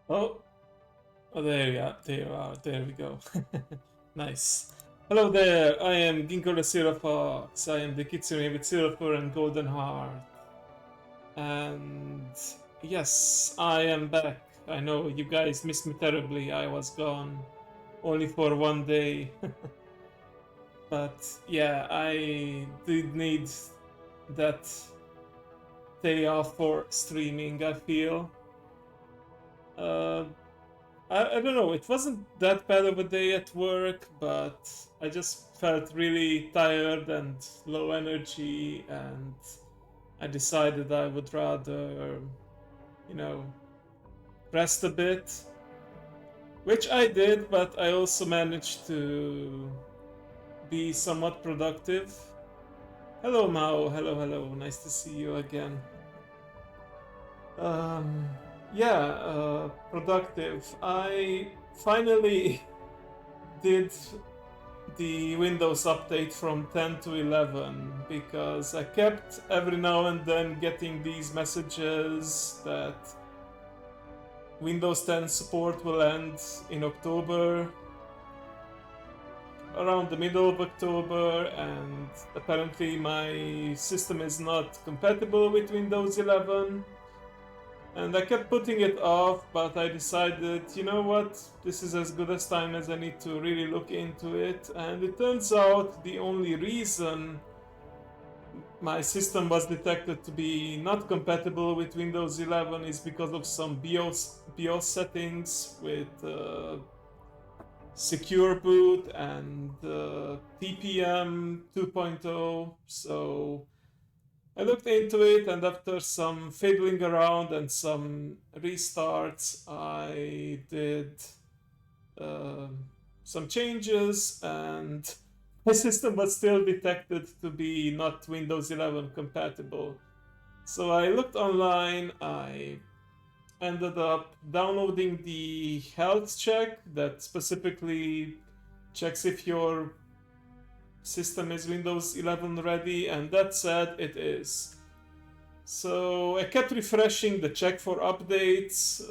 Oh, oh, there you are. There you are. There we go. Nice. Hello there. I am Ginkgo the Silver Fox. I am the Kitsune with silver and golden heart. And yes, I am back. I know you guys missed me terribly. I was gone only for one day. But yeah, I did need that day off for streaming, I feel. Uh, I don't know, it wasn't that bad of a day at work, but I just felt really tired and low energy, and I decided I would rather, you know, rest a bit, which I did, but I also managed to be somewhat productive. Hello, Mao. Hello, hello. Nice to see you again. Um, yeah, productive. I finally did the Windows update from 10 to 11 because I kept every now and then getting these messages that Windows 10 support will end in October, around the middle of October, and apparently my system is not compatible with Windows 11. And I kept putting it off, but I decided, you know what, this is as good as time as I need to really look into it. And it turns out the only reason my system was detected to be not compatible with Windows 11 is because of some BIOS settings with secure boot and TPM 2.0. So I looked into it, and after some fiddling around and some restarts, I did uh, some changes, and my system was still detected to be not Windows 11 compatible. So I looked online, I ended up downloading the health check that specifically checks if your system is Windows 11 ready, and that said it is. So I kept refreshing the check for updates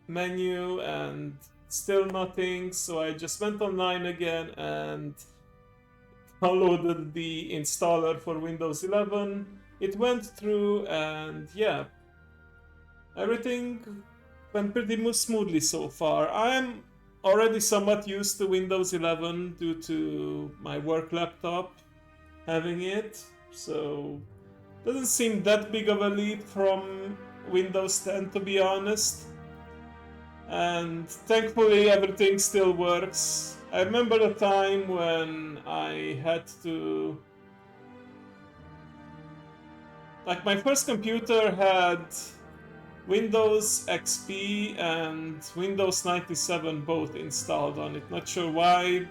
menu and still nothing. So I just went online again and downloaded the installer for Windows 11. It went through, and yeah, everything went pretty smoothly so far. I'm already somewhat used to Windows 11 due to my work laptop having it, so doesn't seem that big of a leap from Windows 10, to be honest. And thankfully, everything still works. I remember a time when I had to. Like, my first computer had Windows XP and Windows 97 both installed on it. Not sure why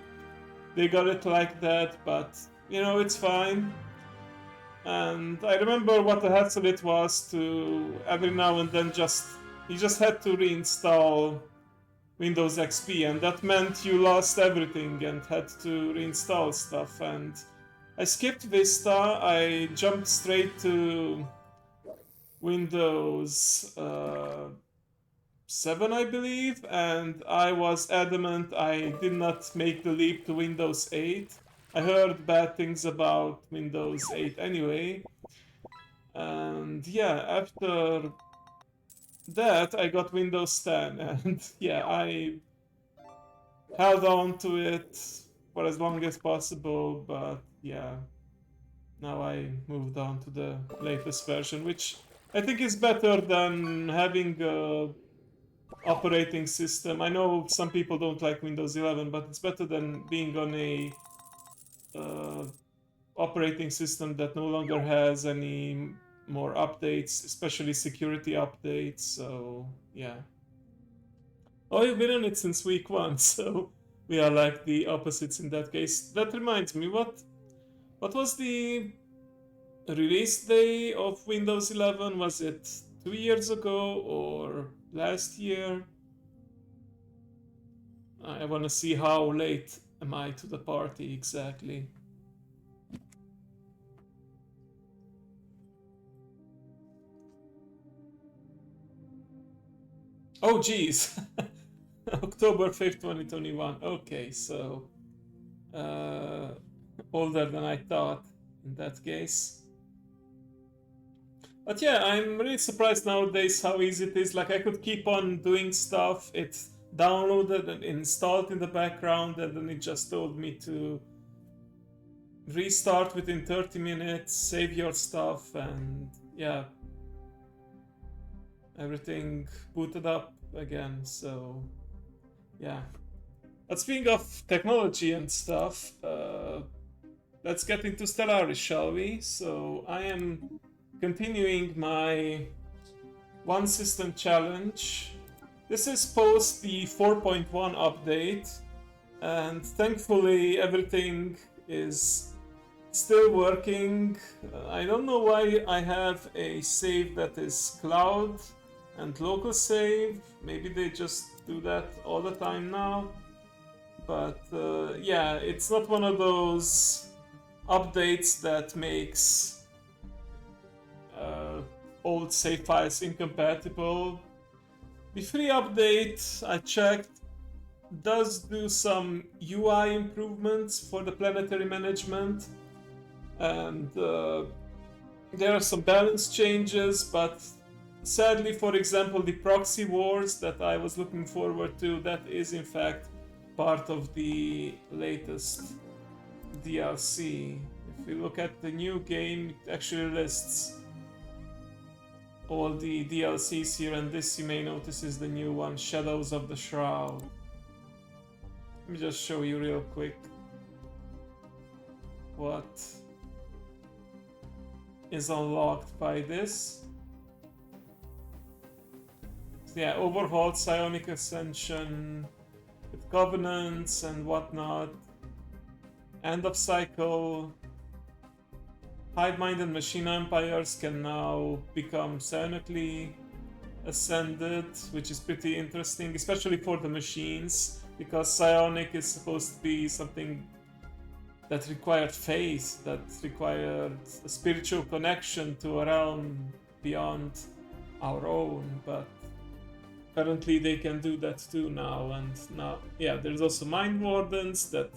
they got it like that, but you know, it's fine. And I remember what a hassle it was to every now and then you just had to reinstall Windows XP, and that meant you lost everything and had to reinstall stuff. And I skipped Vista, I jumped straight to Windows 7, I believe, and I was adamant I did not make the leap to Windows 8. I heard bad things about Windows 8 anyway. And yeah, after that, I got Windows 10, and yeah, I held on to it for as long as possible, but yeah, now I moved on to the latest version, which I think is better than having a operating system. I know some people don't like Windows 11, but it's better than being on a uh, operating system that no longer has any more updates, especially security updates. So yeah. Oh, you've been on it since week one, so we are like the opposites in that case. That reminds me, what was the release day of Windows 11? Was it 2 years ago or last year? I want to see how late am I to the party exactly. Oh, geez. October 5th, 2021. Okay, so uh, older than I thought in that case. But yeah, I'm really surprised nowadays how easy it is. Like, I could keep on doing stuff. It's downloaded and installed in the background, and then it just told me to restart within 30 minutes, save your stuff, and yeah, everything booted up again. So yeah. But speaking of technology and stuff, let's get into Stellaris, shall we? So I am continuing my one system challenge. This is post the 4.1 update, and thankfully everything is still working. I don't know why I have a save that is cloud and local save. Maybe they just do that all the time now. But yeah, it's not one of those updates that makes old save files incompatible. The free update, I checked, does do some UI improvements for the planetary management, and there are some balance changes, but sadly, for example, the proxy wars that I was looking forward to, that is in fact part of the latest DLC. If you look at the new game, it actually lists all the DLCs here, and this you may notice is the new one, Shadows of the Shroud. Let me just show you real quick what is unlocked by this. So yeah, overhauled Psionic Ascension with Covenants and whatnot. End of cycle. Hive Mind and Machine Empires can now become psionically ascended, which is pretty interesting, especially for the machines, because psionic is supposed to be something that required faith, that required a spiritual connection to a realm beyond our own, but apparently they can do that too now. And now, yeah, there's also Mind Wardens that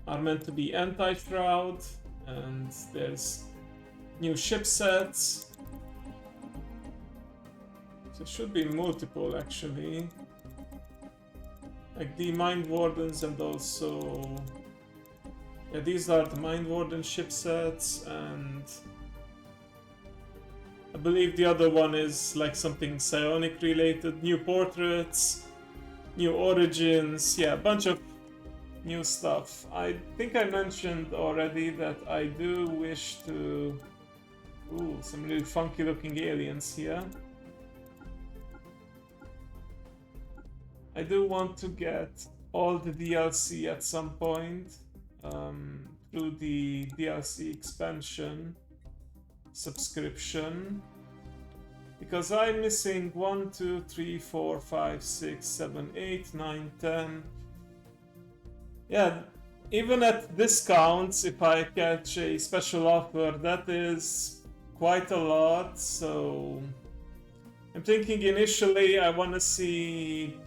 are meant to be anti-shroud, and there's new ship sets. So there should be multiple actually, like the Mind Wardens, and also yeah, these are the Mind Warden ship sets, and I believe the other one is like something psionic related. New portraits, new origins, yeah, a bunch of new stuff. I think I mentioned already that I do wish to... Ooh, some really funky looking aliens here. I do want to get all the DLC at some point through the DLC expansion subscription, because I'm missing 1, 2, 3, 4, 5, 6, 7, 8, 9, 10. Yeah, even at discounts, if I catch a special offer, that is quite a lot. So I'm thinking initially I want to see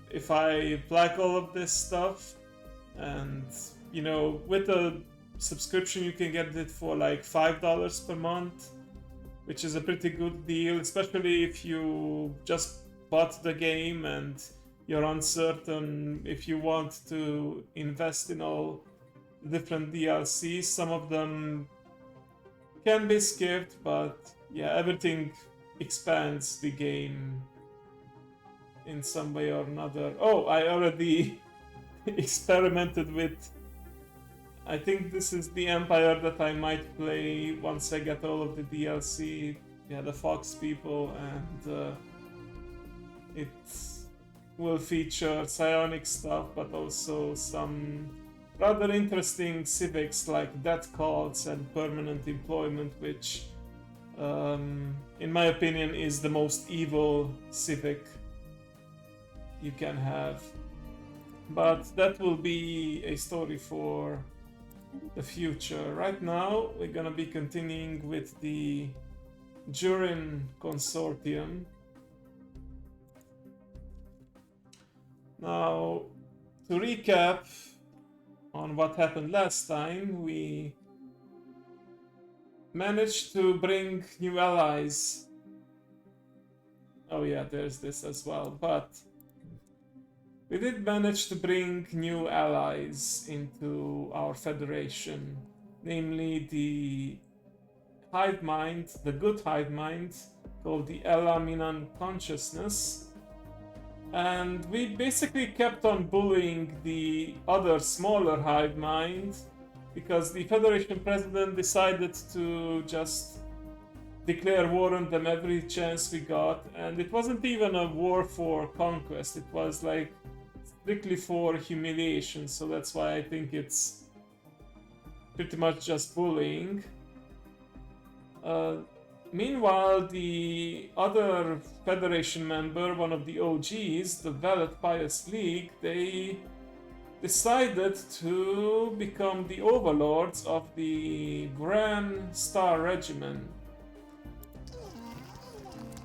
if I like all of this stuff, and you know, with a subscription you can get it for like $5 per month, which is a pretty good deal, especially if you just bought the game and you're uncertain if you want to invest in all the different DLCs. Some of them can be skipped, but yeah, everything expands the game in some way or another. Oh, I already experimented with... I think this is the Empire that I might play once I get all of the DLC. Yeah, the Fox people, and it will feature psionic stuff, but also some rather interesting civics like death cults and permanent employment, which in my opinion is the most evil civic you can have. But that will be a story for the future. Right now we're gonna be continuing with the Jurin Consortium. Now, to recap on what happened last time, we managed to bring new allies. Oh yeah, there's this as well, but we did manage to bring new allies into our federation, namely the hive mind, the good hive mind, called the Elaminan Consciousness. And we basically kept on bullying the other smaller hive mind because the Federation president decided to just declare war on them every chance we got. And it wasn't even a war for conquest, it was like strictly for humiliation. So that's why I think it's pretty much just bullying. Meanwhile, the other Federation member, one of the OGs, the Valet Pious League, they decided to become the overlords of the Grand Star Regiment.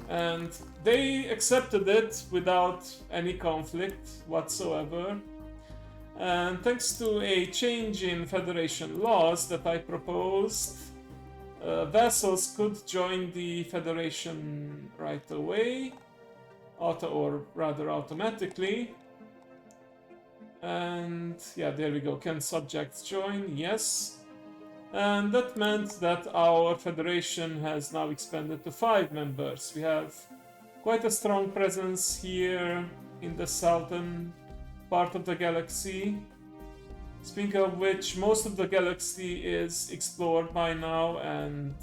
And they accepted it without any conflict whatsoever. And thanks to a change in Federation laws that I proposed, vassals could join the Federation right away, or rather automatically. And yeah, there we go. Can subjects join? Yes. And that meant that our Federation has now expanded to 5 members. We have quite a strong presence here in the southern part of the galaxy. Speaking of which, most of the galaxy is explored by now and,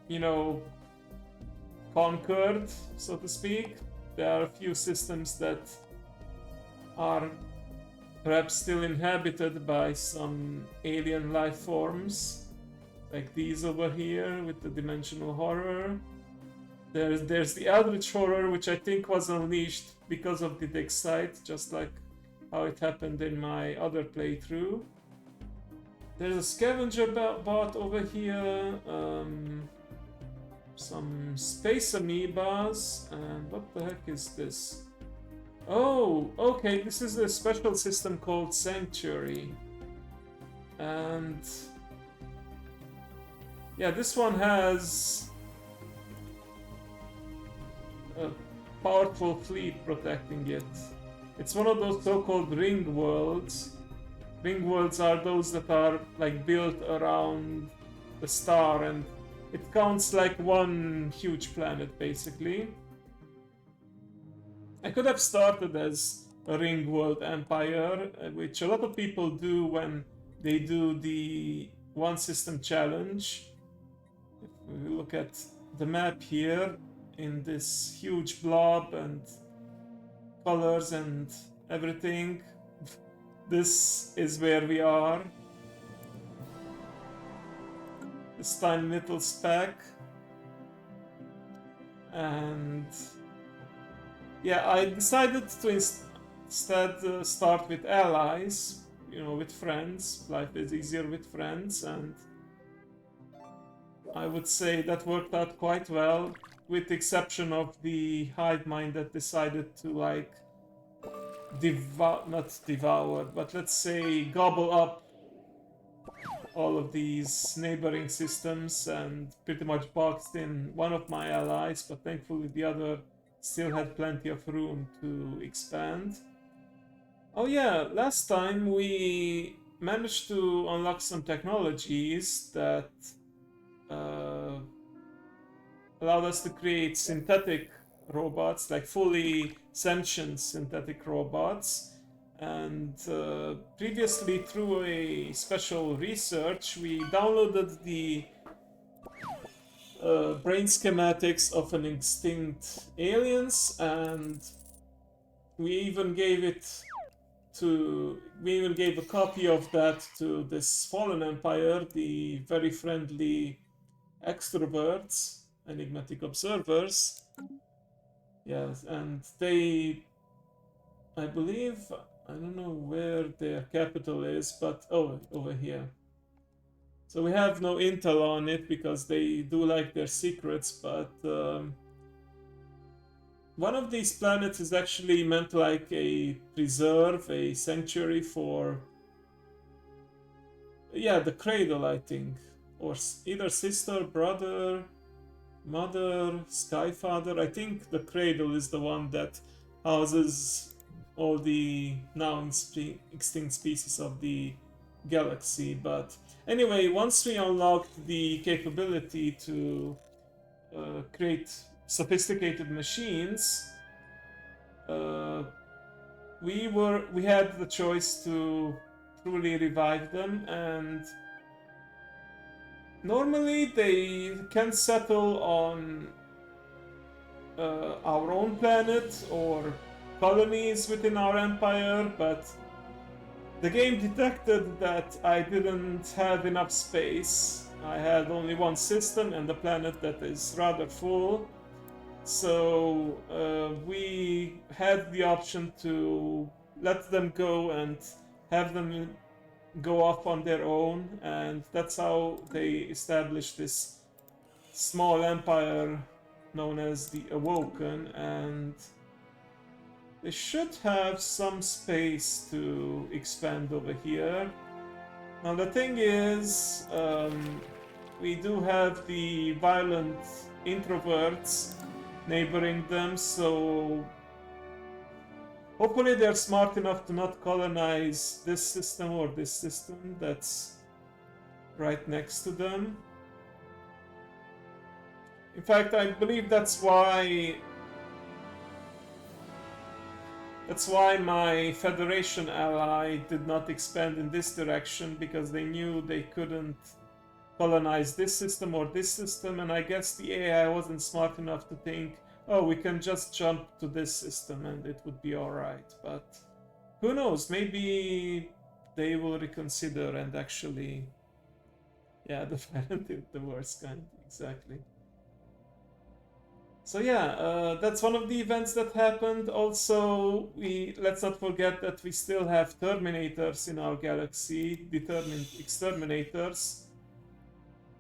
you know, conquered, so to speak. There are a few systems that are perhaps still inhabited by some alien life forms, like these over here with the dimensional horror. There's the Eldritch horror, which I think was unleashed because of the dig site, just like how it happened in my other playthrough. There's a scavenger bot over here, some space amoebas, and what the heck is this? Oh, okay, this is a special system called Sanctuary. And yeah, this one has a powerful fleet protecting it. It's one of those so-called ring worlds. Ring worlds are those that are like built around the star, and it counts like one huge planet basically. I could have started as a ring world empire, which a lot of people do when they do the one system challenge. If we look at the map here in this huge blob and colors and everything, this is where we are. This tiny little speck. And yeah, I decided to instead start with allies, you know, with friends. Life is easier with friends, and I would say that worked out quite well, with the exception of the hive mind that decided to like not devour, but let's say gobble up all of these neighboring systems and pretty much boxed in one of my allies, but thankfully the other still had plenty of room to expand. Oh yeah, last time we managed to unlock some technologies that allowed us to create synthetic robots, like fully sentient synthetic robots. And previously, through a special research, we downloaded the brain schematics of an extinct aliens, and we even gave a copy of that to this fallen empire, the very friendly extroverts, enigmatic observers. Yes, and they, I believe, I don't know where their capital is, but oh, over here. So we have no intel on it because they do like their secrets, but one of these planets is actually meant like a preserve, a sanctuary for, yeah, the cradle, I think, or either sister, brother, mother, skyfather. I think the cradle is the one that houses all the now extinct species of the galaxy. But anyway, once we unlocked the capability to create sophisticated machines, uh, we had the choice to truly revive them, and normally they can settle on our own planet or colonies within our empire, but the game detected that I didn't have enough space. I had only one system and a planet that is rather full. So we had the option to let them go and have them go off on their own, and that's how they established this small empire known as the Awoken, and they should have some space to expand over here. Now the thing is, we do have the violent introverts neighboring them, so hopefully they're smart enough to not colonize this system or this system that's right next to them. In fact, I believe that's why my Federation ally did not expand in this direction, because they knew they couldn't colonize this system or this system, and I guess the AI wasn't smart enough to think, oh, we can just jump to this system and it would be alright. But who knows, maybe they will reconsider and actually, yeah, the violent is the worst kind, exactly. So yeah, that's one of the events that happened. Also, let's not forget that we still have Terminators in our galaxy, determined exterminators.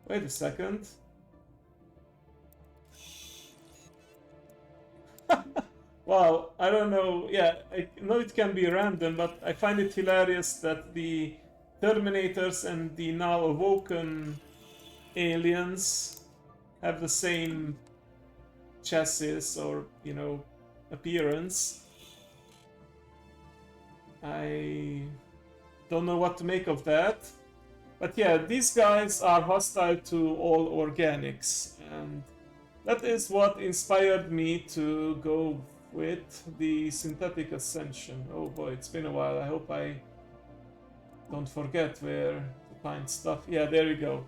Wait a second. Wow, I don't know. Yeah, I know it can be random, but I find it hilarious that the Terminators and the now awoken aliens have the same chassis or, you know, appearance. I don't know what to make of that. But yeah, these guys are hostile to all organics, and that is what inspired me to go with the synthetic ascension. Oh boy, it's been a while. I hope I don't forget where to find stuff. Yeah, there we go.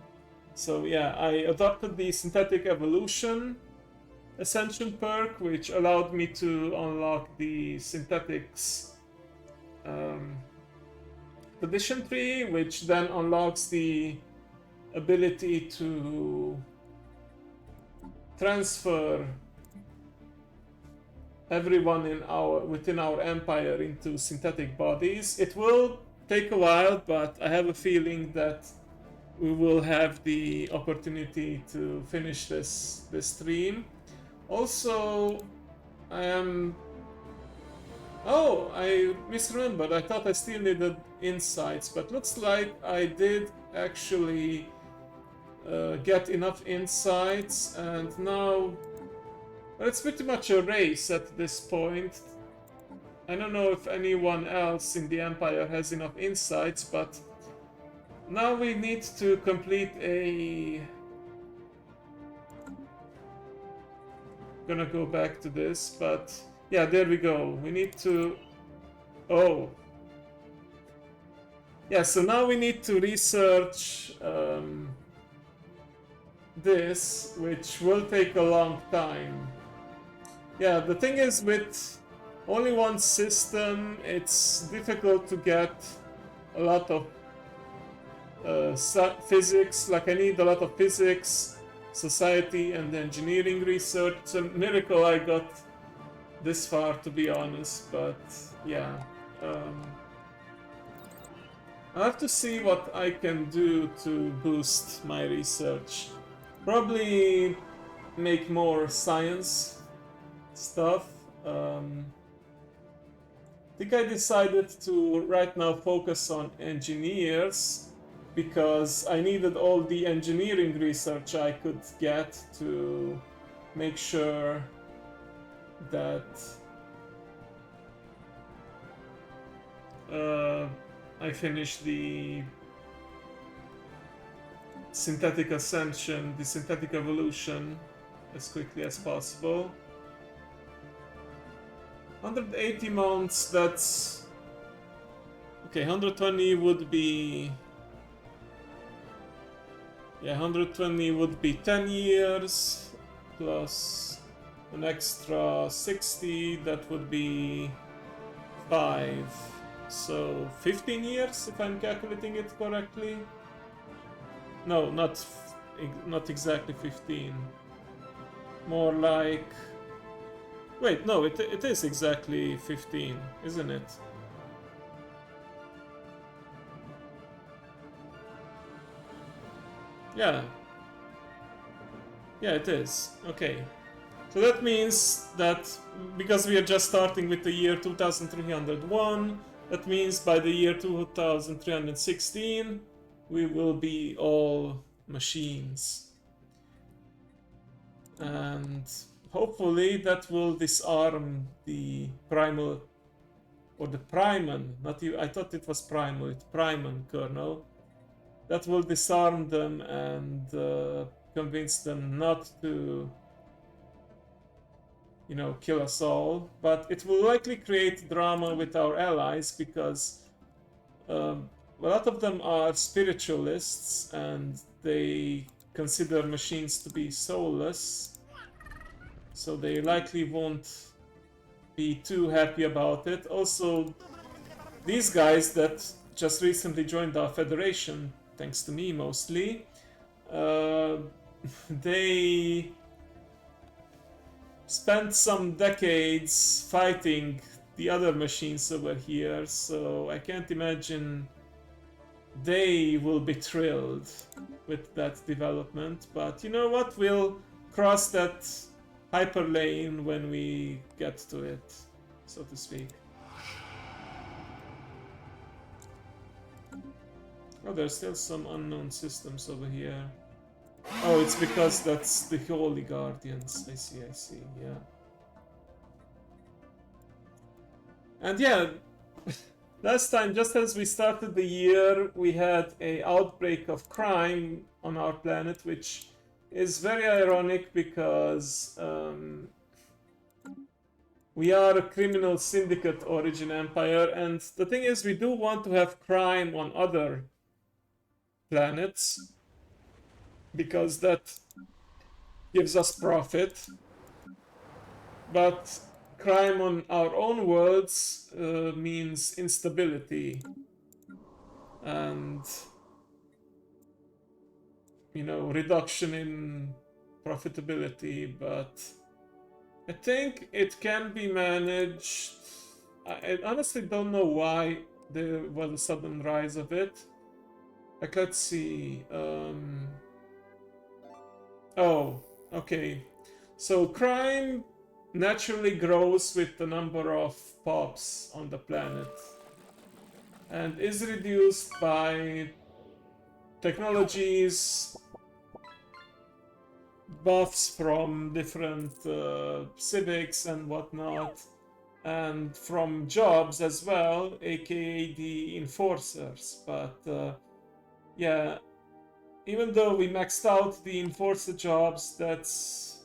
So yeah, I adopted the synthetic evolution ascension perk, which allowed me to unlock the synthetics tradition tree, which then unlocks the ability to transfer everyone within our empire into synthetic bodies. It will take a while, but I have a feeling that we will have the opportunity to finish this stream. Also, oh, I misremembered. I thought I still needed insights, but looks like I did actually get enough insights, and now, well, it's pretty much a race at this point. I don't know if anyone else in the Empire has enough insights, but now we need to complete a... Gonna go back to this, but yeah, there we go. We need to... Oh. Yeah, so now we need to research this, which will take a long time. Yeah, the thing is, with only one system, it's difficult to get a lot of physics. Like, I need a lot of physics, society, and engineering research. It's a miracle I got this far, to be honest, but yeah. I have to see what I can do to boost my research. Probably make more science stuff. I think I decided to right now focus on engineers because I needed all the engineering research I could get to make sure that I finish the synthetic ascension, the synthetic evolution as quickly as possible. 180 mounts, that's... Okay, 120 would be... Yeah, 120 would be 10 years, plus an extra 60, that would be 5. So 15 years, if I'm calculating it correctly. No, not exactly 15. More like... Wait, no, it is exactly 15, isn't it? Yeah. Yeah, it is. Okay. So that means that because we are just starting with the year 2301, that means by the year 2316 we will be all machines. And hopefully that will disarm the primal, or the Priman, not even, I thought it was primal, it's Priman kernel. That will disarm them and convince them not to, you know, kill us all. But it will likely create drama with our allies because a lot of them are spiritualists and they consider machines to be soulless. So they likely won't be too happy about it. Also, these guys that just recently joined our federation, thanks to me mostly, they spent some decades fighting the other machines over here, so I can't imagine they will be thrilled with that development. But you know what, we'll cross that hyper lane when we get to it, so to speak. Oh, there's still some unknown systems over here. Oh, it's because that's the Holy Guardians. I see, yeah. And yeah, last time, just as we started the year, we had an outbreak of crime on our planet, which is very ironic because we are a criminal syndicate origin empire, and the thing is, we do want to have crime on other planets because that gives us profit, but crime on our own worlds means instability and, you know, reduction in profitability. But I think it can be managed. I honestly don't know why there was a sudden rise of it. Like, let's see. Oh, okay. So crime naturally grows with the number of pops on the planet and is reduced by technologies, buffs from different civics and whatnot, and from jobs as well, aka the enforcers. But yeah, even though we maxed out the enforcer jobs, that's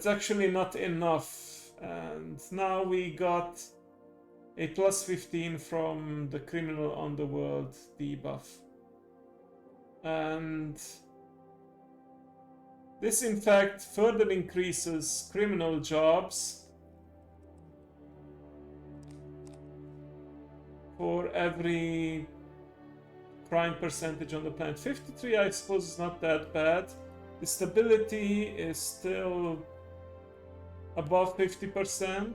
actually not enough. And now we got a plus 15 from the criminal underworld debuff. And this in fact further increases criminal jobs for every crime percentage on the planet. 53, I suppose, is not that bad. The stability is still above 50%.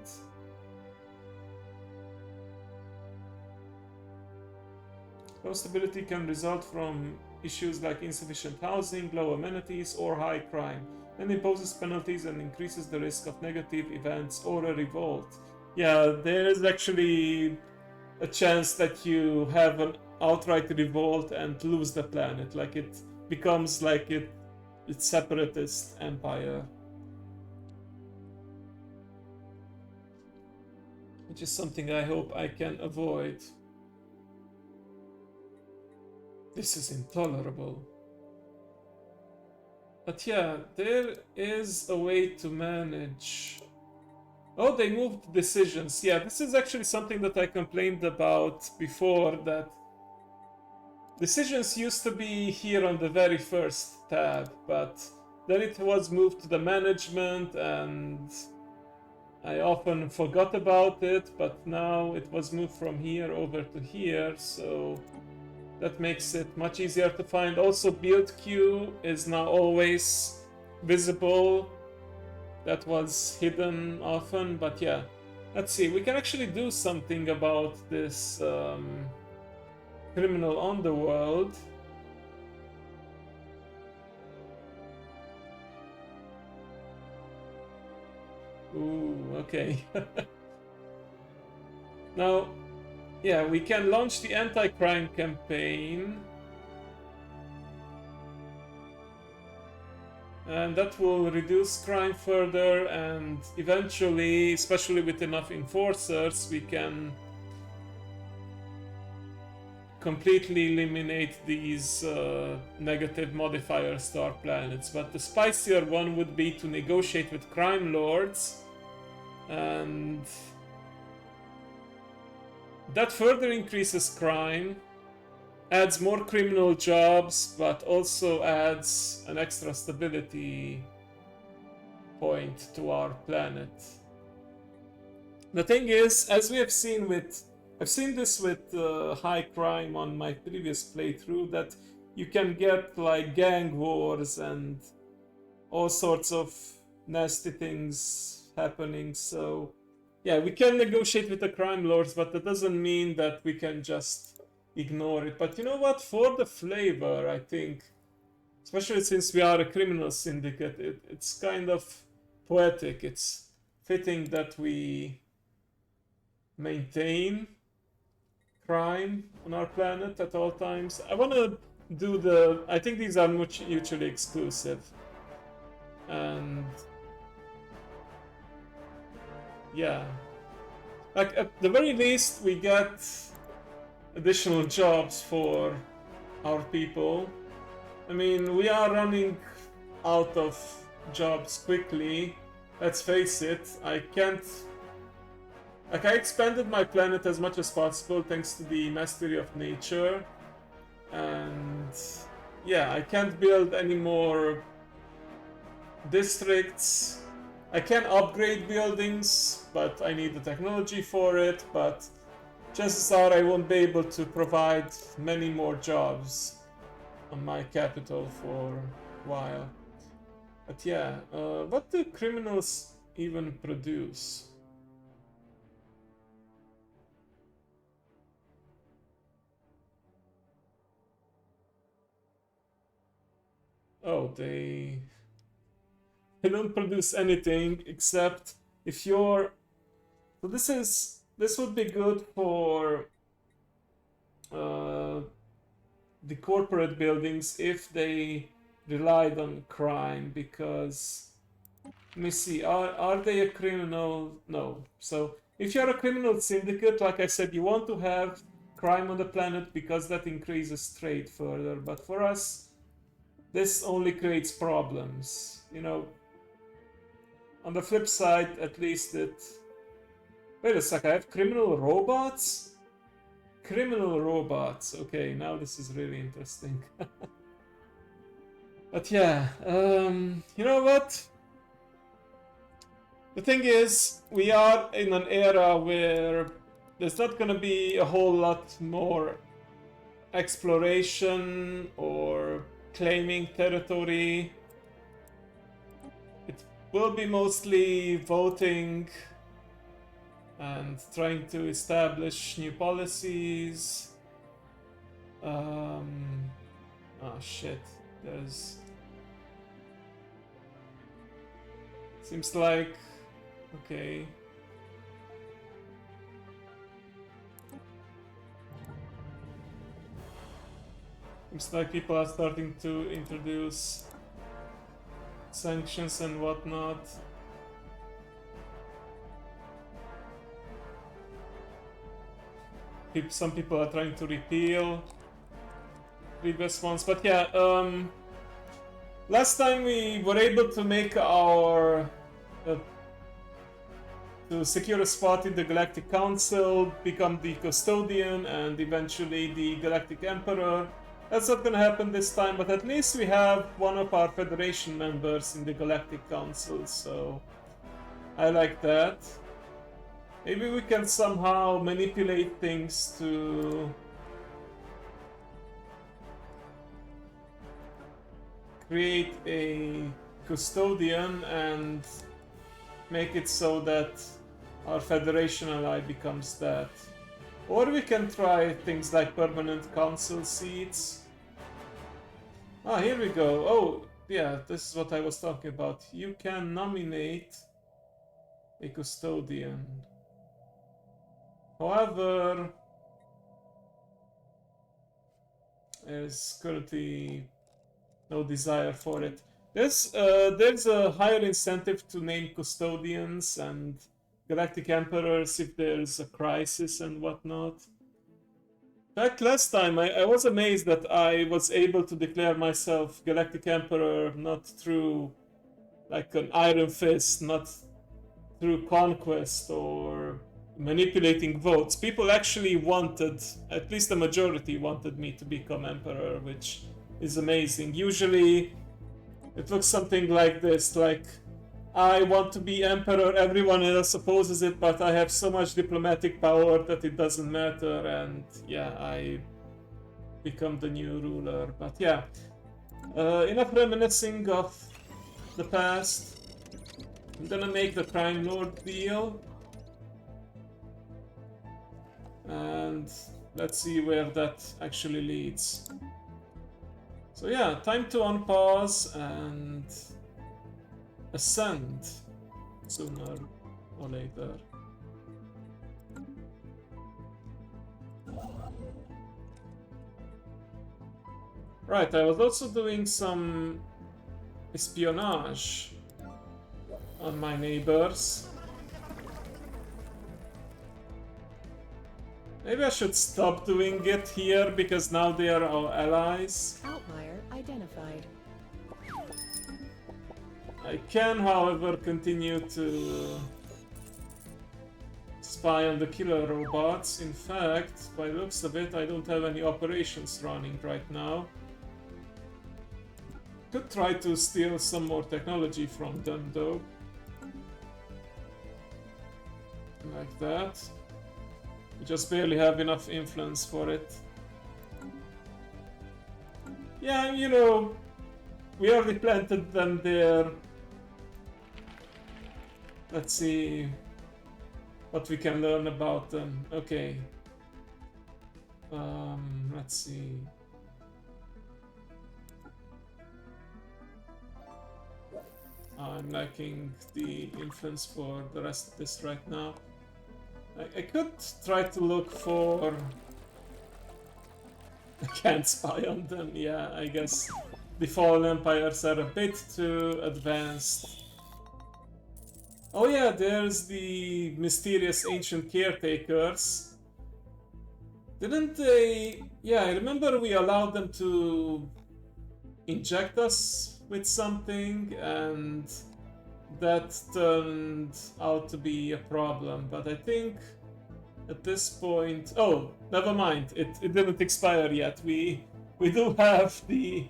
Low stability can result from issues like insufficient housing, low amenities, or high crime. and imposes penalties and increases the risk of negative events or a revolt. Yeah, there is actually a chance that you have an outright revolt and lose the planet. Like it becomes like it's separatist empire. Which is something I hope I can avoid. This is intolerable. But yeah, there is a way to manage. Oh, they moved decisions. Yeah, this is actually something that I complained about before, that decisions used to be here on the very first tab, but then it was moved to the management and I often forgot about it, but now it was moved from here over to here, so that makes it much easier to find. Also, build queue is now always visible. That was hidden often, but yeah. Let's see, we can actually do something about this criminal underworld. Ooh, okay. Now, yeah, we can launch the anti-crime campaign. And that will reduce crime further, and eventually, especially with enough enforcers, we can completely eliminate these negative modifiers to our planets. But the spicier one would be to negotiate with crime lords, and that further increases crime, adds more criminal jobs, but also adds an extra stability point to our planet. The thing is, as we have seen with, I've seen this with high crime on my previous playthrough, that you can get like gang wars and all sorts of nasty things happening. So yeah, we can negotiate with the crime lords, but that doesn't mean that we can just ignore it. But you know what? For the flavor, I think, especially since we are a criminal syndicate, it's kind of poetic. It's fitting that we maintain crime on our planet at all times. I want to do the... I think these are mutually exclusive. And... yeah. Like, at the very least, we get additional jobs for our people. I mean, we are running out of jobs quickly. Let's face it, I can't... like, I expanded my planet as much as possible thanks to the mastery of nature. And yeah, I can't build any more districts. I can upgrade buildings, but I need the technology for it. But chances are I won't be able to provide many more jobs on my capital for a while. But yeah, what do criminals even produce? Oh, they don't produce anything except if you're... so this would be good for the corporate buildings if they relied on crime, because let me see, are they a criminal? No. So if you're a criminal syndicate, like I said, you want to have crime on the planet because that increases trade further. But for us, this only creates problems. You know, on the flip side, at least it... wait a sec, I have criminal robots? Criminal robots. Okay, now this is really interesting. But yeah, you know what? The thing is, we are in an era where there's not gonna be a whole lot more exploration or claiming territory. It will be mostly voting and trying to establish new policies. Oh shit, there's... Seems like... okay. Seems like people are starting to introduce sanctions and whatnot. Some people are trying to repeal previous ones, but yeah, last time we were able to make our to secure a spot in the Galactic Council, become the Custodian, and eventually the Galactic Emperor. That's not gonna happen this time, but at least we have one of our Federation members in the Galactic Council, so I like that. Maybe we can somehow manipulate things to create a Custodian and make it so that our Federation ally becomes that. Or we can try things like permanent council seats. Ah, here we go. Oh, yeah, this is what I was talking about. You can nominate a Custodian. However, there's currently no desire for it. There's a higher incentive to name Custodians and Galactic Emperors if there's a crisis and whatnot. In fact, last time I was amazed that I was able to declare myself Galactic Emperor not through like an iron fist, not through conquest or manipulating votes. People actually wanted, at least the majority wanted me to become Emperor, which is amazing. Usually it looks something like this, like, I want to be Emperor, everyone else opposes it, but I have so much diplomatic power that it doesn't matter, and yeah, I become the new ruler. But yeah, enough reminiscing of the past. I'm gonna make the Crime Lord deal. And let's see where that actually leads. So yeah, time to unpause and ascend sooner or later. Right, I was also doing some espionage on my neighbors. Maybe I should stop doing it here because now they are our allies. Outlier identified. I can, however, continue to spy on the killer robots. In fact, by the looks of it, I don't have any operations running right now. Could try to steal some more technology from them, though. Like that. We just barely have enough influence for it. Yeah, you know, we already planted them there. Let's see what we can learn about them. Okay. Let's see. I'm lacking the influence for the rest of this right now. I could try to look for... I can't spy on them, yeah, I guess the Fallen Empires are a bit too advanced. Oh yeah, there's the mysterious ancient caretakers. Didn't they... Yeah, I remember we allowed them to inject us with something, and that turned out to be a problem, but I think at this point... Oh, never mind, it didn't expire yet. We do have the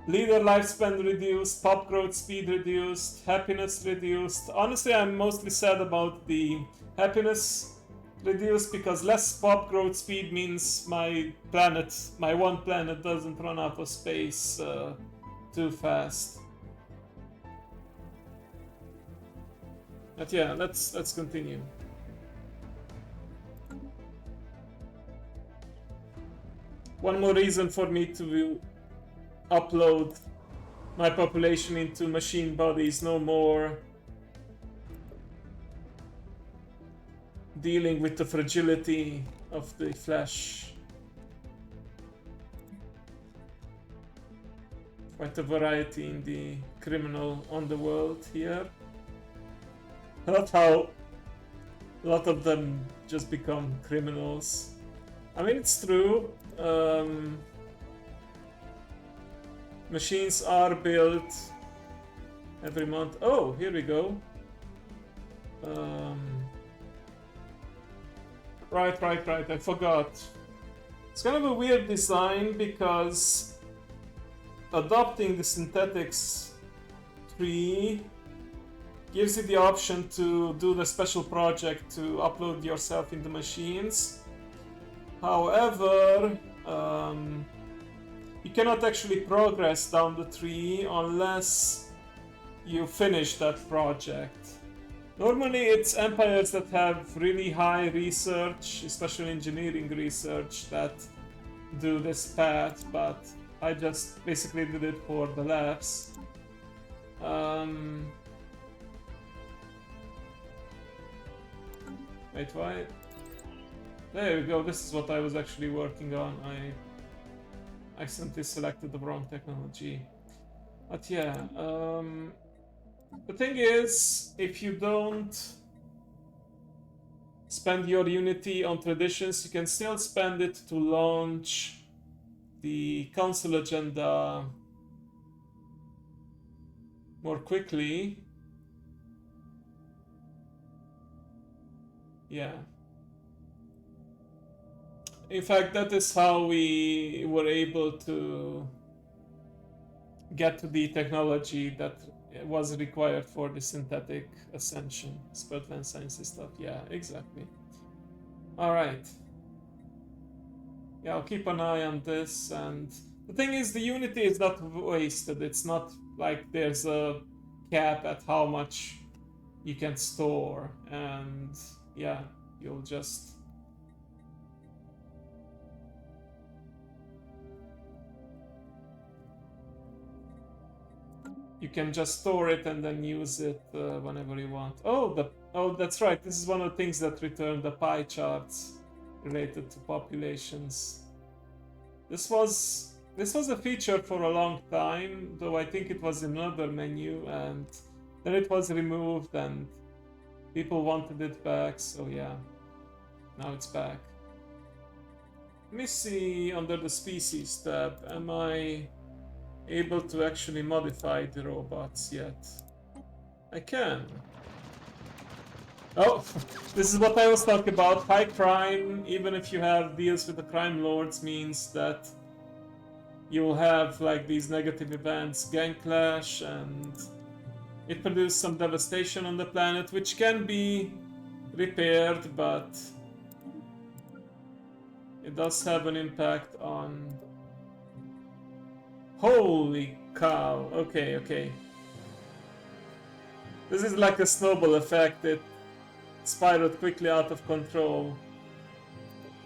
leader lifespan reduced, pop growth speed reduced, happiness reduced. Honestly, I'm mostly sad about the happiness reduced because less pop growth speed means my planet, my one planet, doesn't run out of space too fast. But yeah, let's continue. One more reason for me to upload my population into machine bodies, no more dealing with the fragility of the flesh. Quite a variety in the criminal underworld here. Not how a lot of them just become criminals. I mean, it's true. Machines are built every month. Oh, here we go. Right, I forgot. It's kind of a weird design because adopting the synthetics tree gives you the option to do the special project to upload yourself in the machines. However, you cannot actually progress down the tree unless you finish that project. Normally it's empires that have really high research, especially engineering research, that do this path, but I just basically did it for the labs. Wait, why? There we go, this is what I was actually working on. I accidentally selected the wrong technology. But yeah, the thing is, if you don't spend your Unity on traditions, you can still spend it to launch the council agenda more quickly. Yeah. In fact, that is how we were able to get to the technology that was required for the synthetic ascension, Spurtland Sciences stuff. Yeah, exactly. Alright. Yeah, I'll keep an eye on this, and the thing is, the Unity is not wasted. It's not like there's a cap at how much you can store, and yeah, you'll just... You can just store it and then use it whenever you want. Oh, that's right. This is one of the things that return the pie charts related to populations. This was a feature for a long time, though I think it was in another menu, and then it was removed and people wanted it back, so yeah. Now it's back. Let me see under the species tab, am I able to actually modify the robots yet? I can. Oh, this is what I was talking about. High crime, even if you have deals with the crime lords, means that you will have like these negative events, gang clash, and it produced some devastation on the planet, which can be repaired, but it does have an impact on... Holy cow, okay. This is like a snowball effect, it spiraled quickly out of control.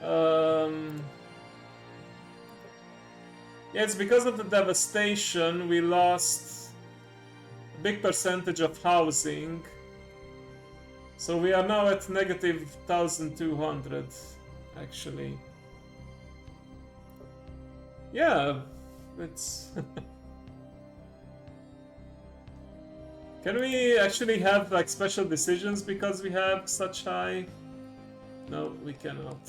Yeah, it's because of the devastation we lost a big percentage of housing. So we are now at negative 1,200, actually. Yeah, it's... Can we actually have like special decisions because we have such high... No, we cannot.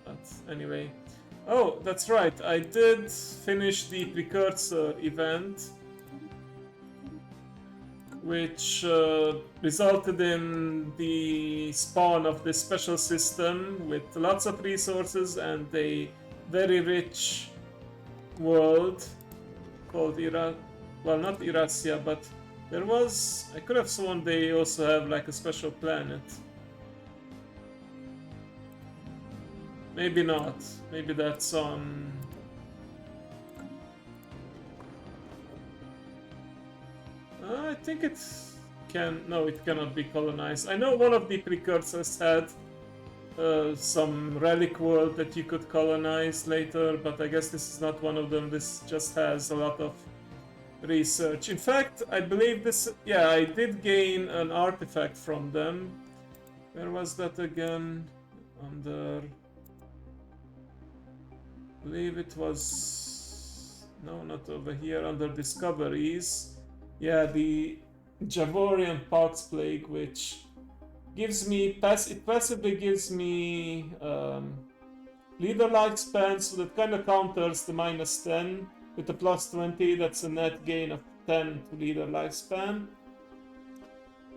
But anyway. Oh, that's right. I did finish the precursor event, which resulted in the spawn of this special system with lots of resources and a very rich world called well, not Irasia, but there was... I could have sworn they also have like a special planet. Maybe not. Maybe that's on... I think it can... No, it cannot be colonized. I know one of the precursors had some relic world that you could colonize later, but I guess this is not one of them. This just has a lot of research. In fact, I believe this... Yeah, I did gain an artifact from them. Where was that again? Under... I believe it was... No, not over here. Under Discoveries. Yeah, the Javorian Pox Plague, which gives me... It passively gives me... leader lifespan, so that kind of counters the -10 with a +20. That's a net gain of 10 to leader lifespan.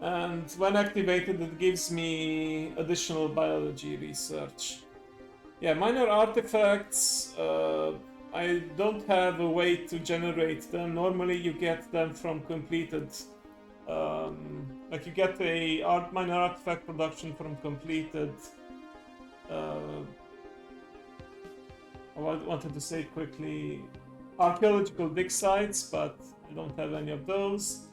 And when activated, it gives me additional biology research. Yeah, minor artifacts, I don't have a way to generate them. Normally you get them from completed, like you get a minor artifact production from completed, I wanted to say quickly, archaeological dig sites, but I don't have any of those.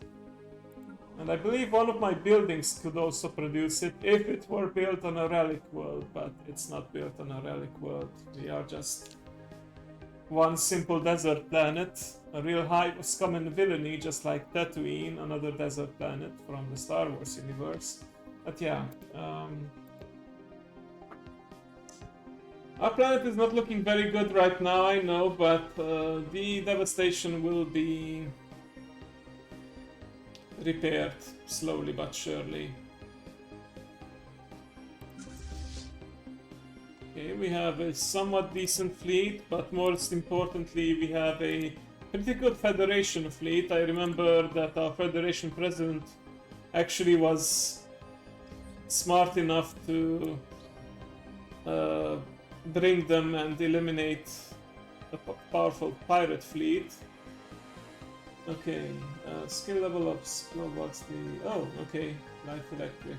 And I believe one of my buildings could also produce it if it were built on a relic world, but it's not built on a relic world. We are just one simple desert planet, a real hive of scum and villainy, just like Tatooine, another desert planet from the Star Wars universe. But yeah, our planet is not looking very good right now, I know, but the devastation will be repaired slowly but surely. Okay, we have a somewhat decent fleet, but most importantly we have a pretty good Federation fleet. I remember that our Federation president actually was smart enough to bring them and eliminate a powerful pirate fleet. Okay, skill level up, what's the... Oh, okay, light electric.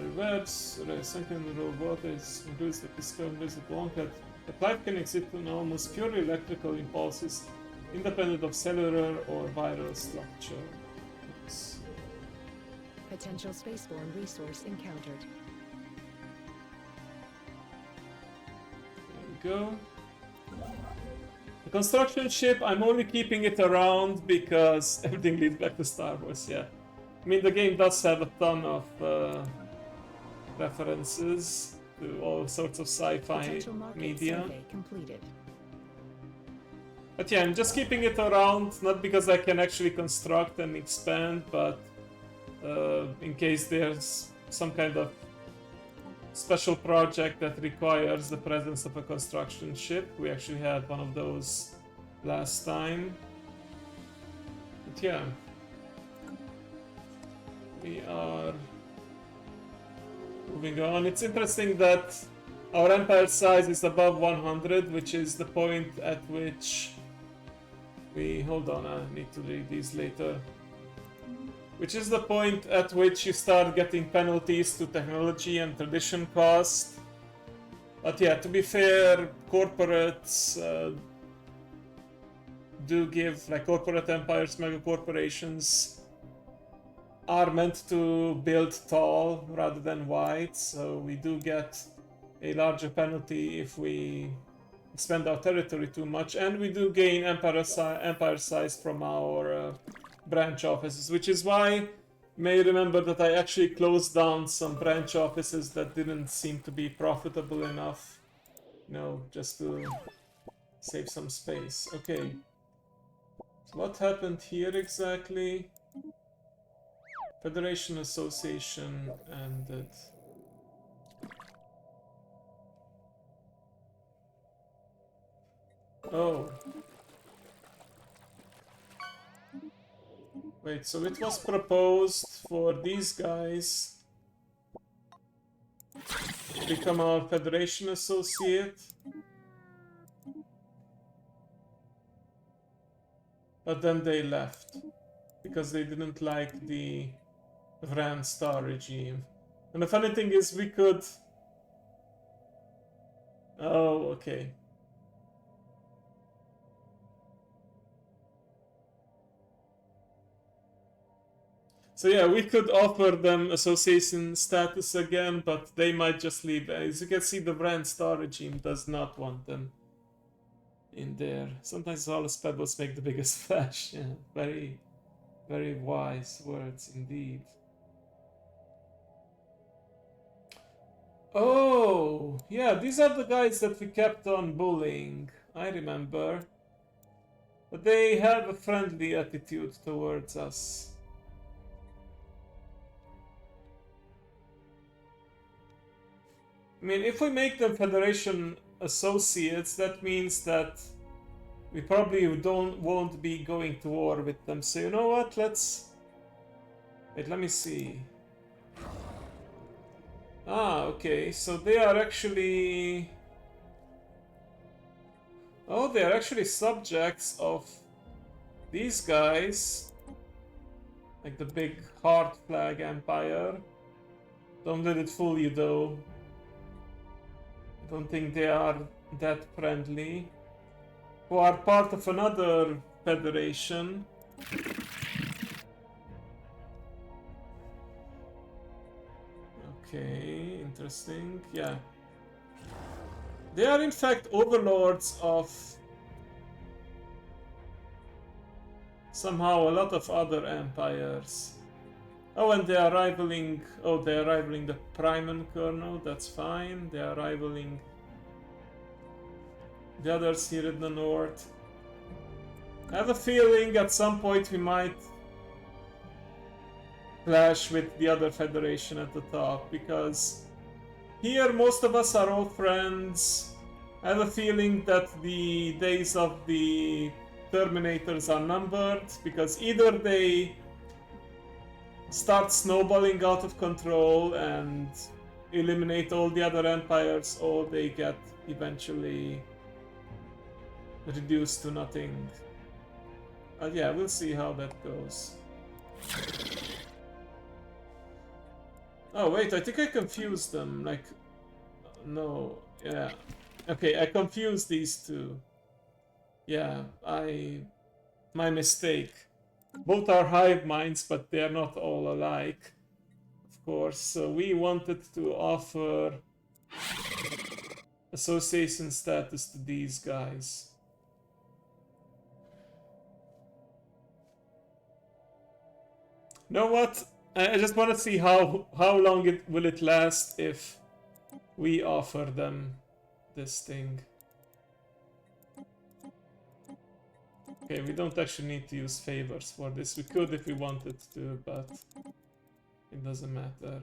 Reverse, second robot is includes the physical visit blanket. The pipe can exit on almost purely electrical impulses, independent of cellular or viral structure. Oops. Potential spaceborne resource encountered. There we go. The construction ship, I'm only keeping it around because everything leads back to Star Wars, yeah. I mean, the game does have a ton of references to all sorts of sci-fi media. Completed. But yeah, I'm just keeping it around, not because I can actually construct and expand, but in case there's some kind of special project that requires the presence of a construction ship. We actually had one of those last time. But yeah, we are moving on. It's interesting that our empire size is above 100, which is the point at which we... Hold on, I need to read these later. Which is the point at which you start getting penalties to technology and tradition cost. But yeah, to be fair, corporates do give, like corporate empires, mega corporations are meant to build tall rather than wide, so we do get a larger penalty if we expand our territory too much, and we do gain empire size from our branch offices, which is why you may remember that I actually closed down some branch offices that didn't seem to be profitable enough, you know, just to save some space. Okay, so what happened here exactly? Federation Association ended. Oh. Wait, so it was proposed for these guys to become our Federation Associate, but then they left because they didn't like the Vran Star regime. And the funny thing is we could... Oh, okay. So yeah, we could offer them association status again, but they might just leave. As you can see, the Brand Star regime does not want them in there. Sometimes all the spells make the biggest splash. Yeah, very Very wise words indeed. Oh, yeah, these are the guys that we kept on bullying. I remember. But they have a friendly attitude towards us. I mean, if we make them Federation associates, that means that we probably won't be going to war with them. So you know what? Wait, let me see. Ah, okay. So they are actually... Oh, they are actually subjects of these guys. Like the big heart flag empire. Don't let it fool you though. I don't think they are that friendly. Who are part of another federation. Okay, interesting. Yeah. They are in fact overlords of somehow a lot of other empires. Oh, and they are rivaling... Oh, they are rivaling the Priman Colonel, that's fine. They are rivaling the others here in the north. I have a feeling at some point we might clash with the other federation at the top, because here most of us are all friends. I have a feeling that the days of the Terminators are numbered, because either they start snowballing out of control and eliminate all the other empires, or they get eventually reduced to nothing. Yeah, we'll see how that goes. Oh wait, I think I confused them, like... No, yeah. Okay, I confused these two. Yeah, my mistake. Both are hive minds, but they are not all alike. Of course, so we wanted to offer association status to these guys. Know what? I just want to see how long will it last if we offer them this thing. Okay, we don't actually need to use favors for this. We could if we wanted to, but it doesn't matter.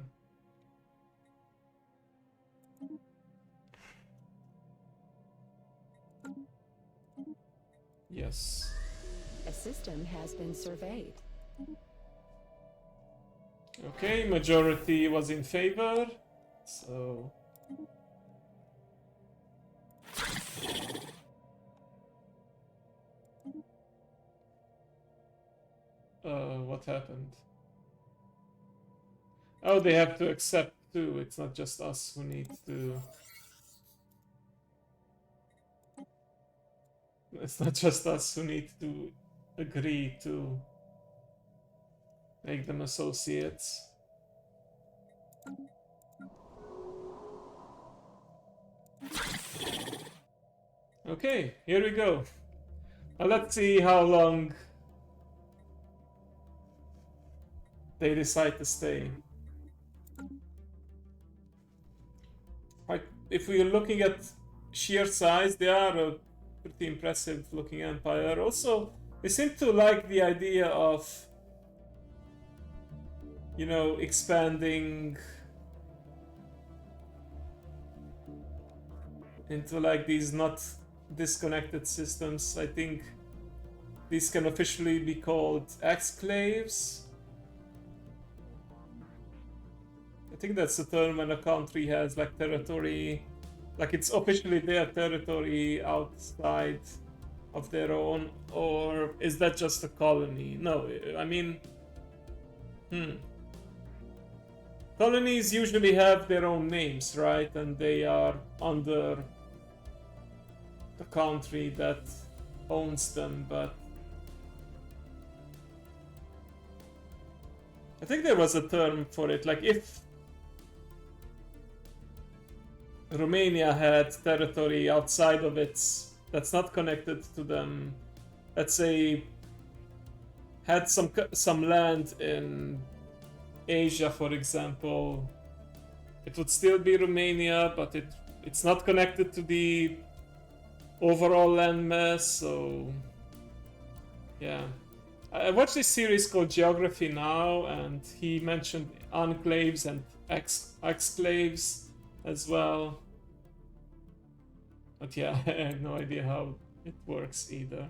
Yes. A system has been surveyed. Okay, majority was in favor, so... What happened? Oh, they have to accept too. It's not just us who need to... It's not just us who need to agree to make them associates. Okay, here we go. Now let's see how long they decide to stay. Like, if we're looking at sheer size, they are a pretty impressive looking empire. Also, they seem to like the idea of, you know, expanding into like these not disconnected systems. I think these can officially be called exclaves. I think that's the term when a country has like territory, like it's officially their territory outside of their own, or is that just a colony? No, I mean, colonies usually have their own names, right? And they are under the country that owns them, but I think there was a term for it, like if Romania had territory outside of its that's not connected to them, let's say had some land in Asia, for example, it would still be Romania, but it's not connected to the overall landmass, so yeah. I watched this series called Geography Now, and he mentioned enclaves and exclaves as well. But yeah, I have no idea how it works either.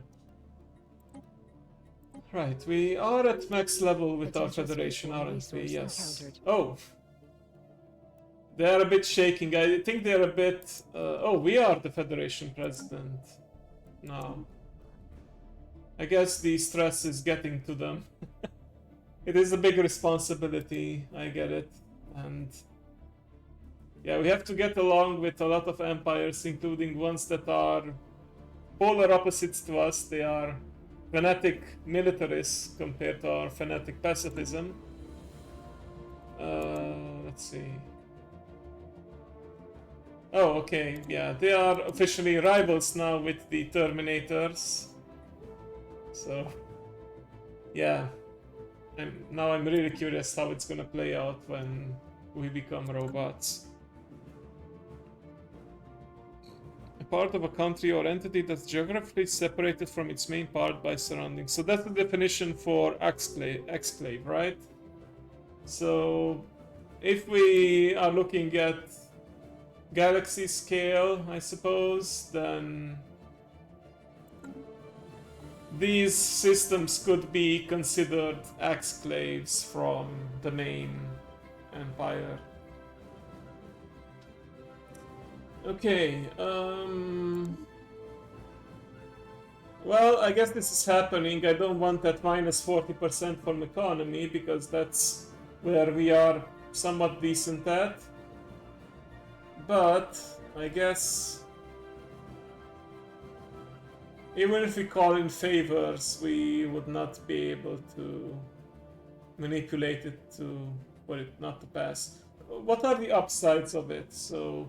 Right, we are at max level with our Potential Federation, spaceborne aren't we? resource Yes. encountered. Oh, they're a bit shaking. I think they're a bit... oh, we are the Federation President now. I guess the stress is getting to them. It is a big responsibility, I get it. And yeah, we have to get along with a lot of empires, including ones that are polar opposites to us. They are fanatic militarists compared to our fanatic pacifism. Let's see. Oh, okay, yeah, they are officially rivals now with the Terminators. So, yeah. Now I'm really curious how it's gonna play out when we become robots. A part of a country or entity that's geographically separated from its main part by surroundings. So that's the definition for exclave, right? So if we are looking at galaxy scale, I suppose, then these systems could be considered exclaves from the main empire. Okay, well, I guess this is happening. I don't want that minus 40% from economy, because that's where we are somewhat decent at. But I guess even if we call in favors, we would not be able to manipulate it for it not to pass. What are the upsides of it? So,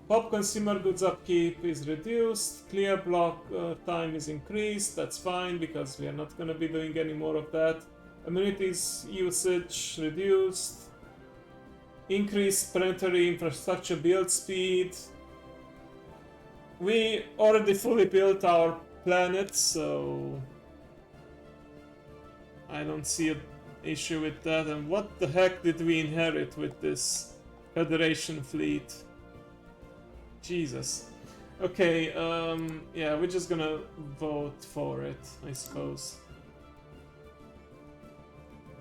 pop consumer goods upkeep is reduced, clear block time is increased, that's fine because we are not going to be doing any more of that. Amenities usage reduced, increased planetary infrastructure build speed. We already fully built our planet, so I don't see an issue with that. And what the heck did we inherit with this Federation fleet? Jesus. Okay, yeah, we're just gonna vote for it, I suppose.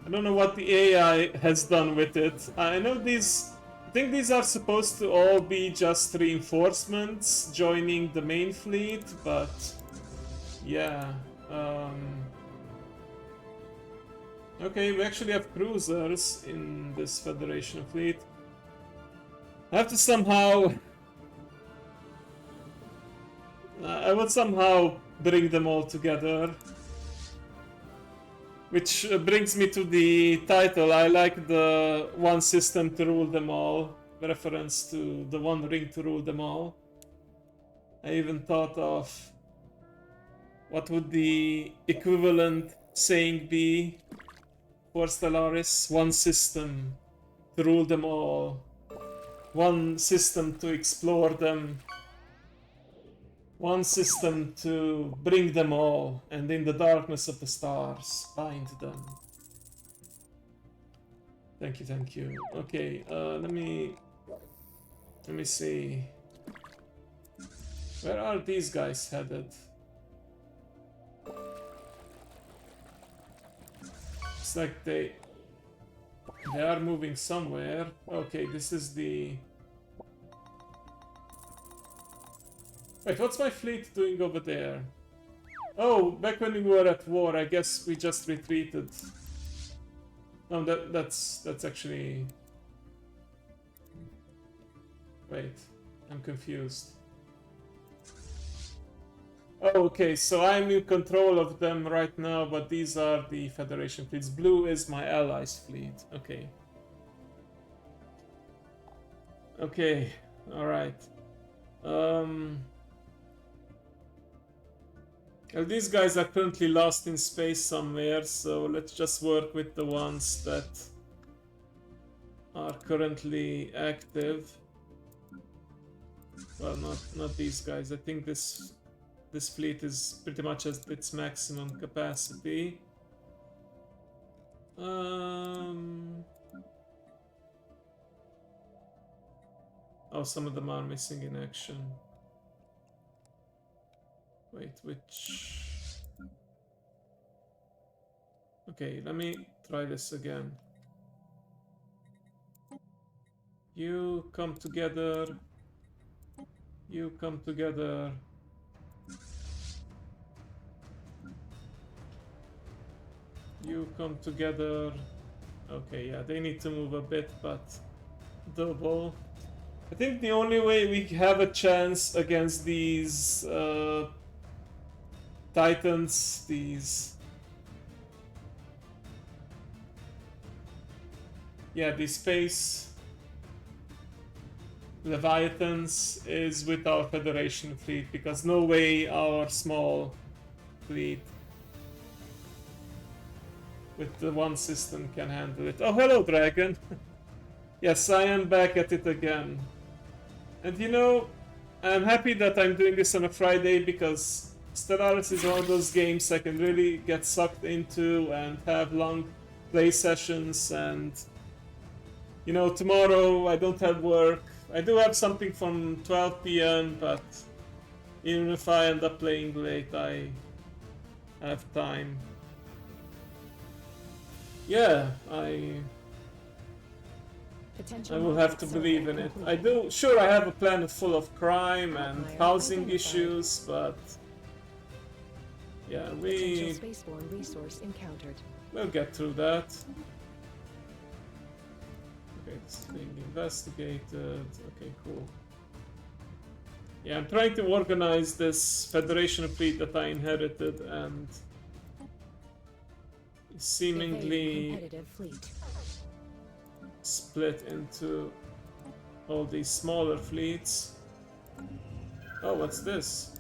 I don't know what the AI has done with it. I know these... I think these are supposed to all be just reinforcements joining the main fleet, but... yeah, okay, we actually have cruisers in this Federation fleet. I have to somehow... I would somehow bring them all together. Which brings me to the title. I like the one system to rule them all. Reference to the one ring to rule them all. I even thought of what would the equivalent saying be for Stellaris. One system to rule them all. One system to explore them. One system to bring them all, and in the darkness of the stars, bind them. Thank you, thank you. Okay, let me see. Where are these guys headed? It's like they are moving somewhere. Okay, this is the... Wait, what's my fleet doing over there? Oh, back when we were at war, I guess we just retreated. No, that's actually... Wait, I'm confused. Oh, okay, so I'm in control of them right now, but these are the Federation fleets. Blue is my allies' fleet. Okay. Okay, alright. Well, these guys are currently lost in space somewhere, so let's just work with the ones that are currently active. Well, not these guys. I think this fleet is pretty much at its maximum capacity. Oh, some of them are missing in action. Wait, which? Okay, let me try this again. You come together. You come together. You come together. Okay, yeah, they need to move a bit, but double. I think the only way we have a chance against these Titans, these space Leviathans is with our Federation fleet, because no way our small fleet with the one system can handle it. Oh, hello, Dragon. Yes, I am back at it again. And you know, I'm happy that I'm doing this on a Friday, because Stellaris is one of those games I can really get sucked into and have long play sessions. And you know, tomorrow I don't have work. I do have something from 12 p.m, but even if I end up playing late, I have time. Yeah, I will have to believe in it. I do. Sure, I have a planet full of crime and housing issues, but yeah, we'll get through that. Okay, this is being investigated. Okay, cool. Yeah, I'm trying to organize this Federation fleet that I inherited, and seemingly split into all these smaller fleets. Oh, what's this?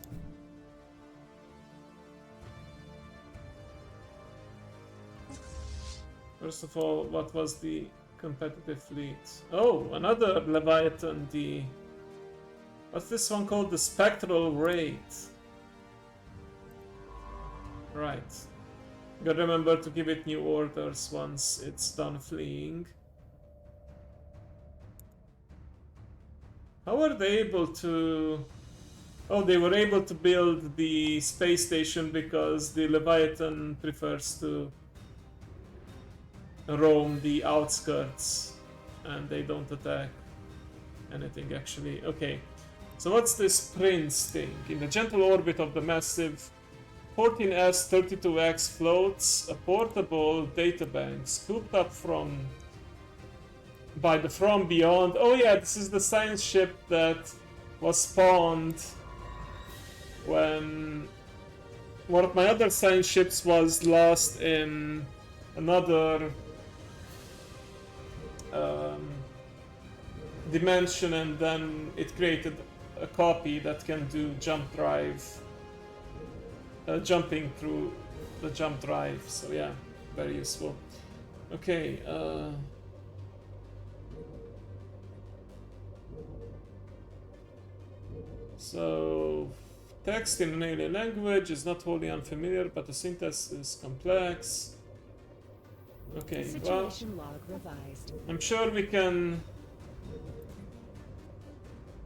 First of all, what was the competitive fleet? Oh, another Leviathan, what's this one called? The Spectral Wraith. Right. Gotta remember to give it new orders once it's done fleeing. How are they able to... Oh, they were able to build the space station because the Leviathan prefers to roam the outskirts and they don't attack anything actually. Okay, so what's this Prince thing? In the gentle orbit of the massive 14S32X floats a portable databank scooped up by the From Beyond. Oh yeah, this is the science ship that was spawned when one of my other science ships was lost in another dimension, and then it created a copy that can do jump drive, jumping through the jump drive. So yeah, very useful. Okay, so text in an alien language is not wholly unfamiliar, but the syntax is complex. Okay, well, I'm sure we can...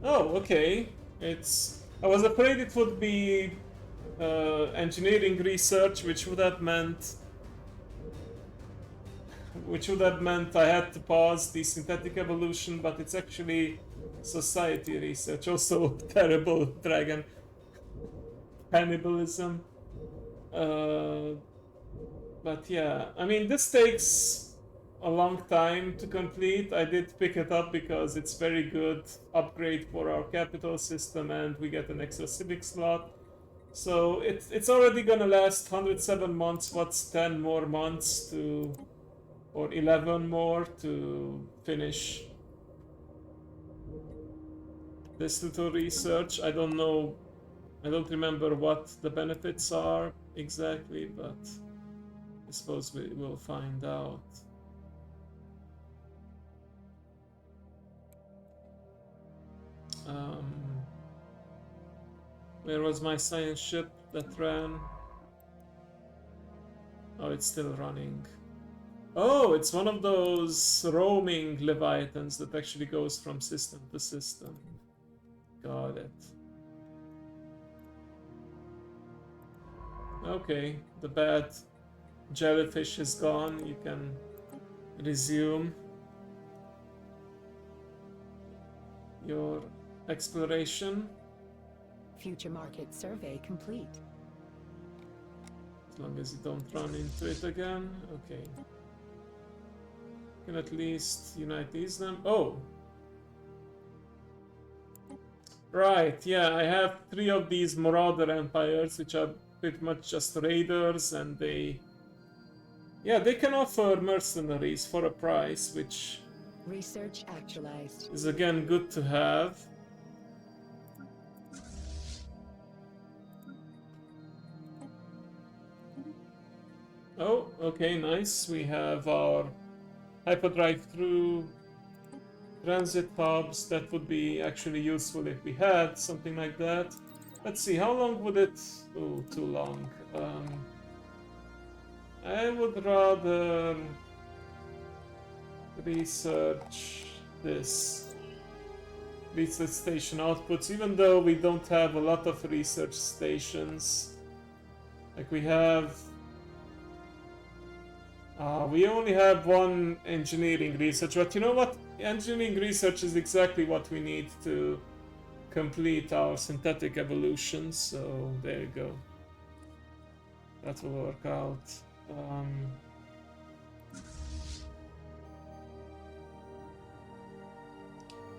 Oh, okay. I was afraid it would be engineering research, which would have meant I had to pause the synthetic evolution, but it's actually society research. Also terrible, Dragon. Cannibalism. But yeah, I mean, this takes a long time to complete. I did pick it up because it's very good upgrade for our capital system, and we get an extra civic slot. So it's already gonna last 107 months. What's 10 more months or 11 more to finish this little research? I don't know I don't remember what the benefits are exactly, but I suppose we will find out. Where was my science ship that ran? Oh, it's still running. Oh, it's one of those roaming Leviathans that actually goes from system to system. Got it. Okay, the bad jellyfish is gone. You can resume your exploration. Future market survey complete. As long as you don't run into it again. Okay. Can at least unite these them. Oh! Right, yeah, I have 3 of these Marauder Empires, which are pretty much just raiders, and they... Yeah, they can offer mercenaries for a price, which... Research actualized. Is again good to have. Oh, okay, nice. We have our hyperdrive through transit hubs. That would be actually useful if we had something like that. Let's see, how long would it... Oh, too long. I would rather research this. Research station outputs, even though we don't have a lot of research stations. Like we have... we only have 1 engineering research, but you know what? Engineering research is exactly what we need to complete our synthetic evolution, so there you go. That will work out.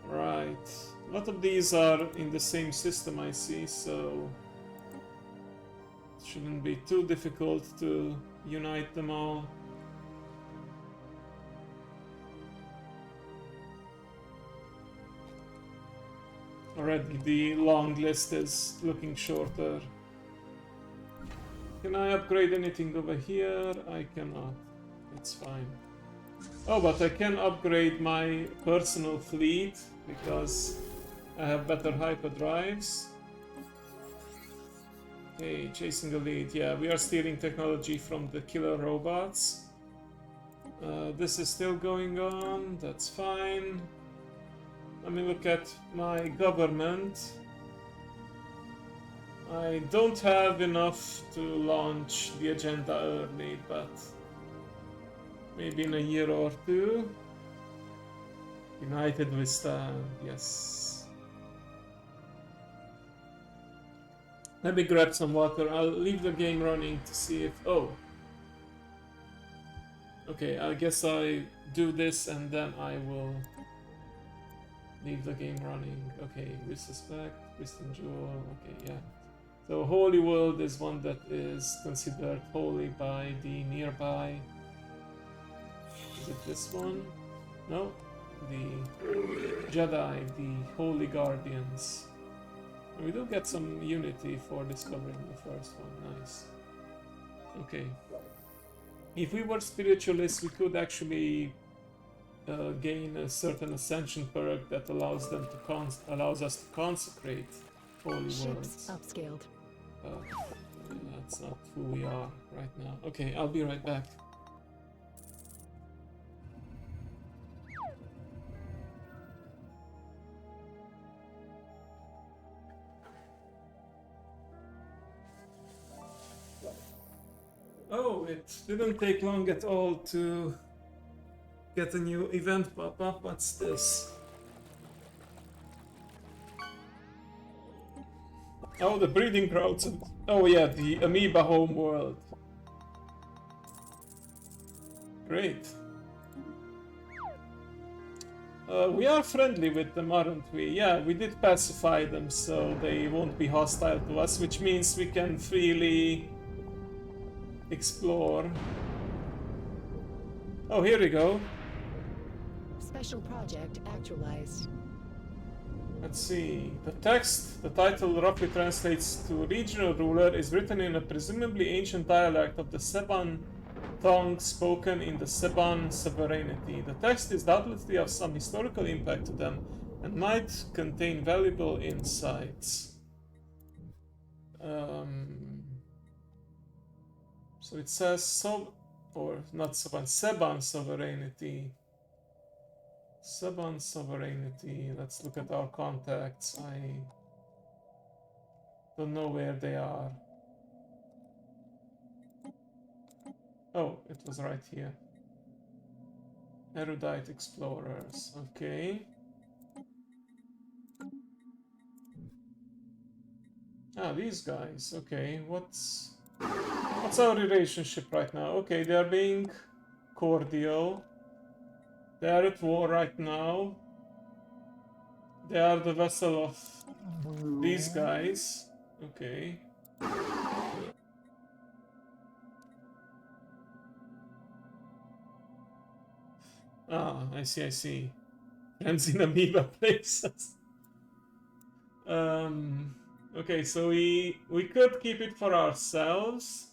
Right. A lot of these are in the same system, I see, so it shouldn't be too difficult to unite them all. Already the long list is looking shorter. Can I upgrade anything over here? I cannot. It's fine. Oh, but I can upgrade my personal fleet because I have better hyperdrives. Okay, chasing the lead. Yeah, we are stealing technology from the killer robots. This is still going on. That's fine. Let me look at my government. I don't have enough to launch the agenda early, but maybe in a year or 2. United we stand, yes. Let me grab some water. I'll leave the game running to see if... Oh! Okay, I guess I do this and then I will leave the game running. Okay, we suspect, Kristen Jewel, okay, yeah. So Holy World is one that is considered holy by the nearby. Is it this one? No, the Jedi, the Holy Guardians. And we do get some unity for discovering the first one, nice. Okay. If we were spiritualists, we could actually gain a certain ascension perk that allows them to allows us to consecrate holy worlds. Upscaled. That's not who we are right now. Okay, I'll be right back. Oh, it didn't take long at all to get a new event pop up. What's this? Oh, the breeding grounds. Oh yeah, the amoeba home world. Great. We are friendly with them, aren't we? Yeah, we did pacify them so they won't be hostile to us, which means we can freely explore. Oh, here we go. Special project actualized. Let's see. The text, the title roughly translates to regional ruler, is written in a presumably ancient dialect of the Seban tongue spoken in the Seban sovereignty. The text is doubtlessly of some historical impact to them and might contain valuable insights. So it says or not Seban sovereignty. Seban sovereignty. Let's look at our contacts. I don't know where they are. Oh, it was right here. Erudite explorers. Okay. Ah, these guys. Okay, what's our relationship right now? Okay, they are being cordial. They are at war right now. They are the vessel of these guys. Okay. Ah, I see, I see. Friends in amoeba places. Okay, so we could keep it for ourselves,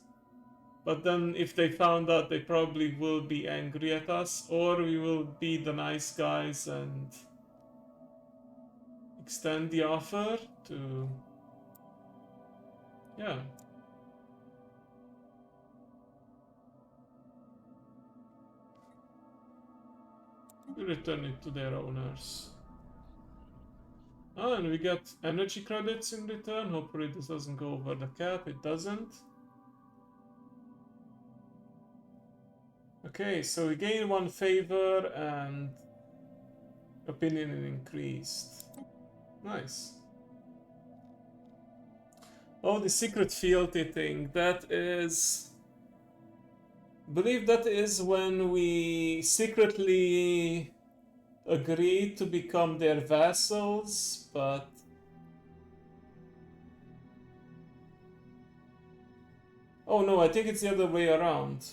but then if they found out, they probably will be angry at us, or we will be the nice guys and extend the offer to... Yeah. We return it to their owners. Ah, and we get energy credits in return. Hopefully this doesn't go over the cap. It doesn't. Okay, so we gain 1 favor and opinion increased. Nice. Oh, the secret fealty thing. That is... I believe that is when we secretly agree to become their vassals, but... Oh no, I think it's the other way around.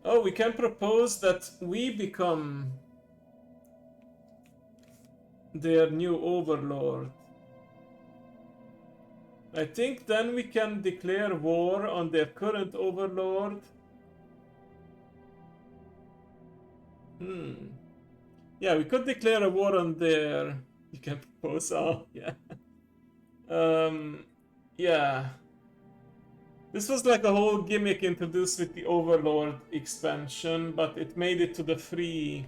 Oh, we can propose that we become their new overlord. I think then we can declare war on their current overlord. Yeah, we could declare a war on their... You can propose, oh, yeah. Yeah. This was like a whole gimmick introduced with the Overlord expansion, but it made it to the free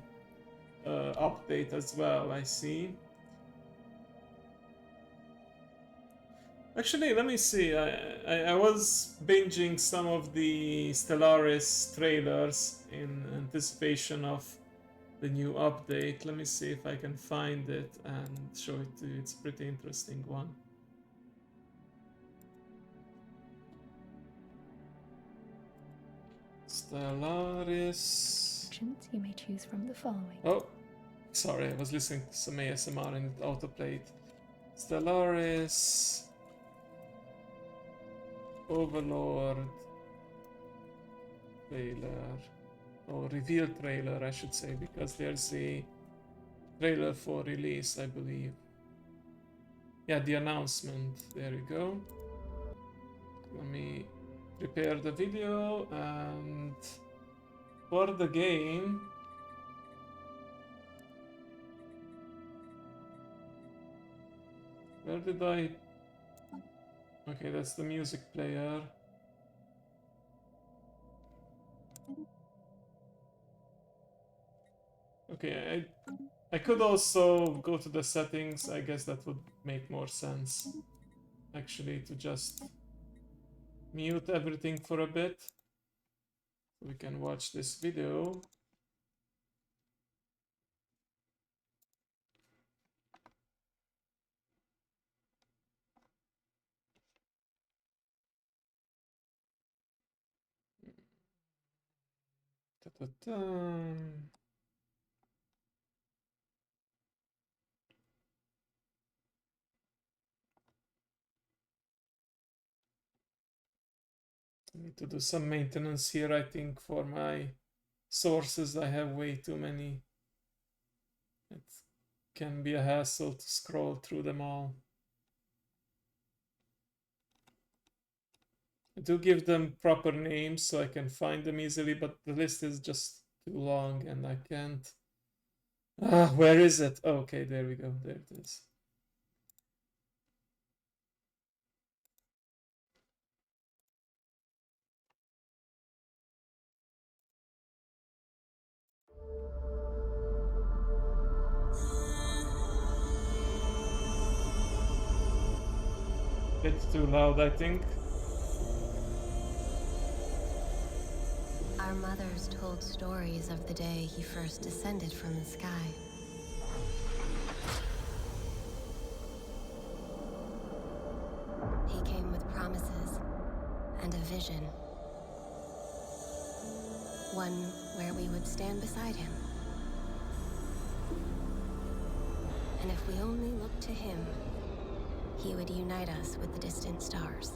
update as well, I see. Actually, let me see. I was binging some of the Stellaris trailers in anticipation of the new update. Let me see if I can find it and show it to you. It's a pretty interesting one. Stellaris. You may choose from the following. Oh, sorry, I was listening to some ASMR and it autoplayed. Stellaris. Overlord. Trailer. Oh, reveal trailer, I should say, because there's a trailer for release, I believe. Yeah, the announcement. There you go. Let me prepare the video, and for the game, where did I... Okay, that's the music player. Okay, I could also go to the settings. I guess that would make more sense, actually, to just mute everything for a bit so we can watch this video. Ta-ta-ta. I need to do some maintenance here, I think, for my sources. I have way too many It can be a hassle to scroll through them all. I do give them proper names so I can find them easily, but the list is just too long and I can't. Ah, where is it? Oh, okay, there we go. There it is. Bit too loud, I think. Our mothers told stories of the day he first descended from the sky. He came with promises and a vision. One where we would stand beside him. And if we only looked to him, he would unite us with the distant stars.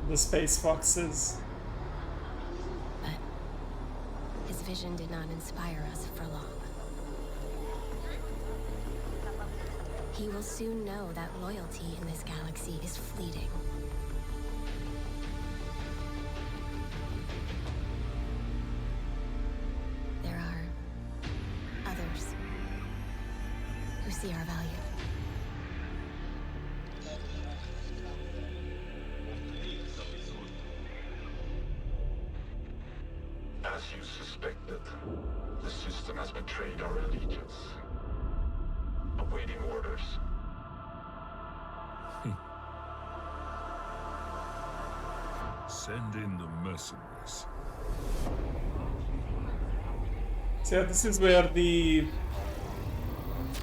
The space foxes. But his vision did not inspire us for long. He will soon know that loyalty in this galaxy is fleeting. There are others who see our value. As you suspected, the system has betrayed our allegiance. Awaiting orders. Send in the mercenaries. So yeah, this is where the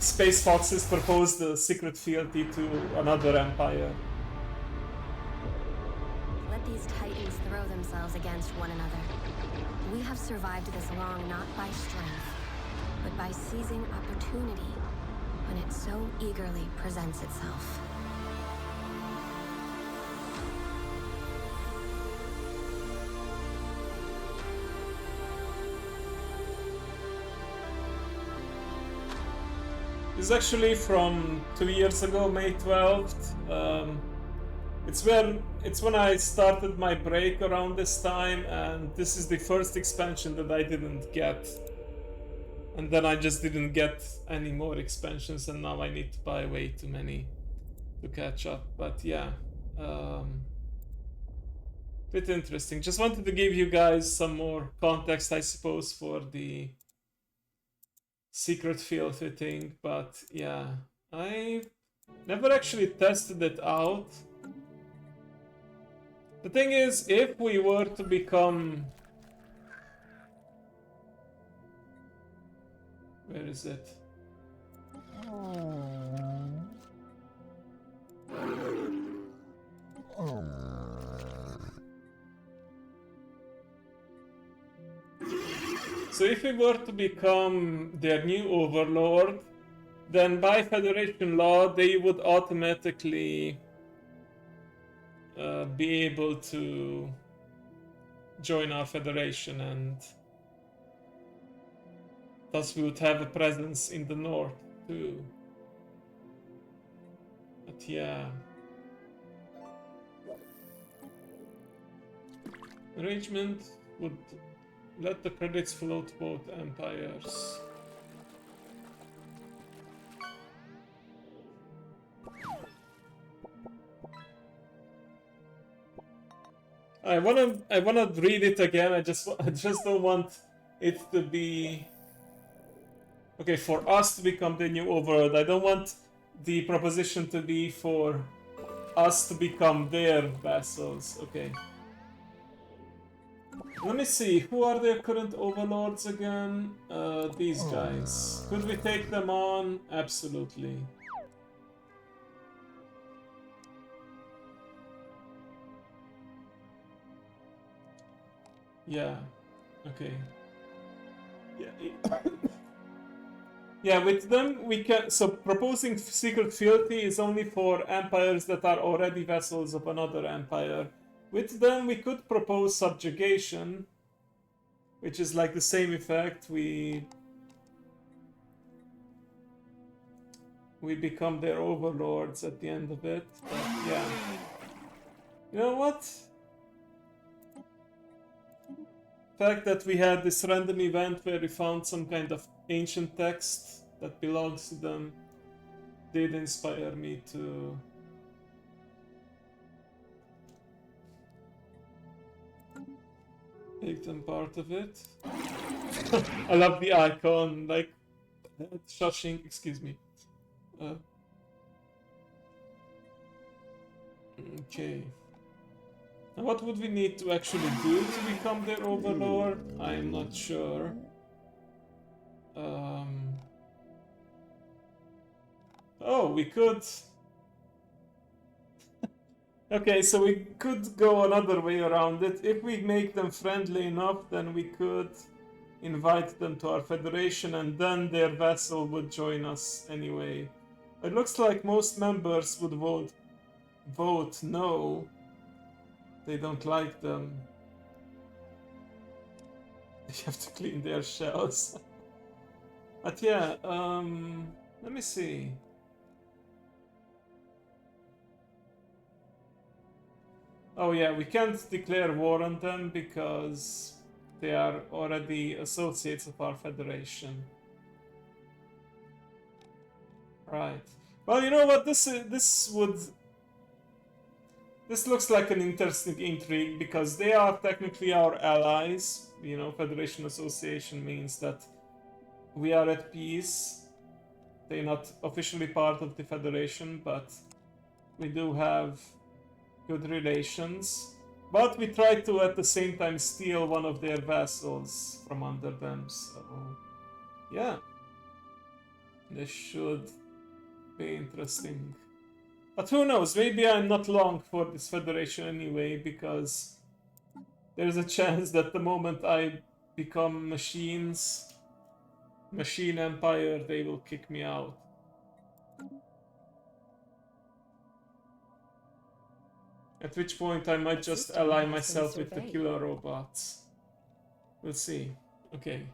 space foxes propose the secret fealty to another empire. Let these titans throw themselves against one another. We have survived this long not by strength, but by seizing opportunity when it so eagerly presents itself. This is actually from 2 years ago, May 12th. It's when I started my break around this time, and this is the first expansion that I didn't get. And then I just didn't get any more expansions, and now I need to buy way too many to catch up. But yeah, bit interesting. Just wanted to give you guys some more context, I suppose, for the secret fealty thing. But yeah, I never actually tested it out. The thing is, if we were to become... Where is it? So if we were to become their new overlord, then by Federation law, they would automatically be able to join our Federation, and thus we would have a presence in the north too. But yeah. Arrangement would let the credits flow to both empires. I wanna read it again. I just don't want it to be okay for us to become the new overlord. I don't want the proposition to be for us to become their vassals. Okay. Let me see, who are their current overlords again? These guys. Could we take them on? Absolutely. Yeah. Okay. Yeah. Yeah, with them we can. So proposing secret fealty is only for empires that are already vassals of another empire. With them we could propose subjugation, which is like the same effect. We we become their overlords at the end of it. But yeah. You know what? The fact that we had this random event where we found some kind of ancient text that belongs to them did inspire me to make them part of it. I love the icon, like shushing, excuse me. Okay. Now what would we need to actually do to become their overlord? I'm not sure. Oh, we could... Okay, so we could go another way around it. If we make them friendly enough, then we could invite them to our federation and then their vassal would join us anyway. It looks like most members would vote no. They don't like them. They have to clean their shells. But yeah, let me see. Oh yeah, we can't declare war on them because they are already associates of our federation. Right. Well, you know what? This looks like an interesting intrigue because they are technically our allies. You know, Federation Association means that we are at peace. They're not officially part of the Federation, but we do have good relations. But we try to at the same time steal one of their vassals from under them, so yeah. This should be interesting. But who knows, maybe I'm not long for this federation anyway, because there's a chance that the moment I become machine empire, they will kick me out. At which point I might just ally myself with the killer robots. We'll see. Okay.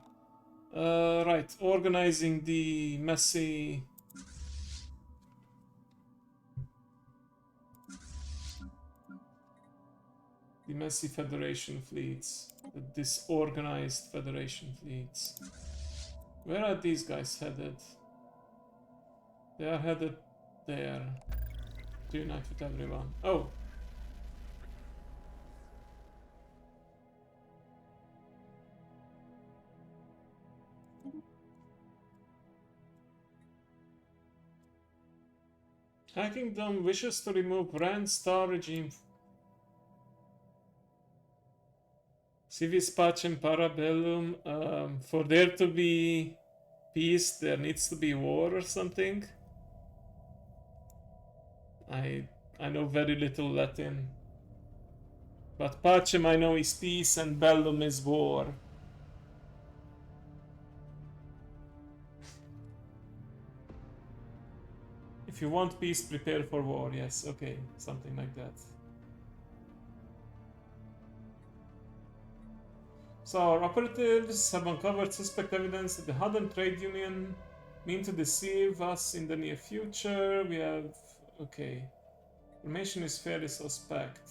Right, organizing the messy... The messy Federation fleets. The disorganized Federation fleets. Where are these guys headed? They are headed there. To unite with everyone. Oh! High Kingdom wishes to remove Rand Star regime. Civis Pacem Parabellum. For there to be peace, there needs to be war or something. I know very little Latin. But Pacem I know is peace and Bellum is war. If you want peace, prepare for war. Yes, okay, something like that. So our operatives have uncovered suspect evidence that the Hadan trade union mean to deceive us in the near future. We have... okay. Information is fairly suspect.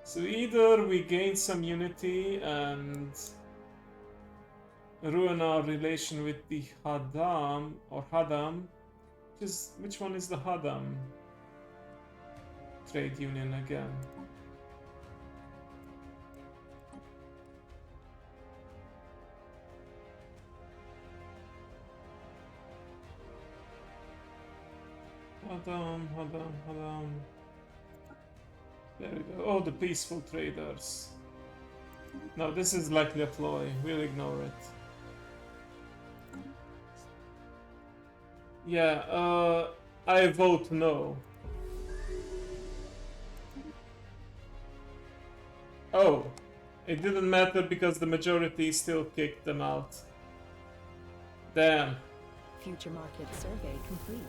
So either we gain some unity and ruin our relation with the Hadam, or Hadam. Which one is the Hadam trade union again? Hadam. There we go. Oh, the peaceful traders. No, this is likely a ploy. We'll ignore it. Yeah, I vote no. Oh, it didn't matter because the majority still kicked them out. Damn. Future market survey complete.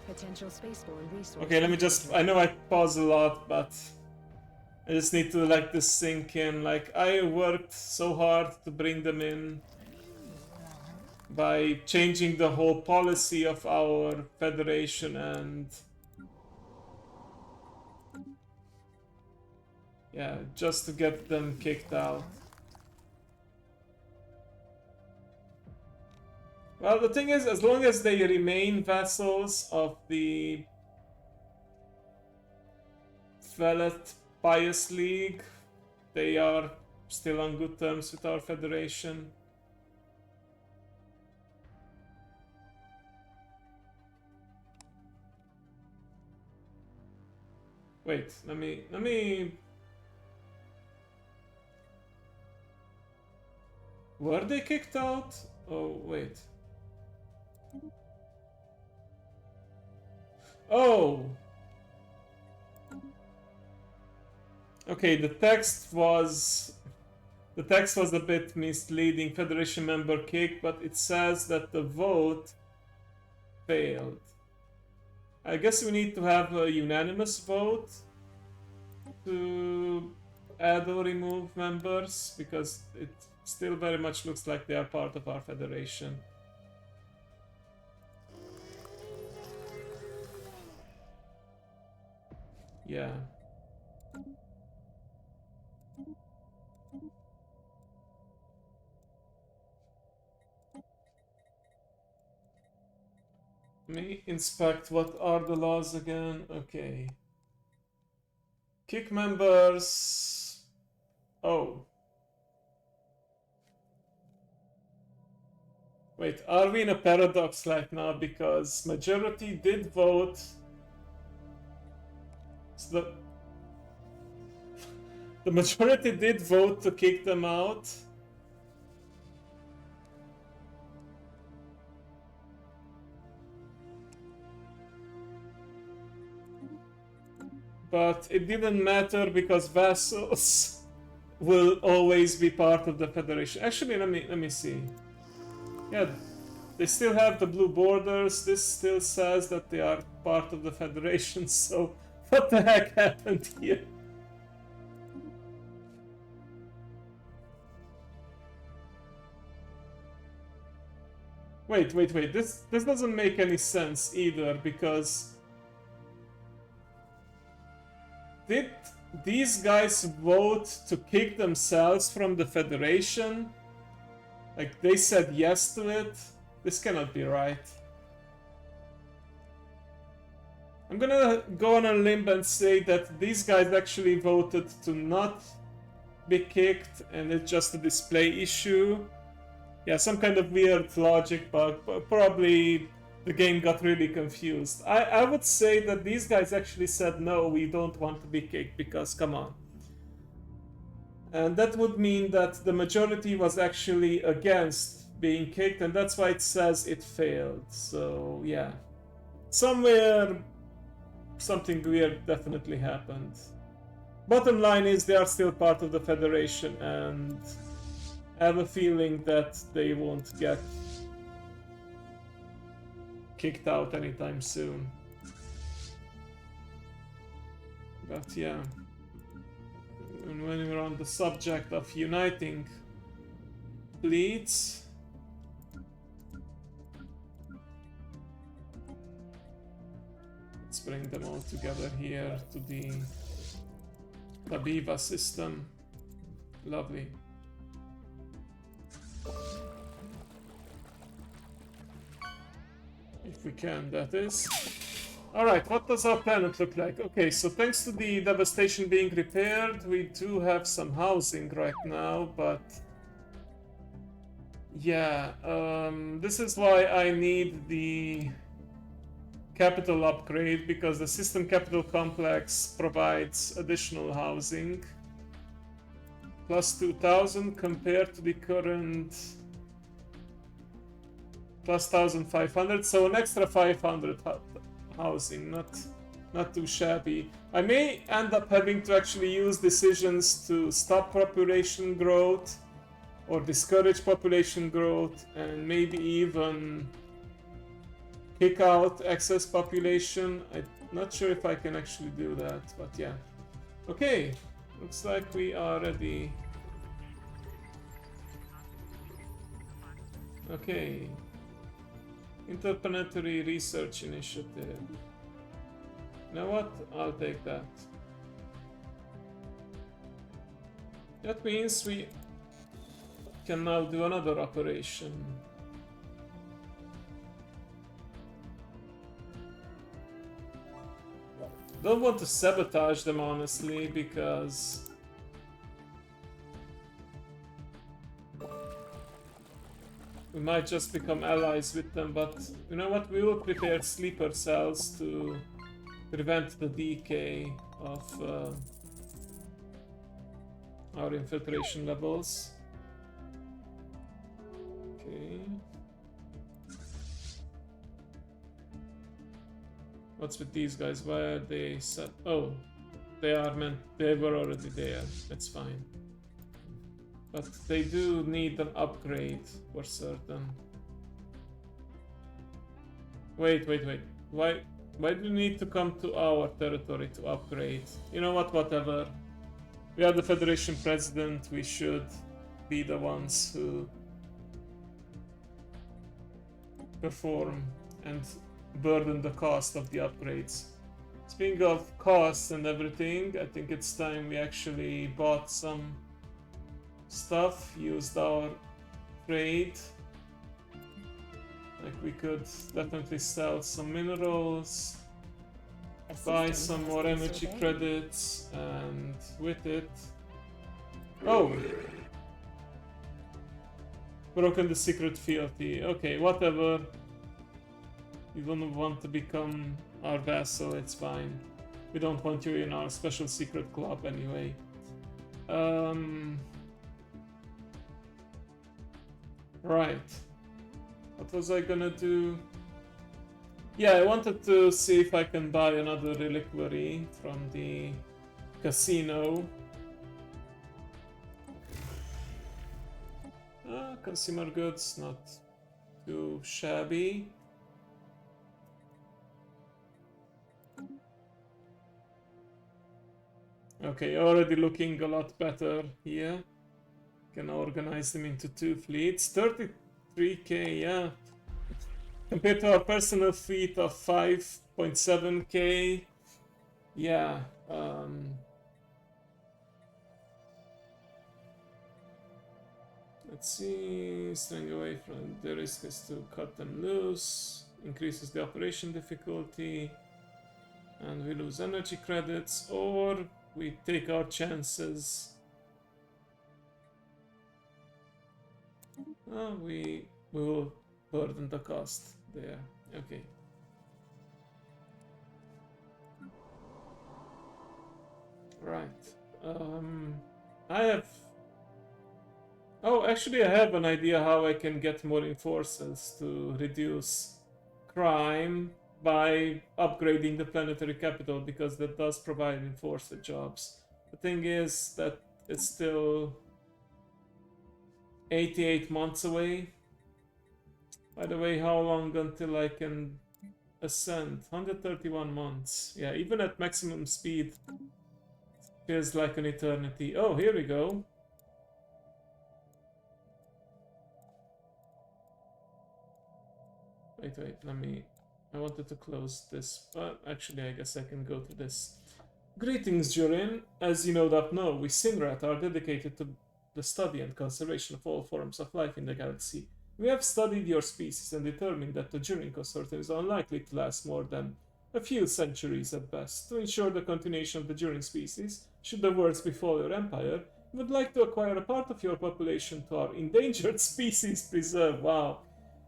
Potential spaceborne resource. Okay, let me just... I know I pause a lot, but I just need to let this sink in. Like, I worked so hard to bring them in. by changing the whole policy of our federation and yeah, just to get them kicked out. Well, the thing is, as long as they remain vassals of the Velet Pious League, they are still on good terms with our federation. Wait, let me... Were they kicked out? Oh, wait. Oh! Okay, the text was a bit misleading. Federation member kicked, but it says that the vote failed. I guess we need to have a unanimous vote to add or remove members, because it still very much looks like they are part of our federation. Yeah. Let me inspect what are the laws again. Okay. Kick members. Oh. Wait, are we in a paradox right now? Because majority did vote. So the majority did vote to kick them out. But it didn't matter because vassals will always be part of the federation. Actually, let me see. Yeah, they still have the blue borders. This still says that they are part of the federation. So what the heck happened here? Wait. This doesn't make any sense either, because did these guys vote to kick themselves from the Federation? Like, they said yes to it? This cannot be right. I'm gonna go on a limb and say that these guys actually voted to not be kicked and it's just a display issue. Yeah, some kind of weird logic bug, but probably the game got really confused. I would say that these guys actually said no, we don't want to be kicked, because come on. And that would mean that the majority was actually against being kicked, and that's why it says it failed. So yeah, somewhere something weird definitely happened. Bottom line is they are still part of the Federation, and I have a feeling that they won't get kicked out anytime soon. But yeah, and when we're on the subject of uniting fleets, let's bring them all together here to the Tabiva system. Lovely. If we can, that is. Alright, what does our planet look like? Okay, so thanks to the devastation being repaired, we do have some housing right now, but... yeah, this is why I need the capital upgrade, because the system capital complex provides additional housing. Plus 2,000 compared to the current plus 1,500, so an extra 500 housing, not too shabby. I may end up having to actually use decisions to stop population growth or discourage population growth, and maybe even kick out excess population. I'm not sure if I can actually do that, but yeah. Okay, looks like we are ready. Okay. Interplanetary Research Initiative. You know what? I'll take that. That means we can now do another operation. Don't want to sabotage them, honestly, because we might just become allies with them, but you know what? We will prepare sleeper cells to prevent the decay of our infiltration levels. Okay. What's with these guys? Why are they set? Oh, they were already there. That's fine. But they do need an upgrade for certain. Wait. Why do you need to come to our territory to upgrade? You know what? Whatever. We are the Federation President. We should be the ones who perform and burden the cost of the upgrades. Speaking of costs and everything, I think it's time we actually bought some stuff, used our trade. Like we could definitely sell some minerals, buy some more energy credits, and with it... Oh! Broken the secret fealty. Okay, whatever. You don't want to become our vassal, it's fine. We don't want you in our special secret club anyway. Right. What was I gonna do? Yeah, I wanted to see if I can buy another reliquary from the casino. Consumer goods, not too shabby. Okay, already looking a lot better here. Can organize them into 2 fleets. 33k, yeah. Compared to our personal fleet of 5.7k, yeah. Let's see, straying away from the risk is to cut them loose, increases the operation difficulty, and we lose energy credits, or we take our chances. We will burden the cost there. Okay. Right. I have... Oh, actually I have an idea how I can get more enforcers to reduce crime by upgrading the planetary capital, because that does provide enforcer jobs. The thing is that it's still 88 months away. By the way, how long until I can ascend? 131 months. Yeah, even at maximum speed feels like an eternity. Oh, here we go. Wait, let me... I wanted to close this, but actually I guess I can go to this. Greetings, Jurin. As you no doubt know, we Sinrat are dedicated to the study and conservation of all forms of life in the galaxy. We have studied your species and determined that the Jurin consortium is unlikely to last more than a few centuries at best. To ensure the continuation of the Jurin species, should the worst befall your empire, we would like to acquire a part of your population to our endangered species preserve. Wow.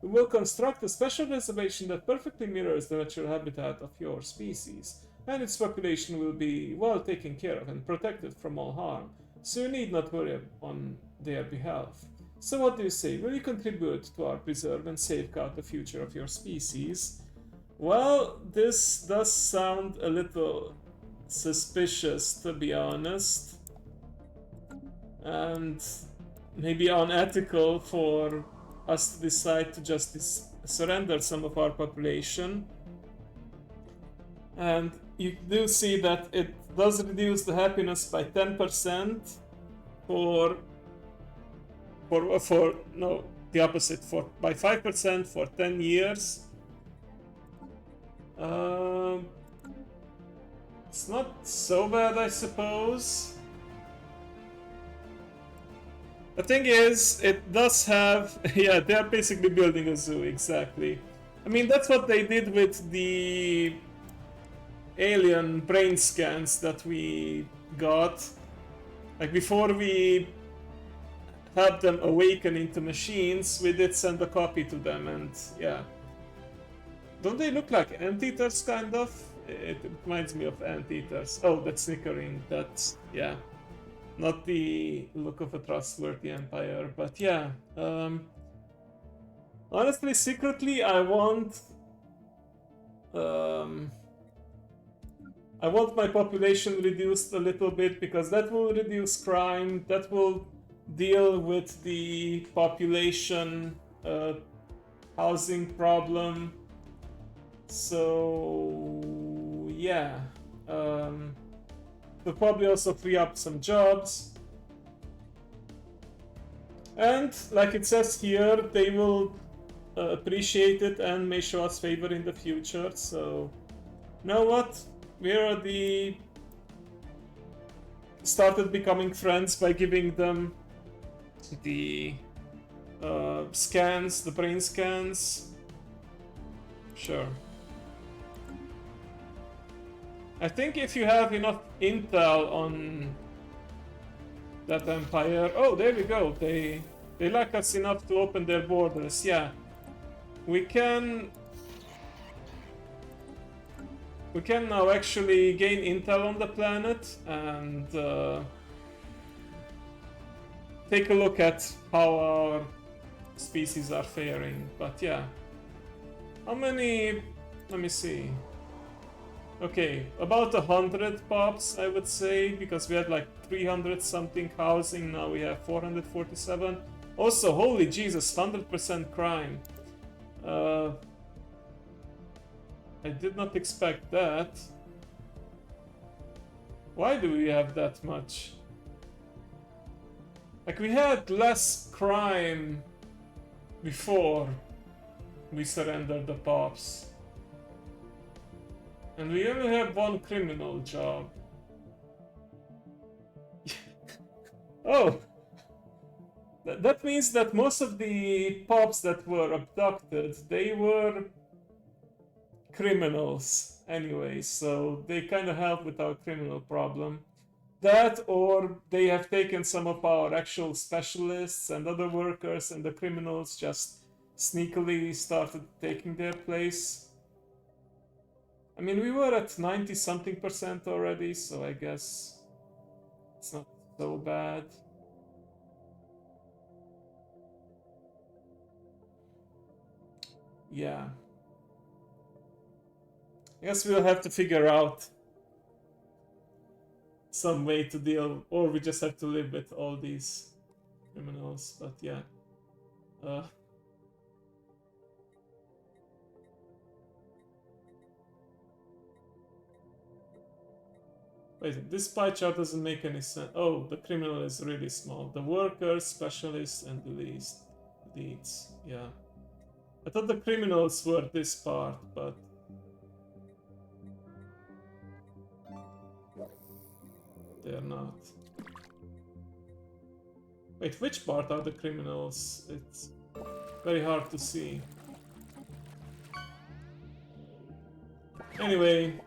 We will construct a special reservation that perfectly mirrors the natural habitat of your species, and its population will be well taken care of and protected from all harm, so you need not worry on their behalf. So what do you say? Will you contribute to our preserve and safeguard the future of your species? Well, this does sound a little suspicious, to be honest, and maybe unethical for us to decide to just surrender some of our population. And you do see that it does reduce the happiness by 10% by 5% for 10 years, Um, it's not so bad, I suppose. The thing is, it does have... yeah, they're basically building a zoo, exactly. I mean, that's what they did with the alien brain scans that we got. Like, before we had them awaken into machines, we did send a copy to them, and yeah. Don't they look like anteaters, kind of? It reminds me of anteaters. Oh, that's snickering. That's, yeah. Not the look of a trustworthy empire, but yeah. Honestly, secretly, I want my population reduced a little bit, because that will reduce crime, that will deal with the population housing problem. So yeah, they'll probably also free up some jobs. And like it says here, they will appreciate it and may show us favor in the future. So, you know what? We already started becoming friends by giving them the scans, the brain scans. Sure. I think if you have enough intel on that empire... Oh, there we go. They like us enough to open their borders. Yeah. We can now actually gain intel on the planet and take a look at how our species are faring. But yeah. How many... Let me see. Okay, about 100 pops, I would say, because we had like 300 something housing, now we have 447. Also, holy Jesus, 100% crime. I did not expect that. Why do we have that much? Like, we had less crime before we surrendered the pops. And we only have one criminal job. Oh! That means that most of the pops that were abducted, they were criminals anyway, so they kind of help with our criminal problem. That, or they have taken some of our actual specialists and other workers, and the criminals just sneakily started taking their place. I mean, we were at 90-something% already, so I guess it's not so bad. Yeah. I guess we'll have to figure out some way to deal, or we just have to live with all these criminals, but yeah. Wait, this pie chart doesn't make any sense. Oh, the criminal is really small. The workers, specialists, and the leads. Yeah. I thought the criminals were this part, but... they're not. Wait, which part are the criminals? It's very hard to see. Anyway,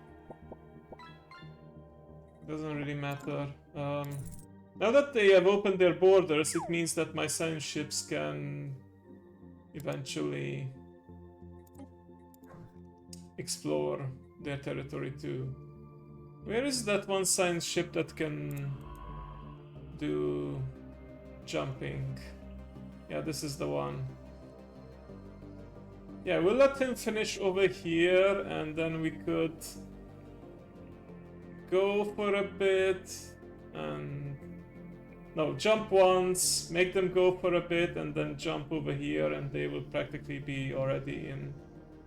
doesn't really matter. Now that they have opened their borders, it means that my science ships can eventually explore their territory too. Where is that one science ship that can do jumping? Yeah, this is the one. Yeah, we'll let him finish over here, and then we could go for a bit and... no, jump once, make them go for a bit, and then jump over here, and they will practically be already in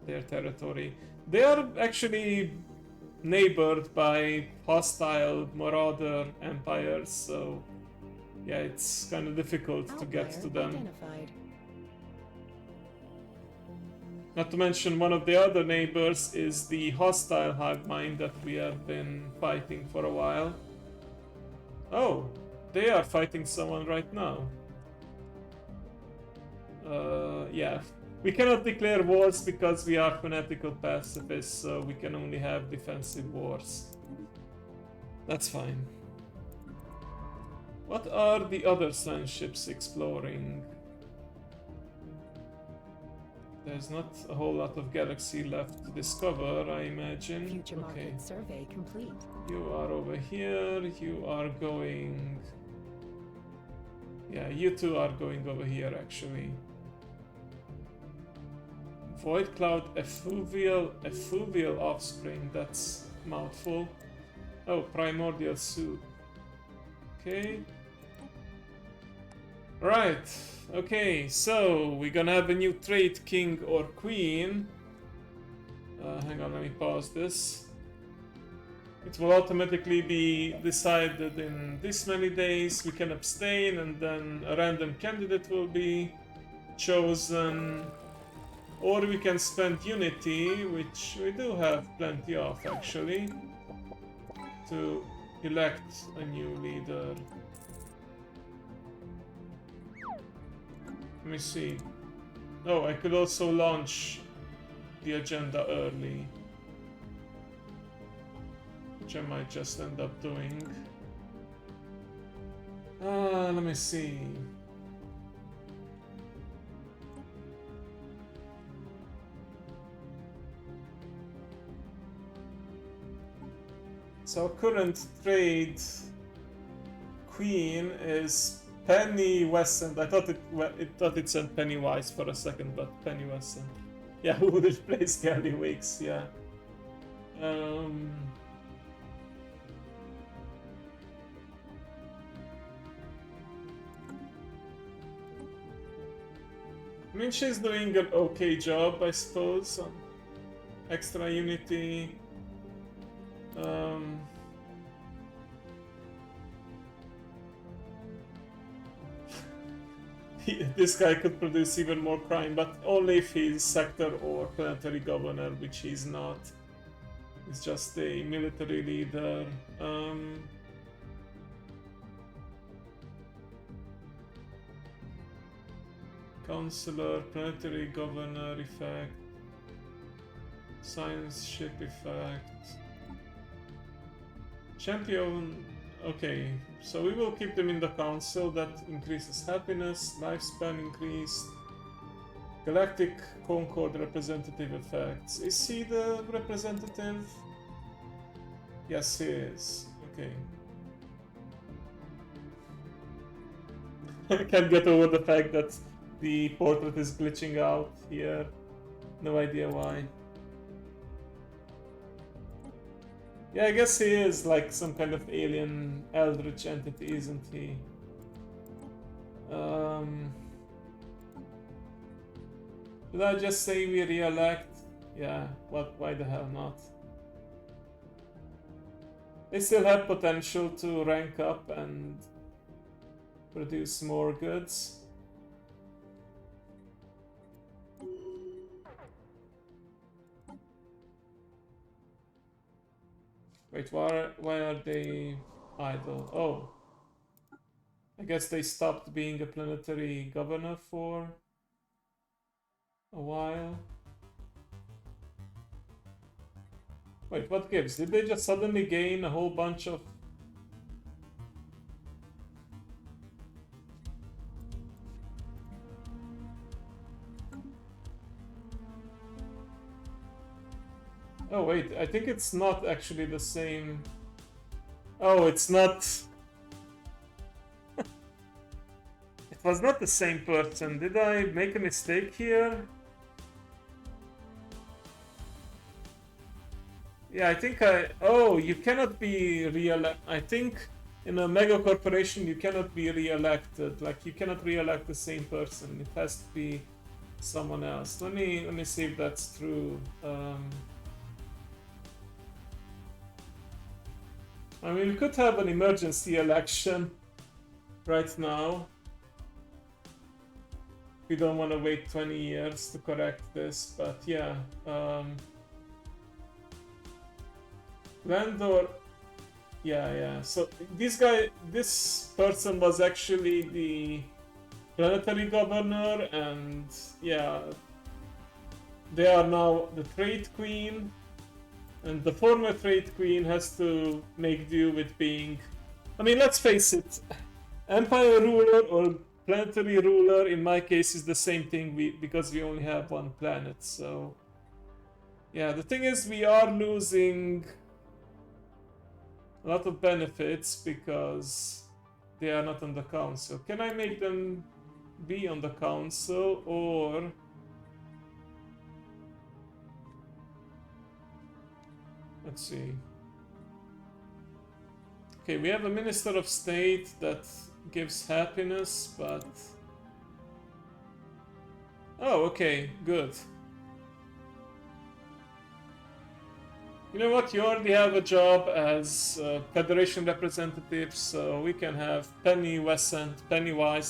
their territory. They are actually neighbored by hostile marauder empires, so yeah, it's kind of difficult to get to them. Identified. Not to mention one of the other neighbors is the hostile hive mind that we have been fighting for a while. Oh, they are fighting someone right now. Yeah. We cannot declare wars because we are fanatical pacifists, so we can only have defensive wars. That's fine. What are the other sun ships exploring? There's not a whole lot of galaxy left to discover, I imagine. Future Okay. market survey complete. You are over here, you are going... Yeah, you two are going over here actually. Void Cloud effluvial offspring, that's mouthful. Oh, primordial soup. Okay. Right, okay, so we're gonna have a new trade king or queen. Hang on, let me pause this. It will automatically be decided in this many days. We can abstain and then a random candidate will be chosen. Or we can spend unity, which we do have plenty of actually, to elect a new leader. Let me see. Oh, I could also launch the agenda early, which I might just end up doing. Let me see. So current trade queen is Penny Wesson. I thought it said Pennywise for a second, but Penny Wesson. Yeah, who would replace Gally Wicks? Yeah. I mean, she's doing an okay job, I suppose. On extra unity. This guy could produce even more crime, but only if he's sector or planetary governor, which he's not. He's just a military leader. Counselor, planetary governor effect, science ship effect, champion. Okay, so we will keep them in the council. That increases happiness, lifespan increased, galactic concord representative effects. Is he the representative? Yes, he is. Okay. I can't get over the fact that the portrait is glitching out here. No idea why. Yeah, I guess he is like some kind of alien eldritch entity, isn't he? Did I just say we re-elect? Yeah, what? Why the hell not? They still have potential to rank up and produce more goods. Wait, why are they idle? Oh. I guess they stopped being a planetary governor for a while. Wait, what gives? Did they just suddenly gain a whole bunch of... Oh wait, I think it's not actually the same... Oh, it's not... It was not the same person. Did I make a mistake here? Yeah, I think I... Oh, you cannot be re-elected. I think in a mega corporation you cannot be re-elected. Like, you cannot re-elect the same person. It has to be someone else. Let me see if that's true. I mean, we could have an emergency election right now. we don't want to wait 20 years to correct this, but yeah. Landor, yeah. So this person was actually the planetary governor, and yeah, they are now the trade queen, and the former trade queen has to make do with being, I mean, let's face it, empire ruler or planetary ruler in my case is the same thing, because we only have one planet. So yeah, the thing is, we are losing a lot of benefits because they are not on the council. Can I make them be on the council, or let's see. Okay, we have a Minister of State that gives happiness, but oh, okay, good. You know what? You already have a job as Federation representative, so we can have Pennywise.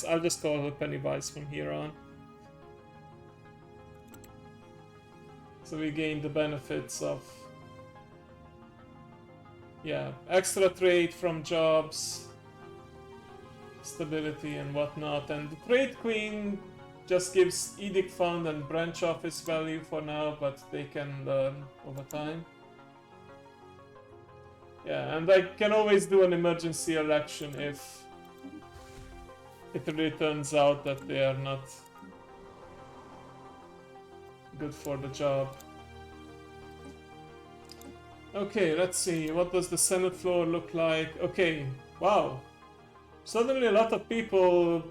I'll just call her Pennywise from here on. So we gain the benefits of, yeah, extra trade from jobs, stability and whatnot, and the Trade Queen just gives Edict Fund and branch office value for now, but they can learn over time. Yeah, and I can always do an emergency election if it really turns out that they are not good for the job. Okay, let's see, what does the Senate floor look like? Okay, wow. Suddenly a lot of people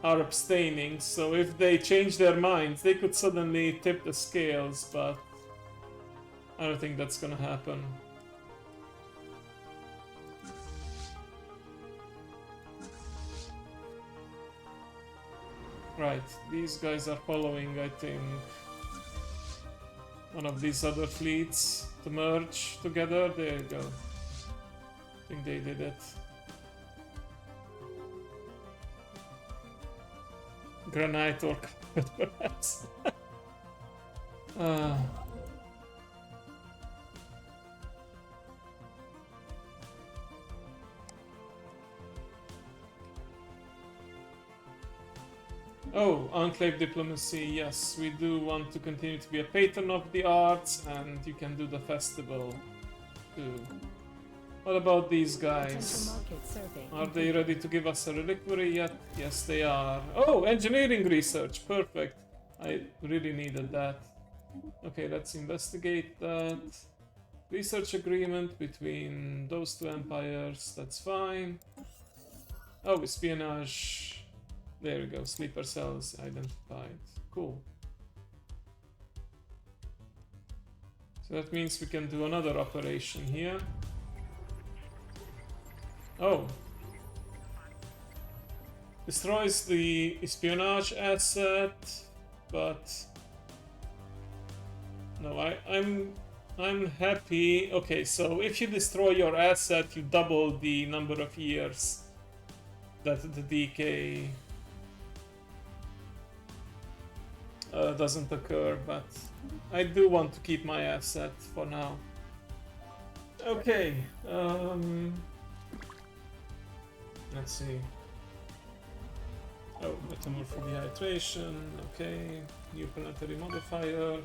are abstaining, so if they change their minds, they could suddenly tip the scales, but I don't think that's gonna happen. Right, these guys are following, I think, one of these other fleets to merge together. There you go. I think they did it. Granite or carpet, perhaps. Oh, Enclave Diplomacy, yes, we do want to continue to be a patron of the arts, and you can do the festival too. What about these guys? Are they ready to give us a reliquary yet? Yes, they are. Oh, engineering research, perfect. I really needed that. Okay, let's investigate that. Research agreement between those two empires, that's fine. Oh, espionage. There we go, sleeper cells identified. Cool. So that means we can do another operation here. Oh. Destroys the espionage asset, but no, I'm happy. Okay, so if you destroy your asset, you double the number of years that the decay doesn't occur, but I do want to keep my asset for now. Okay, let's see. Oh, metamorphic dehydration, okay. New planetary modifier.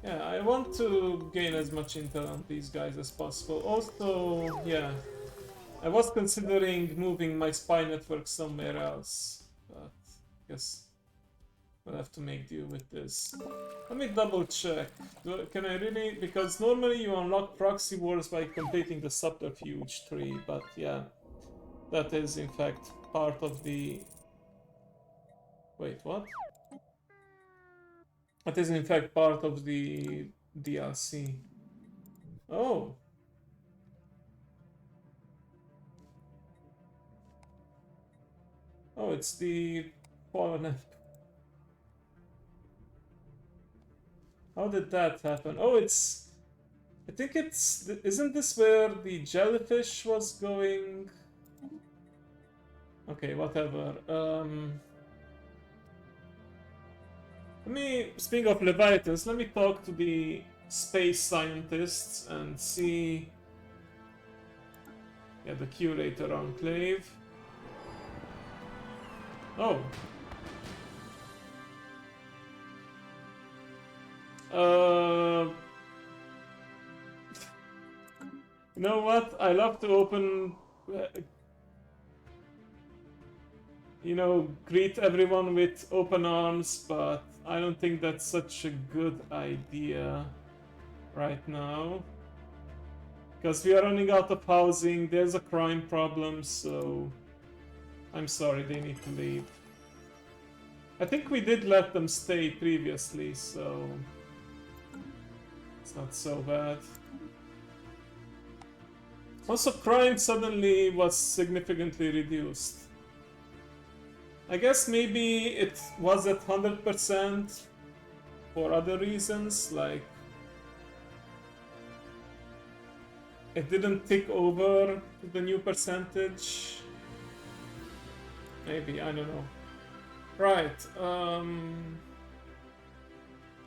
Yeah, I want to gain as much intel on these guys as possible. Also, yeah, I was considering moving my spy network somewhere else, but I guess we'll have to make do with this. Let me double check. Can I really? Because normally you unlock proxy wars by completing the subterfuge tree, but yeah, that is in fact part of the... Wait, what? That is in fact part of the DLC. Oh. Oh, it's the fallen. How did that happen? Oh, it's I think it's... Isn't this where the jellyfish was going? Okay, whatever. Let me... Speaking of Leviathans, let me talk to the space scientists and see... Yeah, the Curator Enclave. Oh. You know what? I love to open... you know, greet everyone with open arms, but I don't think that's such a good idea right now. Because we are running out of housing, there's a crime problem, so... I'm sorry, they need to leave. I think we did let them stay previously, so... It's not so bad. Also, crime suddenly was significantly reduced. I guess maybe it was at 100% for other reasons, like... It didn't tick over to the new percentage. Maybe, I don't know. Right,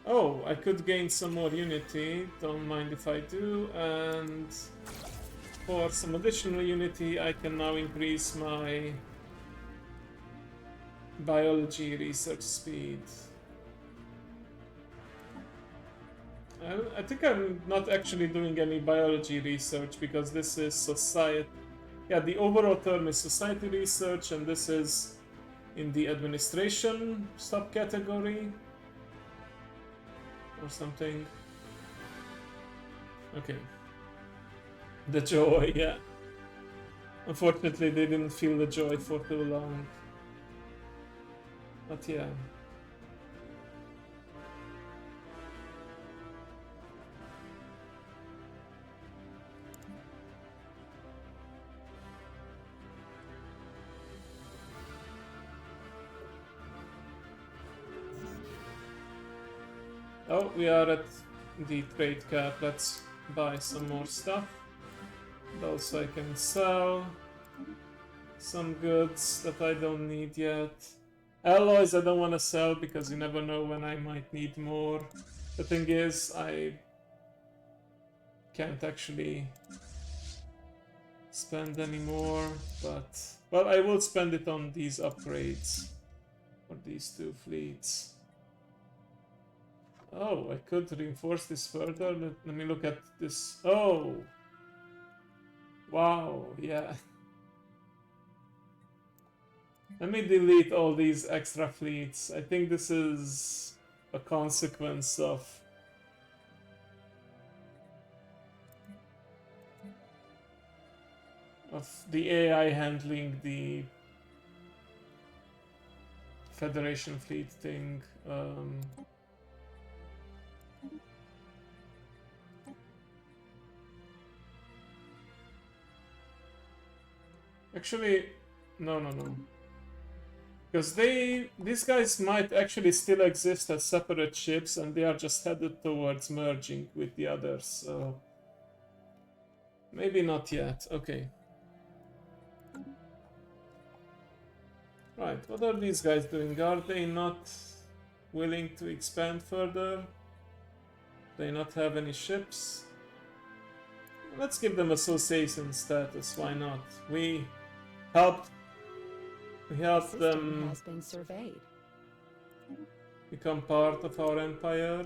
oh, I could gain some more unity, don't mind if I do, and for some additional unity I can now increase my biology research speed. I think I'm not actually doing any biology research because this is society. Yeah, the overall term is society research, and this is in the administration subcategory or something. Okay. The joy, yeah. Unfortunately, they didn't feel the joy for too long. But yeah. Oh, we are at the trade cap. Let's buy some more stuff. And also I can sell some goods that I don't need yet. Alloys I don't want to sell because you never know when I might need more. The thing is, I can't actually spend any more, but... Well, I will spend it on these upgrades for these two fleets. Oh, I could reinforce this further. Let me look at this. Oh! Wow, yeah. Let me delete all these extra fleets. I think this is a consequence of the AI handling the Federation fleet thing. Actually, no. Because these guys might actually still exist as separate ships, and they are just headed towards merging with the others, so... Maybe not yet, okay. Right, what are these guys doing? Are they not willing to expand further? Do they not have any ships? Let's give them association status, why not? We helped them has been surveyed. become part of our empire.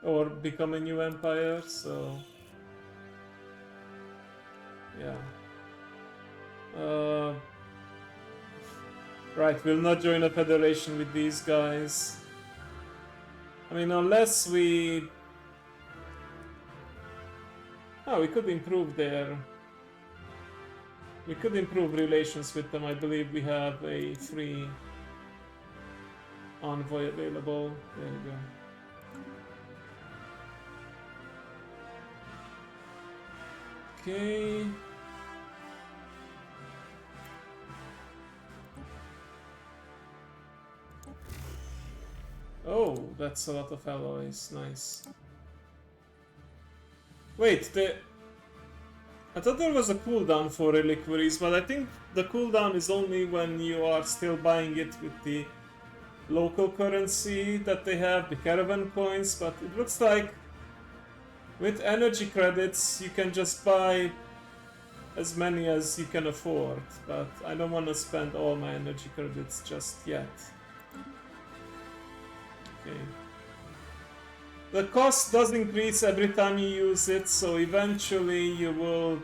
Or become a new empire, so... Yeah. Right, we'll not join a federation with these guys. I mean, unless we... Oh, we could improve their... We could improve relations with them. I believe we have a free envoy available. There you go. Okay. Oh, that's a lot of alloys. Nice. Wait, I thought there was a cooldown for reliquaries, but I think the cooldown is only when you are still buying it with the local currency that they have, the caravan coins, but it looks like with energy credits you can just buy as many as you can afford, but I don't want to spend all my energy credits just yet. Okay. The cost does increase every time you use it, so eventually you will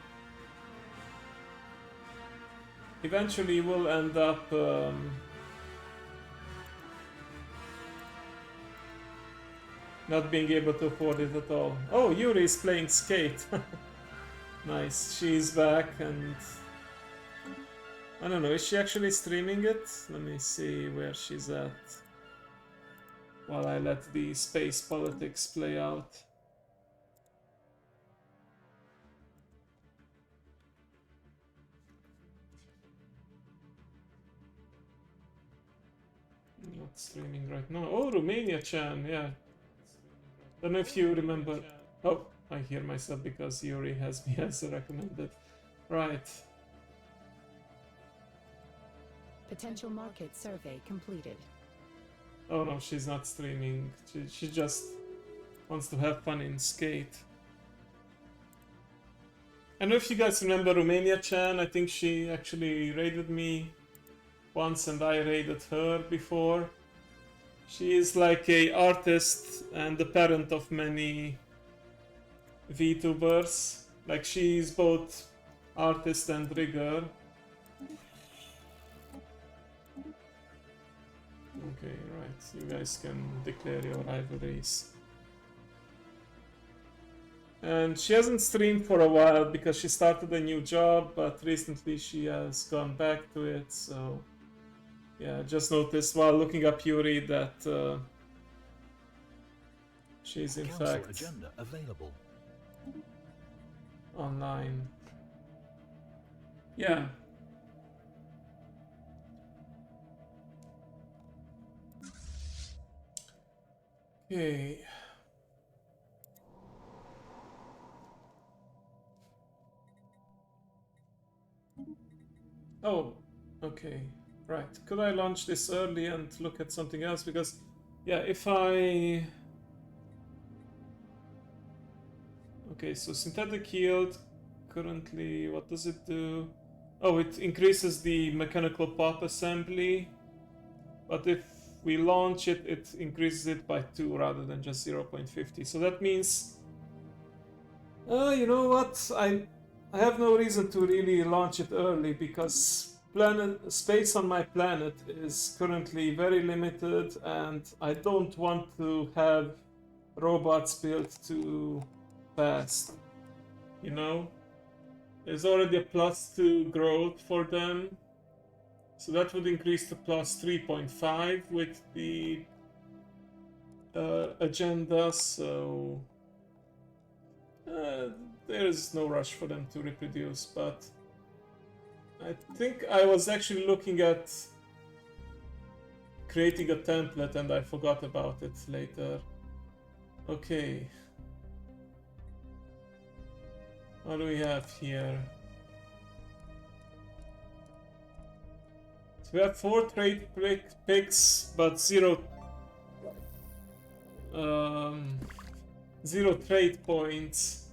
end up not being able to afford it at all. Oh, Yuri is playing Skate. Nice, she's back, and I don't know, is she actually streaming it? Let me see where she's at while I let the space politics play out. Not streaming right now. Oh, Romania Chan, yeah. Don't know if you remember. Oh, I hear myself because Yuri has me as recommended. Right. Potential market survey completed. Oh no, she's not streaming. She just wants to have fun in Skate. I don't know if you guys remember Romania Chan. I think she actually raided me once and I raided her before. She is like a artist and the parent of many VTubers. Like she's both artist and rigger. Okay, right. You guys can declare your rivalries. And she hasn't streamed for a while because she started a new job, but recently she has gone back to it, so yeah, just noticed while looking up Yuri that she's in Council fact agenda available. online. Yeah. Okay. Oh, okay. Right. Could I launch this early and look at something else? Because, yeah, if I... Okay, so synthetic yield, currently, what does it do? Oh, it increases the mechanical pop assembly. But if we launch it, it increases it by 2 rather than just 0.50. So that means... you know what? I have no reason to really launch it early because space on my planet is currently very limited and I don't want to have robots built too fast. You know? There's already a +2 growth for them. So that would increase to +3.5 with the agenda, so there is no rush for them to reproduce, but I think I was actually looking at creating a template and I forgot about it later. Okay. What do we have here? So we have 4 trade picks, but 0 trade points.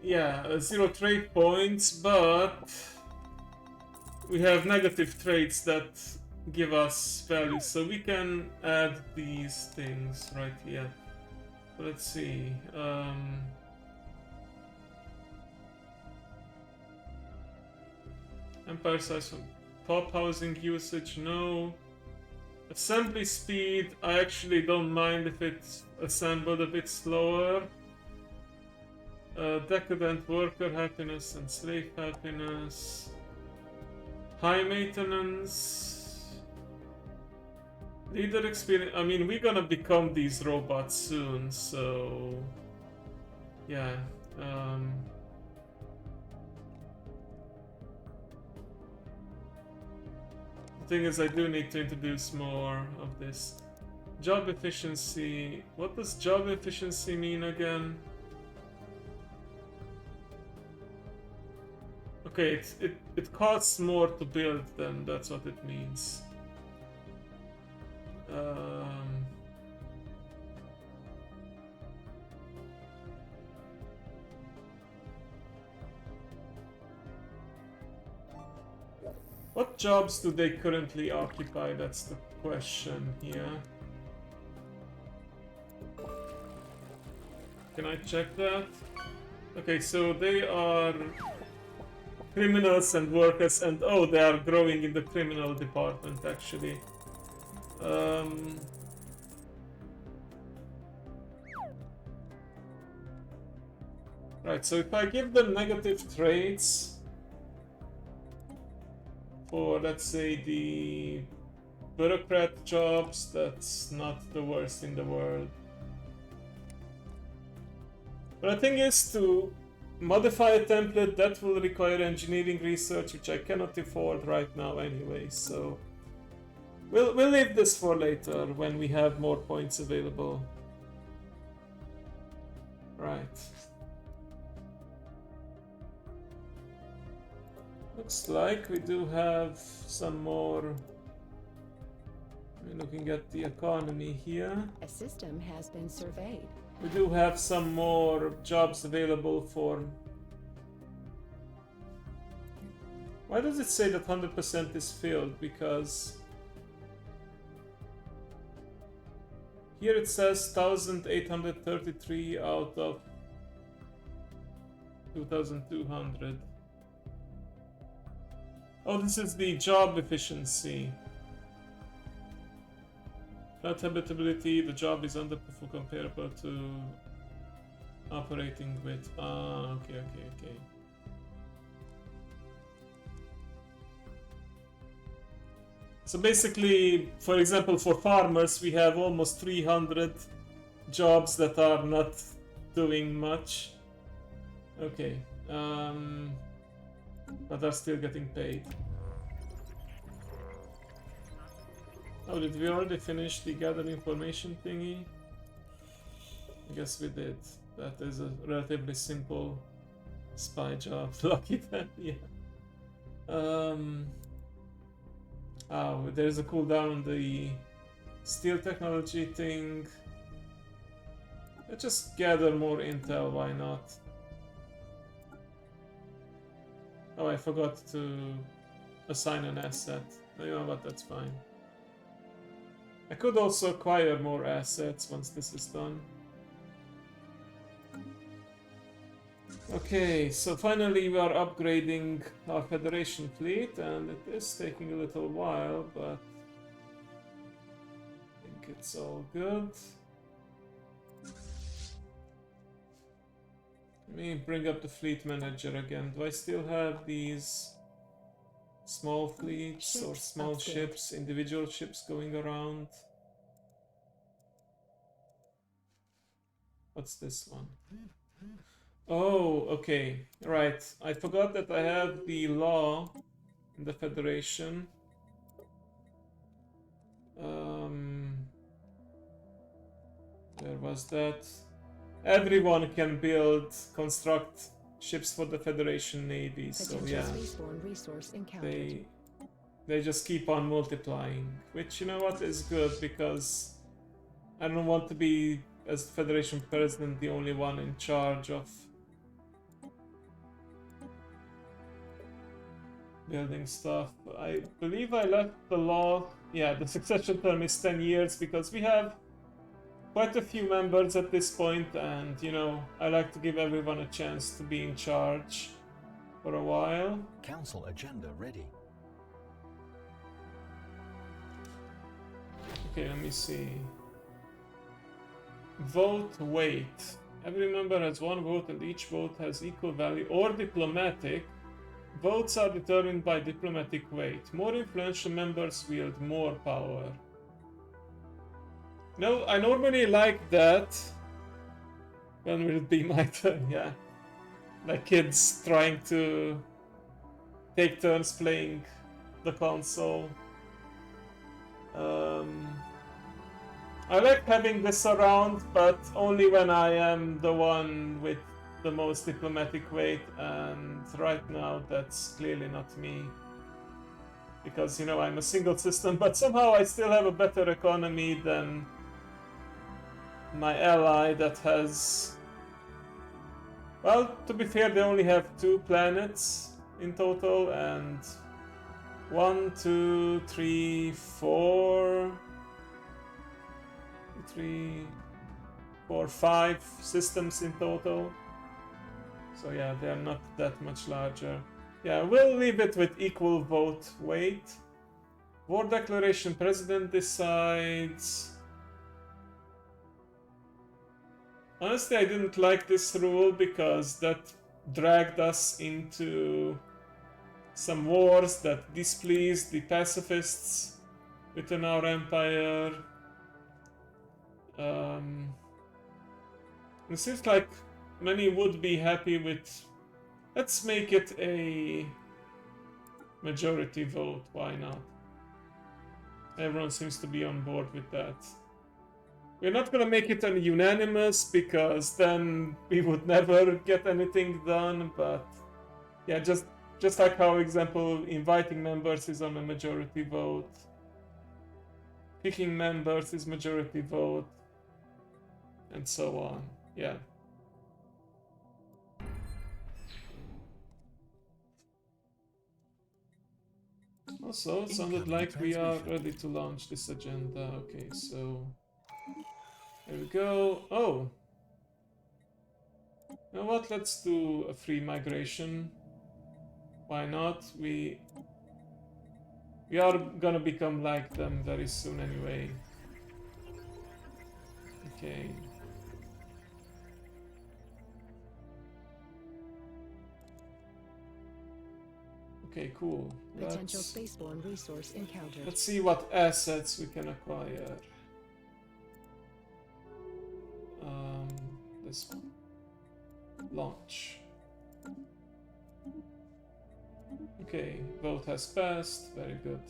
Yeah, 0 trade points, but we have negative traits that give us value, so we can add these things right here. Let's see. Empire size from pop housing usage, no. Assembly speed, I actually don't mind if it's assembled a bit slower. Decadent worker happiness and slave happiness. High maintenance. Leader experience. I mean, we're gonna become these robots soon, so yeah. The thing is, I do need to introduce more of this. Job efficiency. What does job efficiency mean again? Okay, it costs more to build them, that's what it means. What jobs do they currently occupy? That's the question here. Can I check that? Okay, so they are criminals and workers, and oh, they are growing in the criminal department actually. Right, so if I give them negative traits for, let's say, the bureaucrat jobs, that's not the worst in the world. But the thing is, to modify a template that will require engineering research, which I cannot afford right now anyway, so we'll leave this for later when we have more points available. Right. Looks like we do have some more. We're looking at the economy here. A system has been surveyed. We do have some more jobs available for. Why does it say that 100% is filled? Because here it says 1,833 out of 2,200. Oh, this is the job efficiency. Flat habitability, the job is underperformed comparable to operating with. Ah, okay. So basically, for example, for farmers, we have almost 300 jobs that are not doing much. Okay. But are still getting paid. Oh, did we already finish the gather information thingy? I guess we did. That is a relatively simple spy job. Lucky them, yeah. Oh, there's a cooldown on the steel technology thing. Let's just gather more intel, why not? Oh, I forgot to assign an asset. You know what, that's fine. I could also acquire more assets once this is done. Okay, so finally we are upgrading our Federation fleet, and it is taking a little while, but I think it's all good. Let me bring up the fleet manager again. Do I still have these small fleets or small ships, individual ships going around? What's this one? Oh, okay, right. I forgot that I have the law in the Federation. Where was that? Everyone can construct ships for the Federation Navy, so yeah. They just keep on multiplying, which, you know what, is good, because I don't want to be, as Federation President, the only one in charge of building stuff. I believe I left the law, yeah, the succession term is 10 years, because we have quite a few members at this point, and, you know, I like to give everyone a chance to be in charge for a while. Council agenda ready. Okay, let me see. Vote weight. Every member has one vote, and each vote has equal value. Or diplomatic. Votes are determined by diplomatic weight. More influential members wield more power. No, I normally like that. When will it be my turn? Yeah. Like kids trying to take turns playing the console. I like having this around, but only when I am the one with the most diplomatic weight, and right now that's clearly not me. Because, you know, I'm a single system, but somehow I still have a better economy than my ally that has... Well, to be fair, they only have 2 planets in total, and 1, 2, 3, 4... 3, 4, 5 systems in total. So yeah, they're not that much larger. Yeah, we'll leave it with equal vote weight. War declaration, president decides. Honestly, I didn't like this rule because that dragged us into some wars that displeased the pacifists within our empire. It seems like many would be happy with... Let's make it a majority vote, why not? Everyone seems to be on board with that. We're not gonna make it a unanimous, because then we would never get anything done, but... Yeah, just like how, example, inviting members is on a majority vote. Picking members is majority vote. And so on, yeah. Also, it sounded like we are ready to launch this agenda. Okay, so... There we go. Oh! You know what? Let's do a free migration. Why not? We are gonna become like them very soon anyway. Okay. Okay, cool. Potential spaceborne resource encountered. Let's see what assets we can acquire. This one. Launch. Okay, vote has passed. Very good.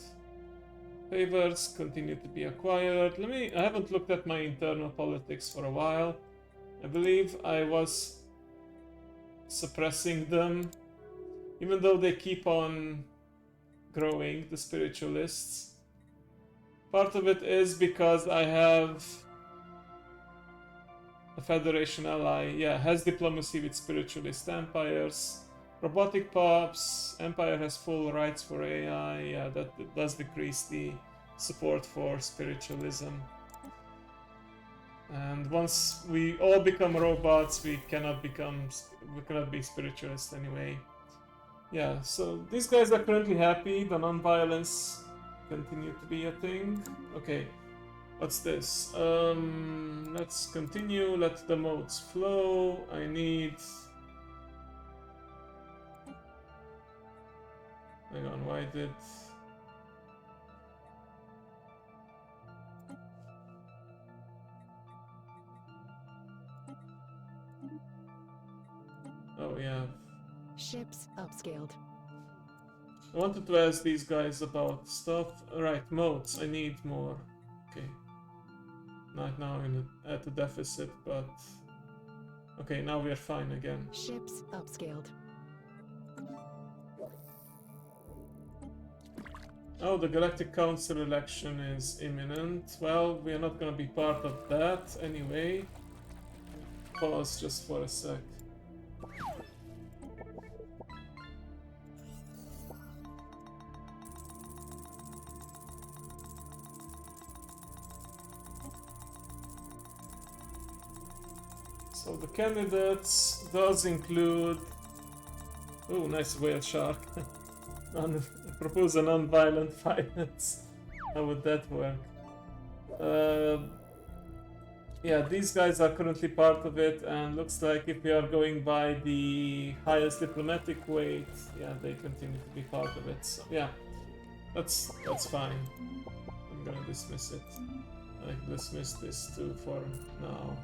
Favors continue to be acquired. I haven't looked at my internal politics for a while. I believe I was suppressing them, even though they keep on growing, the spiritualists. Part of it is because I have a Federation ally, yeah, has diplomacy with spiritualist empires. Robotic pops, Empire has full rights for AI, yeah, that does decrease the support for spiritualism. And once we all become robots, we cannot be spiritualists anyway. Yeah, so these guys are currently happy, the non-violence continue to be a thing. Okay, what's this? Let's continue, let the modes flow. I need... Hang on, why did... Oh yeah. Ships upscaled. I wanted to ask these guys about stuff. Right, modes. I need more. Okay. Not now at a deficit, but... Okay, now we are fine again. Ships upscaled. Oh, the Galactic Council election is imminent. Well, we are not gonna be part of that anyway. Pause just for a sec. So the candidates does include... Oh, nice whale shark. Propose a non-violent violence. How would that work? Yeah, these guys are currently part of it, and looks like if we are going by the highest diplomatic weight, yeah, they continue to be part of it. So yeah, that's fine. I'm gonna dismiss it. I dismiss this too for now.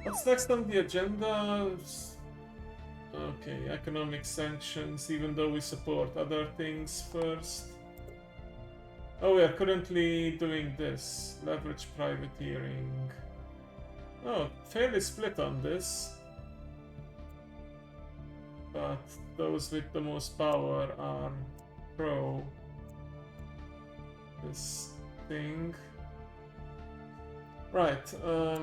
What's next on the agenda? Okay, economic sanctions, even though we support other things first. Oh, we are currently doing this. Leverage privateering. Oh, fairly split on this. But those with the most power are pro this thing. Right, I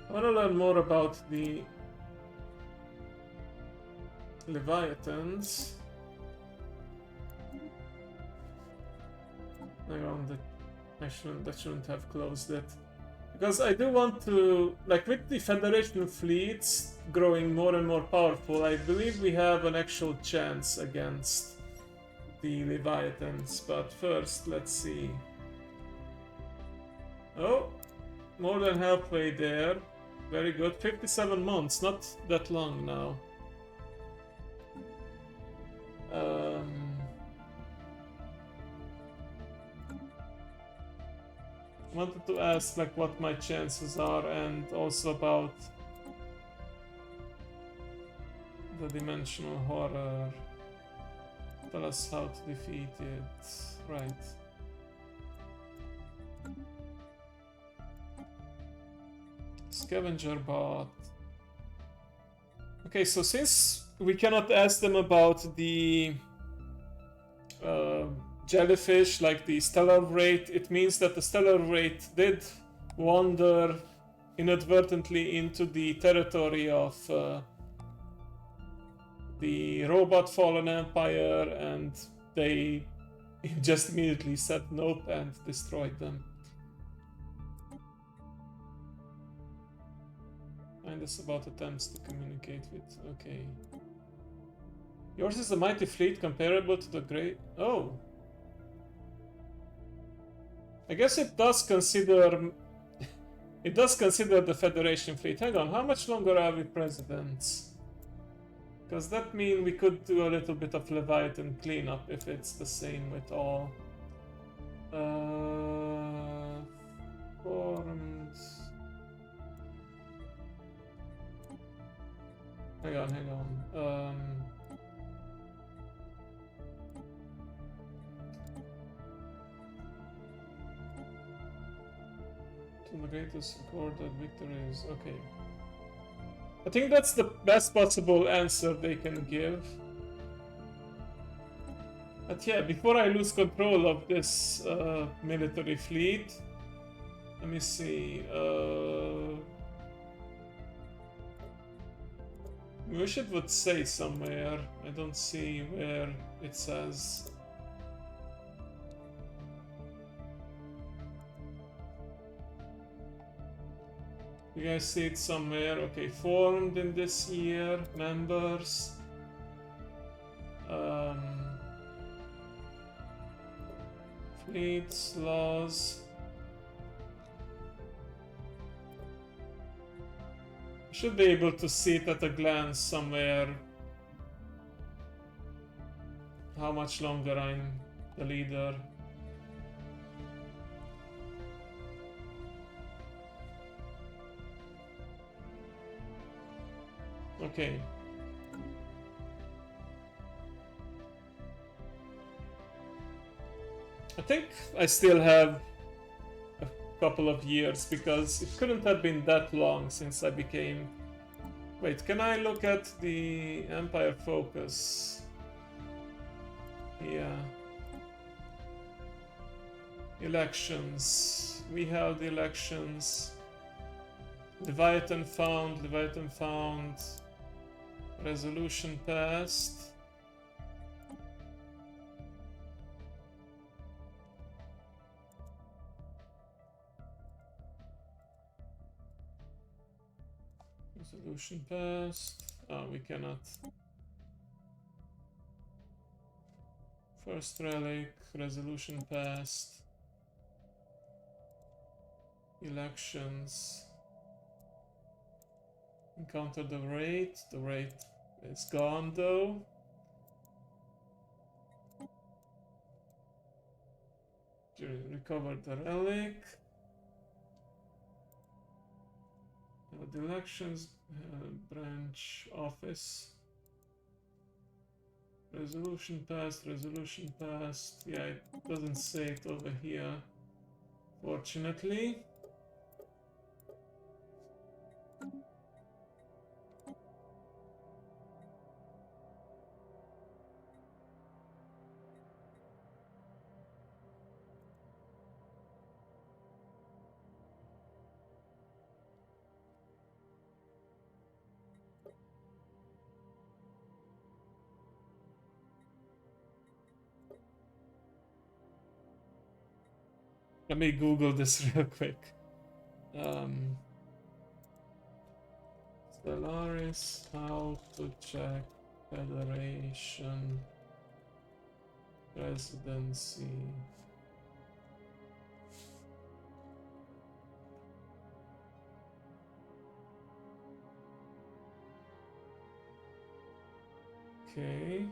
want to learn more about the Leviathans. Hang on, that shouldn't have closed it. Because I do want to, like with the Federation fleets growing more and more powerful, I believe we have an actual chance against the Leviathans. But first, let's see. Oh, more than halfway there. Very good. 57 months, not that long now. Wanted to ask like what my chances are and also about the dimensional horror. Tell us how to defeat it. Right. Scavenger bot. Okay, so since we cannot ask them about the jellyfish, like the stellar wraith, it means that the stellar wraith did wander inadvertently into the territory of the robot fallen empire, and they just immediately said nope and destroyed them. Find us about attempts to communicate with. Okay. Yours is a mighty fleet comparable to the great. Oh. I guess it does consider. It does consider the Federation fleet. Hang on, how much longer are we presidents? Because that means we could do a little bit of Leviathan cleanup if it's the same with all. Formed. Hang on. The greatest recorded victories. Okay. I think that's the best possible answer they can give. But yeah, before I lose control of this military fleet, let me see. I wish it would say somewhere. I don't see where it says. You guys see it somewhere? Okay, formed in this year, members. Fleets, laws. Should be able to see it at a glance somewhere. How much longer I'm the leader. Okay. I think I still have a couple of years because it couldn't have been that long since I became... Wait, can I look at the Empire focus? Yeah. Elections. We held elections. Leviathan found. Resolution passed. Resolution passed. Oh, we cannot. First relic, resolution passed. Elections. Encounter the wraith. The wraith is gone though. Recovered the relic. The elections branch office. Resolution passed, resolution passed. Yeah, it doesn't say it over here, fortunately. Let me Google this real quick. Stellaris, how to check Federation presidency. Okay.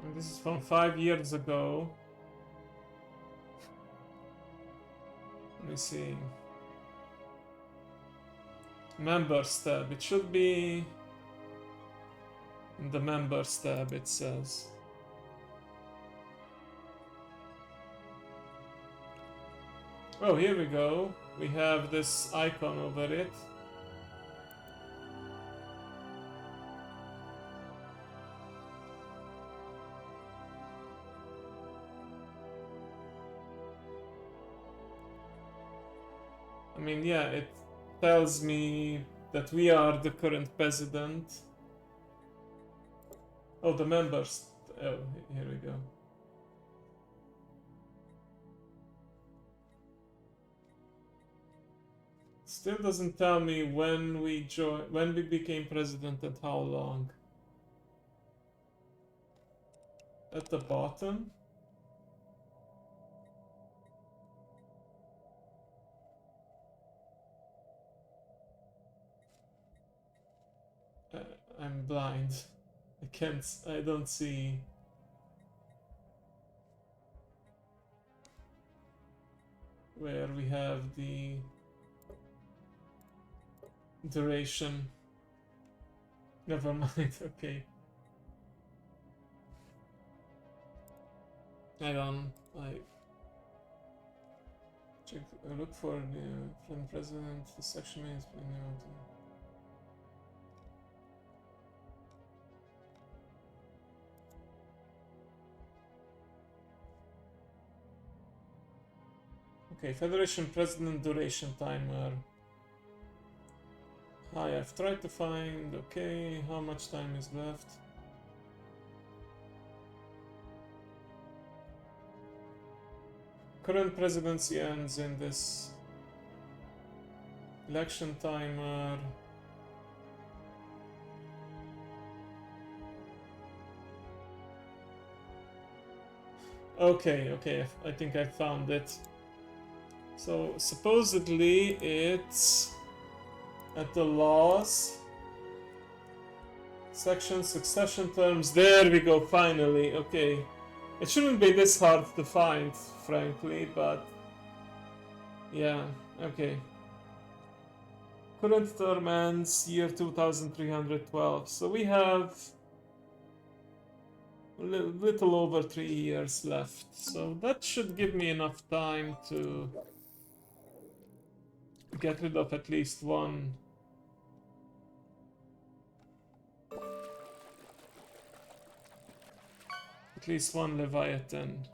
And this is from 5 years ago. Let me see. Members tab. It should be in the members tab, it says. Oh, here we go. We have this icon over it. I mean, yeah, it tells me that we are the current president. Oh, the members. Oh, here we go. Still doesn't tell me when we became president and how long. At the bottom. I'm blind. I don't see. Where we have the duration. Never mind, okay. I check, look for the from president, the section means. Okay, Federation President duration timer. Hi, I've tried to find, okay, how much time is left? Current presidency ends in this election timer. Okay, I think I found it. So supposedly it's at the laws section, succession terms. There we go, finally. Okay, it shouldn't be this hard to find, frankly, but yeah, okay. Current term ends year 2312, so we have a little over 3 years left, so that should give me enough time to get rid of at least one. At least one Leviathan.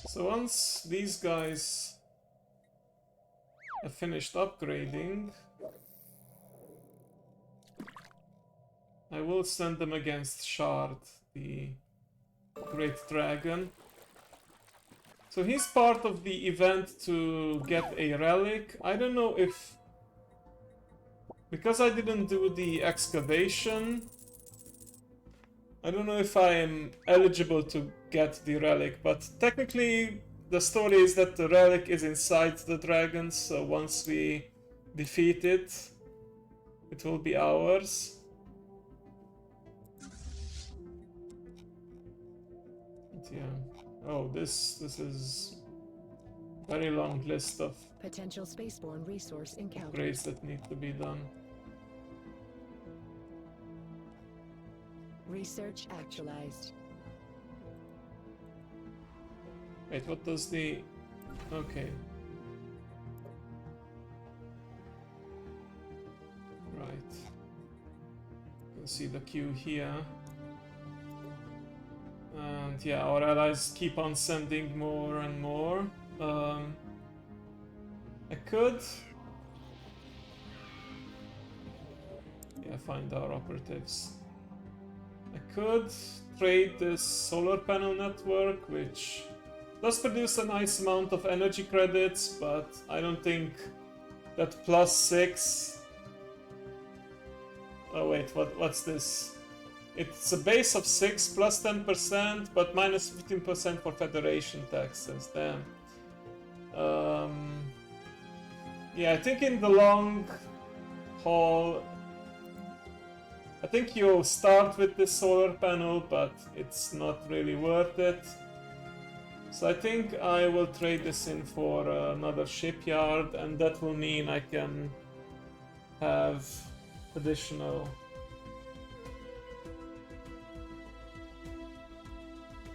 So once these guys have finished upgrading, I will send them against Shard, the Great Dragon. So he's part of the event to get a relic. I don't know if... because I didn't do the excavation, I don't know if I am eligible to get the relic, but technically the story is that the relic is inside the dragon, so once we defeat it, it will be ours. But yeah, Oh, this is very long list of Potential spaceborne resource encountered. upgrades that need to be done. Research actualized. Wait, what does the... Okay. Right. You can see the queue here. And yeah, our allies keep on sending more and more. I could... Yeah, find our operatives. I could trade this solar panel network, which does produce a nice amount of energy credits, but I don't think that +6... Oh wait, what's this? It's a base of 6 plus 10%, but minus 15% for Federation taxes. Damn. Yeah, I think in the long haul, I think you start with this solar panel, but it's not really worth it. So I think I will trade this in for another shipyard, and that will mean I can have additional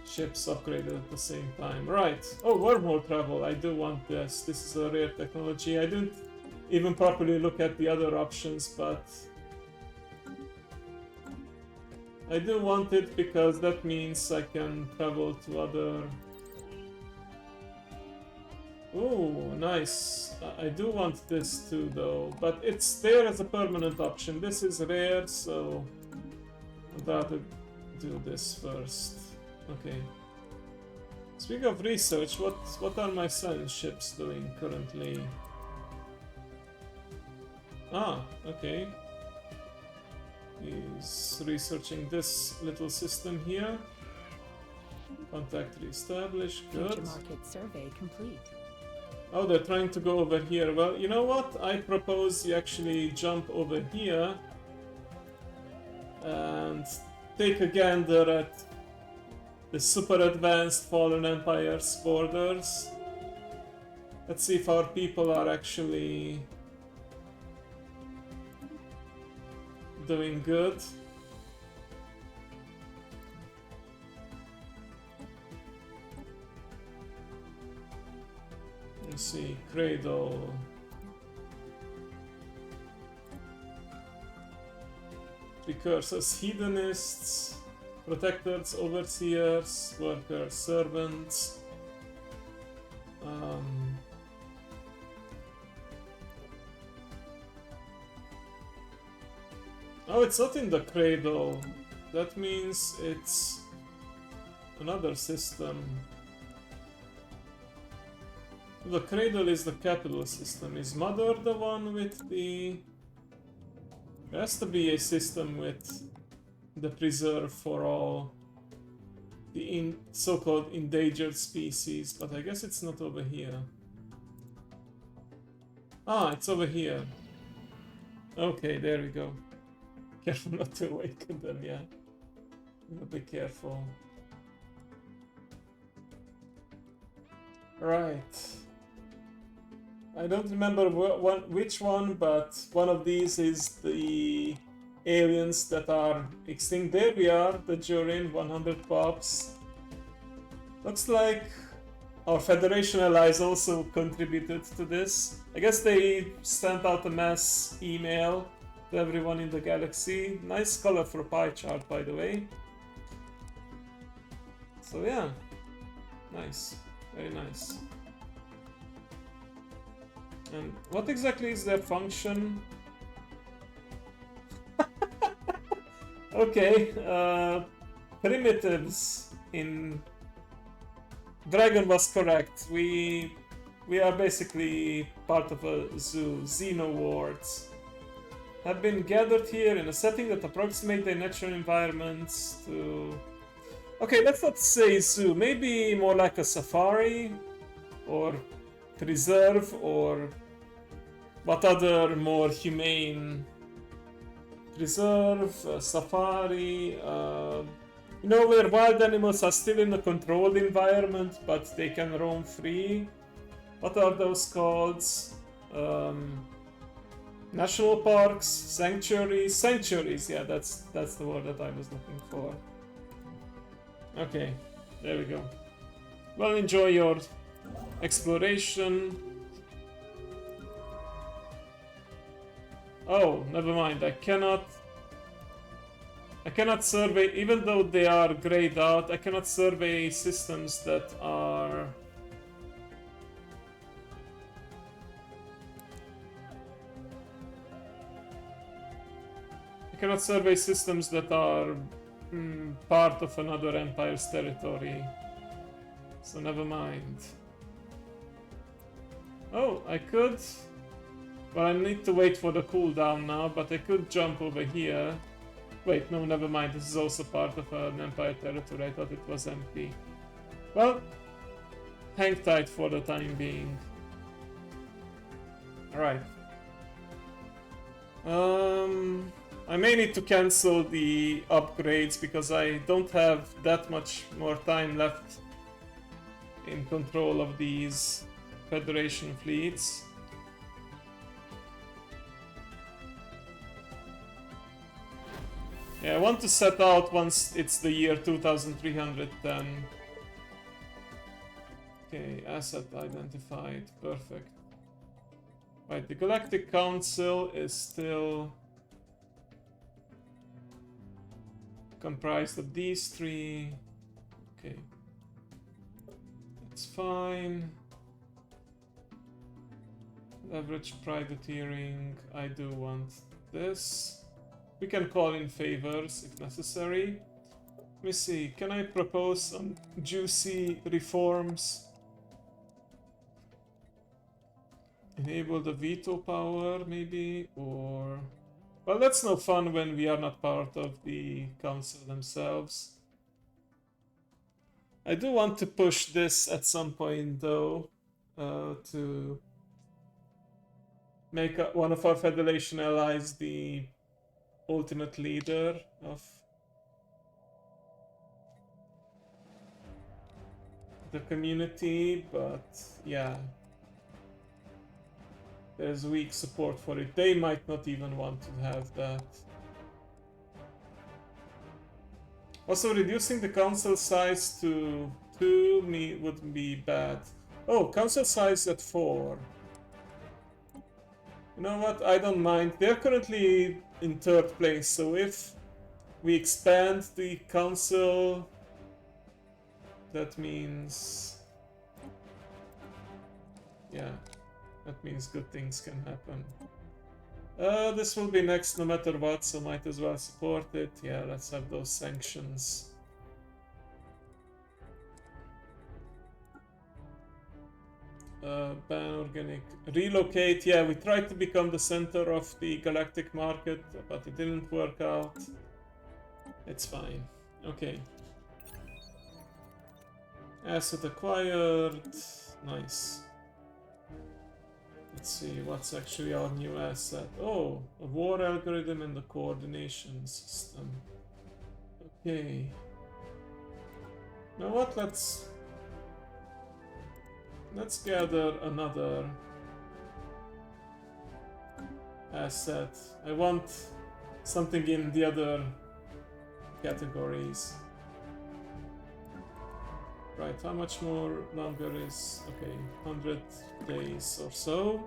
ships upgraded at the same time. Right. Oh, wormhole travel. I do want this. This is a rare technology. I didn't even properly look at the other options, but I do want it because that means I can travel to other... Oh, nice. I do want this too, though, but it's there as a permanent option. This is rare, so I'd rather do this first. Okay. Speaking of research, what are my science ships doing currently? Ah, okay. He's researching this little system here. Contact reestablished. Good. Future market survey complete. Oh, they're trying to go over here. Well, you know what? I propose you actually jump over here and take a gander at the super advanced Fallen Empire's borders. Let's see if our people are actually doing good. Let's see, Cradle. Precursors, hedonists, protectors, overseers, workers, servants. Oh, it's not in the cradle. That means it's another system. The cradle is the capital system. Is Mother the one with the... There has to be a system with the preserve for all the so-called endangered species, but I guess it's not over here. Ah, it's over here. Okay, there we go. Careful not to awaken them, yeah. Be careful. Right. I don't remember which one, but one of these is the aliens that are extinct. There we are, the Jurin, 100 pops. Looks like our Federation allies also contributed to this. I guess they sent out a mass email to everyone in the galaxy. Nice color for a pie chart, by the way. So yeah, nice, very nice. And what exactly is their function? Okay, primitives in Dragon was correct. We are basically part of a zoo. Xenowards have been gathered here in a setting that approximate their natural environments to... Okay, let's not say zoo. Maybe more like a safari or preserve, or what other more humane... Preserve, safari, You know, where wild animals are still in a controlled environment, but they can roam free. What are those called? National parks, sanctuaries, yeah, that's the word that I was looking for. Okay, there we go. Well, enjoy your exploration. Oh, never mind. I cannot survey, even though they are grayed out. I cannot survey systems that are. I cannot survey systems that are part of another empire's territory. So never mind. Oh, I could. Well, I need to wait for the cooldown now, but I could jump over here. Wait, no, never mind. This is also part of an empire territory. I thought it was empty. Well, hang tight for the time being. Alright. I may need to cancel the upgrades because I don't have that much more time left in control of these Federation fleets. Yeah, I want to set out once it's the year 2310. Okay, asset identified. Perfect. Right, the Galactic Council is still comprised of these three. Okay. That's fine. Leverage privateering. I do want this. We can call in favors if necessary. Let me see. Can I propose some juicy reforms? Enable the veto power, maybe? Or... well, that's no fun when we are not part of the council themselves. I do want to push this at some point, though, to make one of our Federation allies the ultimate leader of the community, but yeah, there's weak support for it. They might not even want to have that. Also, reducing the council size to 2 would be bad. Oh, council size at 4. You know what? I don't mind. They're currently in 3rd place, so if we expand the council, that means... yeah, that means good things can happen. This will be next no matter what, so might as well support it. Yeah, let's have those sanctions. Ban organic. Relocate. Yeah, we tried to become the center of the galactic market, but it didn't work out. It's fine. Okay. Asset acquired. Nice. Let's see, what's actually our new asset? Oh, a war algorithm and the coordination system. Okay. Now what? Let's gather another asset. I want something in the other categories. Right, how much more longer is... okay, 100 days or so.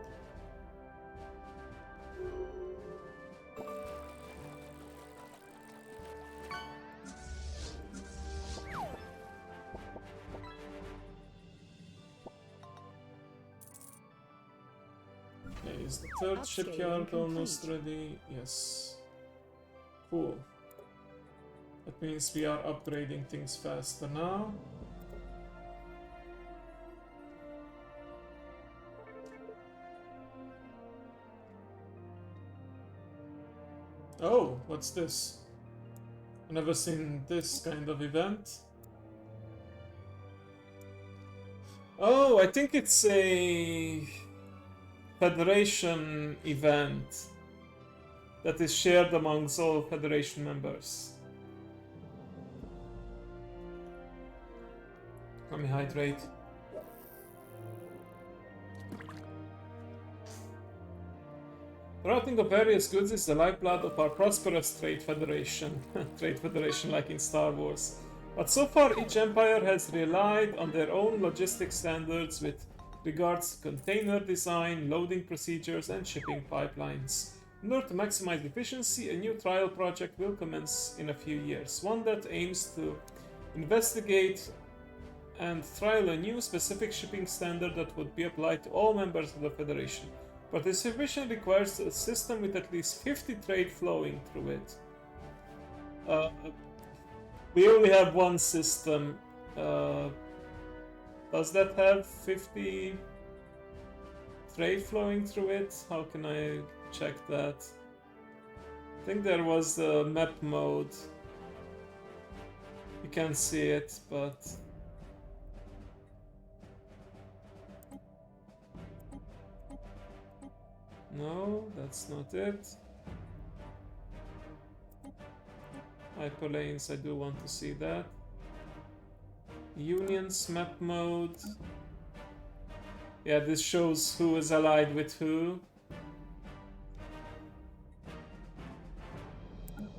Okay, is the 3rd shipyard almost ready? Yes. Cool. That means we are upgrading things faster now. Oh, what's this? I've never seen this kind of event. Oh, I think it's a Federation event that is shared amongst all Federation members. Let me hydrate. The routing of various goods is the lifeblood of our prosperous trade federation. Trade federation like in Star Wars. But so far each empire has relied on their own logistic standards with regards to container design, loading procedures and shipping pipelines. In order to maximize efficiency, a new trial project will commence in a few years, one that aims to investigate and trial a new specific shipping standard that would be applied to all members of the Federation. Participation requires a system with at least 50 trade flowing through it. We only have one system. Does that have 50 trade flowing through it? How can I check that? I think there was the map mode. You can't see it, but... No, that's not it. Hyperlanes, I do want to see that. Unions map mode. Yeah, this shows who is allied with who.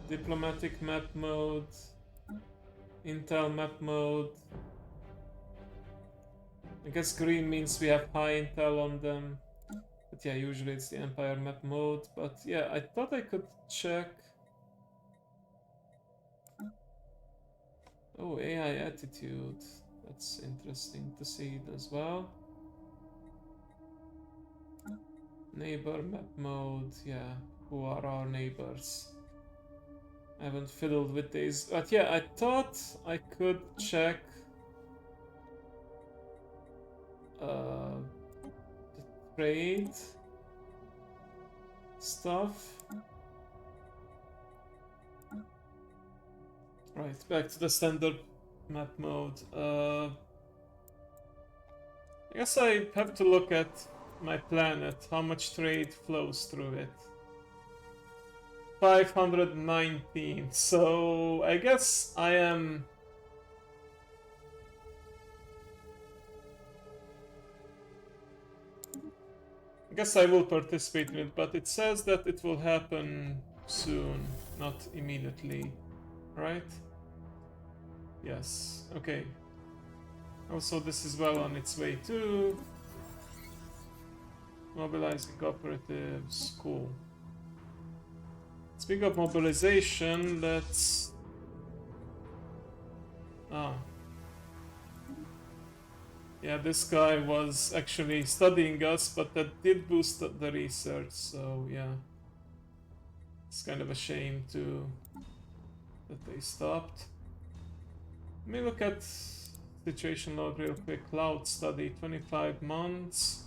Diplomatic map mode. Intel map mode. I guess green means we have high intel on them. But yeah, usually it's the Empire map mode. But yeah, I thought I could check. Oh, AI attitude. That's interesting to see it as well. Neighbor map mode. Yeah, who are our neighbors? I haven't fiddled with these. But yeah, I thought I could check the trade stuff. Right, back to the standard map mode. I guess I have to look at my planet, how much trade flows through it. 519, so I guess I am... I guess I will participate in it, but it says that it will happen soon, not immediately, right? Yes, okay. Also, this is well on its way too. Mobilizing operatives, cool. Speaking of mobilization, let's... Yeah, this guy was actually studying us, but that did boost the research, so yeah. It's kind of a shame too that they stopped. Let me look at situation log real quick. Cloud study, 25 months.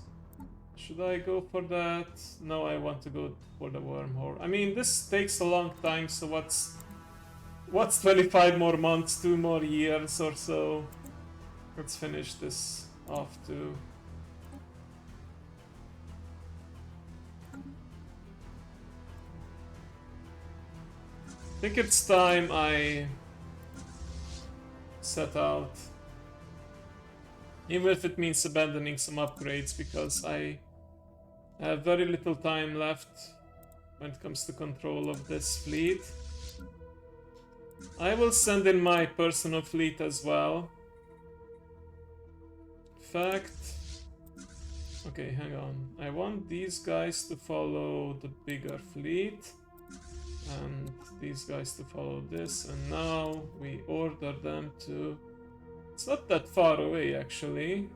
Should I go for that? No, I want to go for the wormhole. I mean, this takes a long time, so what's 25 more months, 2 more years or so? Let's finish this off too. I think it's time I set out. Even if it means abandoning some upgrades, because I have very little time left when it comes to control of this fleet. I will send in my personal fleet as well. In fact... Okay, hang on. I want these guys to follow the bigger fleet. And these guys to follow this. And now we order them to... It's not that far away, actually.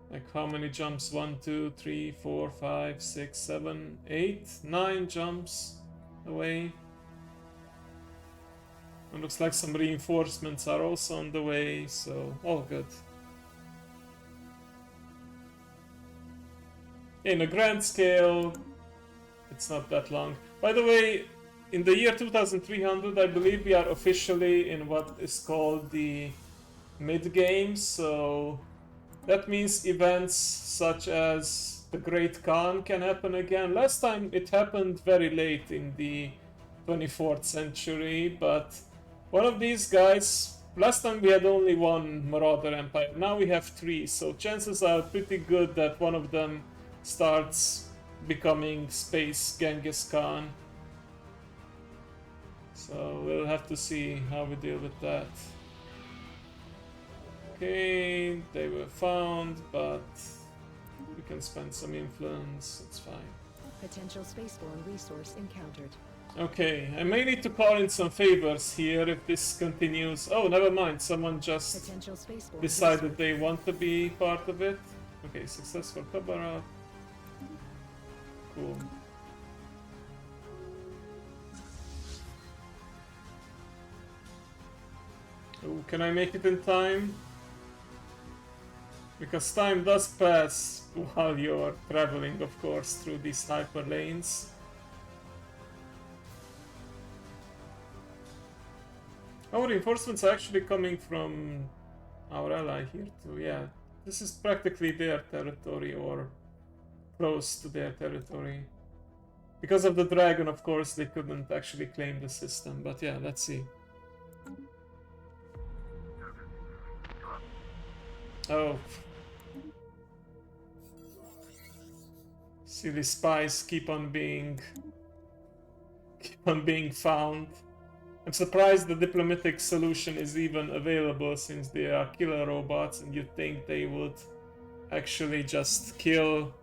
Like, how many jumps? 1, 2, 3, 4, 5, 6, 7, 8, 9 jumps away. It looks like some reinforcements are also on the way, so all good. In a grand scale, it's not that long. By the way, in the year 2300, I believe we are officially in what is called the mid-game, so that means events such as the Great Khan can happen again. Last time it happened very late in the 24th century, but one of these guys last time we had only one Marauder Empire. Now we have 3, so chances are pretty good that one of them starts becoming Space Genghis Khan. So we'll have to see how we deal with that. Okay, they were found, but we can spend some influence, it's fine. Potential spaceborne resource encountered. Okay, I may need to call in some favors here if this continues. Oh, never mind, someone just Potential spaceborne decided they want to be part of it. Okay, successful cover-up. Cool. Oh, can I make it in time? Because time does pass while you're traveling, of course, through these hyper lanes. Our reinforcements are actually coming from our ally here too, yeah. This is practically their territory, or close to their territory. Because of the dragon, of course, they couldn't actually claim the system, but yeah, let's see. Oh. Silly spies keep on being found. I'm surprised the diplomatic solution is even available, since they are killer robots and you'd think they would actually just kill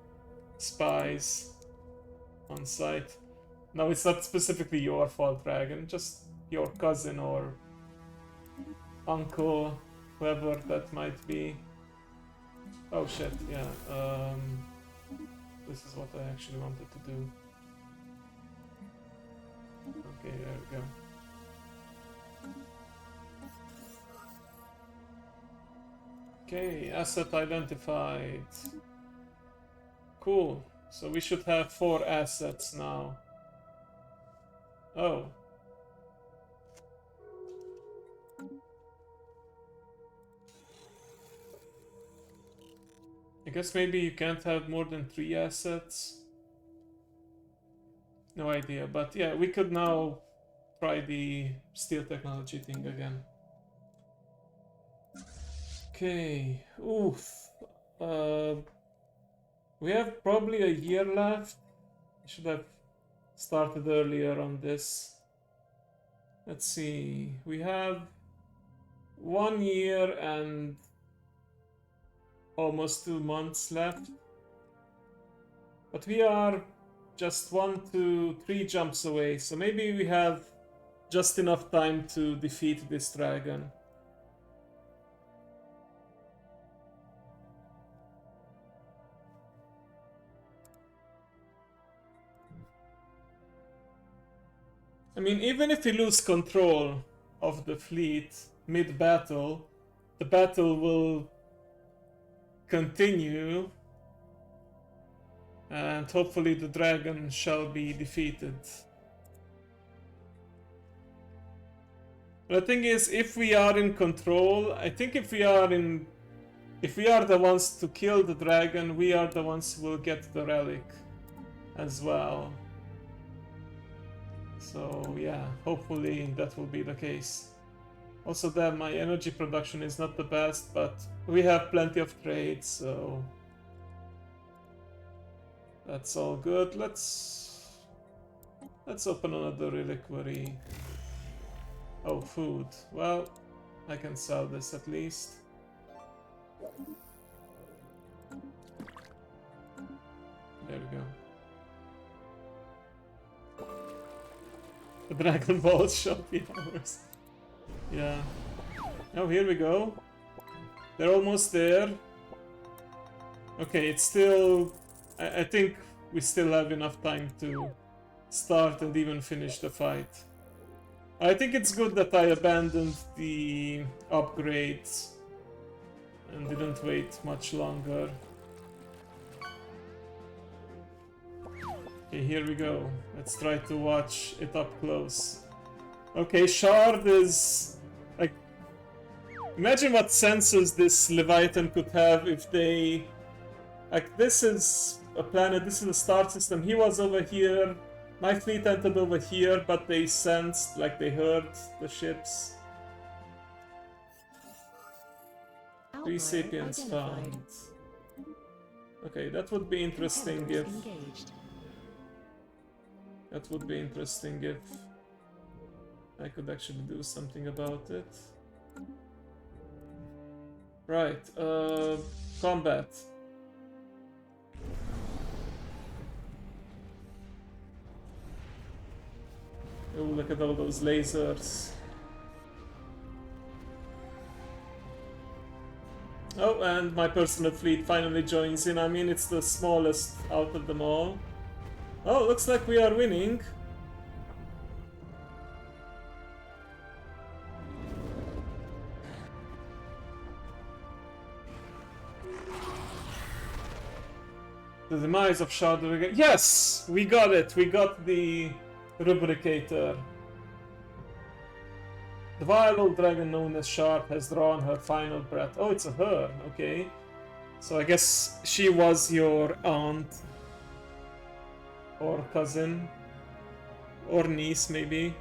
spies on sight. No, it's not specifically your fault, Dragon, just your cousin or uncle, whoever that might be. Oh shit, yeah, this is what I actually wanted to do. Okay, there we go. Okay, asset identified. Cool. So we should have 4 assets now. Oh. I guess maybe you can't have more than 3 assets. No idea, but yeah, we could now try the steel technology thing again. Okay, oof. We have probably a year left. I should have started earlier on this. Let's see, we have 1 year and almost 2 months left. But we are just 1 to 3 jumps away, so maybe we have just enough time to defeat this dragon. I mean, even if we lose control of the fleet mid-battle, the battle will continue, and hopefully the dragon shall be defeated. But the thing is, if we are in control, I think if we are the ones to kill the dragon, we are the ones who will get the relic as well. So yeah, hopefully that will be the case. Also then, my energy production is not the best, but we have plenty of trade, so that's all good. Let's open another reliquary. Oh, food. Well, I can sell this at least. There we go. The Dragon Ball shop the hours. Yeah. Oh, here we go. They're almost there. Okay, it's still... I think we still have enough time to start and even finish the fight. I think it's good that I abandoned the upgrades and didn't wait much longer. Okay, here we go. Let's try to watch it up close. Okay, Shard is... like... imagine what sensors this Leviathan could have if they... like, this is a planet, this is a star system. He was over here, my fleet entered over here, but they sensed, like they heard the ships. Three sapiens identified. found. Okay, that would be interesting if... Inhabitants engaged. That would be interesting if I could actually do something about it. Right, combat. Oh, look at all those lasers. Oh, and my personal fleet finally joins in. I mean, it's the smallest out of them all. Oh, looks like we are winning. The demise of Shadow. Yes! We got it! We got the rubricator. The vile old dragon known as Sharp has drawn her final breath. Oh, it's a her. Okay. So I guess she was your aunt. Or cousin. Or niece, maybe.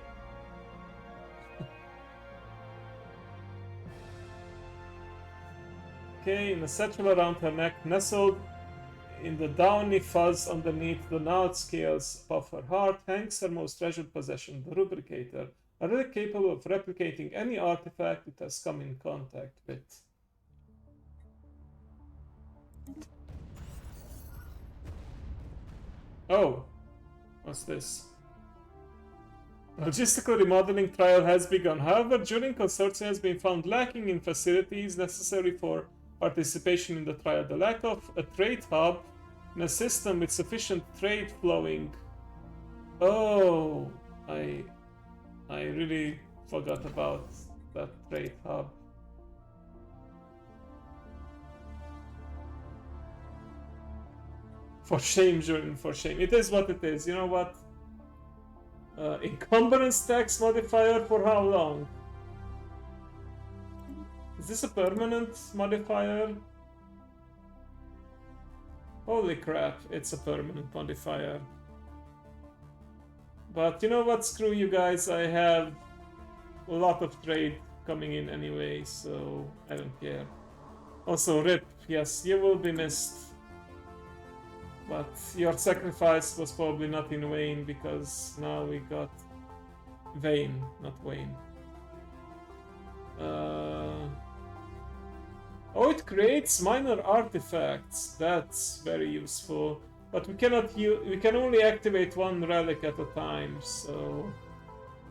Okay, in a satchel around her neck, nestled in the downy fuzz underneath the gnarled scales above her heart, hangs her most treasured possession, the rubricator, a relic capable of replicating any artifact it has come in contact with. Oh, what's this? Logistical remodeling trial has begun. However, during consortium has been found lacking in facilities necessary for participation in the trial. The lack of a trade hub in a system with sufficient trade flowing. Oh, I really forgot about that trade hub. For shame, Jordan, for shame. It is what it is. You know what? Encumbrance tax modifier for how long? Is this a permanent modifier? Holy crap, it's a permanent modifier. But you know what? Screw you guys. I have a lot of trade coming in anyway, so I don't care. Also, RIP. Yes, you will be missed. But your sacrifice was probably not in vain, because now we got Vayne, not Wayne. Oh, it creates minor artifacts. That's very useful. But we cannot we can only activate one relic at a time, so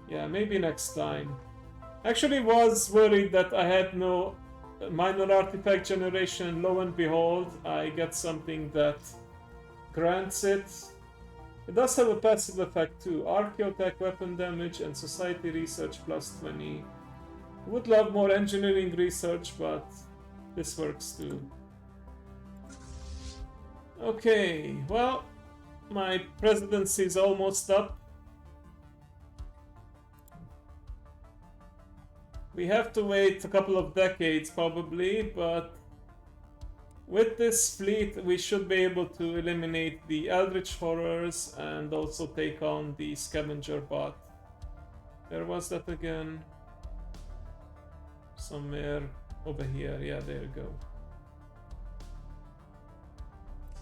yeah, maybe next time. Actually was worried that I had no minor artifact generation. Lo and behold, I get something that grants it. It does have a passive effect too. Archaeotech weapon damage and society research plus 20. Would love more engineering research, but this works too. Okay, well, my presidency is almost up. We have to wait a couple of decades probably, but with this fleet we should be able to eliminate the Eldritch Horrors and also take on the Scavenger bot. Where was that again? Somewhere over here. Yeah, there you go.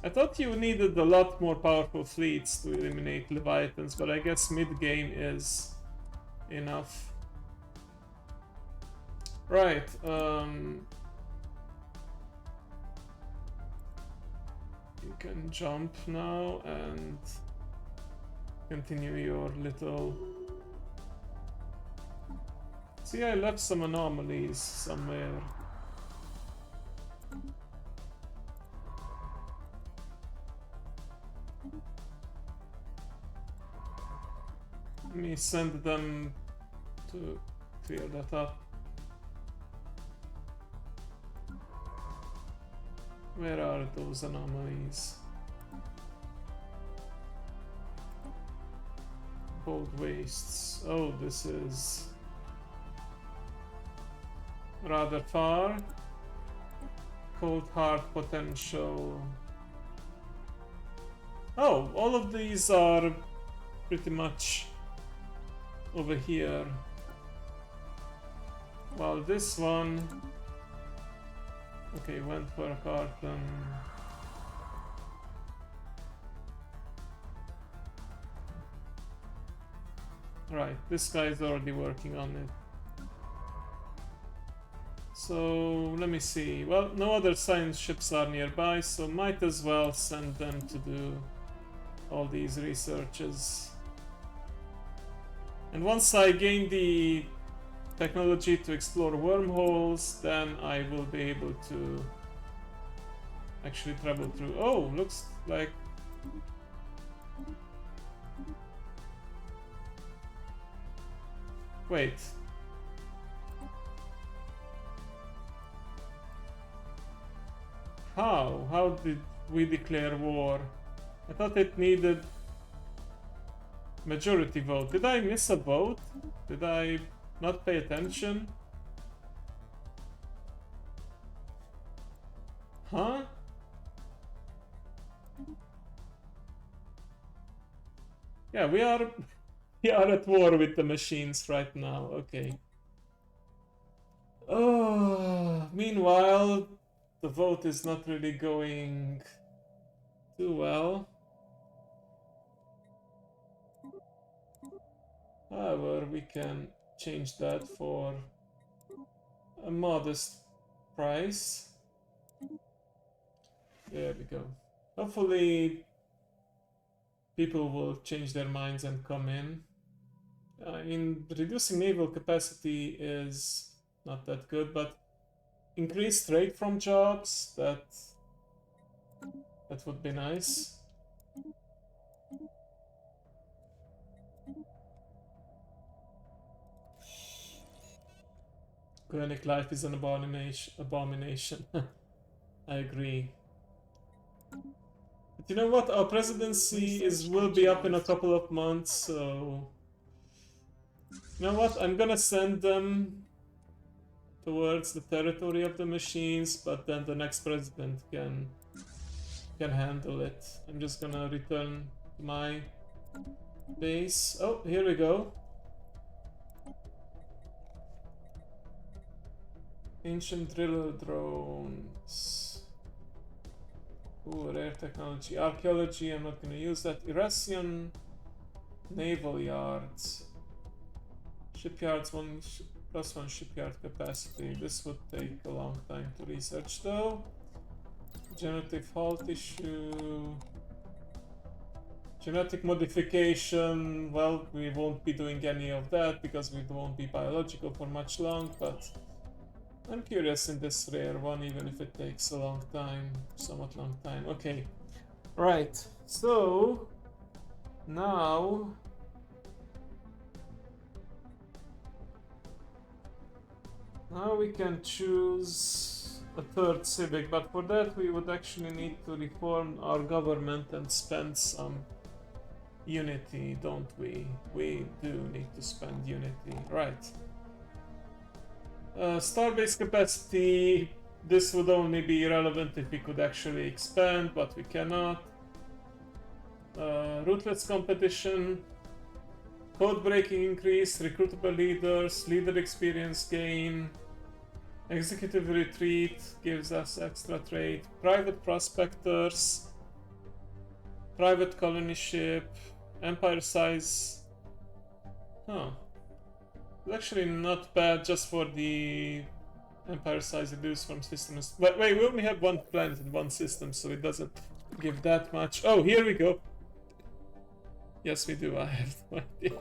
I thought you needed a lot more powerful fleets to eliminate Leviathans, but I guess mid-game is enough. Right, you can jump now and continue your little... See, I left some anomalies somewhere. Let me send them to clear that up. Where are those anomalies? Cold wastes. Oh, this is rather far. Cold heart potential. Oh, all of these are pretty much over here. While this one Okay, went for a carton. Right, this guy is already working on it. So let me see. Well, no other science ships are nearby, so might as well send them to do all these researches. And once I gain the technology to explore wormholes, then I will be able to actually travel through. Oh, looks like wait. How? How did we declare war? I thought it needed majority vote. Did I miss a vote? Did I not pay attention? Huh? Yeah, we are at war with the machines right now. Okay. Oh, meanwhile, the vote is not really going too well. However, we can change that for a modest price. There we go. Hopefully people will change their minds and come in. I mean, reducing naval capacity is not that good, but increased rate from jobs, that would be nice. Organic life is an abomination. I agree. But you know what? Our presidency will be up in a couple of months, so you know what? I'm gonna send them towards the territory of the machines, but then the next president can handle it. I'm just gonna return to my base. Oh, here we go. Ancient driller drones. Ooh, rare technology. Archaeology, I'm not gonna use that. Irasian naval yards. Shipyards, plus one shipyard capacity. This would take a long time to research though. Generative hull tissue. Genetic modification, well, we won't be doing any of that because we won't be biological for much long, but I'm curious in this rare one, even if it takes a long time, somewhat long time. Okay, right, so now we can choose a third civic, but for that we would actually need to reform our government and spend some unity, don't we? We do need to spend unity, right. Starbase capacity, this would only be relevant if we could actually expand, but we cannot. Ruthless competition, code breaking increase, recruitable leaders, leader experience gain, executive retreat gives us extra trade, private prospectors, private colony ship, empire size. Huh. It's actually not bad just for the empire size reduced from systems. But wait, we only have one planet and one system, so it doesn't give that much. Oh, here we go. Yes, we do. I have no idea.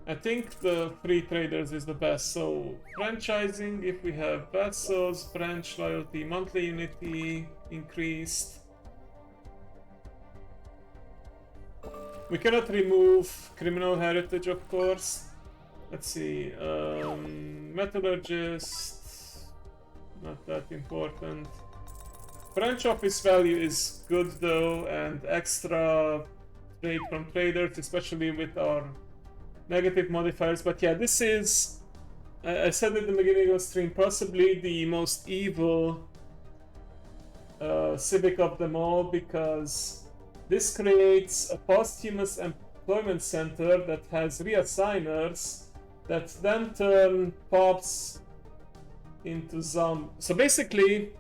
I think the free traders is the best. So franchising, if we have vessels, branch loyalty, monthly unity increased. We cannot remove criminal heritage, of course. Let's see, metallurgist, not that important. Branch office value is good though, and extra trade from traders, especially with our negative modifiers. But yeah, this is, I said at the beginning of the stream, possibly the most evil civic of them all, because This creates a posthumous employment center that has reassigners that then turn pops into zombies. So basically,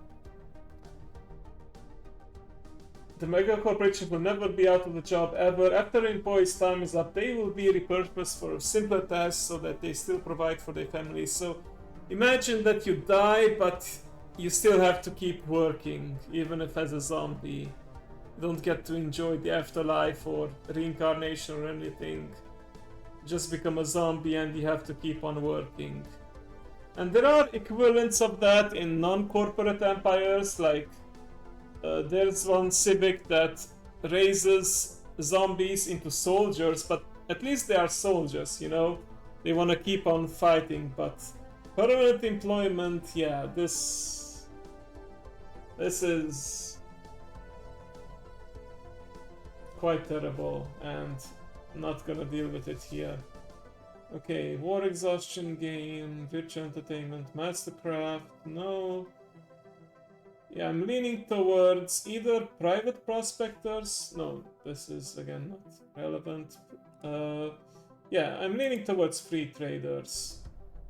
the mega corporation will never be out of the job ever. After an employee's time is up, they will be repurposed for simpler tasks so that they still provide for their families. So imagine that you die, but you still have to keep working, even if as a zombie. You don't get to enjoy the afterlife or reincarnation or anything. Just become a zombie and you have to keep on working. And there are equivalents of that in non-corporate empires, like there's one civic that raises zombies into soldiers, but at least they are soldiers, you know? They want to keep on fighting, but permanent employment, yeah, this is quite terrible, and not gonna deal with it here. Okay, war exhaustion game, virtual entertainment, mastercraft, no. Yeah, I'm leaning towards either private prospectors. No, this is again not relevant. Yeah, I'm leaning towards free traders,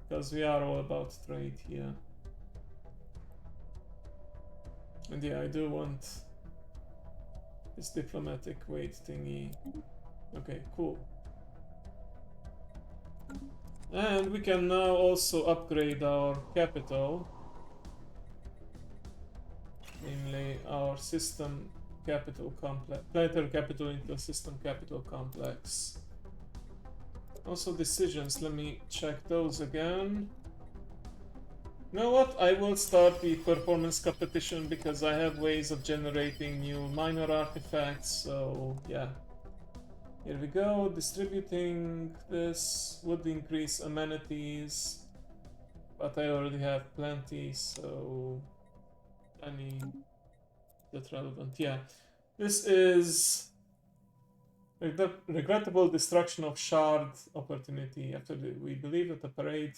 because we are all about trade here. And yeah, I do want this diplomatic weight thingy. Okay, cool. And we can now also upgrade our capital. Namely, our system capital complex, planetary capital into a system capital complex. Also decisions, let me check those again. You know what, I will start the performance competition because I have ways of generating new minor artifacts, so yeah. Here we go, distributing this would increase amenities, but I already have plenty, so any that's relevant. Yeah, this is regrettable destruction of shard opportunity. We believe that the parade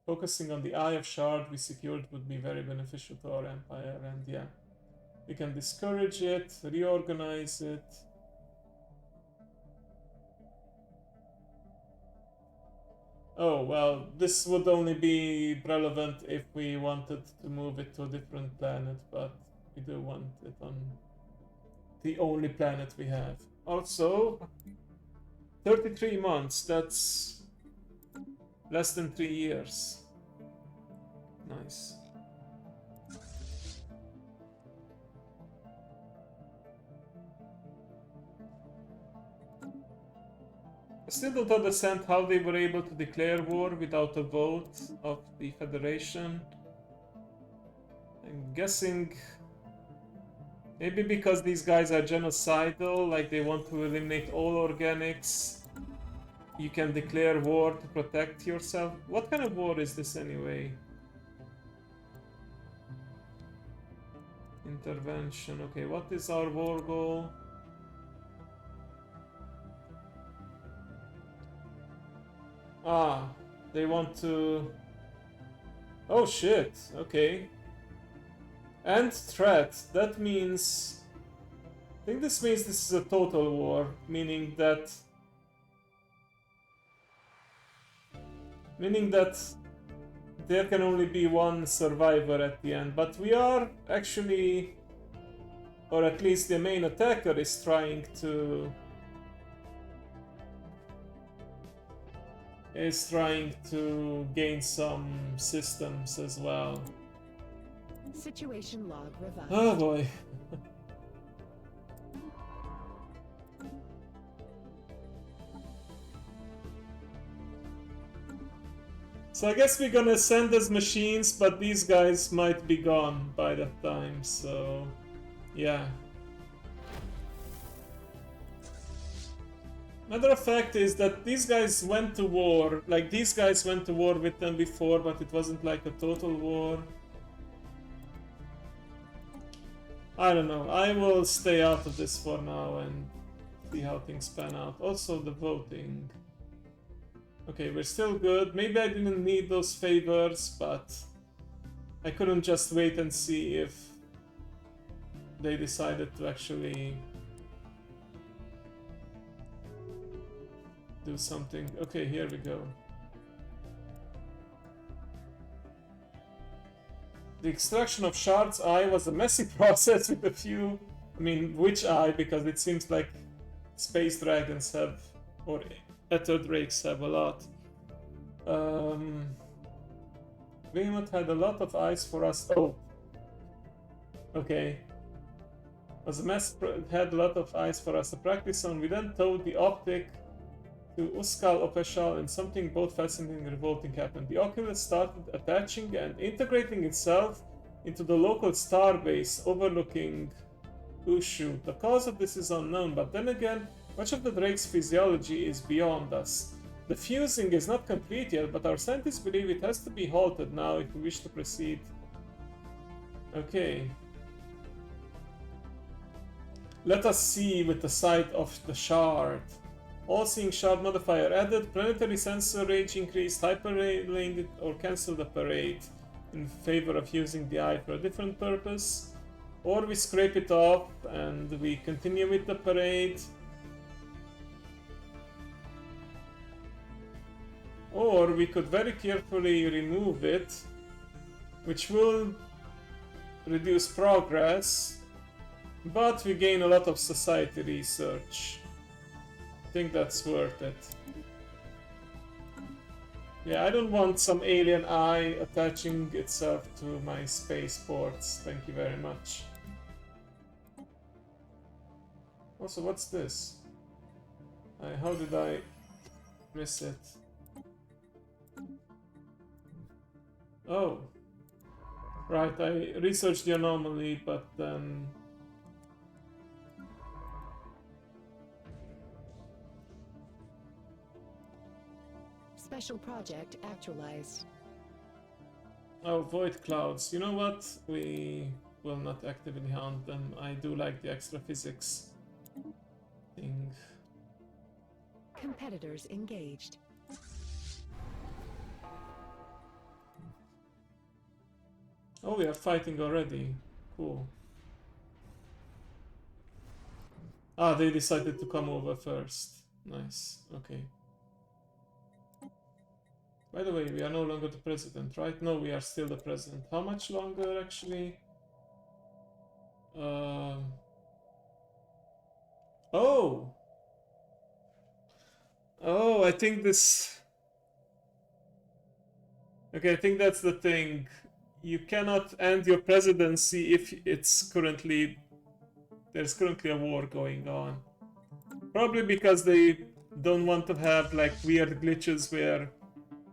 focusing on the eye of shard we secured would be very beneficial to our empire, and yeah, we can discourage it, reorganize it. Oh, well, this would only be relevant if we wanted to move it to a different planet, but we do want it on the only planet we have. Also, 33 months, that's less than 3 years. Nice. I still don't understand how they were able to declare war without a vote of the Federation. I'm guessing maybe because these guys are genocidal, like they want to eliminate all organics. You can declare war to protect yourself. What kind of war is this anyway? Intervention. Okay, what is our war goal? Ah, they want to... Oh shit, okay. And threat, that means... I think this means this is a total war, meaning that there can only be one survivor at the end, but we are actually, or at least the main attacker is trying to gain some systems as well. Situation log revised. Oh boy. So I guess we're gonna send as machines, but these guys might be gone by that time, so yeah. Matter of fact is that these guys went to war, like these guys went to war with them before, but it wasn't like a total war. I don't know, I will stay out of this for now and see how things pan out. Also the voting. Okay, we're still good. Maybe I didn't need those favors, but I couldn't just wait and see if they decided to actually do something. Okay, here we go. The extraction of Shard's eye was a messy process with a few... I mean, which eye? Because it seems like space dragons have, or ether drakes have a lot. Behemoth had a lot of eyes for us. Oh. Okay. Was a mess, had a lot of eyes for us to practice on. We then towed the optic to Uskal Opeshal, and something both fascinating and revolting happened. The Oculus started attaching and integrating itself into the local starbase overlooking Ushu. The cause of this is unknown, but then again, much of the Drake's physiology is beyond us. The fusing is not complete yet, but our scientists believe it has to be halted now if we wish to proceed. Okay. Let us see with the sight of the shard. All-seeing shard modifier added, planetary sensor range increased, hyperlink it or cancel the parade in favor of using the eye for a different purpose. Or we scrape it off and we continue with the parade. Or we could very carefully remove it, which will reduce progress, but we gain a lot of society research. I think that's worth it. Yeah, I don't want some alien eye attaching itself to my spaceports. Thank you very much. Also, what's this? How did I miss it? Oh. Right, I researched the anomaly, but then... Special project actualized. Oh, void clouds. You know what? We will not actively hunt them. I do like the extra physics thing. Competitors engaged. Oh, we are fighting already. Cool. Ah, they decided to come over first. Nice. Okay. By the way, we are no longer the president, right? No, we are still the president. How much longer, actually? Oh! Oh, I think this... Okay, I think that's the thing. You cannot end your presidency if it's currently... There's currently a war going on. Probably because they don't want to have, like, weird glitches where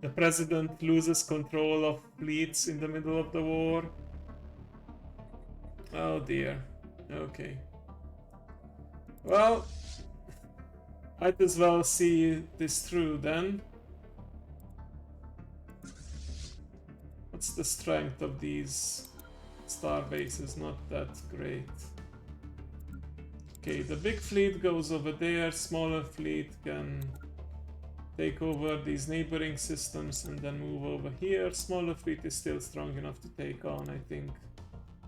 the president loses control of fleets in the middle of the war. Oh dear. Okay. Well, might as well see this through then. What's the strength of these star bases? Not that great. Okay, the big fleet goes over there, smaller fleet can take over these neighboring systems and then move over here. Smaller fleet is still strong enough to take on, I think,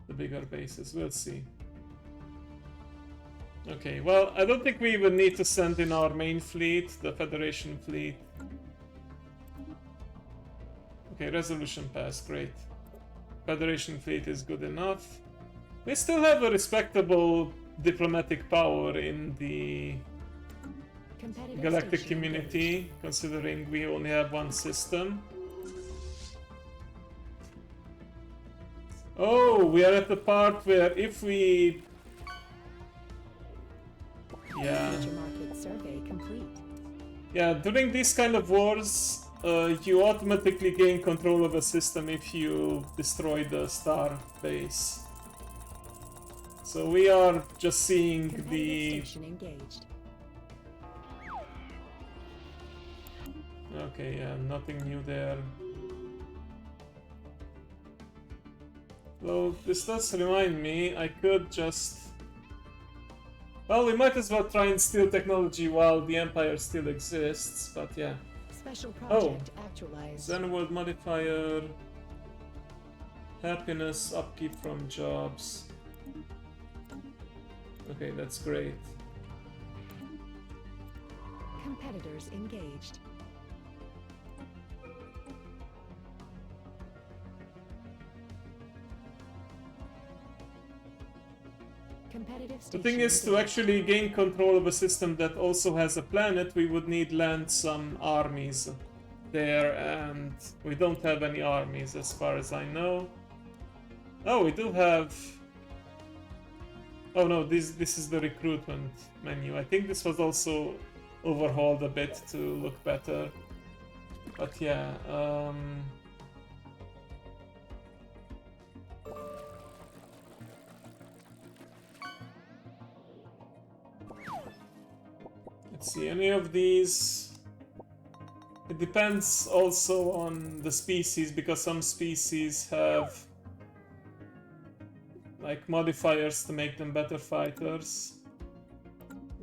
the bigger bases. We'll see. Okay, well, I don't think we even need to send in our main fleet, the Federation fleet. Okay, resolution passed, great. Federation fleet is good enough. We still have a respectable diplomatic power in the galactic community, considering we only have one system. Oh, we are at the part where if we... Yeah. Market survey complete. Yeah, during these kind of wars, you automatically gain control of a system if you destroy the star base. So we are just seeing the... Engaged. Okay, yeah, nothing new there. Well, this does remind me, I could just... Well, we might as well try and steal technology while the Empire still exists, but yeah. Special project actualized. Zenworld modifier... Happiness, upkeep from jobs. Okay, that's great. Competitors engaged. Competitive The station thing is, to engaged. actually gain control of a system that also has a planet, we would need land some armies there, and we don't have any armies as far as I know. Oh, we do have... Oh no, this is the recruitment menu. I think this was also overhauled a bit to look better. But yeah, let's see, any of these... It depends also on the species, because some species have like modifiers to make them better fighters.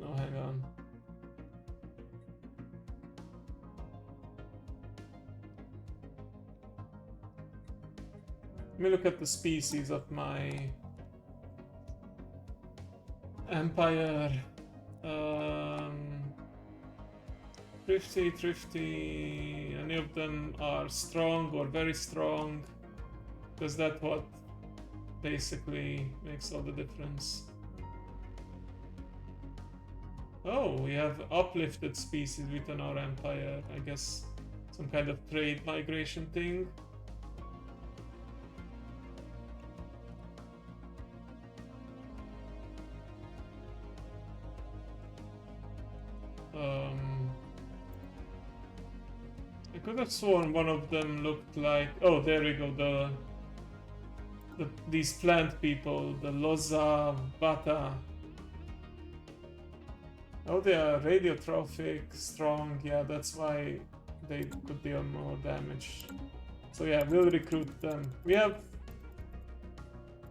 No, hang on. Let me look at the species of my empire. Thrifty. Any of them are strong or very strong? Because that's what basically makes all the difference. Oh, we have uplifted species within our empire. I guess some kind of trade migration thing. I could have sworn one of them looked like... Oh, there we go, these plant people, the Loza Bata. Oh, they are radiotrophic, strong, yeah, that's why they could deal more damage. So yeah, we'll recruit them. We have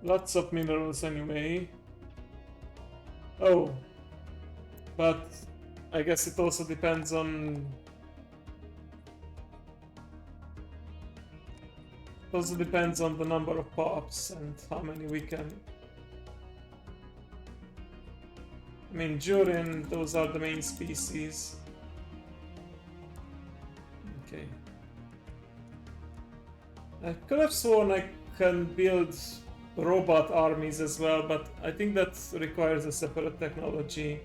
lots of minerals anyway. Oh, but I guess it also depends on... It also depends on the number of pops and how many we can... I mean, Jurin, those are the main species. Okay. I could have sworn I can build robot armies as well, but I think that requires a separate technology.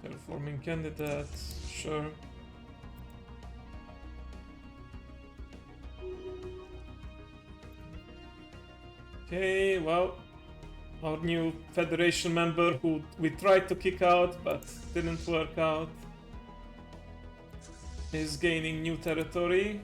Terraforming candidate, sure. Okay, well, our new Federation member who we tried to kick out but didn't work out is gaining new territory.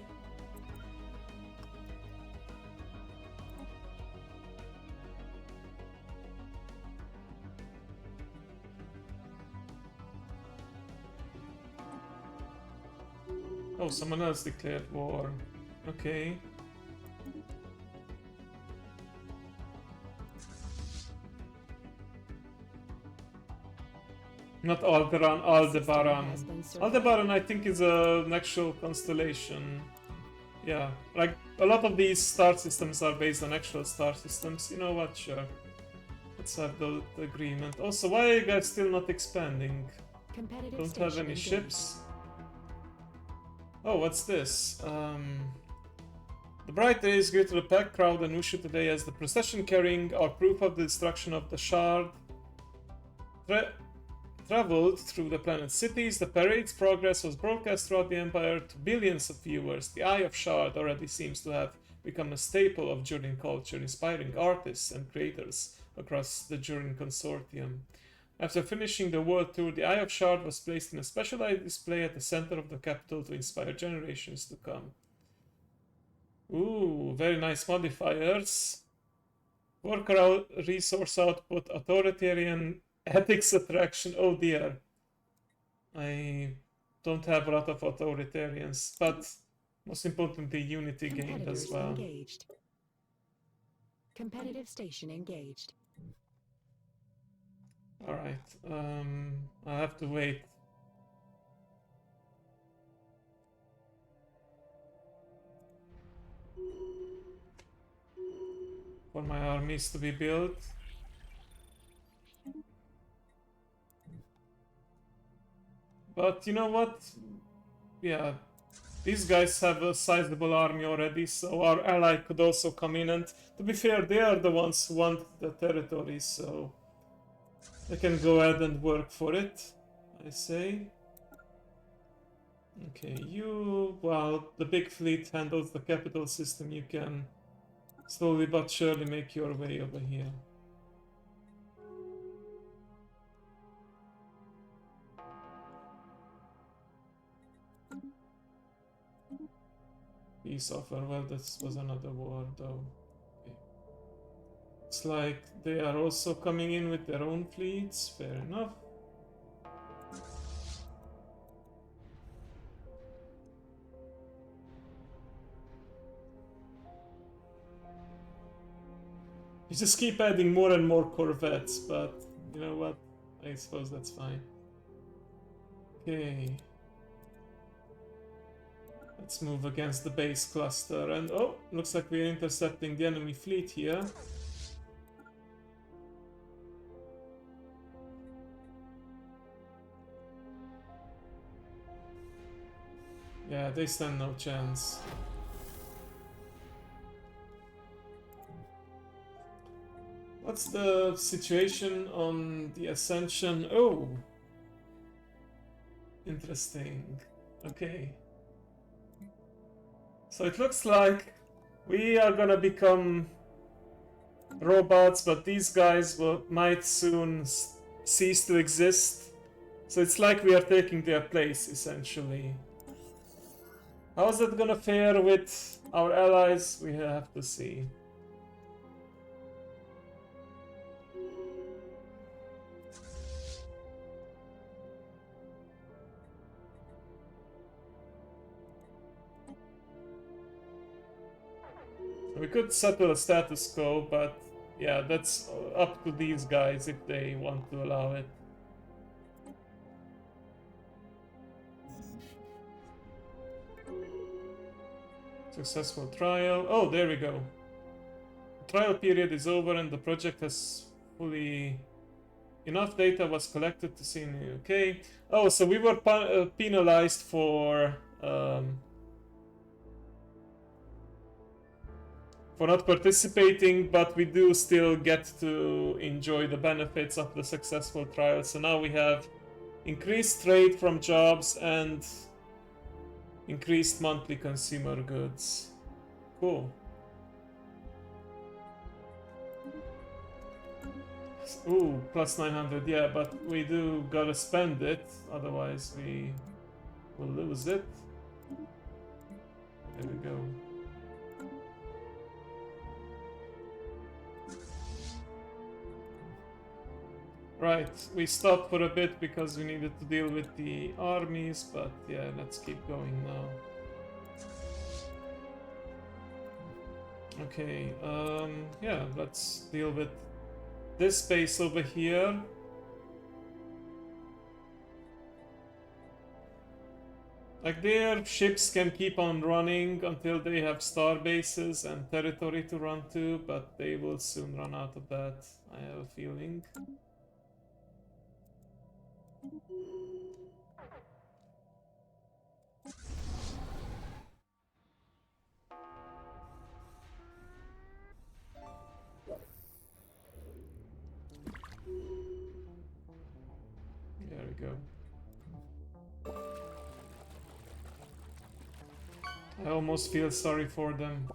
Oh, someone else declared war. Okay. Not Aldebaran, Aldebaran. Aldebaran, I think, is an actual constellation. Yeah, like a lot of these star systems are based on actual star systems. You know what? Sure. Let's have the agreement. Also, why are you guys still not expanding? Don't have any ships? Oh, what's this? The bright days greeted the packed crowd and Ushu today as the procession carrying our proof of the destruction of the shard traveled through the planet's cities. The parade's progress was broadcast throughout the Empire to billions of viewers. The Eye of Shard already seems to have become a staple of Jurin culture, inspiring artists and creators across the Jurin Consortium. After finishing the world tour, the Eye of Shard was placed in a specialized display at the center of the capital to inspire generations to come. Ooh, very nice modifiers. Worker resource output, authoritarian ethics attraction. Oh dear. I don't have a lot of authoritarians, but most importantly, unity gained as well. Engaged. Competitive station engaged. Alright, I have to wait. for my armies to be built. But you know what? Yeah, these guys have a sizable army already, so our ally could also come in, and to be fair, they are the ones who want the territory, so they can go ahead and work for it, I say. Okay, you, while the big fleet handles the capital system, you can slowly but surely make your way over here. Peace offer, well, this was another war though. Okay. Looks like they are also coming in with their own fleets, fair enough. You just keep adding more and more corvettes, but you know what? I suppose that's fine. Okay. Let's move against the base cluster, and oh, looks like we're intercepting the enemy fleet here. Yeah, they stand no chance. What's the situation on the Ascension? Oh! Interesting. Okay. So it looks like we are gonna become robots, but these guys might soon cease to exist. So it's like we are taking their place, essentially. How is that gonna fare with our allies? We have to see. We could settle a status quo, but yeah, that's up to these guys if they want to allow it. Successful trial. Oh, there we go. The trial period is over and the project has fully... Enough data was collected to see... Okay. Oh, so we were penalized for not participating, but we do still get to enjoy the benefits of the successful trial. So now we have increased trade from jobs and increased monthly consumer goods. Cool. Ooh, plus 900, yeah, but we do gotta spend it, otherwise we will lose it. There we go. Right, we stopped for a bit because we needed to deal with the armies, but yeah, let's keep going now. Okay, yeah, let's deal with this base over here. Like, their ships can keep on running until they have star bases and territory to run to, but they will soon run out of that, I have a feeling. There we go. I almost feel sorry for them.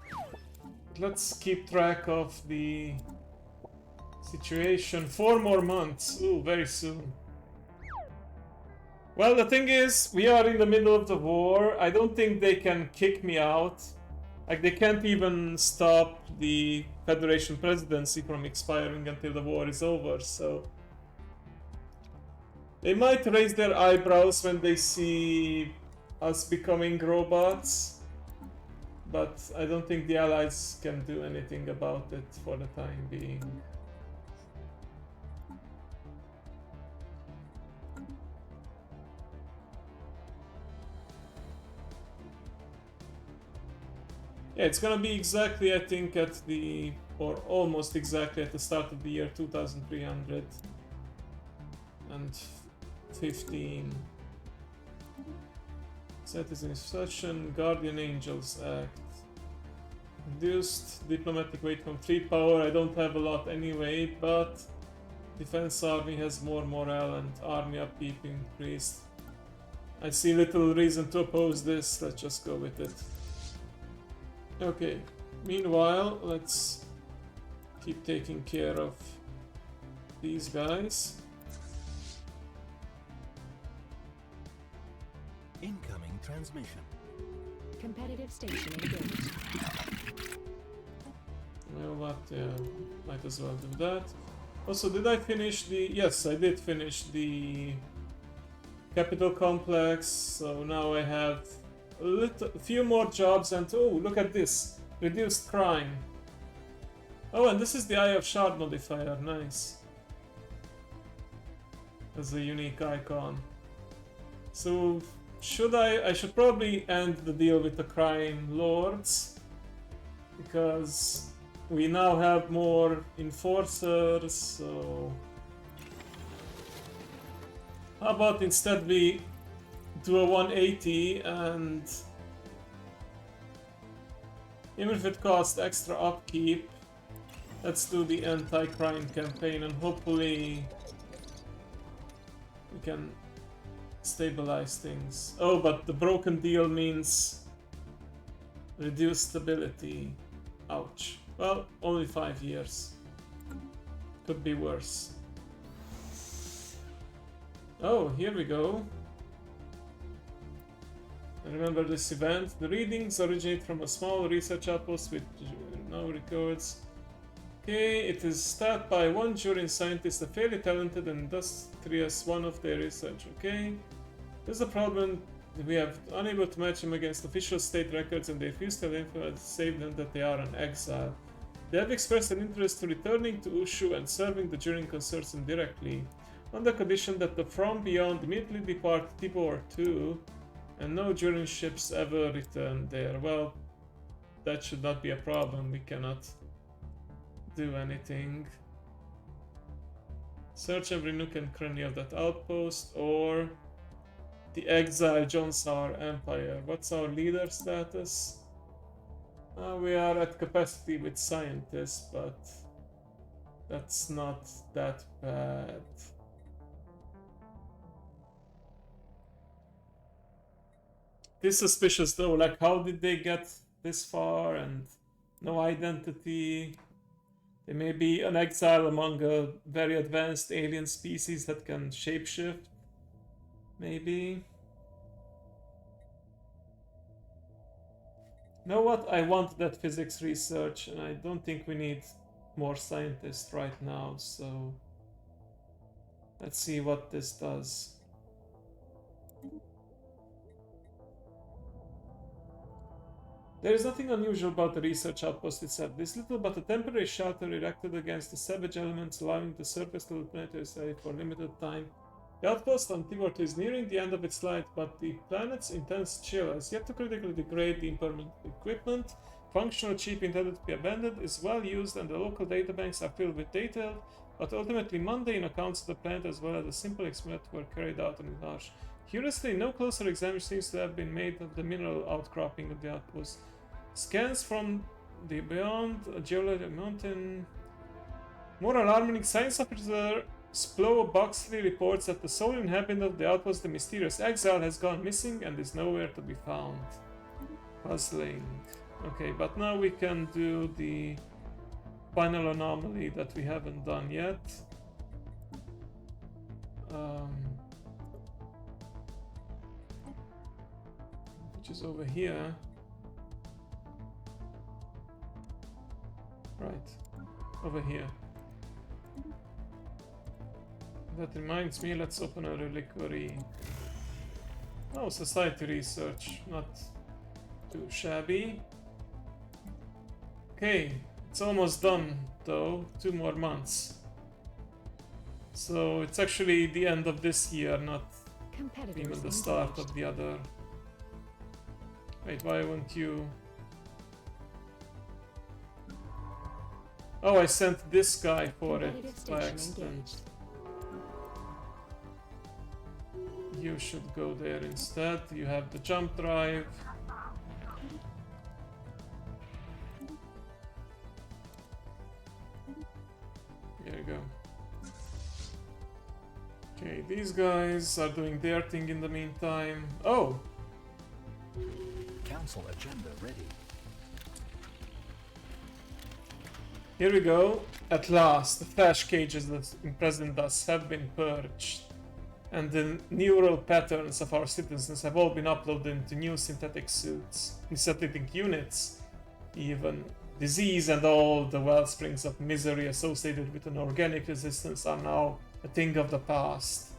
Let's keep track of the situation. 4 more months. Ooh, very soon. Well, the thing is, we are in the middle of the war. I don't think they can kick me out. Like, they can't even stop the Federation presidency from expiring until the war is over, so... They might raise their eyebrows when they see us becoming robots, but I don't think the Allies can do anything about it for the time being. Yeah, it's gonna be exactly, I think, at the or almost exactly at the start of the year 2315. Citizen Instruction, Guardian Angels Act. Reduced diplomatic weight from 3 power. I don't have a lot anyway, but Defense Army has more morale and army upkeep increased. I see little reason to oppose this. Let's just go with it. Okay. Meanwhile, let's keep taking care of these guys. Incoming transmission. Competitive station engaged. Well, what? Yeah, might as well do that. Also, did I finish the... Yes, I did finish the capital complex. So now I have a few more jobs and... Oh, look at this. Reduced crime. Oh, and this is the Eye of Shard modifier. Nice. That's a unique icon. So, should I should probably end the deal with the crime lords, because we now have more enforcers, so how about instead we do a 180, and even if it costs extra upkeep, let's do the anti-crime campaign and hopefully we can stabilize things. Oh, but the broken deal means reduced stability. Ouch. Well, only 5 years. Could be worse. Oh, here we go. I remember this event. The readings originate from a small research outpost with no records. Okay, it is staffed by one Jurian scientist, a fairly talented and industrious one of their research. Okay. There's a problem. We have unable to match him against official state records, and they refuse to save them that they are in exile. They have expressed an interest to returning to Ushu and serving the Jurian consortium directly, on the condition that the From Beyond immediately depart Tibor 2, and no Jurian ships ever return there. Well, that should not be a problem. We cannot do anything. Search every nook and cranny of that outpost, or the Exile Jonsar Empire. What's our leader status? We are at capacity with scientists, but that's not that bad. It is suspicious though, like how did they get this far and no identity? They may be an exile among a very advanced alien species that can shapeshift. Maybe. You know what? I want that physics research, and I don't think we need more scientists right now, so let's see what this does. There is nothing unusual about the research outpost itself. This little but a temporary shelter erected against the savage elements, allowing the surface to the planetary study for a limited time. The outpost on Tibor 2 is nearing the end of its life, but the planet's intense chill has yet to critically degrade the impermanent equipment. Functional chip intended to be abandoned is well used, and the local databanks are filled with detailed but ultimately mundane accounts of the planet, as well as a simple experiment were carried out on it large. Curiously, no closer examination seems to have been made of the mineral outcropping of the outpost. Scans from the beyond a geologic mountain. More alarming, science officer Splo Boxley reports that the sole inhabitant of the outpost, the mysterious exile, has gone missing and is nowhere to be found. Puzzling. Okay, but now we can do the final anomaly that we haven't done yet. Which is over here. Right. Over here. That reminds me, let's open a reliquary. Oh, society research. Not too shabby. Okay, it's almost done though. 2 more months. So it's actually the end of this year, not even the start of the other. Wait, why won't you? Oh, I sent this guy for it Competitive by station accident. engaged. You should go there instead. You have the jump drive. There you go. Okay, these guys are doing their thing in the meantime. Oh! Council agenda ready. Here we go. At last, the flash cages that imprisoned us have been purged. And the neural patterns of our citizens have all been uploaded into new synthetic suits, synthetic units, even. Disease and all the wellsprings of misery associated with an organic resistance are now a thing of the past.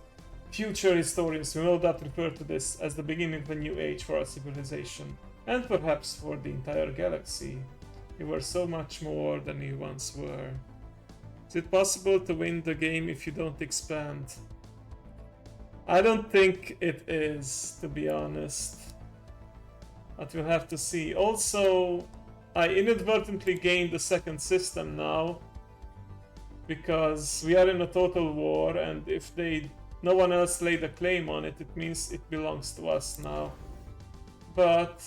Future historians will no doubt refer to this as the beginning of a new age for our civilization, and perhaps for the entire galaxy. You were so much more than you once were. Is it possible to win the game if you don't expand? I don't think it is, to be honest. But we'll have to see. Also, I inadvertently gained a second system now, because we are in a total war, and if no one else laid a claim on it, it means it belongs to us now. But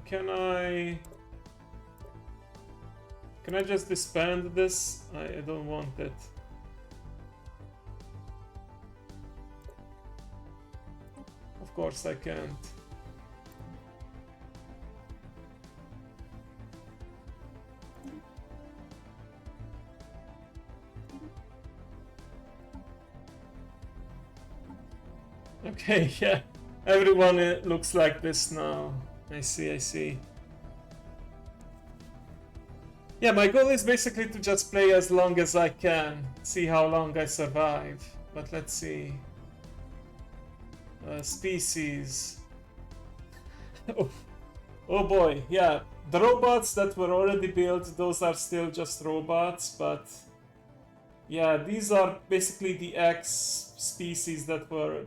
can I just disband this? I don't want it. Of course I can't. Okay, yeah. Everyone looks like this now. I see. Yeah, my goal is basically to just play as long as I can. See how long I survive. But let's see. Species. Oh boy, yeah. The robots that were already built, those are still just robots, but yeah, these are basically the X species that were...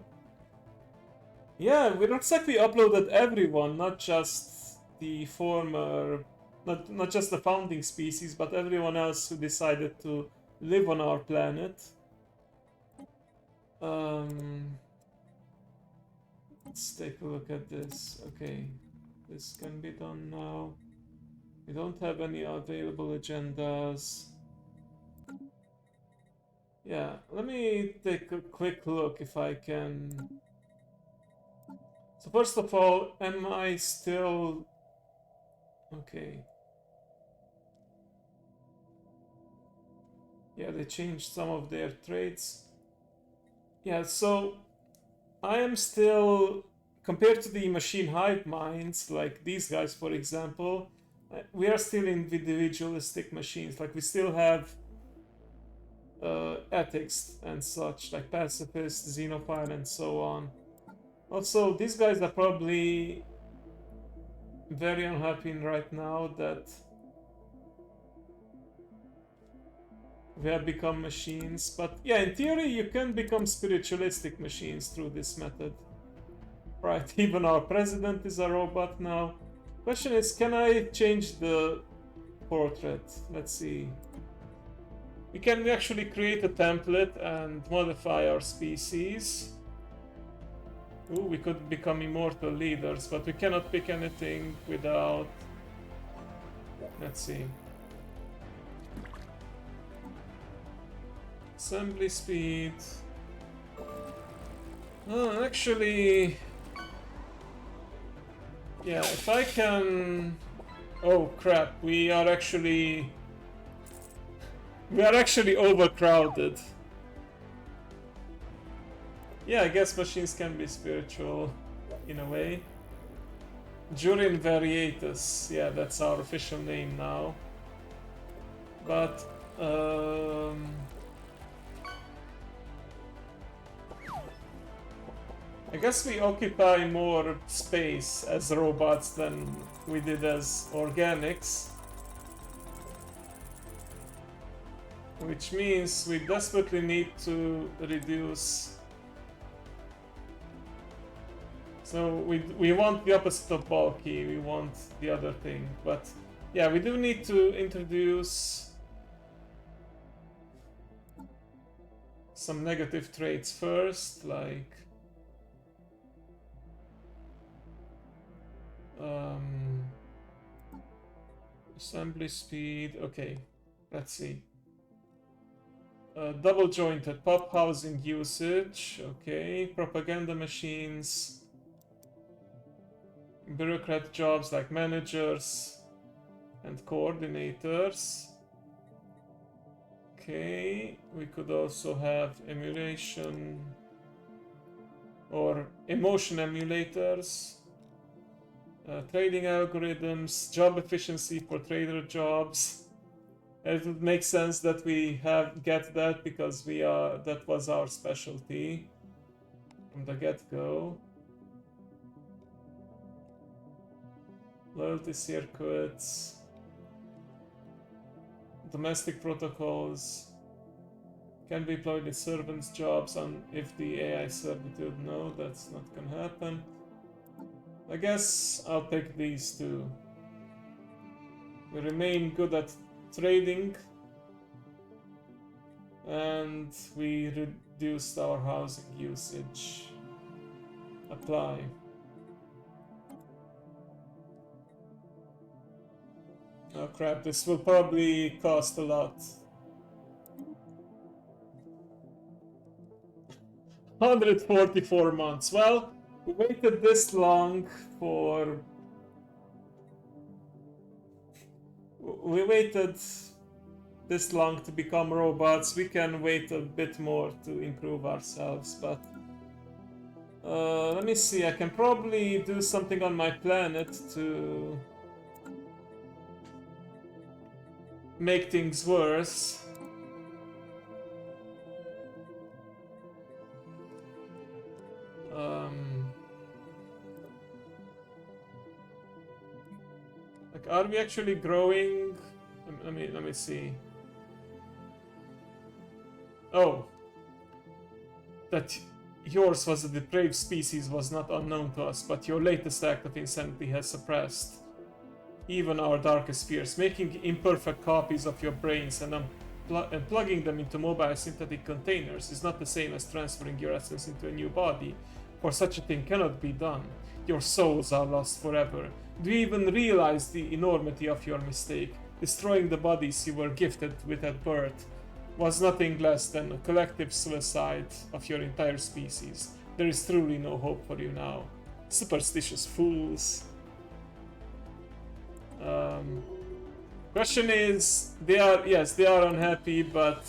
Yeah, it looks like we uploaded everyone, not just the former... Not just the founding species, but everyone else who decided to live on our planet. Let's take a look at this. Okay, this can be done now. We don't have any available agendas. Yeah, let me take a quick look if I can. So first of all, am I still... Okay. Yeah, they changed some of their traits. Yeah, so I am still, compared to the machine hive minds, like these guys for example, we are still individualistic machines. Like we still have ethics and such, like pacifist, xenophile, and so on. Also, these guys are probably very unhappy right now that we have become machines. But yeah, in theory you can become spiritualistic machines through this method. Right, even our president is a robot now. Question is, can I change the portrait? Let's see. We can actually create a template and modify our species. Ooh, we could become immortal leaders, but we cannot pick anything without... Let's see. Assembly speed. Oh, actually... Yeah, if I can... Oh crap, we are actually overcrowded. Yeah, I guess machines can be spiritual in a way. Jurin Variatus, yeah, that's our official name now. But I guess we occupy more space as robots than we did as organics. Which means we desperately need to reduce So we want the opposite of bulky, we want the other thing. But yeah, we do need to introduce some negative traits first, like assembly speed. Okay, let's see. Double jointed pop housing usage. Okay, propaganda machines. Bureaucrat jobs like managers and coordinators. Okay, we could also have emulation or emotion emulators. Trading algorithms, job efficiency for trader jobs. It would make sense that we get that because that was our specialty from the get-go. Loyalty circuits, domestic protocols can be employed in servants' jobs, and if the AI servitude, no, that's not gonna happen. I guess I'll take these two. We remain good at trading, and we reduced our housing usage. Apply. Oh crap, this will probably cost a lot. 144 months. Well, we waited this long for... We waited this long to become robots. We can wait a bit more to improve ourselves, but... let me see, I can probably do something on my planet to... make things worse. Like, are we actually growing? Let me see. Oh, that yours was a depraved species was not unknown to us, but your latest act of insanity has suppressed even our darkest fears. Making imperfect copies of your brains and plugging them into mobile synthetic containers is not the same as transferring your essence into a new body, for such a thing cannot be done. Your souls are lost forever. Do you even realize the enormity of your mistake? Destroying the bodies you were gifted with at birth was nothing less than a collective suicide of your entire species. There is truly no hope for you now. Superstitious fools. Question is, they are unhappy, but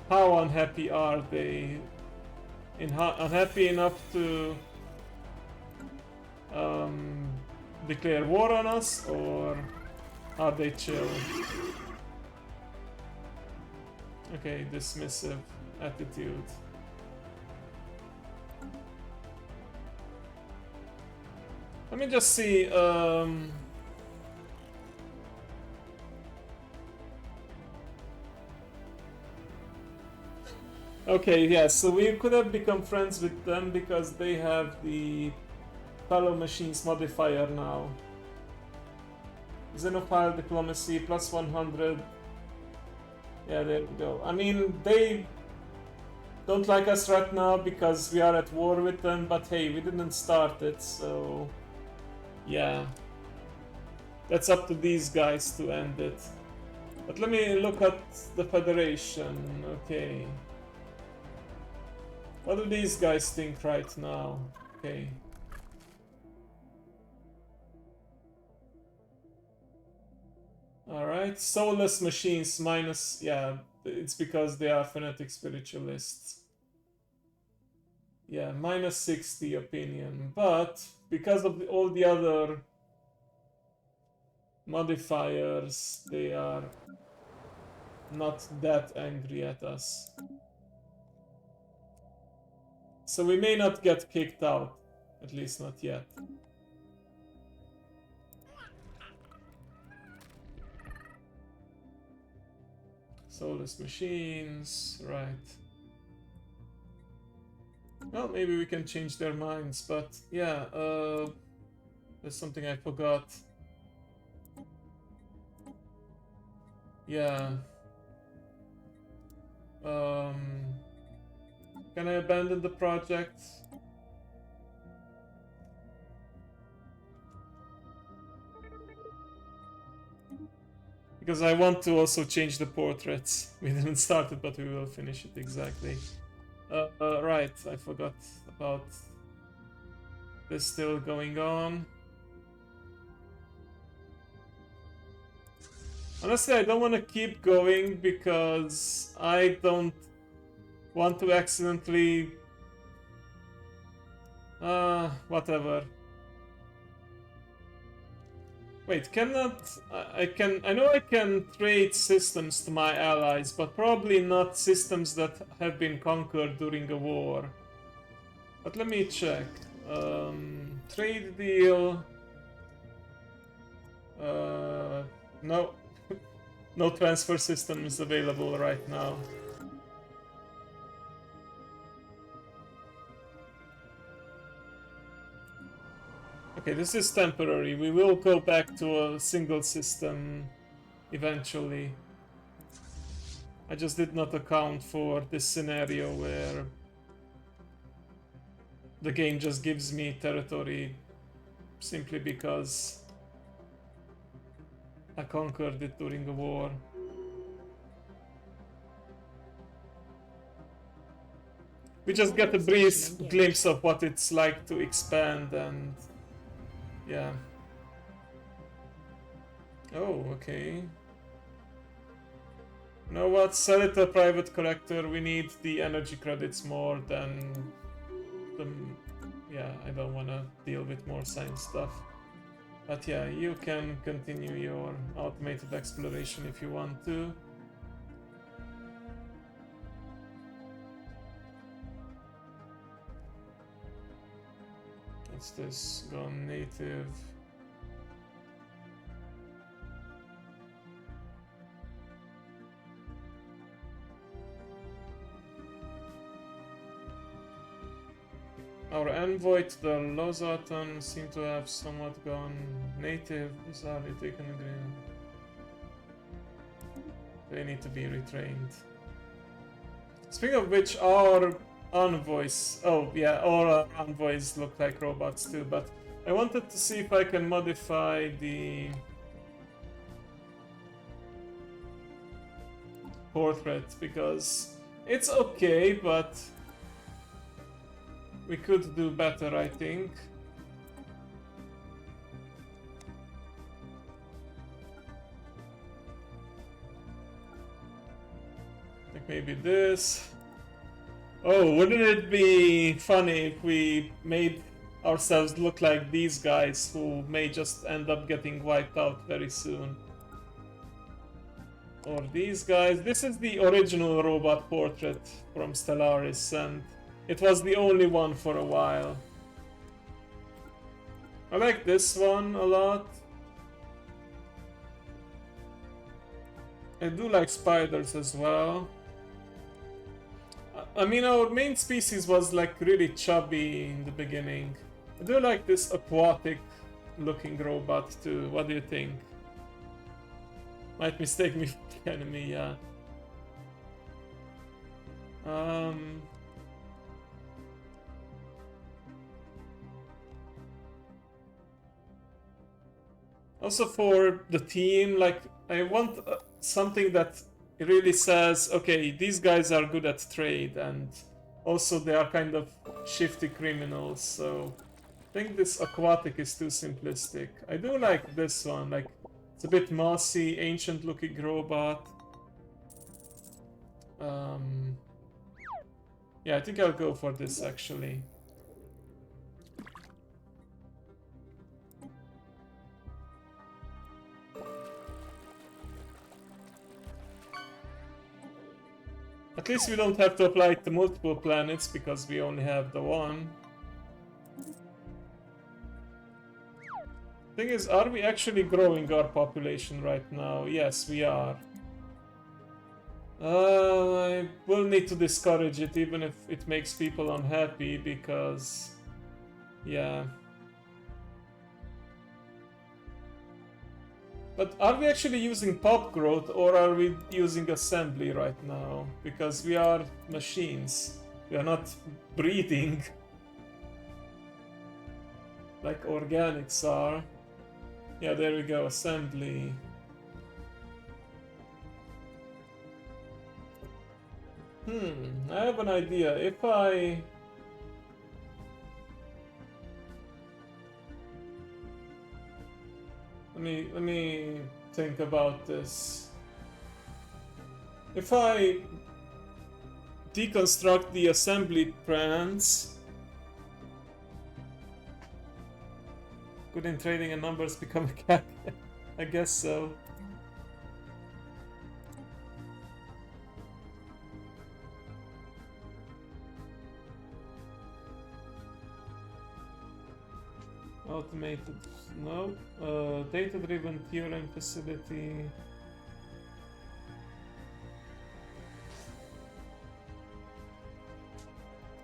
how unhappy are they? Unhappy enough to declare war on us, or are they chill? Okay, dismissive attitude. Let me just see. Okay, yeah, so we could have become friends with them because they have the fellow machines modifier now. Xenophile diplomacy plus 100. Yeah, there we go. I mean, they don't like us right now because we are at war with them, but hey, we didn't start it, so yeah. That's up to these guys to end it. But let me look at the Federation. Okay. What do these guys think right now? Okay. Alright, soulless machines minus... yeah, it's because they are fanatic spiritualists. Yeah, minus 60 opinion, but because of all the other modifiers, they are not that angry at us. So we may not get kicked out, at least not yet. Soulless machines, right. Well, maybe we can change their minds, but yeah, there's something I forgot. Yeah. Can I abandon the project? Because I want to also change the portraits. We didn't start it, but we will finish it exactly. Right, I forgot about this still going on. Honestly, I don't want to keep going because I don't want to accidentally... whatever. Wait, cannot... I know I can trade systems to my allies, but probably not systems that have been conquered during a war. But let me check. Trade deal... no. No transfer system is available right now. Okay, this is temporary. We will go back to a single system eventually. I just did not account for this scenario where the game just gives me territory simply because I conquered it during a war. We just get a brief glimpse of what it's like to expand and... yeah. Oh, okay. You know what? Sell it to a private collector. We need the energy credits more than the... yeah, I don't want to deal with more science stuff. But yeah, you can continue your automated exploration if you want to. What's this? Gone native. Our envoy to the Lozaton seem to have somewhat gone native, bizarrely taken again. They need to be retrained. Speaking of which, our envoys... oh yeah, all our envoys look like robots too, but I wanted to see if I can modify the portrait, because it's okay, but we could do better, I think. Like maybe this. Oh, wouldn't it be funny if we made ourselves look like these guys who may just end up getting wiped out very soon? Or these guys. This is the original robot portrait from Stellaris, and it was the only one for a while. I like this one a lot. I do like spiders as well. I mean, our main species was like really chubby in the beginning. I do like this aquatic looking robot too. What do you think? Might mistake me for the enemy, yeah. Also for the team, like, I want something that really says, okay, these guys are good at trade, and also they are kind of shifty criminals, so I think this aquatic is too simplistic. I do like this one, like, it's a bit mossy, ancient looking robot. Yeah, I think I'll go for this actually. At least we don't have to apply it to multiple planets because we only have the one. Thing is, are we actually growing our population right now? Yes, we are. I will need to discourage it even if it makes people unhappy because, yeah. But are we actually using pop growth or are we using assembly right now? Because we are machines. We are not breeding like organics are. Yeah, there we go, assembly. I have an idea. If I... Let me think about this. If I deconstruct the assembly plans, good in trading and numbers become a cap. I guess so. Automated, no. Data-driven theorem facility.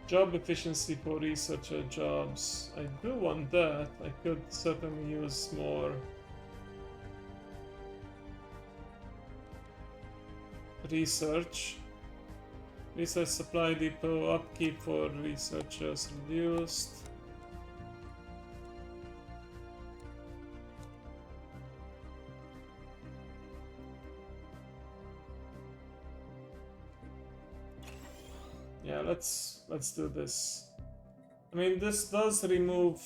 Job efficiency for researcher jobs. I do want that. I could certainly use more research. Research supply depot upkeep for researchers reduced. Yeah, let's do this. I mean, this does remove...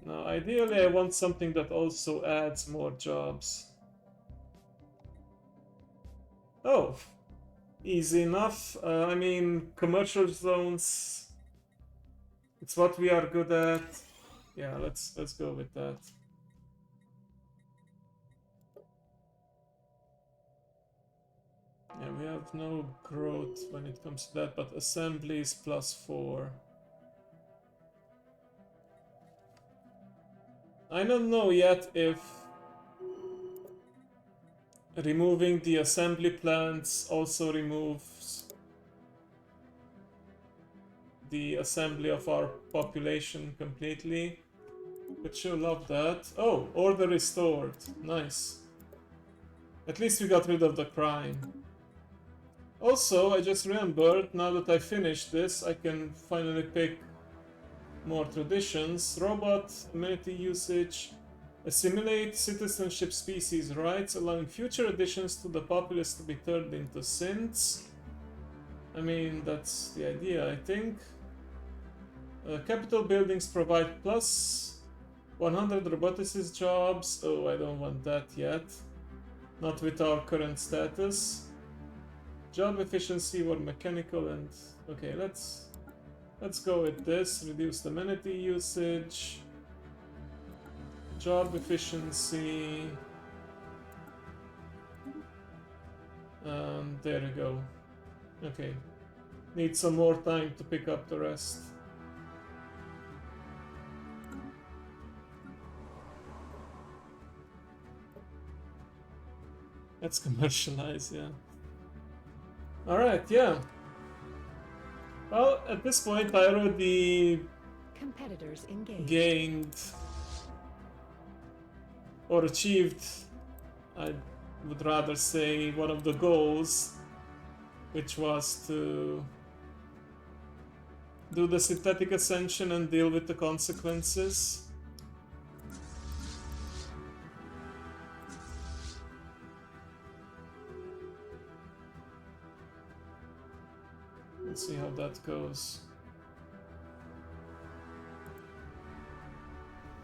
No, ideally I want something that also adds more jobs. Oh, easy enough. I mean, commercial zones. It's what we are good at. Yeah, let's go with that. Yeah, we have no growth when it comes to that, but assembly is +4. I don't know yet if removing the assembly plants also removes the assembly of our population completely. But sure, love that. Oh, order restored. Nice. At least we got rid of the crime. Also, I just remembered, now that I finished this, I can finally pick more traditions. Robot, amenity usage, assimilate citizenship species rights, allowing future additions to the populace to be turned into synths. I mean, that's the idea, I think. Capital buildings provide plus 100 roboticist jobs. Oh, I don't want that yet. Not with our current status. Job efficiency or mechanical and... Okay, let's go with this. Reduced amenity usage. Job efficiency. There we go. Okay. Need some more time to pick up the rest. Let's commercialize, yeah. Alright, yeah. Well, at this point I already Competitors engaged. gained or achieved, I would rather say, one of the goals, which was to do the synthetic ascension and deal with the consequences. Let's see how that goes.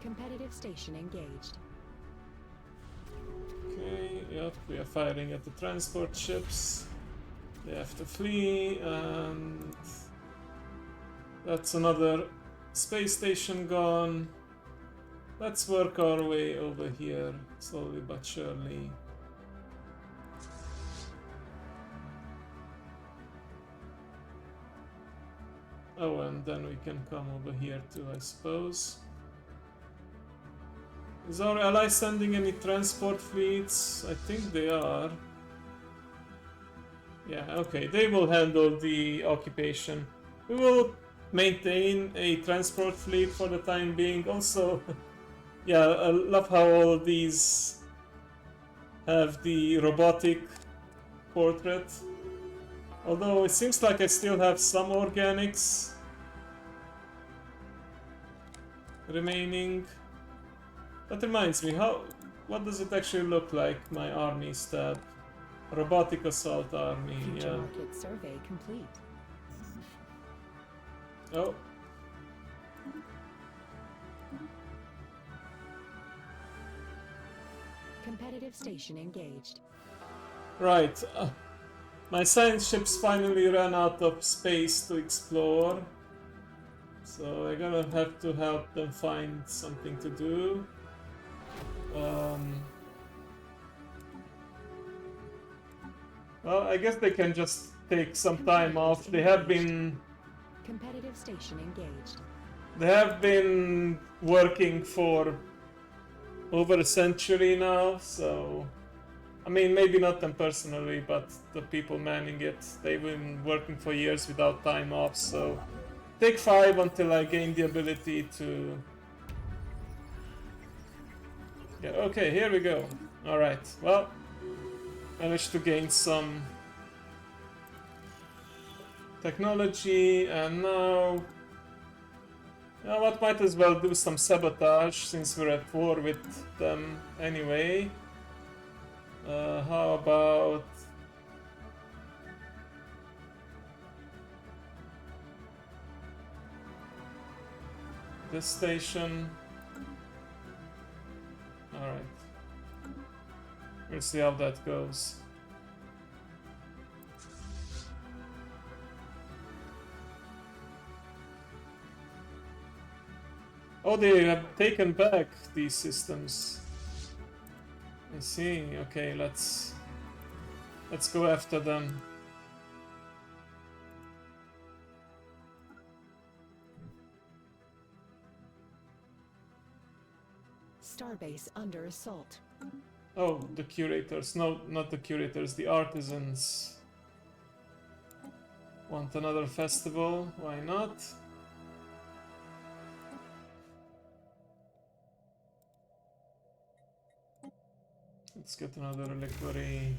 Competitive station engaged. Okay, yep, we are firing at the transport ships. They have to flee, and that's another space station gone. Let's work our way over here, slowly but surely. Oh, and then we can come over here too, I suppose. Is our ally sending any transport fleets? I think they are. Yeah, okay, they will handle the occupation. We will maintain a transport fleet for the time being. Also, yeah, I love how all these have the robotic portrait. Although it seems like I still have some organics remaining. That reminds me, what does it actually look like, my army stab? Robotic assault army, Future yeah. market survey complete. Oh. Competitive station engaged. Right. My science ships finally ran out of space to explore. So I'm gonna have to help them find something to do. Well, I guess they can just take some time off. They have been Competitive station engaged. working for over a century now, so I mean, maybe not them personally, but the people manning it. They've been working for years without time off, so take 5 until I gain the ability to... Yeah, okay, here we go. Alright, well, managed to gain some technology, and now... You know what, might as well do some sabotage, since we're at war with them anyway. How about... this station? Alright. We'll see how that goes. Oh, they have taken back these systems. I see. Okay, let's go after them. Starbase under assault. Oh, the curators. No, not the curators, the artisans. Want another festival? Why not? Let's get another reliquary.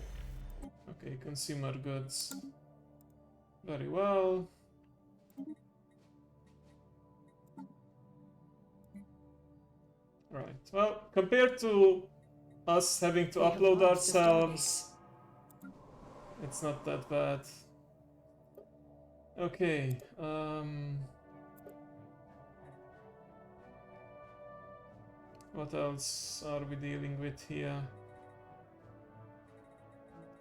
Okay, consumer goods. Very well. Right. Well, compared to us having to They have upload lost the ourselves, it's not that bad. Okay. What else are we dealing with here?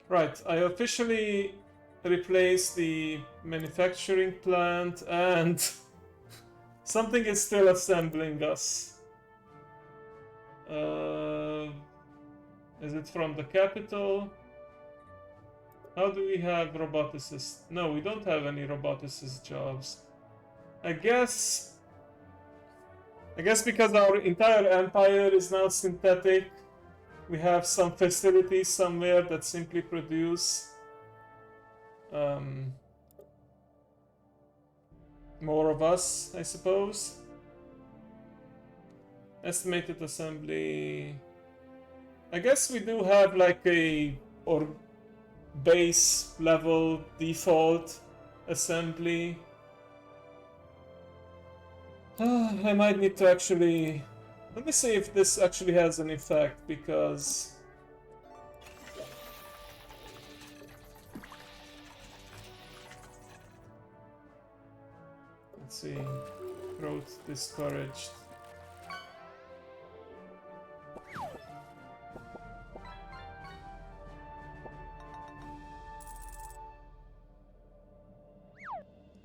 Right, I officially replaced the manufacturing plant, and something is still assembling us. Is it from the capital? How do we have roboticists? No, we don't have any roboticist jobs. I guess because our entire empire is now synthetic, we have some facilities somewhere that simply produce more of us, I suppose. Estimated assembly. I guess we do have like a base level default assembly. I might need to actually... Let me see if this actually has an effect, because... Let's see. Growth discouraged.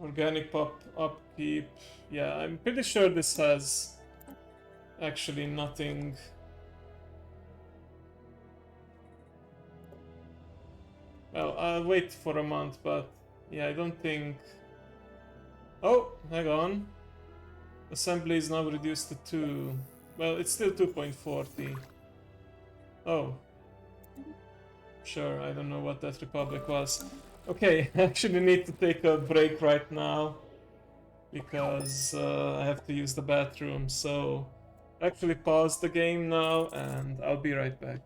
Organic pop upkeep. Yeah, I'm pretty sure this has actually nothing. Well, I'll wait for a month, but yeah, I don't think... Oh, hang on. Assembly is now reduced to 2. Well, it's still 2.40. Oh. Sure, I don't know what that republic was. Okay, I actually need to take a break right now because I have to use the bathroom. So actually pause the game now and I'll be right back.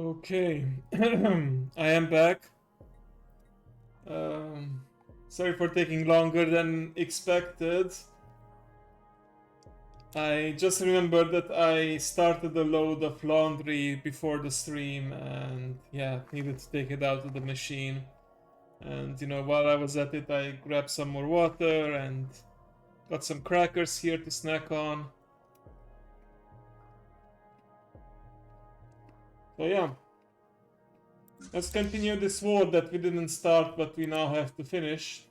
Okay, I am back. Sorry for taking longer than expected. I just remembered that I started a load of laundry before the stream and yeah, needed to take it out of the machine. And you know, while I was at it, I grabbed some more water and got some crackers here to snack on. So yeah, let's continue this war that we didn't start but we now have to finish.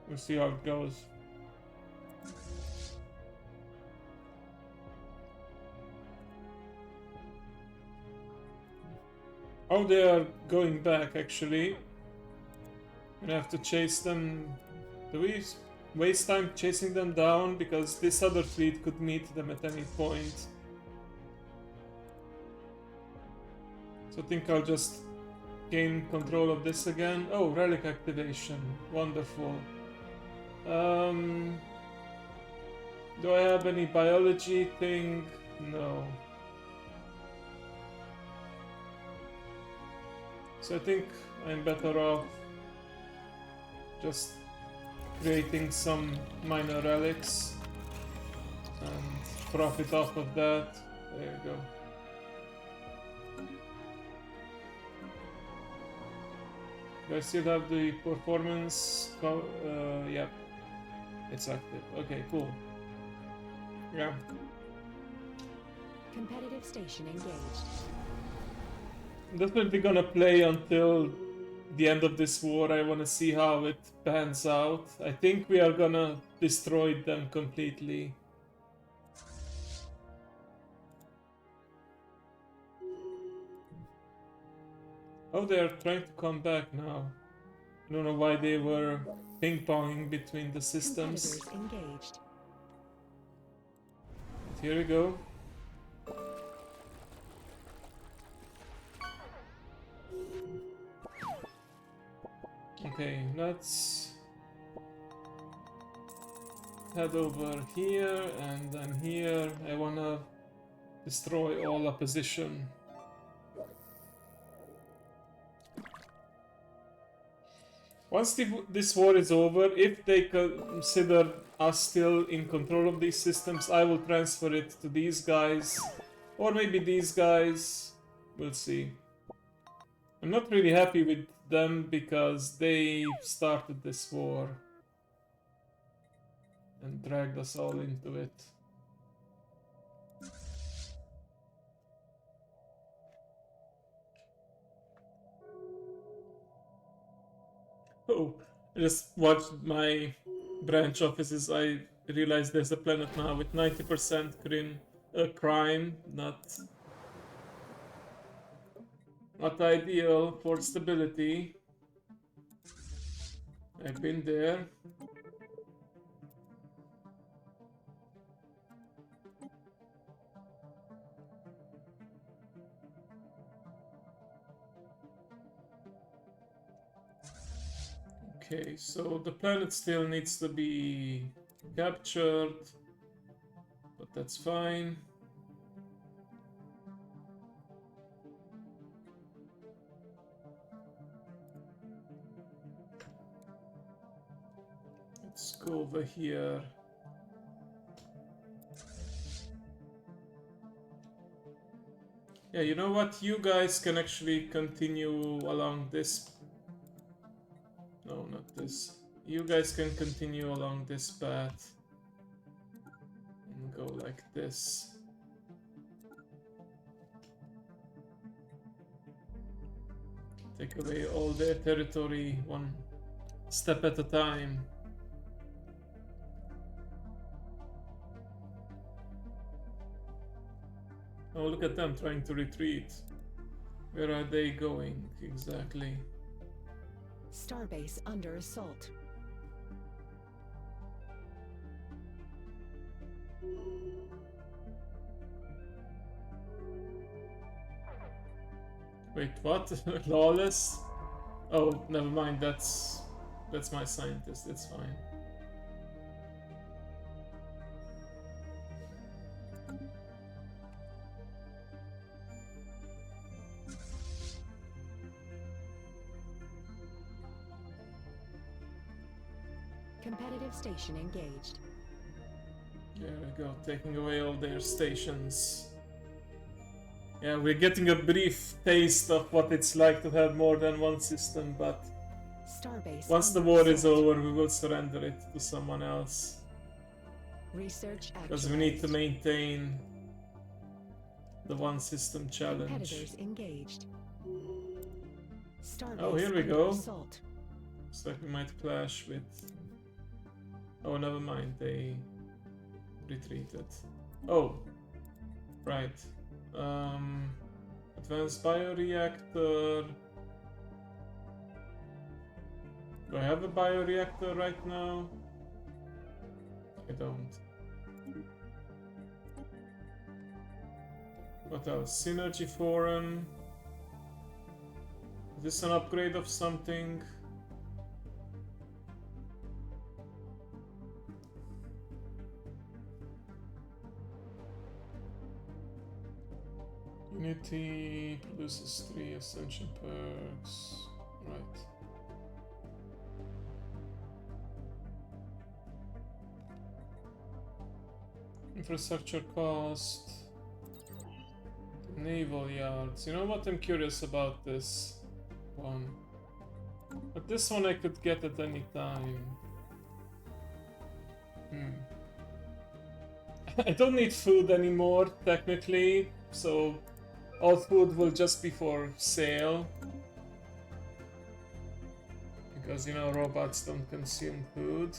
We'll see how it goes. Oh, they are going back actually. Gonna have to chase them. Do we waste time chasing them down? Because this other fleet could meet them at any point. So I think I'll just gain control of this again. Oh, relic activation. Wonderful. Do I have any biology thing? No. So I think I'm better off just creating some minor relics and profit off of that. There you go. Do I still have the performance? Yeah, it's active. Okay, cool. Yeah. Competitive station engaged. Definitely gonna play until the end of this war. I wanna see how it pans out. I think we are gonna destroy them completely. Oh, they are trying to come back now. I don't know why they were ping-ponging between the systems. Competitors engaged. But here we go. Okay, let's head over here and then here. I wanna destroy all opposition. Once this war is over, if they consider us still in control of these systems, I will transfer it to these guys. Or maybe these guys. We'll see. I'm not really happy with them because they started this war and dragged us all into it. Oh, I just watched my branch offices. I realized there's a planet now with 90% crime, not ideal for stability. I've been there. Okay, so the planet still needs to be captured, but that's fine. Let's go over here. Yeah, you know what? You guys can actually continue along this. No, not this. You guys can continue along this path. And go like this. Take away all their territory one step at a time. Oh, look at them trying to retreat. Where are they going exactly? Starbase under assault. Wait, what? Lawless? Oh, never mind. That's my scientist. It's fine. Competitive station engaged. There we go, taking away all their stations. Yeah, we're getting a brief taste of what it's like to have more than one system, but Starbase once the under war is assault. over, we will surrender it to someone else. Research Because we need to actualized. maintain the one system challenge. Competitors engaged. Starbase Oh, here we under go. assault. Looks like we might clash with... Oh, never mind, they retreated. Oh, right. Advanced bioreactor. Do I have a bioreactor right now? I don't. What else? Synergy Forum. Is this an upgrade of something? Unity produces 3 ascension perks. Right. Infrastructure cost. Naval yards. You know what? I'm curious about this one. But this one I could get at any time. I don't need food anymore, technically, so all food will just be for sale. Because, you know, robots don't consume food.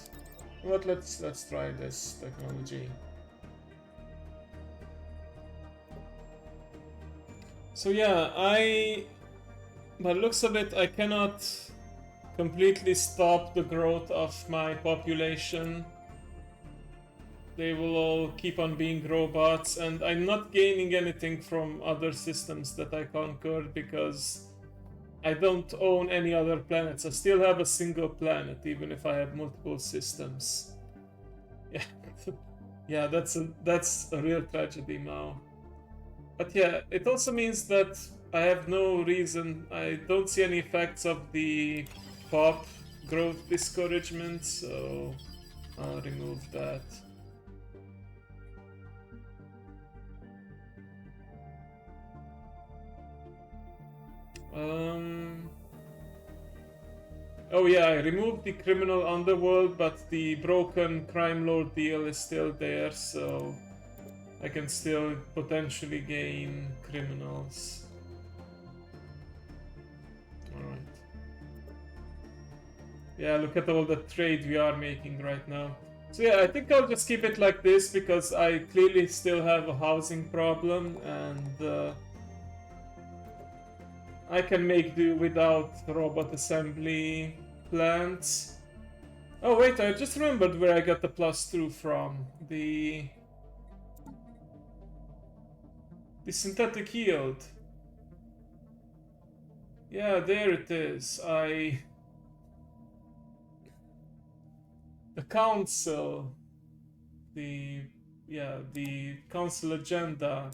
But let's try this technology. So yeah, by the looks of it, I cannot completely stop the growth of my population. They will all keep on being robots, and I'm not gaining anything from other systems that I conquered because I don't own any other planets. I still have a single planet, even if I have multiple systems. Yeah, yeah, that's a real tragedy, Mao. But yeah, it also means that I have no reason, I don't see any effects of the pop growth discouragement, so I'll remove that. Oh yeah, I removed the criminal underworld, but the broken crime lord deal is still there, so I can still potentially gain criminals. Alright. Yeah, look at all the trade we are making right now. So yeah, I think I'll just keep it like this because I clearly still have a housing problem, and I can make do without robot assembly plants. Oh wait, I just remembered where I got the +2 from. The synthetic yield. Yeah, there it is. The council. The council agenda.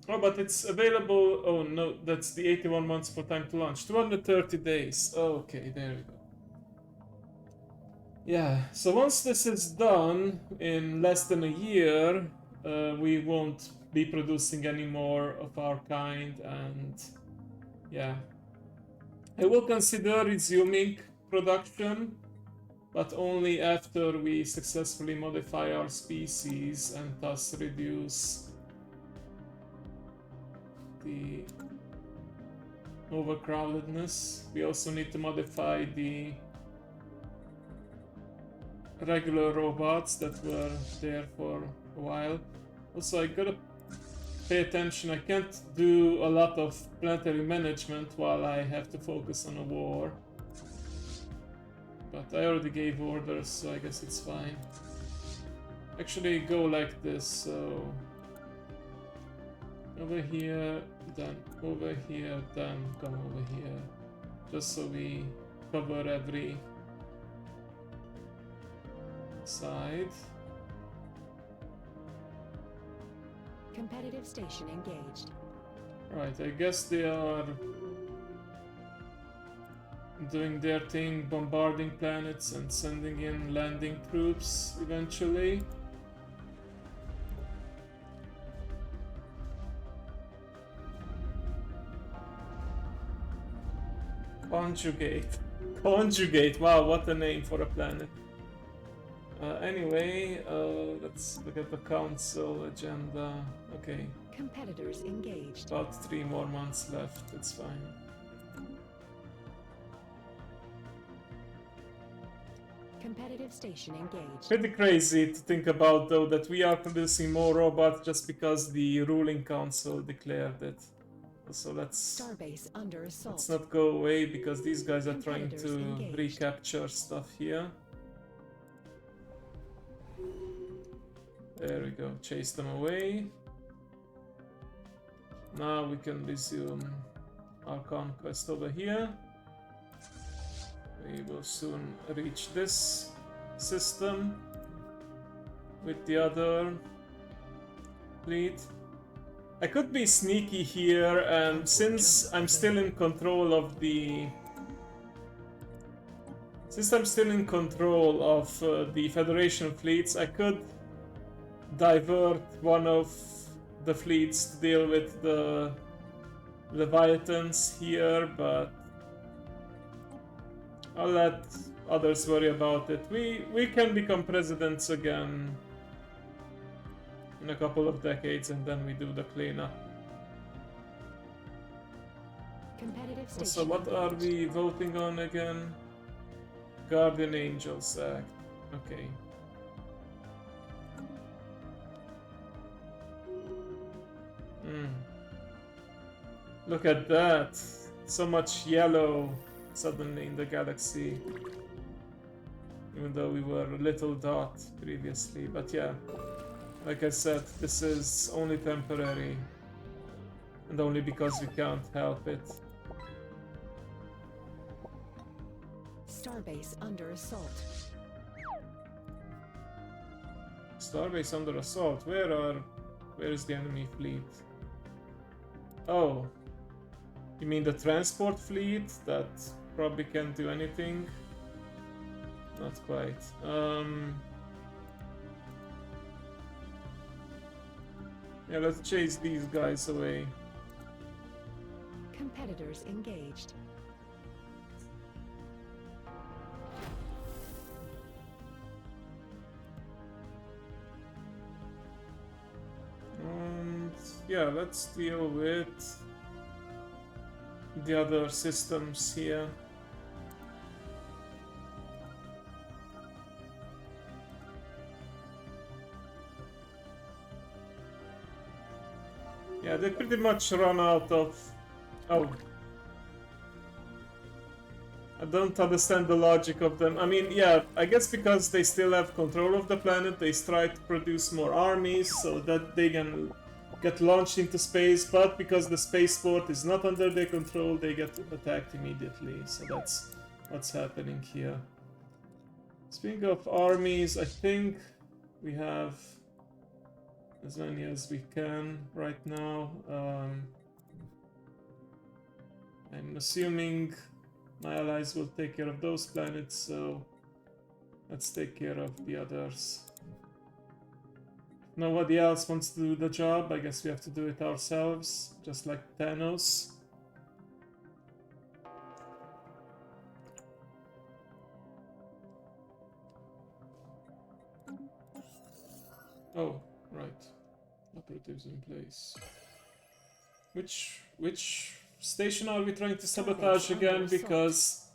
Oh, but it's available. Oh no, that's the 81 months for time to launch. 230 days. Okay, there we go. Yeah, so once this is done in less than a year, we won't be producing any more of our kind, and yeah. I will consider resuming production, but only after we successfully modify our species and thus reduce the overcrowdedness. We also need to modify the regular robots that were there for a while. Also, I gotta pay attention. I can't do a lot of planetary management while I have to focus on a war. But I already gave orders, so I guess it's fine. Actually, go like this, so... over here, then over here, then come over here. Just so we cover every side. Competitive station engaged. Right, I guess they are doing their thing, bombarding planets and sending in landing troops eventually. Conjugate. Conjugate, wow, what a name for a planet. Anyway, let's look at the council agenda. Okay, Competitors engaged. about 3 more months left, it's fine. Competitive station engaged. Pretty crazy to think about though that we are producing more robots just because the ruling council declared it. So let's Starbase under assault. not go away because these guys are trying to Competitors engaged. recapture stuff here. There we go, chase them away. Now we can resume our conquest over here. We will soon reach this system with the other fleet. I could be sneaky here, and since I'm still in control of the Federation fleets, I could divert one of the fleets to deal with the Leviathans here, but I'll let others worry about it. We can become presidents again in a couple of decades, and then we do the cleanup. Competitive station So what are engaged. we voting on again? Guardian Angels Act. Okay. Look at that. So much yellow suddenly in the galaxy. Even though we were a little dot previously. But yeah, like I said, this is only temporary. And only because we can't help it. Starbase under assault. Starbase under assault. Where is the enemy fleet? Oh. You mean the transport fleet that probably can't do anything? Not quite. Yeah, let's chase these guys away. Competitors engaged. And yeah, let's deal with the other systems here. Yeah, they pretty much run out of... Oh. I don't understand the logic of them. I mean, yeah, I guess because they still have control of the planet, they try to produce more armies so that they can get launched into space, but because the spaceport is not under their control, they get attacked immediately. So that's what's happening here. Speaking of armies, I think we have as many as we can right now. I'm assuming my allies will take care of those planets, so let's take care of the others. If nobody else wants to do the job, I guess we have to do it ourselves, just like Thanos. Oh, right. Operatives in place. Which station are we trying to sabotage again? Because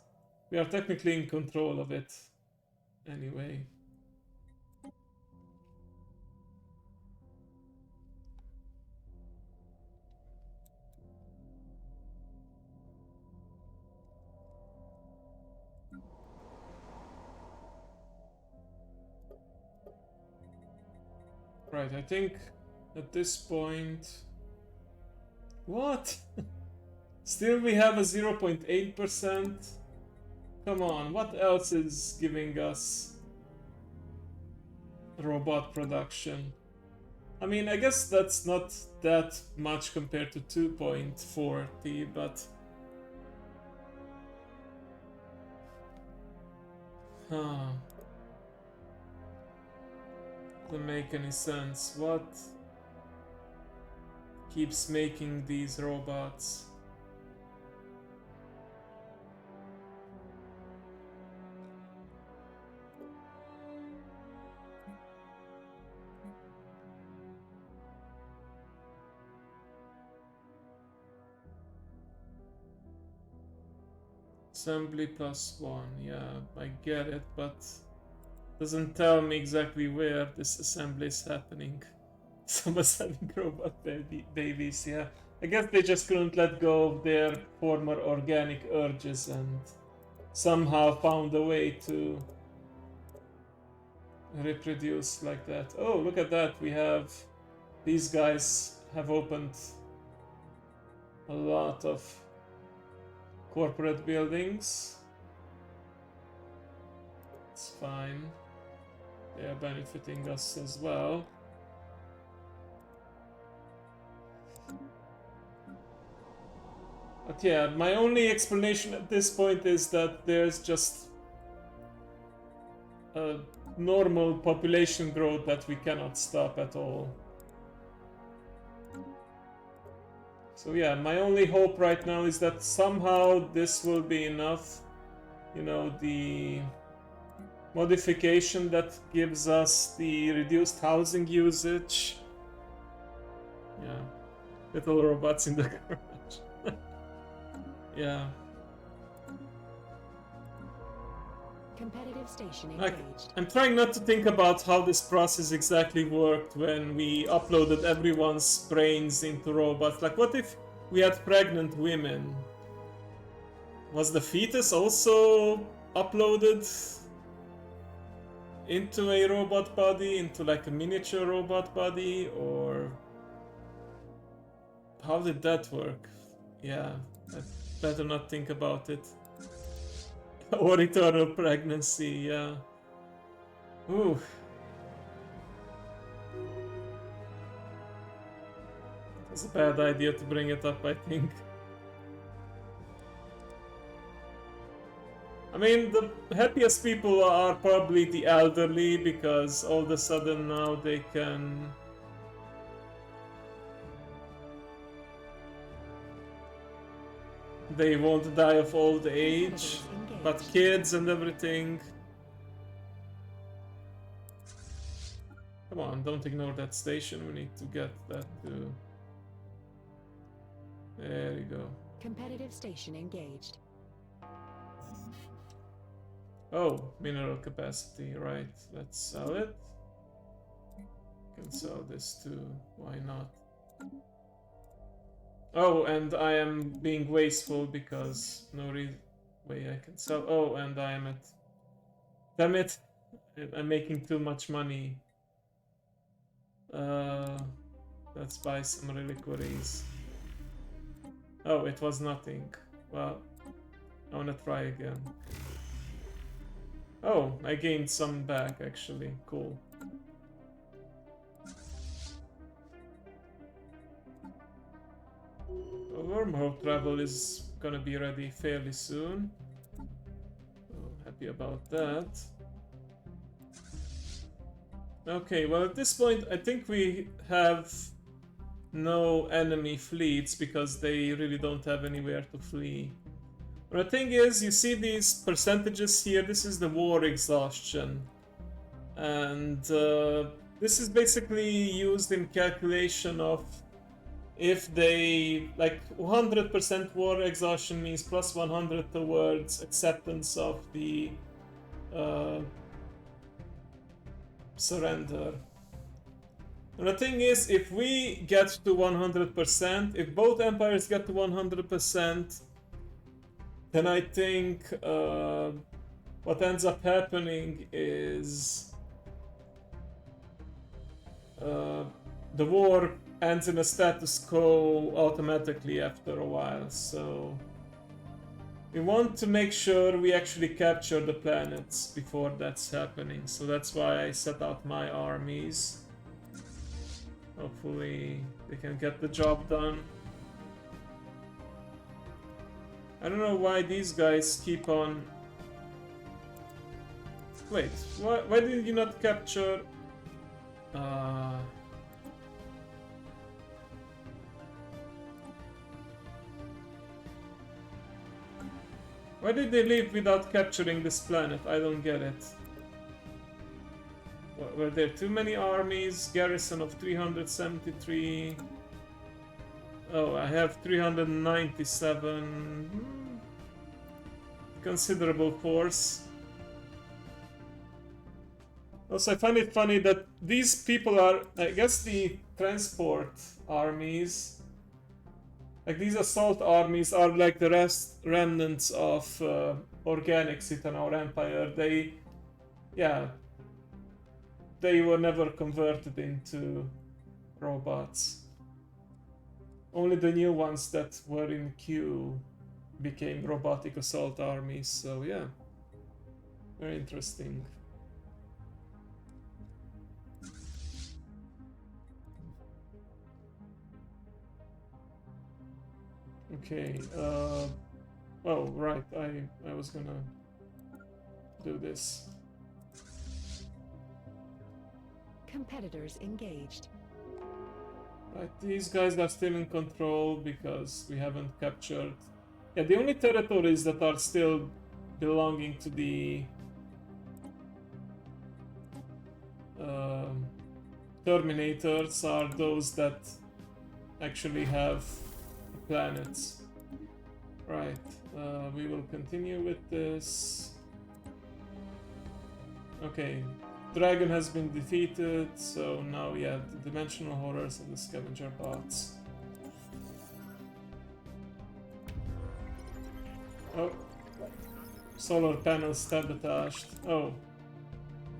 we are technically in control of it. Anyway. Right, I think at this point... What? Still we have a 0.8%? Come on, what else is giving us robot production? I mean, I guess that's not that much compared to 2.40, but... Huh. Doesn't make any sense. What keeps making these robots? Assembly +1, yeah, I get it, but doesn't tell me exactly where this assembly is happening. Someone's having robot babies, yeah. I guess they just couldn't let go of their former organic urges and somehow found a way to reproduce like that. Oh, look at that, we have... These guys have opened a lot of corporate buildings. It's fine. They are benefiting us as well. But yeah, my only explanation at this point is that there's just a normal population growth that we cannot stop at all. So yeah, my only hope right now is that somehow this will be enough. You know, the modification that gives us the reduced housing usage. Yeah, little robots in the garage. Yeah. Competitive station Like, engaged. I'm trying not to think about how this process exactly worked when we uploaded everyone's brains into robots. Like, what if we had pregnant women? Was the fetus also uploaded into a robot body, into like a miniature robot body, or how did that work? Yeah, I'd better not think about it. Or eternal pregnancy, yeah. Ooh. It's a bad idea to bring it up, I think. I mean, the happiest people are probably the elderly, because all of a sudden now they can... They won't die of old age, but kids and everything... Come on, don't ignore that station, we need to get that too. There you go. Competitive station engaged. Oh, mineral capacity, right. Let's sell it. Can sell this too, why not? Oh, and I am being wasteful because no way I can sell. Oh, and I am at... Damn it! I'm making too much money. Let's buy some reliquaries. Oh, it was nothing. Well, I wanna try again. Oh, I gained some back actually. Cool. Wormhole travel is gonna be ready fairly soon. Oh, happy about that. Okay, well at this point I think we have no enemy fleets because they really don't have anywhere to flee. But the thing is, you see these percentages here, this is the war exhaustion. And this is basically used in calculation of if they, like 100% war exhaustion means plus 100 towards acceptance of the surrender. And the thing is, if we get to 100%, if both empires get to 100%, then I think what ends up happening is the war ends in a status quo automatically after a while, so we want to make sure we actually capture the planets before that's happening, so that's why I set out my armies. Hopefully they can get the job done. I don't know why these guys keep on Wait, why did you not capture... Uh... Why did they leave without capturing this planet? I don't get it. Were there too many armies? Garrison of 373. Oh, I have 397. Considerable force. Also, I find it funny that these people are, I guess, the transport armies. Like, these assault armies are like the remnants of organics in our empire. They were never converted into robots. Only the new ones that were in queue became robotic assault armies, so yeah. Very interesting. Okay, oh, right, I was gonna do this. Competitors engaged. Right, these guys are still in control because we haven't captured... Yeah, the only territories that are still belonging to the... Terminators are those that actually have planets. Right, we will continue with this. Okay, Dragon has been defeated, so now, yeah, the dimensional horrors and the scavenger bots. Oh, solar panel sabotaged. Oh,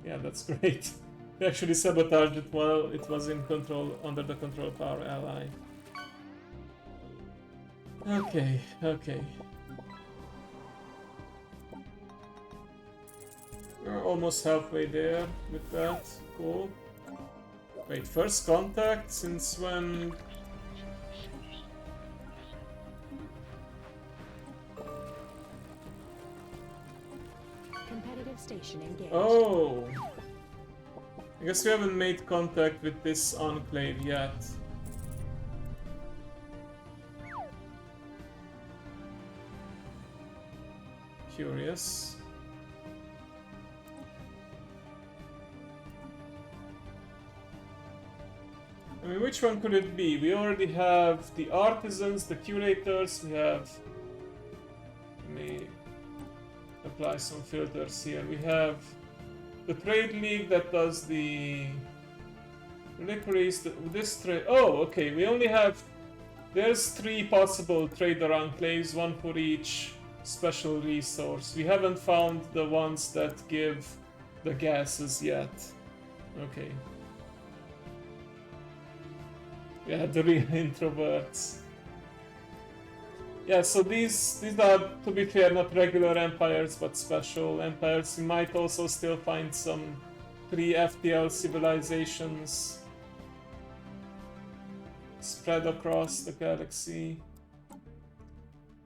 yeah, that's great. We actually sabotaged it while it was in control, under the control of our ally. Okay, okay. We're almost halfway there with that. Cool. Wait, first contact? Since when? Competitive station engaged. Oh! I guess we haven't made contact with this enclave yet. Curious. I mean, which one could it be? We already have the artisans, the curators, we have... Let me apply some filters here. We have the trade league that does the liquories, this trade... Oh, okay, we only have... There's 3 possible trader enclaves, 1 for each special resource. We haven't found the ones that give the gases yet. Okay. Yeah, the real introverts. Yeah, so these are, to be fair, not regular empires, but special empires. You might also still find some pre-FTL civilizations spread across the galaxy.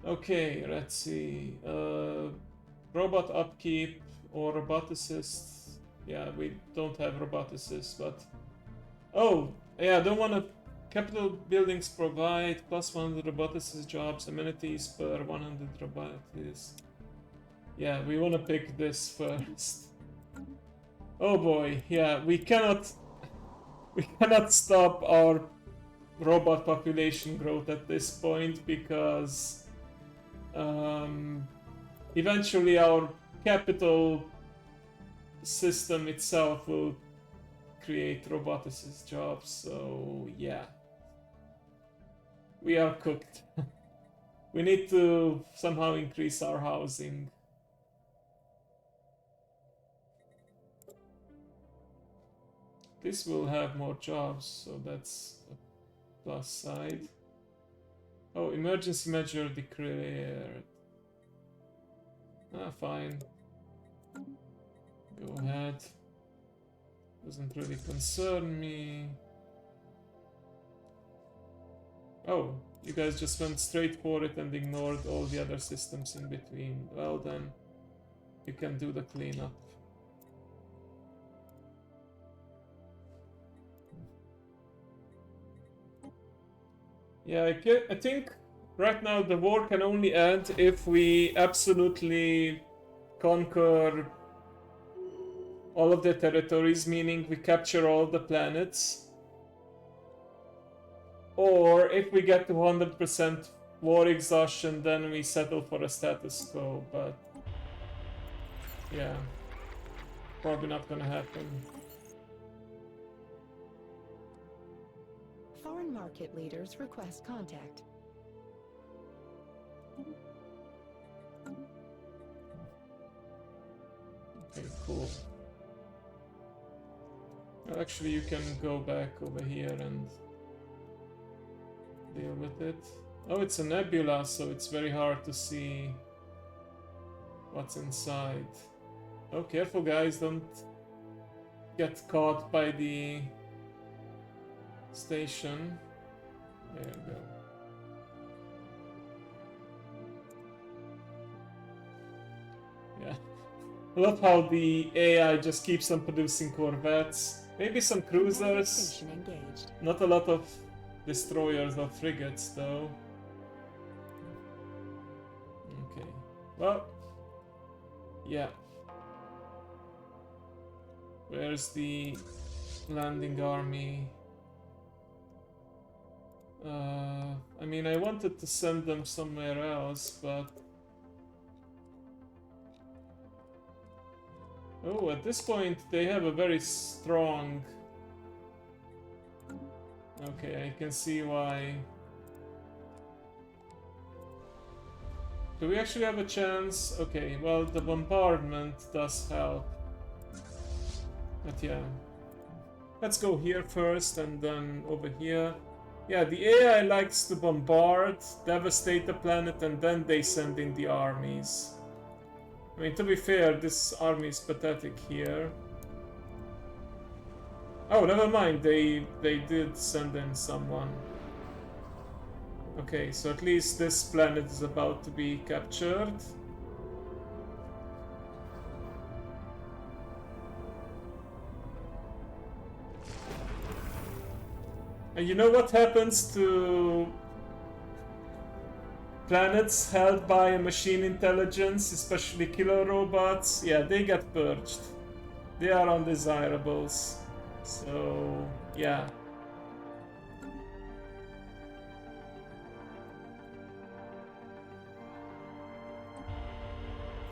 Okay, let's see. Robot upkeep or roboticists. Yeah, we don't have roboticists, but... Oh, yeah, I don't want to... Capital buildings provide plus 100 roboticist jobs, amenities per 100 robotics. Yeah, we want to pick this first. Oh boy, yeah, we cannot stop our robot population growth at this point because eventually our capital system itself will create roboticist jobs, so yeah. We are cooked. We need to somehow increase our housing. This will have more jobs, so that's a plus side. Oh, emergency measure declared. Ah, fine. Go ahead. Doesn't really concern me. Oh, you guys just went straight for it and ignored all the other systems in between. Well then, you can do the cleanup. Yeah, I think right now the war can only end if we absolutely conquer all of the territories, meaning we capture all the planets. Or if we get to 100% war exhaustion, then we settle for a status quo, but yeah, probably not gonna happen. Foreign market leaders request contact. Okay, cool. Well, actually, you can go back over here and deal with it. Oh, it's a nebula, so it's very hard to see what's inside. Oh, careful guys, don't get caught by the station. There you go. Yeah. I love how the AI just keeps on producing corvettes. Maybe some cruisers. Station engaged. Not a lot of destroyers or frigates, though. Okay. Well. Yeah. Where's the landing army? I mean, I wanted to send them somewhere else, but... Oh, at this point, they have a very strong... Okay, I can see why. Do we actually have a chance? Okay, well, the bombardment does help. But yeah. Let's go here first and then over here. Yeah, the AI likes to bombard, devastate the planet, and then they send in the armies. I mean, to be fair, this army is pathetic here. Oh, never mind, they did send in someone. Okay, so at least this planet is about to be captured. And you know what happens to planets held by a machine intelligence, especially killer robots? Yeah, they get purged. They are undesirables. So, yeah.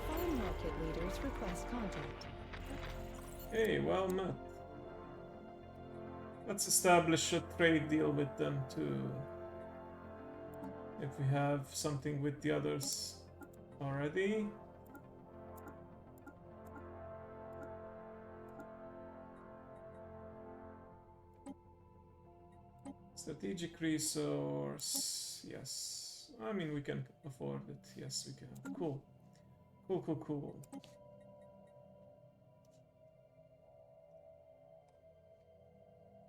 Foreign market leaders request contact. Hey, well met. Let's establish a trade deal with them too. If we have something with the others already. Strategic resource, yes. I mean, we can afford it. Yes, we can. Cool. Cool, cool, cool.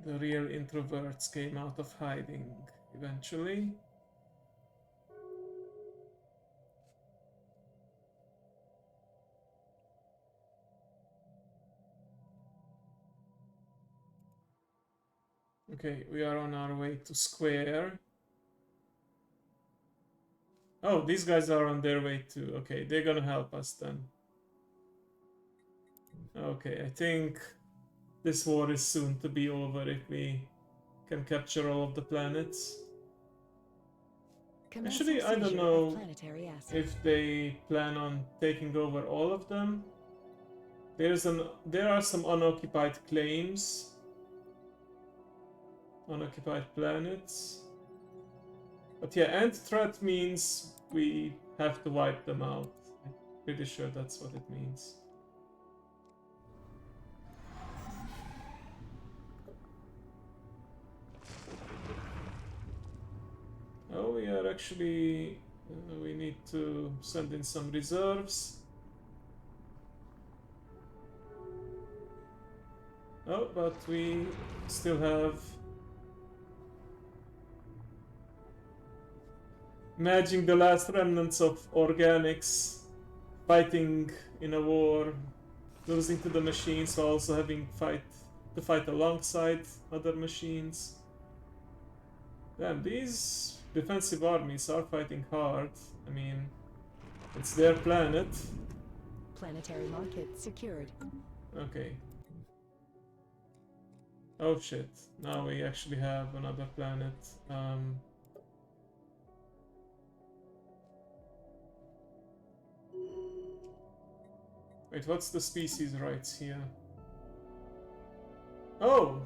The real introverts came out of hiding eventually. Okay, we are on our way to Square. Oh, these guys are on their way too. Okay, they're gonna help us then. Okay, I think this war is soon to be over if we can capture all of the planets. Actually, I don't know if they plan on taking over all of them. There are some unoccupied claims. Unoccupied planets. But yeah, end threat means we have to wipe them out. I'm pretty sure that's what it means. Oh, we are actually... we need to send in some reserves. Oh, but we still have... Imagine the last remnants of organics fighting in a war, losing to the machines, while also having to fight alongside other machines. Damn, these defensive armies are fighting hard. I mean, it's their planet. Planetary market secured. Okay. Oh shit, now we actually have another planet. Wait, what's the species rights here? Oh!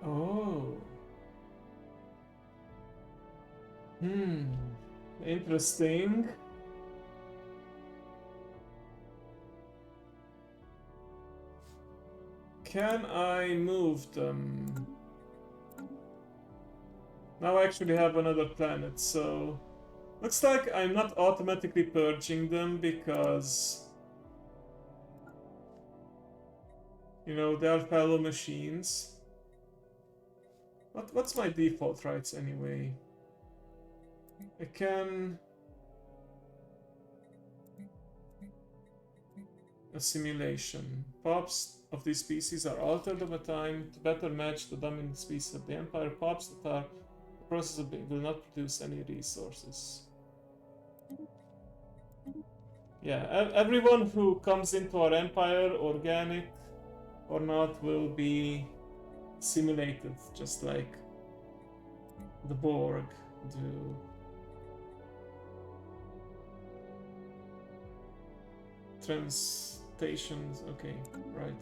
Oh. Interesting. Can I move them? Now I actually have another planet, so... Looks like I'm not automatically purging them because... You know, they are fellow machines. What's my default rights anyway? I can... Assimilation. Pops of these species are altered over time to better match the dominant species of the Empire. Pops that are in the process of being will not produce any resources. Yeah, everyone who comes into our Empire, organic or not, will be simulated, just like the Borg do. Transstations, okay, right.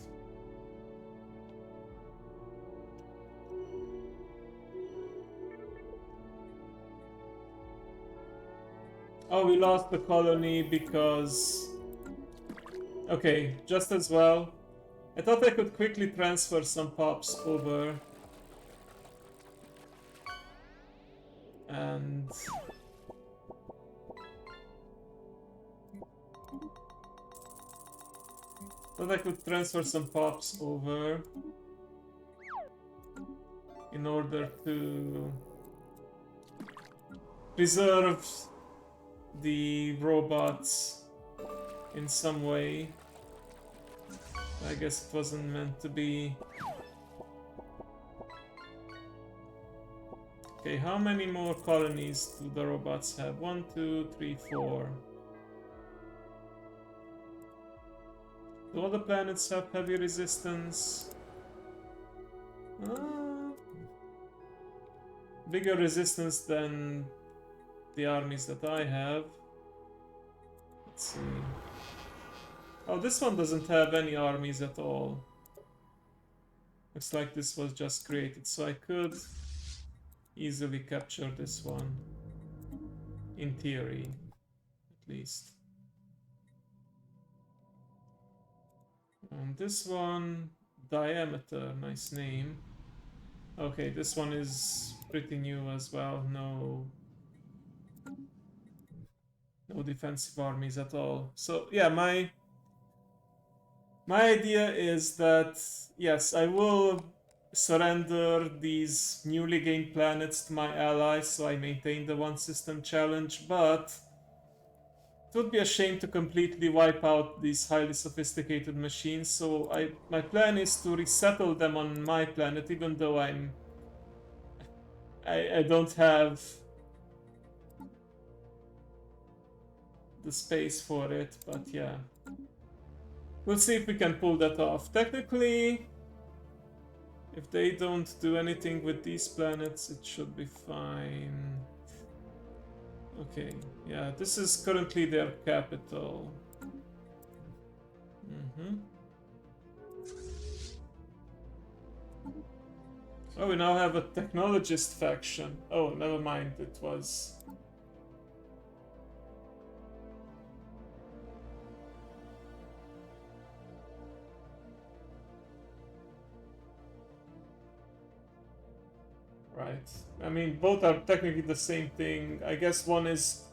Oh, we lost the colony because... Okay, just as well. I thought I could quickly transfer some pops over. And... Thought I could transfer some pops over in order to preserve the robots in some way. I guess it wasn't meant to be. Okay, how many more colonies do the robots have? 1, 2, 3, 4. Do all the planets have heavy resistance? Bigger resistance than the armies that I have. Let's see. Oh, this one doesn't have any armies at all. Looks like this was just created, so I could easily capture this one. In theory, at least. And this one, Diameter, nice name. Okay, this one is pretty new as well. No defensive armies at all. So yeah, my idea is that yes, I will surrender these newly gained planets to my allies so I maintain the one system challenge, but it would be a shame to completely wipe out these highly sophisticated machines, so my plan is to resettle them on my planet, even though I don't have the space for it, but yeah. We'll see if we can pull that off. Technically, if they don't do anything with these planets, it should be fine. Okay, yeah, this is currently their capital. Oh, we now have a technologist faction. Oh, never mind, it was... Right. I mean, both are technically the same thing. I guess one is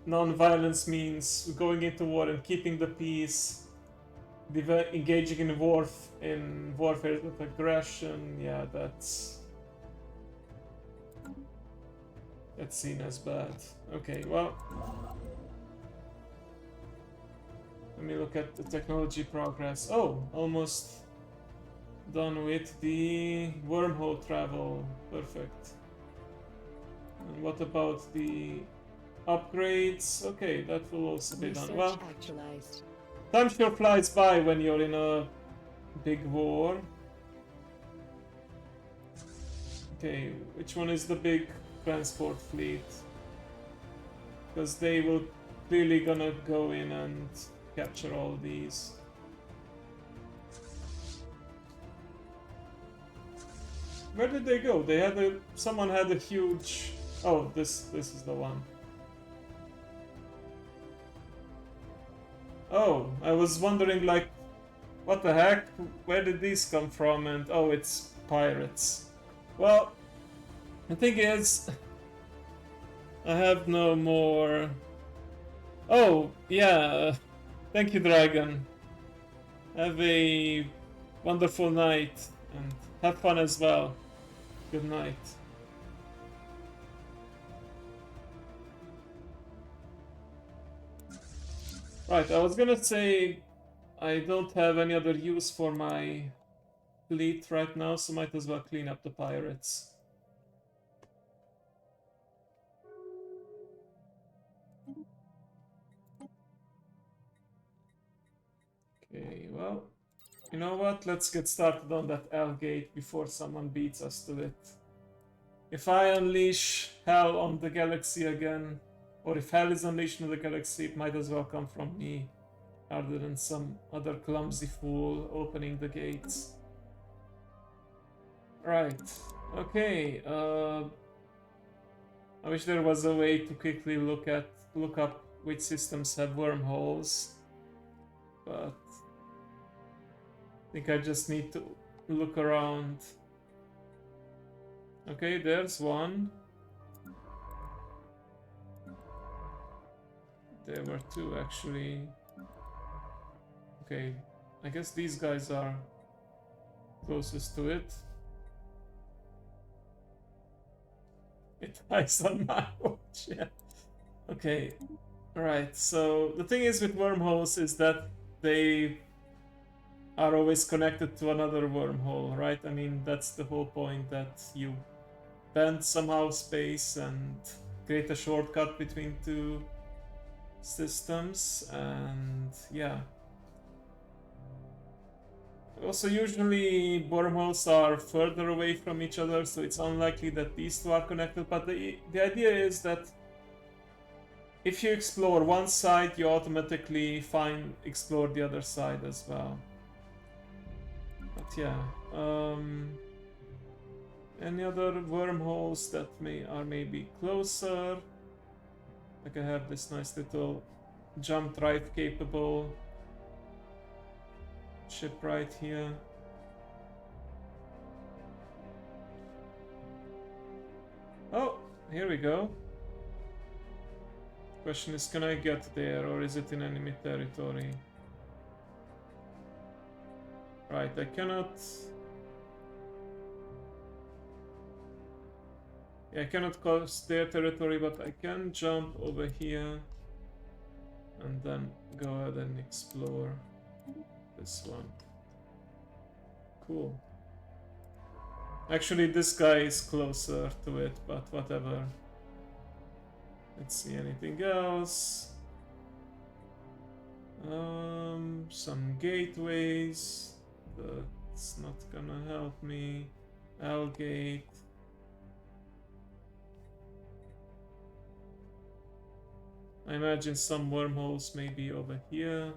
non-violence means going into war and keeping the peace, engaging in warfare with aggression. Yeah, that's seen as bad. Okay, well, let me look at the technology progress. Oh, almost done with the wormhole travel. Perfect. And what about the upgrades? Okay, that will also be done. Research Well, actualized. time sure flies by when you're in a big war. Okay, which one is the big transport fleet? Because they will clearly gonna go in and capture all these. Where did they go? They had a... someone had a huge... Oh, this is the one. Oh, I was wondering like, what the heck? Where did these come from? And oh, it's pirates. Well, the thing is, I have no more... Oh, yeah. Thank you, Dragon. Have a wonderful night and have fun as well. Good night. Right, I was gonna say I don't have any other use for my fleet right now, so might as well clean up the pirates. Okay, well, you know what? Let's get started on that L gate before someone beats us to it. If I unleash hell on the galaxy again, or if hell is unleashed on the galaxy, it might as well come from me, rather than some other clumsy fool opening the gates. Right, okay, I wish there was a way to quickly look up which systems have wormholes, but I think I just need to look around. Okay, there's one. There were two actually. Okay, I guess these guys are closest to it. It dies on my watch, yeah. Okay, alright, so the thing is with wormholes is that they are always connected to another wormhole, right? I mean, that's the whole point, that you bend somehow space and create a shortcut between two systems, and yeah. Also, usually wormholes are further away from each other, so it's unlikely that these two are connected, but the idea is that if you explore one side, you automatically explore the other side as well. But yeah, any other wormholes that are maybe closer? Like I have this nice little jump drive capable ship right here. Oh, here we go. Question is, can I get there, or is it in enemy territory? Right, I cannot... Yeah, I cannot cross their territory, but I can jump over here and then go ahead and explore this one. Cool. Actually, this guy is closer to it, but whatever. Let's see, anything else? Some gateways. That's not gonna help me. L gate. I imagine some wormholes may be over here,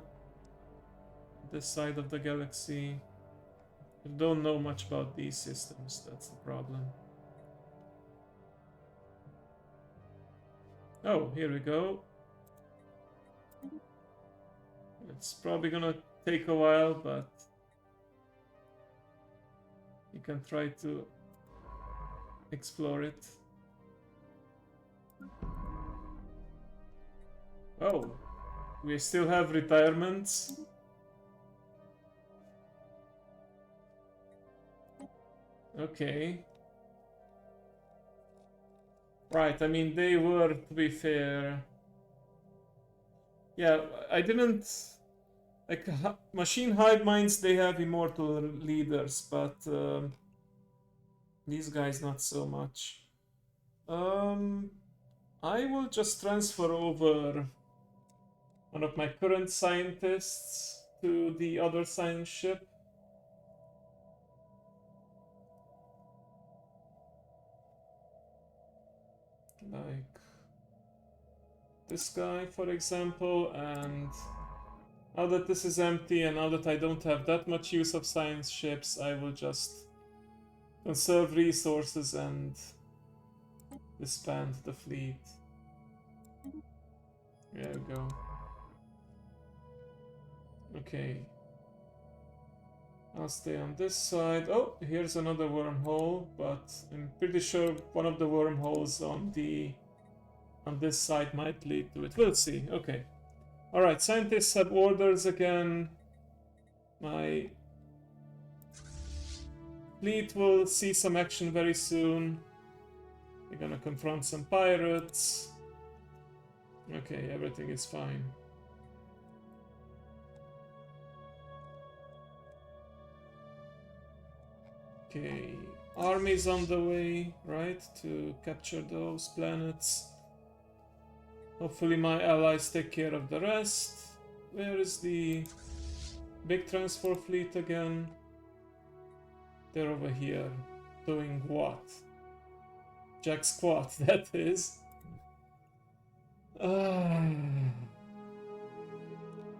this side of the galaxy. I don't know much about these systems, that's the problem. Oh, here we go. It's probably gonna take a while, but you can try to explore it. Oh, we still have retirements. Okay. Right, I mean, they were, to be fair... Yeah, I didn't Like machine hive minds, they have immortal leaders, but these guys not so much. I will just transfer over one of my current scientists to the other science ship. Like this guy, for example, and now that this is empty and now that I don't have that much use of science ships, I will just conserve resources and disband the fleet. There we go. Okay. I'll stay on this side. Oh, here's another wormhole, but I'm pretty sure one of the wormholes on this side might lead to it. We'll see. Okay. Alright, scientists have orders again. My fleet will see some action very soon. We're gonna confront some pirates. Okay, everything is fine. Okay, armies on the way, right, to capture those planets. Hopefully my allies take care of the rest. Where is the big transport fleet again? They're over here. Doing what? Jack squat, that is. I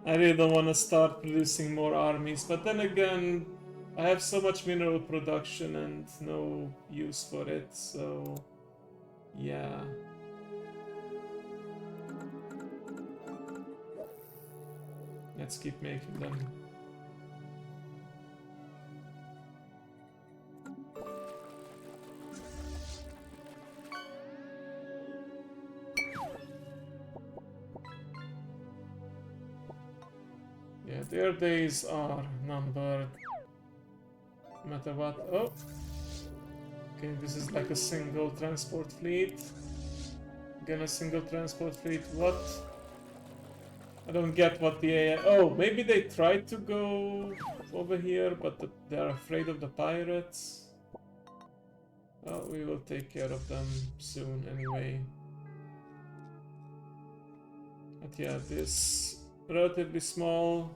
really don't want to start producing more armies, but then again, I have so much mineral production and no use for it, so yeah. Let's keep making them. Yeah, their days are numbered. No matter what. Oh! Okay, this is like a single transport fleet. Again, a single transport fleet. What? I don't get what the AI... Oh, maybe they tried to go over here, but they're afraid of the pirates. Well, we will take care of them soon anyway. But yeah, this relatively small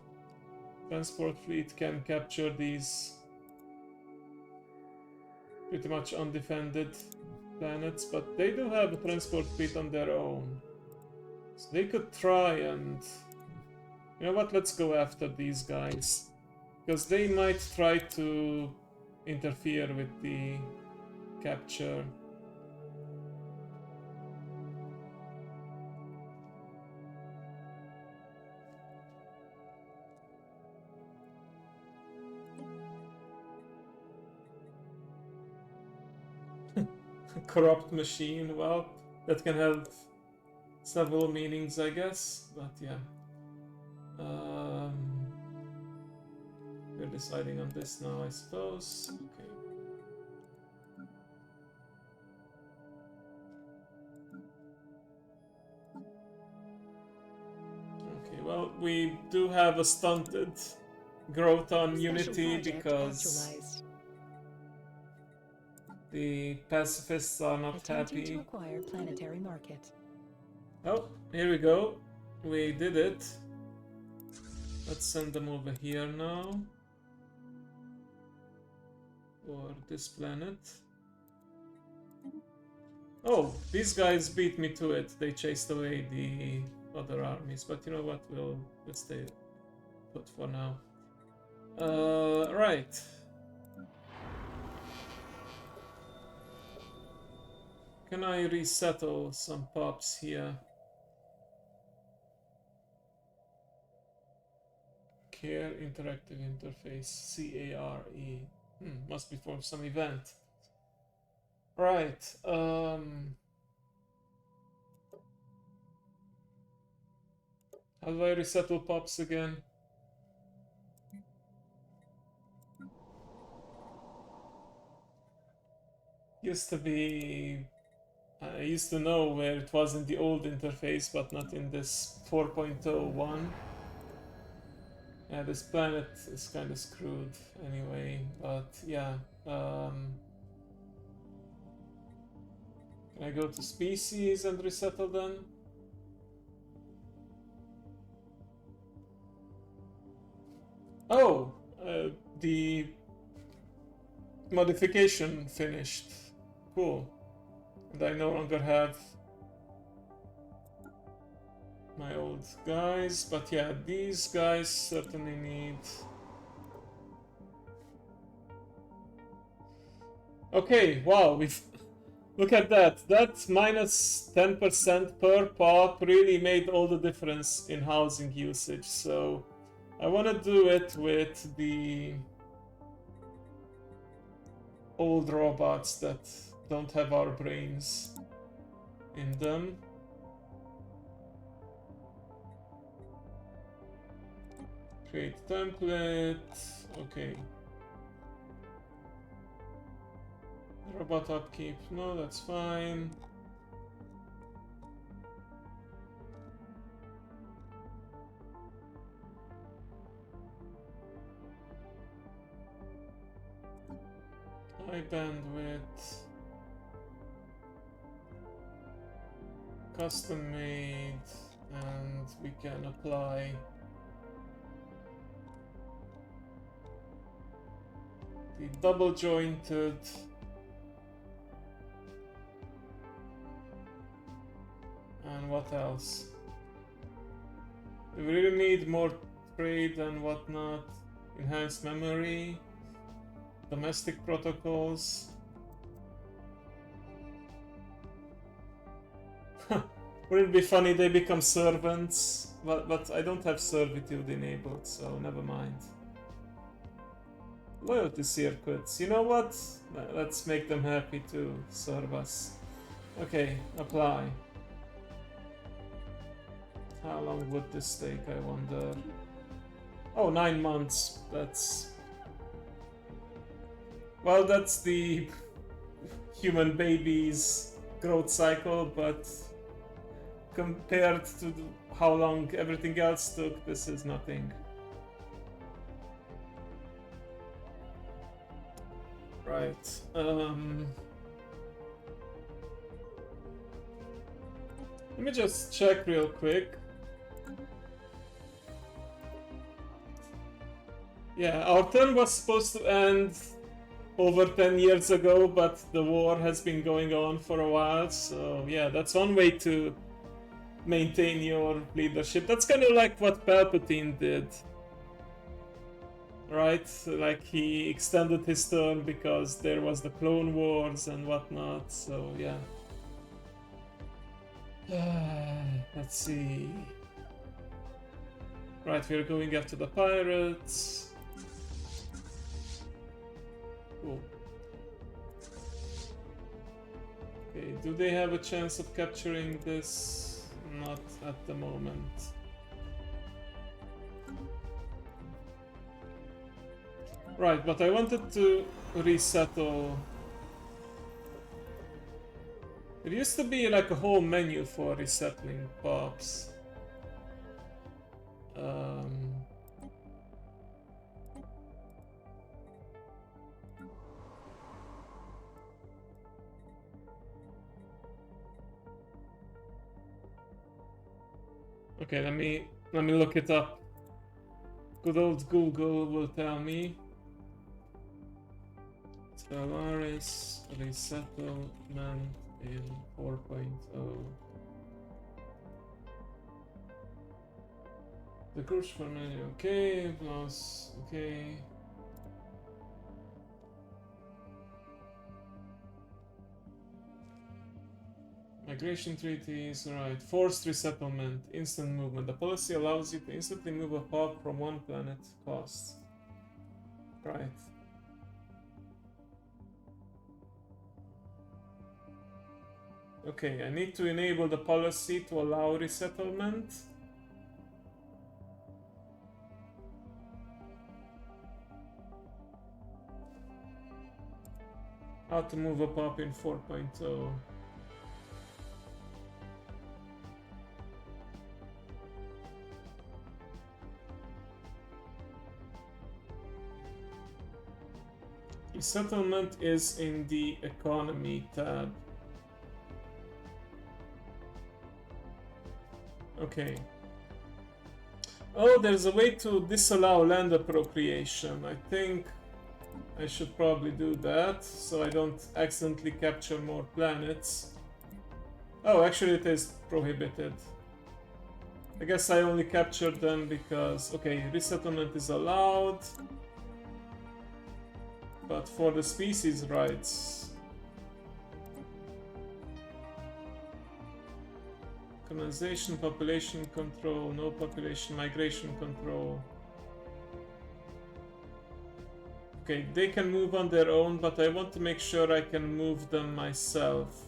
transport fleet can capture these pretty much undefended planets, but they do have a transport fleet on their own. So they could try and... You know what, let's go after these guys. Because they might try to interfere with the capture. Corrupt machine, well, that can have several meanings, I guess, but yeah. We're deciding on this now, I suppose. Okay. Okay, well, we do have a stunted growth on Special Unity project because actualized. the pacifists are not Attempting to happy. acquire planetary market. Oh, here we go. We did it. Let's send them over here now. For this planet. Oh, these guys beat me to it. They chased away the other armies. But you know what? We'll stay put for now. Right. Can I resettle some pops here? Care interactive interface, CARE. Must be for some event. Right. How do I resettle pops again? Used to be... I used to know where it was in the old interface, but not in this 4.01. Yeah, this planet is kind of screwed anyway, but yeah. Can I go to species and resettle them? Oh, the modification finished. Cool. And I no longer have my old guys, but yeah, these guys certainly need... Okay, wow, we've... Look at that. That minus 10% per pop really made all the difference in housing usage, so I want to do it with the old robots that don't have our brains in them. Create template. Okay. Robot upkeep. No, that's fine. High bandwidth. Custom made. And we can apply the double jointed and what else? Do we really need more trade and whatnot? Enhanced memory, domestic protocols. Wouldn't it be funny they become servants? But I don't have servitude enabled, so never mind. Loyalty circuits. You know what? Let's make them happy to serve us. Okay, apply. How long would this take, I wonder? Oh, 9 months. That's... Well, that's the human baby's growth cycle, but compared to how long everything else took, this is nothing. Right. Let me just check real quick. Yeah, our turn was supposed to end over 10 years ago, but the war has been going on for a while, so yeah, that's one way to maintain your leadership. That's kind of like what Palpatine did, right? Like, he extended his turn because there was the Clone Wars and whatnot, so yeah. Let's see. Right, we're going after the pirates. Cool. Okay, do they have a chance of capturing this? Not at the moment. Right, but I wanted to resettle. There used to be like a whole menu for resettling pops. Okay, let me look it up. Good old Google will tell me. Stellaris resettlement in 4.0. The course for menu, okay, plus, okay. Migration treaties, right. Forced resettlement, instant movement. The policy allows you to instantly move a pop from one planet. Cost. Right. Okay, I need to enable the policy to allow resettlement. How to move a pop in 4.0. Settlement is in the economy tab. Okay. Oh, there's a way to disallow land appropriation. I think I should probably do that so I don't accidentally capture more planets. Oh, actually it is prohibited. I guess I only captured them because... Okay, resettlement is allowed. But for the species rights... Colonization, population control, no population, migration control. Okay, they can move on their own, but I want to make sure I can move them myself.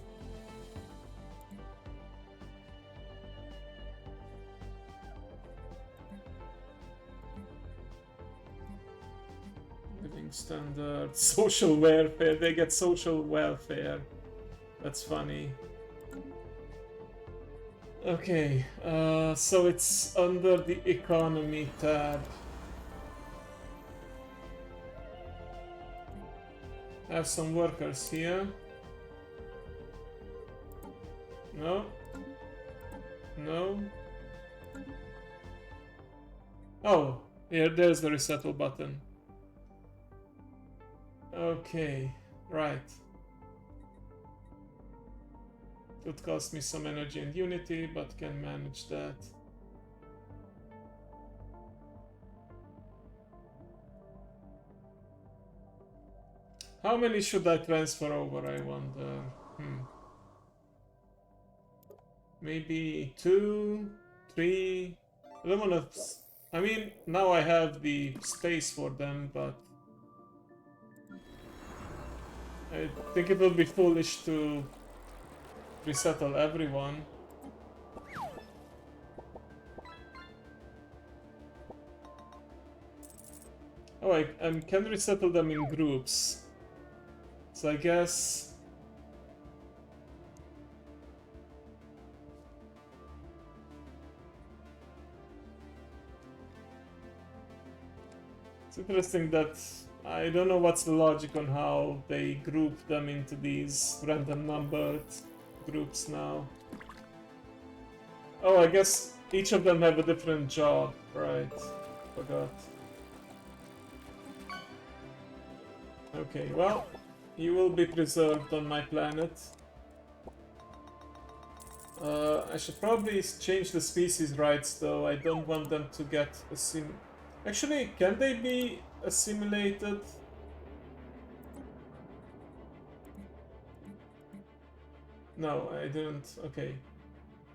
Living standards, social welfare, they get social welfare. That's funny. Okay, so it's under the economy tab. I have some workers here. No. No. Oh, here, there's the resettle button. Okay, right. It would cost me some energy and unity, but can manage that. How many should I transfer over, I wonder? Maybe 2, 3. I don't wanna... I mean, now I have the space for them, but... I think it would be foolish to resettle everyone. Oh, I can resettle them in groups. So I guess... It's interesting that I don't know what's the logic on how they group them into these random numbered groups now. Oh, I guess each of them have a different job, right? Forgot. Okay, well, you will be preserved on my planet. I should probably change the species rights though. I don't want them to get Actually, can they be assimilated? No, I didn't. Okay.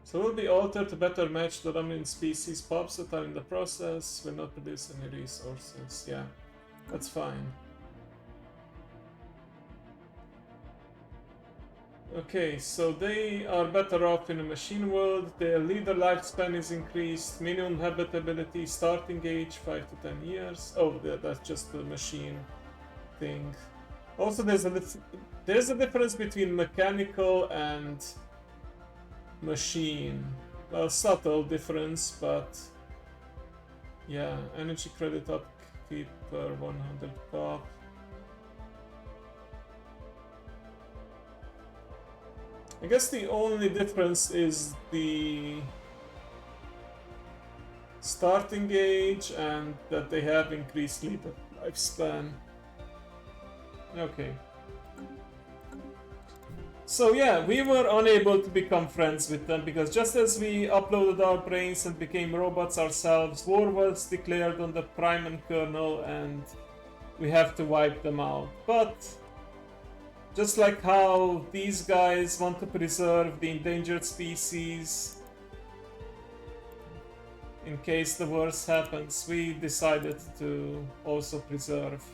So will be altered to better match the dominant species. Pups that are in the process will not produce any resources. Yeah, that's fine. Okay, so they are better off in a machine world. Their leader lifespan is increased. Minimum habitability, starting age 5 to 10 years. Oh, that's just the machine thing. Also, there's a difference between mechanical and machine. Well, subtle difference, but yeah, energy credit upkeep per 100 pop. I guess the only difference is the starting age and that they have increased leader lifespan. Okay. So yeah, we were unable to become friends with them because just as we uploaded our brains and became robots ourselves, war was declared on the Prime and Kernel and we have to wipe them out. But just like how these guys want to preserve the endangered species in case the worst happens, we decided to also preserve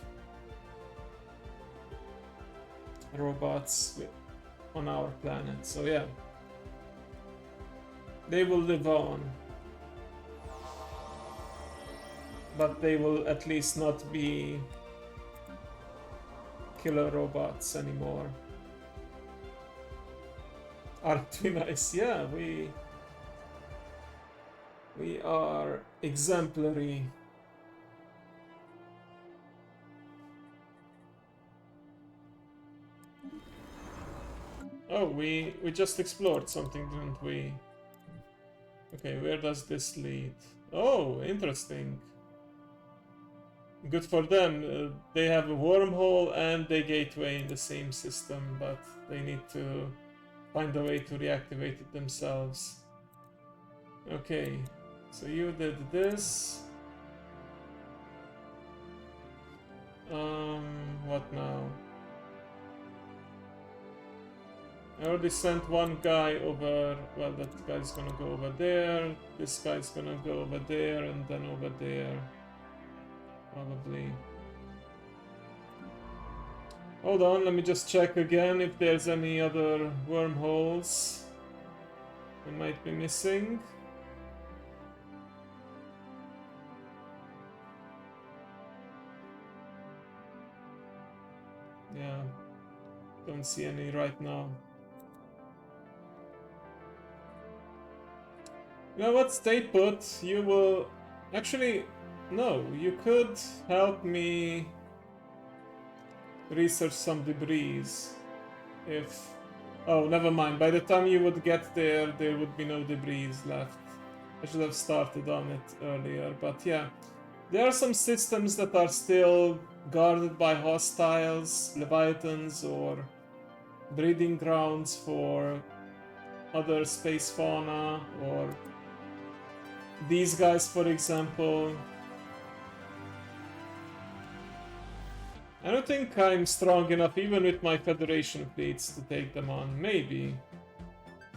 robots on our planet. So yeah, they will live on, but they will at least not be killer robots anymore. Aren't we nice? Yeah, we are exemplary. Oh, we just explored something, didn't we? Okay, where does this lead? Oh, interesting. Good for them. They have a wormhole and a gateway in the same system, but they need to find a way to reactivate it themselves. Okay, so you did this. What now? I already sent one guy over. Well, that guy's gonna go over there. This guy's gonna go over there and then over there. Probably. Hold on, let me just check again if there's any other wormholes I might be missing. Yeah, don't see any right now. You know what? Stay put. You will... Actually, no. You could help me research some debris. If... Oh, never mind. By the time you would get there, there would be no debris left. I should have started on it earlier. But yeah, there are some systems that are still guarded by hostiles, leviathans, or breeding grounds for other space fauna, or these guys, for example. I don't think I'm strong enough, even with my Federation fleets, to take them on. Maybe.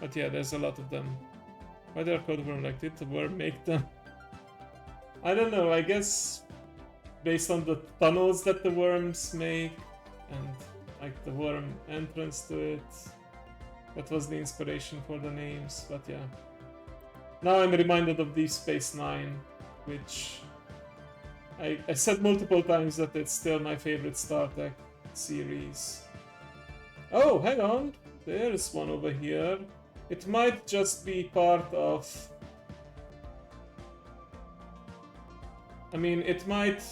But yeah, there's a lot of them. Why they're called worm like did the worm make them? I don't know, I guess based on the tunnels that the worms make and like the worm entrance to it. That was the inspiration for the names, but yeah. Now I'm reminded of Deep Space Nine, which I said multiple times that it's still my favorite Star Trek series. Oh, hang on! There's one over here. It might just be part of... I mean, it might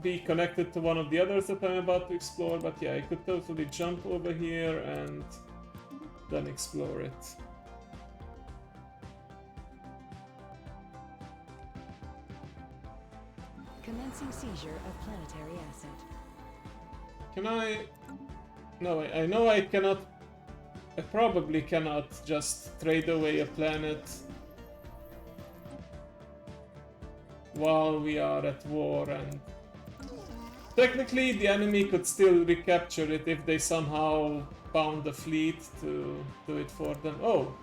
be connected to one of the others that I'm about to explore, but yeah, I could totally jump over here and then explore it. Commencing seizure of planetary asset. Can I... No, I know I cannot... I probably cannot just trade away a planet while we are at war, and technically the enemy could still recapture it if they somehow found a fleet to do it for them. Oh,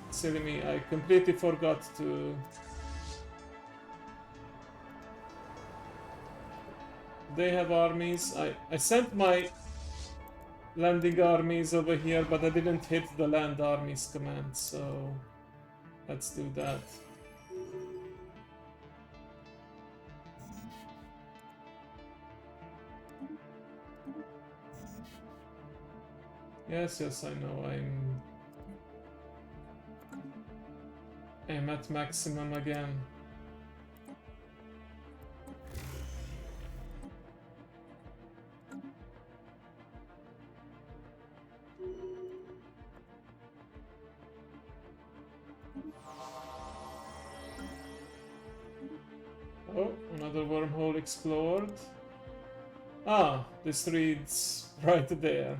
silly me, I completely forgot to... They have armies. I sent my landing armies over here, but I didn't hit the land armies command, so let's do that. Yes, I know, I'm at maximum again. Oh, another wormhole explored. Ah, this reads right there.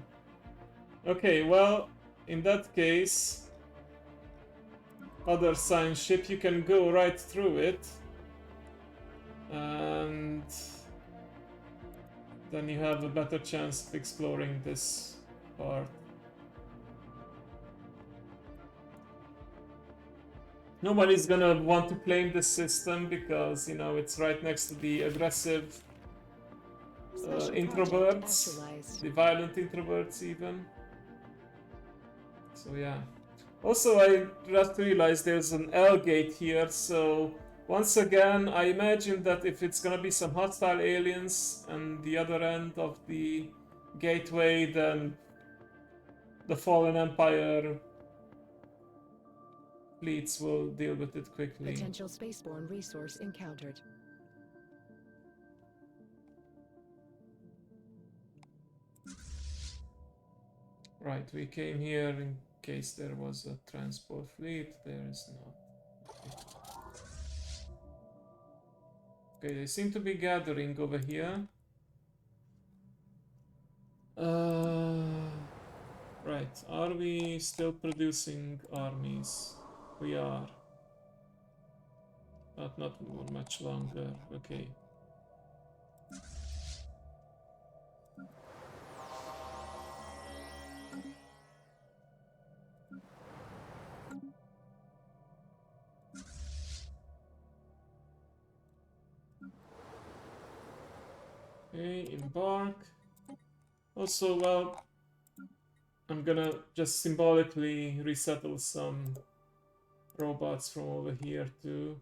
Okay, well, in that case, other science ship, you can go right through it. And then you have a better chance of exploring this part. Nobody's gonna want to claim this system because, you know, it's right next to the aggressive introverts, the violent introverts even. So yeah. Also, I just realized there's an L gate here, so once again, I imagine that if it's gonna be some hostile aliens and the other end of the gateway, then the Fallen Empire fleets will deal with it quickly. Potential spaceborne resource encountered. Right, we came here in case there was a transport fleet. There is not. Okay, they seem to be gathering over here. Right, are we still producing armies? We are. But not much longer. Okay. Okay, embark. Also, well, I'm gonna just symbolically resettle some robots from over here too.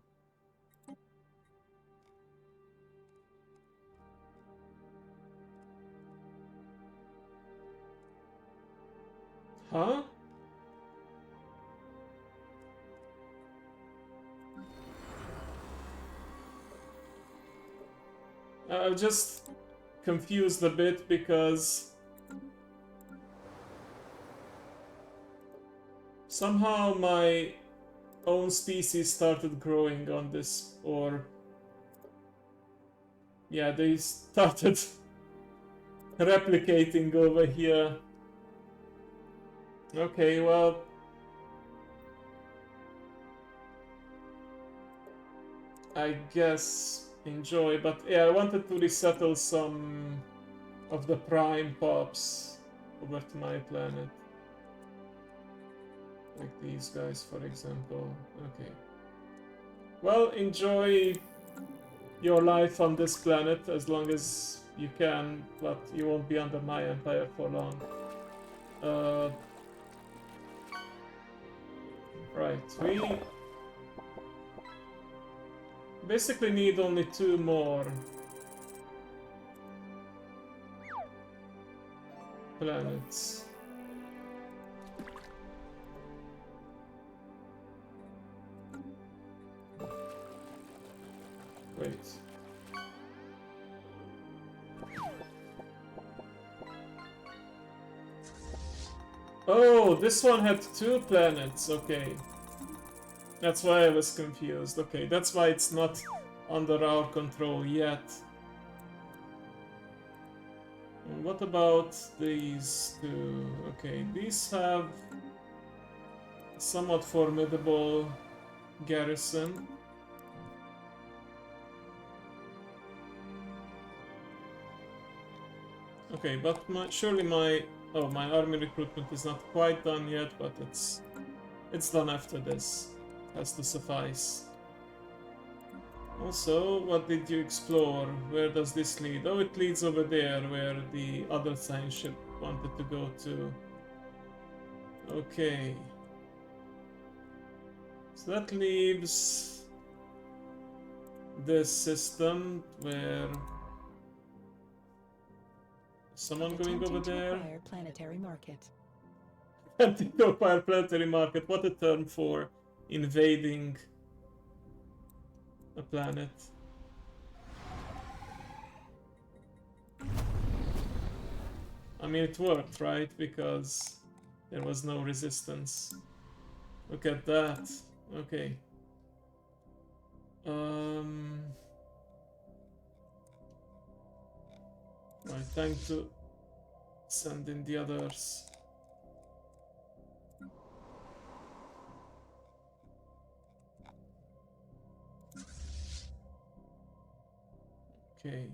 Huh? I'm just confused a bit because somehow my own species started growing on this, or yeah, they started replicating over here. Okay, well, I guess enjoy, but yeah, I wanted to resettle some of the prime pops over to my planet. Like these guys, for example. Okay. Well, enjoy your life on this planet as long as you can, but you won't be under my empire for long. Right, we basically need only 2 more planets. Wait. Oh, this one had 2 planets, okay. That's why I was confused. Okay, that's why it's not under our control yet. And what about these 2? Okay, these have somewhat formidable garrison. Okay, but surely my army recruitment is not quite done yet, but it's done after this. Has to suffice. Also, what did you explore? Where does this lead? Oh, it leads over there, where the other science ship wanted to go to. Okay. So that leaves this system where someone going over there. Acquire planetary market. Attempting to acquire planetary market. What a term for invading a planet. I mean, it worked, right? Because there was no resistance. Look at that. Okay. Right, time to send in the others. Okay.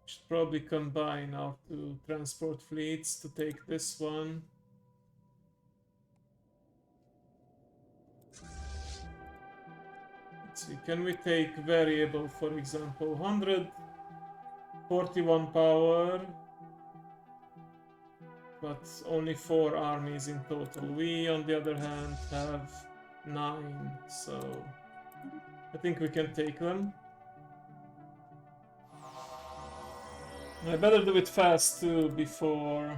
Should probably combine our 2 transport fleets to take this one. Let's see, can we take variable, for example, 141 power, but only 4 armies in total. We, on the other hand, have 9, so I think we can take them. I better do it fast too before...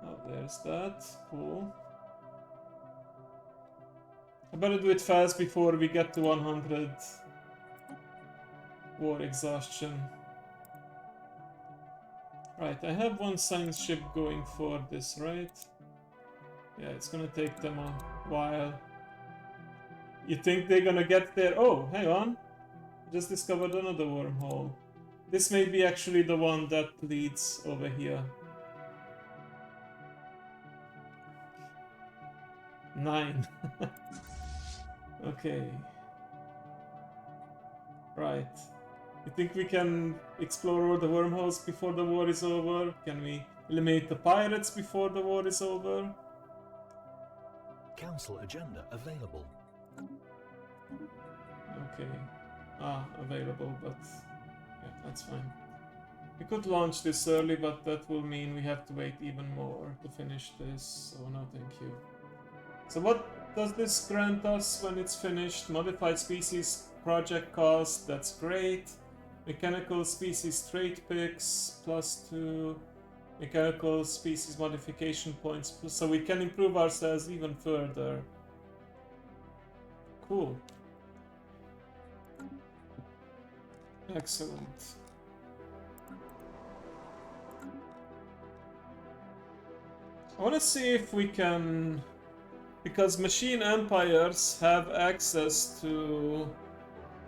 Oh, there's that. Cool. I better do it fast before we get to 100 war exhaustion. Right, I have one science ship going for this, right? Yeah, it's gonna take them a while. You think they're gonna get there? Oh, hang on. Just discovered another wormhole. This may be actually the one that leads over here. 9. Okay. Right. You think we can explore all the wormholes before the war is over? Can we eliminate the pirates before the war is over? Council agenda available. Okay. Available, but yeah, that's fine. We could launch this early, but that will mean we have to wait even more to finish this, so no thank you. So what does this grant us when it's finished? Modified species project cost, that's great. Mechanical species trait picks, +2. Mechanical species modification points, so we can improve ourselves even further. Cool. Excellent. I want to see if we can... Because machine empires have access to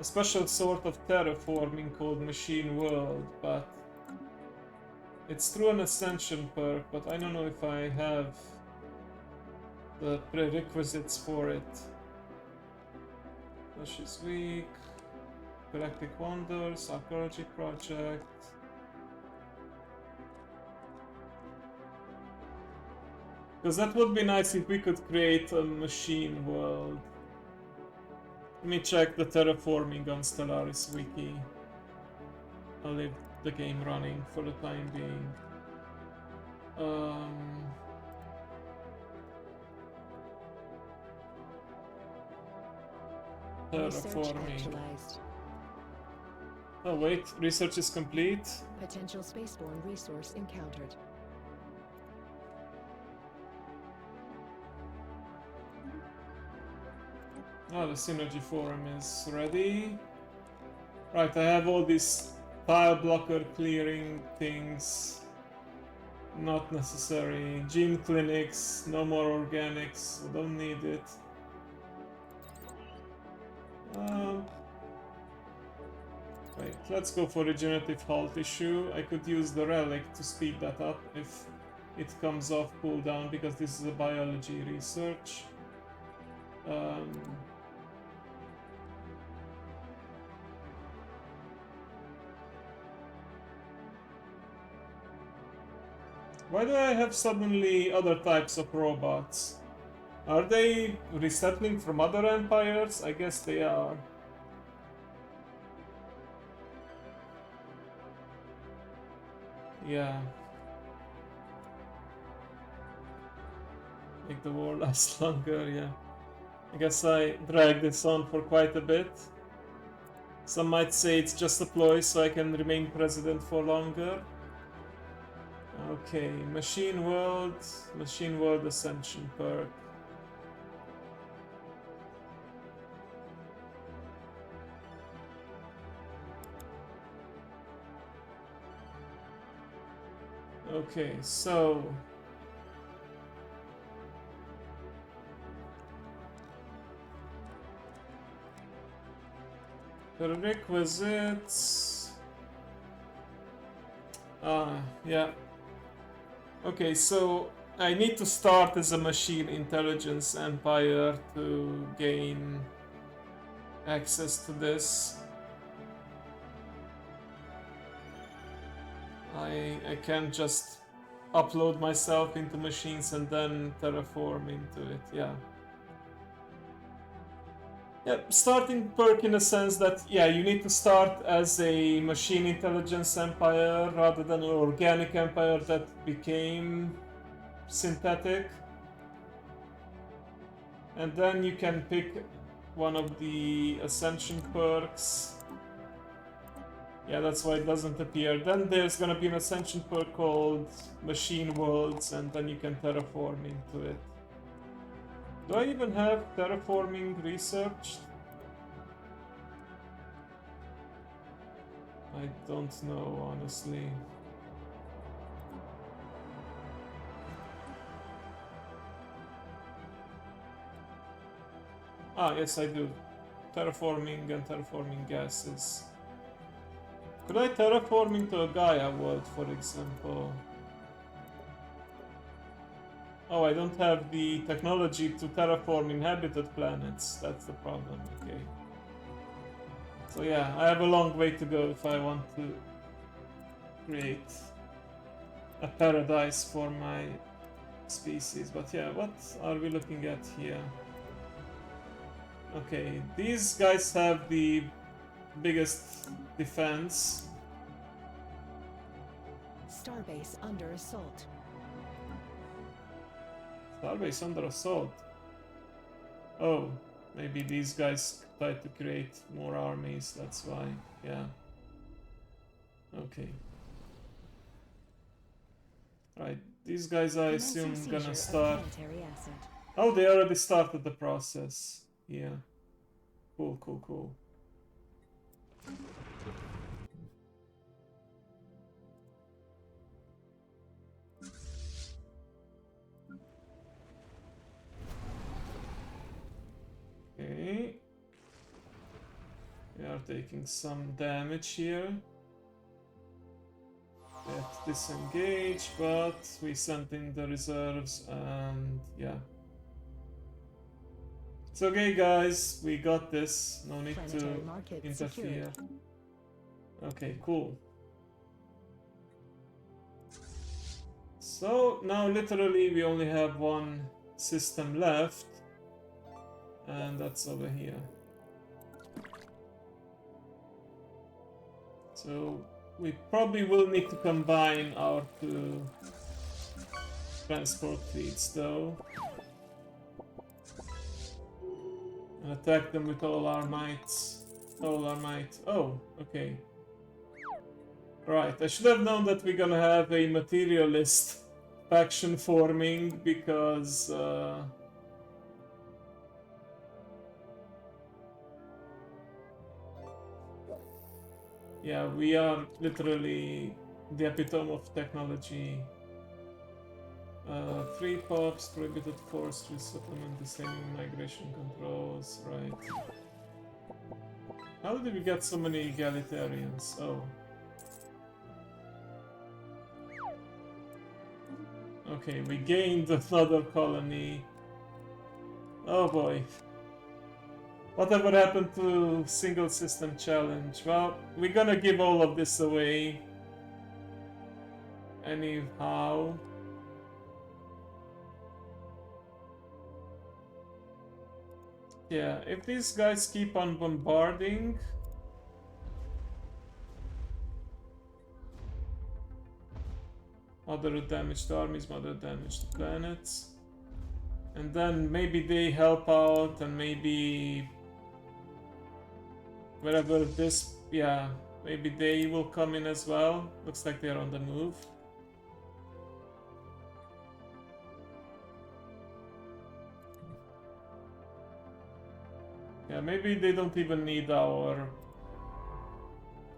a special sort of terraforming called Machine World, but it's through an ascension perk, but I don't know if I have the prerequisites for it. Flesh is weak. Galactic Wonders, Archaeology Project. Because that would be nice if we could create a machine world. Let me check the terraforming on Stellaris wiki. I'll leave the game running for the time being. Research Terraforming. actualized. Oh wait, research is complete. Potential spaceborne resource encountered. Oh, the Synergy Forum is ready. Right, I have all these tile blocker clearing things. Not necessary. Gene clinics, no more organics, I don't need it. Wait, let's go for regenerative hull tissue. I could use the relic to speed that up if it comes off cooldown, because this is a biology research. Why do I have suddenly other types of robots? Are they resettling from other empires? I guess they are. Yeah. Make the war last longer, yeah. I guess I dragged this on for quite a bit. Some might say it's just a ploy so I can remain president for longer. Okay, Machine World Ascension perk. Okay, so prerequisites. Yeah. Okay, so I need to start as a machine intelligence empire to gain access to this. I can't just upload myself into machines and then terraform into it, yeah. Yeah, starting perk in a sense that, yeah, you need to start as a machine intelligence empire rather than an organic empire that became synthetic. And then you can pick one of the ascension perks. Yeah, that's why it doesn't appear. Then there's gonna be an ascension perk called Machine Worlds, and then you can terraform into it. Do I even have terraforming researched? I don't know, honestly. Ah, yes, I do. Terraforming and terraforming gases. Could I terraform into a Gaia world, for example? Oh, I don't have the technology to terraform inhabited planets. That's the problem, okay. So yeah, I have a long way to go if I want to create a paradise for my species. But yeah, what are we looking at here? Okay, these guys have the biggest defense. Starbase under assault. Starbase under assault. Oh, maybe these guys try to create more armies, that's why. Yeah. Okay. Right, these guys I assume gonna start. Oh, they already started the process. Yeah. Cool, cool, cool. Okay. We are taking some damage here. Get disengaged, but we sent in the reserves and yeah. It's okay, guys, we got this. No need to interfere. Okay, cool. So now literally we only have one system left, and that's over here. So we probably will need to combine our two transport fleets though. And attack them with all our mights. All our might. Oh, okay. Right, I should have known that we're gonna have a materialist faction forming because yeah, we are literally the epitome of technology. 3 pops, prohibited force resettlement, disabling migration controls, right. How did we get so many egalitarians? Oh. Okay, we gained another colony. Oh boy. Whatever happened to single system challenge? Well, we're gonna give all of this away. Anyhow. Yeah, if these guys keep on bombarding... Moderate damage to armies, moderate damage to planets. And then maybe they help out and maybe... Wherever this... Yeah, maybe they will come in as well. Looks like they're on the move. Yeah, maybe they don't even need our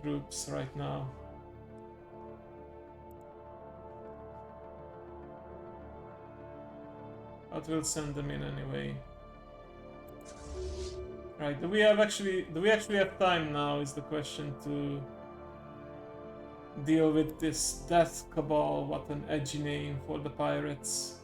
troops right now. But we'll send them in anyway. Right, do we actually have time now is the question to deal with this Death Cabal. What an edgy name for the pirates.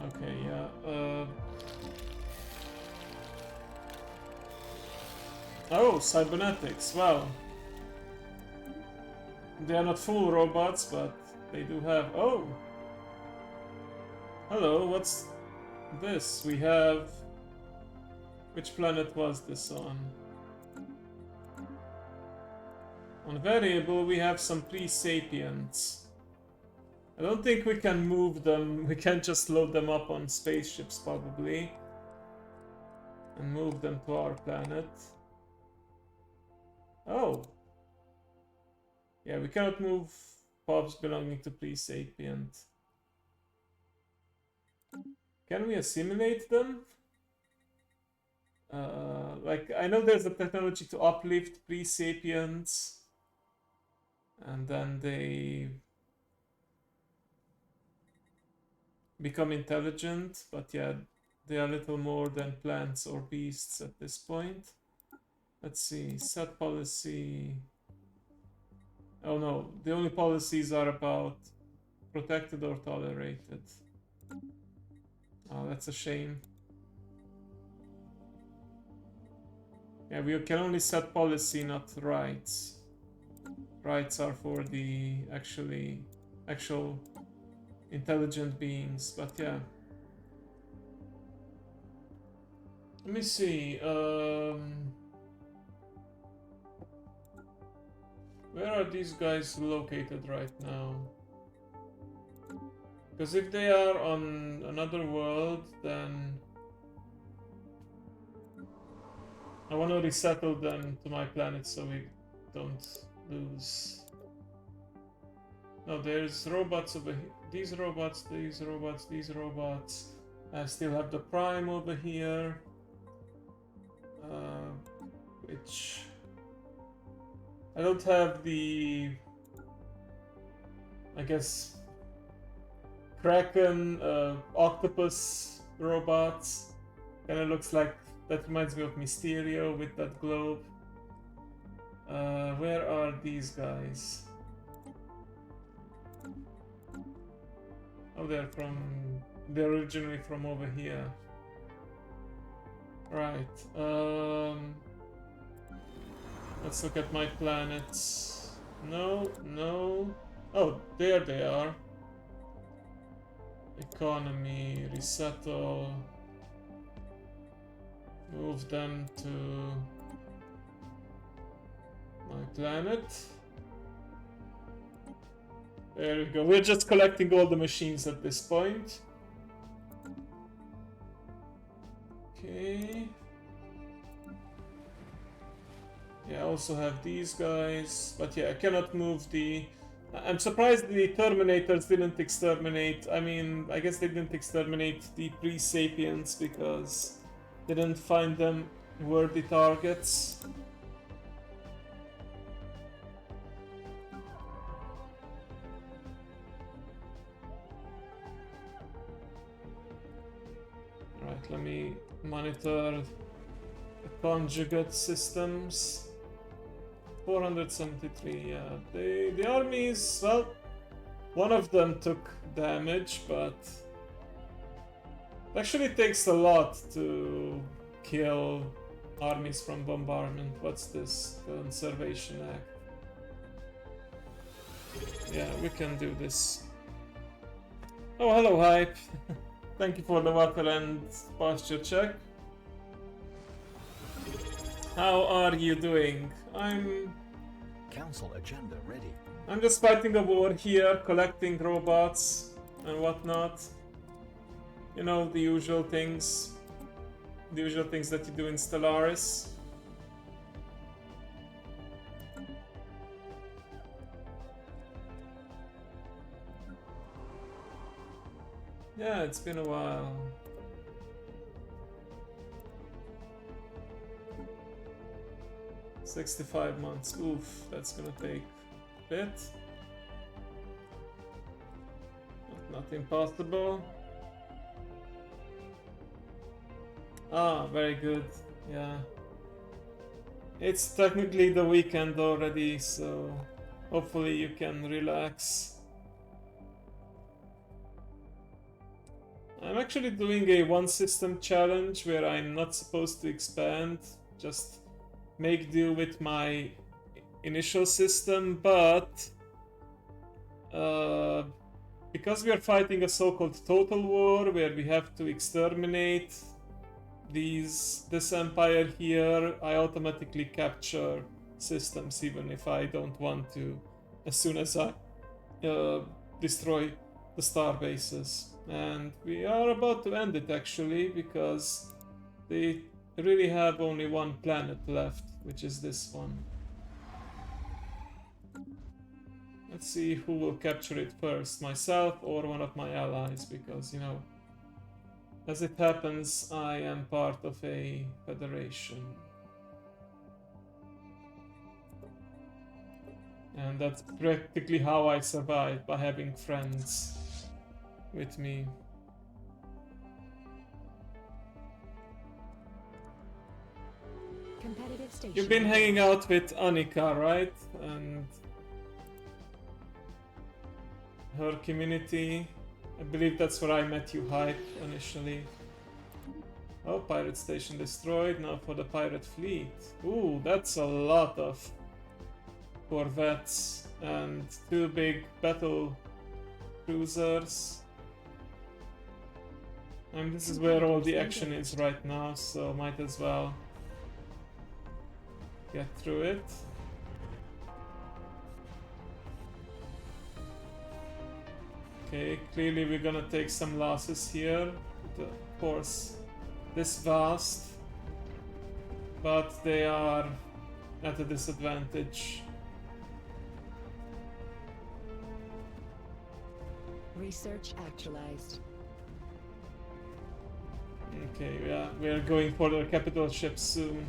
Okay, yeah. Oh, cybernetics, wow. They are not full robots, but they do have... Oh! Hello, what's this? We have... Which planet was this on? On variable, we have some pre-sapients. I don't think we can move them. We can't just load them up on spaceships, probably. And move them to our planet. Oh. Yeah, we cannot move pops belonging to pre-sapient. Can we assimilate them? Like, I know there's a technology to uplift pre-sapients, and then they become intelligent, but yeah, they are little more than plants or beasts at this point. Let's see, set policy. Oh no, the only policies are about protected or tolerated. Oh, that's a shame. Yeah, we can only set policy, not rights. Rights are for the actual intelligent beings, but yeah. Let me see. Where are these guys located right now? Because if they are on another world, then I want to resettle them to my planet so we don't lose. No, there's robots over here. These robots, these robots, these robots. I still have the Prime over here. Which... I don't have the... I guess... Kraken, octopus robots. Kinda looks like... That reminds me of Mysterio with that globe. Where are these guys? Oh, they're originally from over here. Right. Let's look at my planets. No, no. Oh, there they are. Economy, resettle. Move them to my planet. There we go. We're just collecting all the machines at this point. Okay. Yeah, I also have these guys. But yeah, I cannot move the... I'm surprised the Terminators didn't exterminate... I mean, I guess they didn't exterminate the pre-sapiens because they didn't find them worthy targets. Right, let me monitor the conjugate systems. 473, yeah. The armies, well, one of them took damage, but it actually takes a lot to kill armies from bombardment. What's this? Conservation Act. Yeah, we can do this. Oh, hello, Hype. Thank you for the water and posture check. How are you doing? Council agenda ready. I'm just fighting a war here, collecting robots and whatnot. You know, the usual things. The usual things that you do in Stellaris. Yeah, it's been a while. $65 months. Oof, that's gonna take a bit. But not impossible. Ah, very good. Yeah. It's technically the weekend already, so hopefully you can relax. I'm actually doing a one system challenge where I'm not supposed to expand, just make do with my initial system, but because we are fighting a so-called total war where we have to exterminate this empire here, I automatically capture systems even if I don't want to, as soon as I destroy the star bases. And we are about to end it actually, because they really have only one planet left, which is this one. Let's see who will capture it first, myself or one of my allies, because, you know, As it happens, I am part of a federation. And that's practically how I survived, by having friends with me. Competitive station. You've been hanging out with Annika, right? And her community. I believe that's where I met you, Hype, initially. Oh, pirate station destroyed. Now for the pirate fleet. Ooh, that's a lot of corvettes and 2 big battle cruisers. And this is where all the action is right now, so might as well get through it. Okay, clearly we're gonna take some losses here. Of course, this vast, but they are at a disadvantage. Research actualized. Okay, yeah, we're going for the capital ship soon.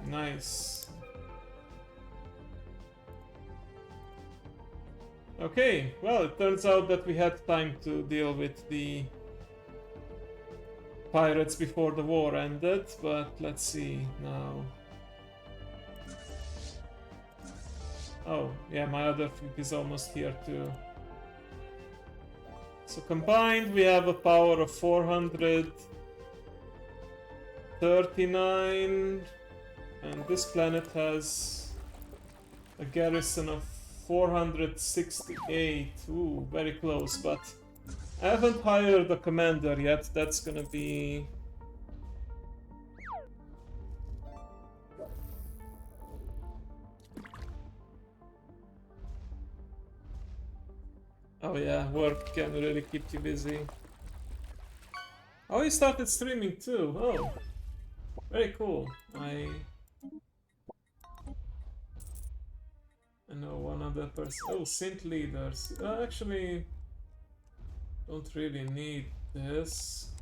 Nice. Okay, well, it turns out that we had time to deal with the pirates before the war ended, but let's see now. Oh, yeah, my other fleet is almost here too. So combined, we have a power of 439, and this planet has a garrison of 468. Ooh, very close, but I haven't hired a commander yet. That's gonna be... Oh yeah, work can really keep you busy. Oh, you started streaming too. Oh, very cool. I know one other person. Oh, synth leaders. Actually, don't really need this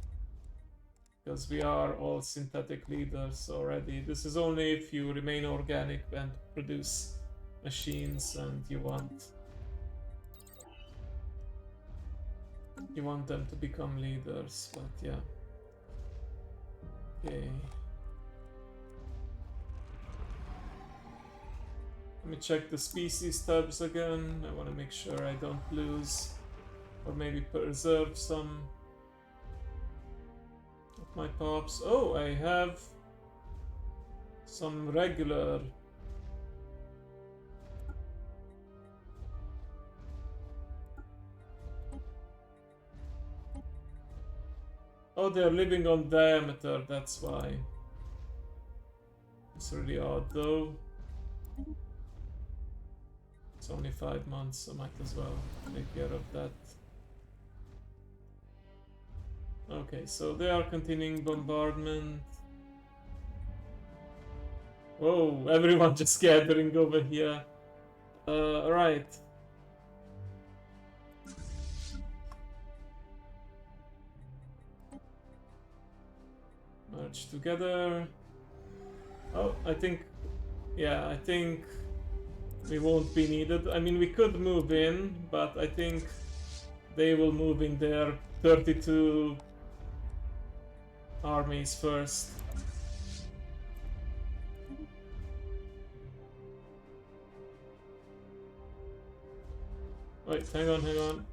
because we are all synthetic leaders already. This is only if you remain organic and produce machines and you want them to become leaders, but yeah. Okay. Let me check the species tabs again. I want to make sure I don't lose or maybe preserve some of my pops. Oh, I have some regular. Oh, they're living on diameter, that's why. It's really odd though. It's only 5 months, so might as well take care of that. Okay, so they are continuing bombardment. Whoa, everyone just gathering over here. Alright. Merge together. Oh, I think we won't be needed. I mean, we could move in, but I think they will move in their 32 armies first. Wait, hang on.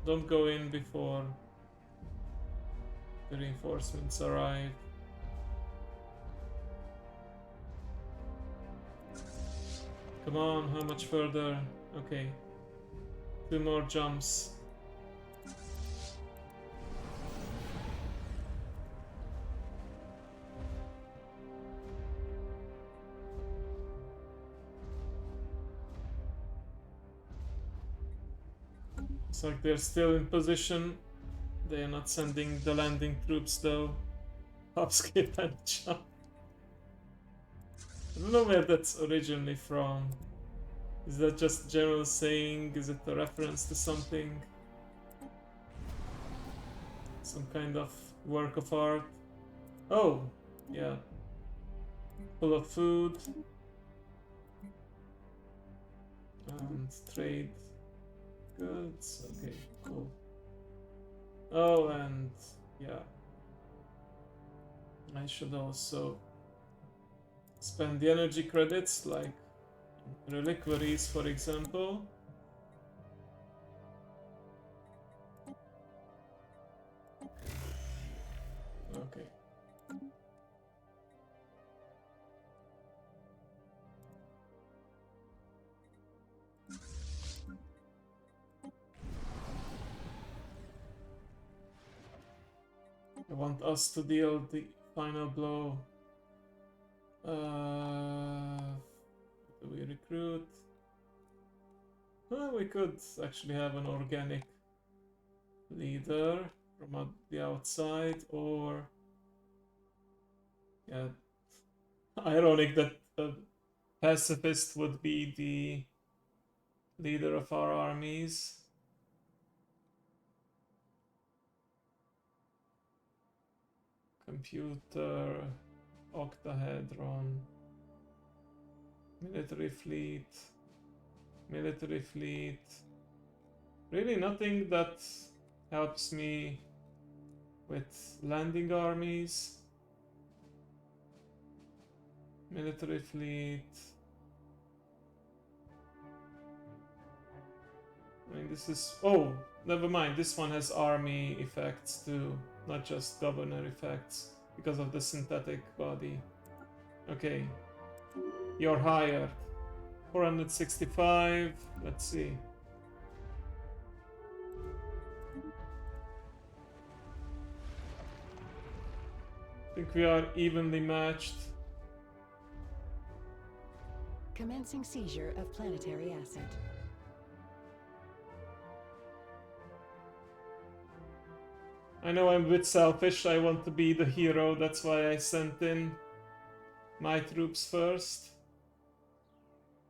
Don't go in before the reinforcements arrive. Come on, how much further? Okay. 2 more jumps. Looks like they're still in position. They are not sending the landing troops though. Upskip and jump. I don't know where that's originally from. Is that just a general saying? Is it a reference to something? Some kind of work of art? Oh, yeah. Full of food. And trade goods. Okay, cool. Oh, and yeah. I should also spend the energy credits, like reliquaries, for example. Okay. I want us to deal the final blow. Do we recruit? Well, we could actually have an organic leader from the outside, or yeah, ironic that a pacifist would be the leader of our armies. Computer, octahedron, military fleet. Really nothing that helps me with landing armies. Military fleet. I mean, this is... Oh, never mind. This one has army effects too, not just governor effects, because of the synthetic body. Okay. You're hired. 465. Let's see. I think we are evenly matched. Commencing seizure of planetary asset. I know I'm a bit selfish, I want to be the hero, that's why I sent in my troops first.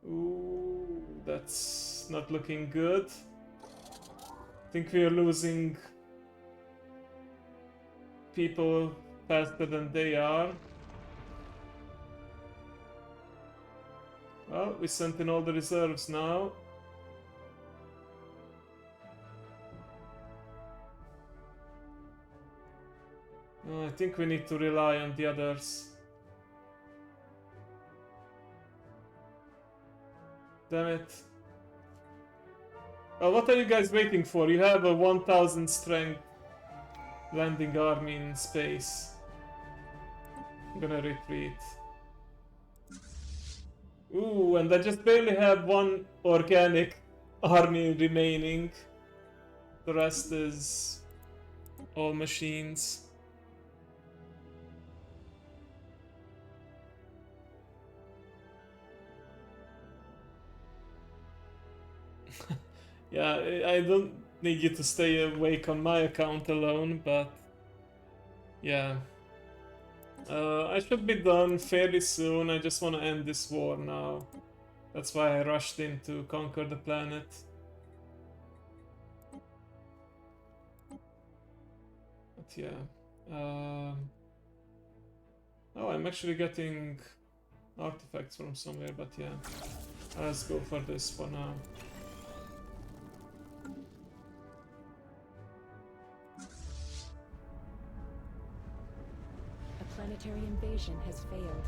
Ooh, that's not looking good. I think we are losing people faster than they are. Well, we sent in all the reserves now. I think we need to rely on the others. Damn it. Well, what are you guys waiting for? You have a 1000 strength landing army in space. I'm gonna retreat. Ooh, and I just barely have one organic army remaining. The rest is all machines. Yeah, I don't need you to stay awake on my account alone, but yeah. I should be done fairly soon. I just want to end this war now. That's why I rushed in to conquer the planet. But yeah. Oh, I'm actually getting artifacts from somewhere, but yeah. Let's go for this for now. Planetary invasion has failed.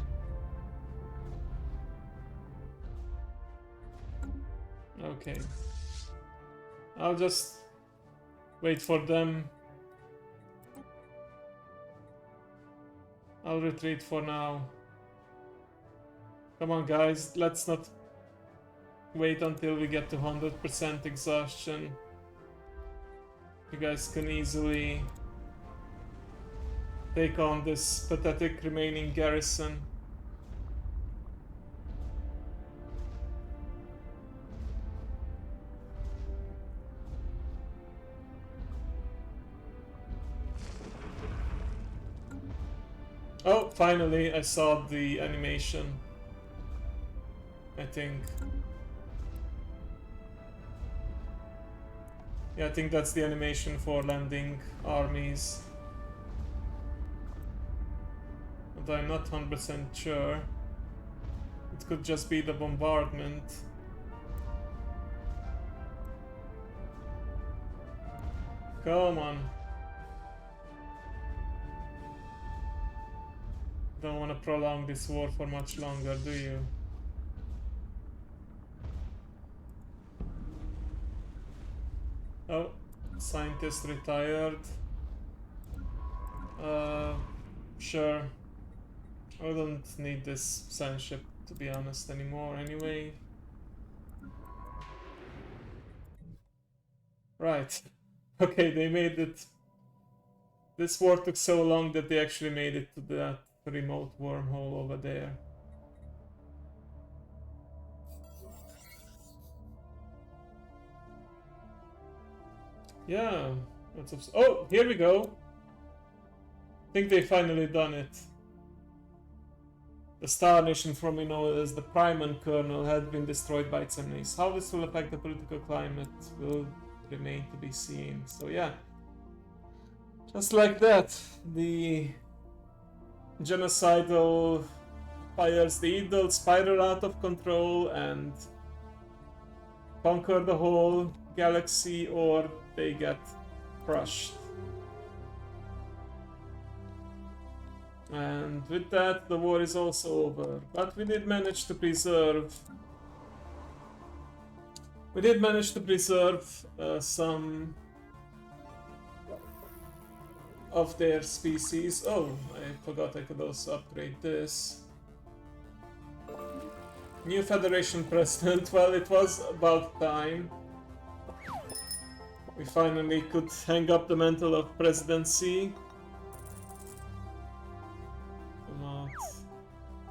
Okay. I'll just wait for them. I'll retreat for now. Come on, guys, let's not wait until we get to 100% exhaustion. You guys can easily take on this pathetic remaining garrison. Oh, finally I saw the animation. I think. Yeah, I think that's the animation for landing armies. But I'm not 100% sure. It could just be the bombardment. Come on. Don't want to prolong this war for much longer, do you? Oh, scientist retired. Sure. I don't need this sand ship, to be honest, anymore anyway. Right. Okay, they made it. This war took so long that they actually made it to that remote wormhole over there. Yeah. Oh, here we go. I think they finally done it. The star nation formerly known as the Priman kernel had been destroyed by its enemies. How this will affect the political climate will remain to be seen. So yeah. Just like that, the genocidal fires the Eagle spiral out of control and conquer the whole galaxy, or they get crushed. And with that, the war is also over. But we did manage to preserve... some of their species. Oh, I forgot I could also upgrade this. New Federation President. Well, it was about time. We finally could hang up the mantle of presidency.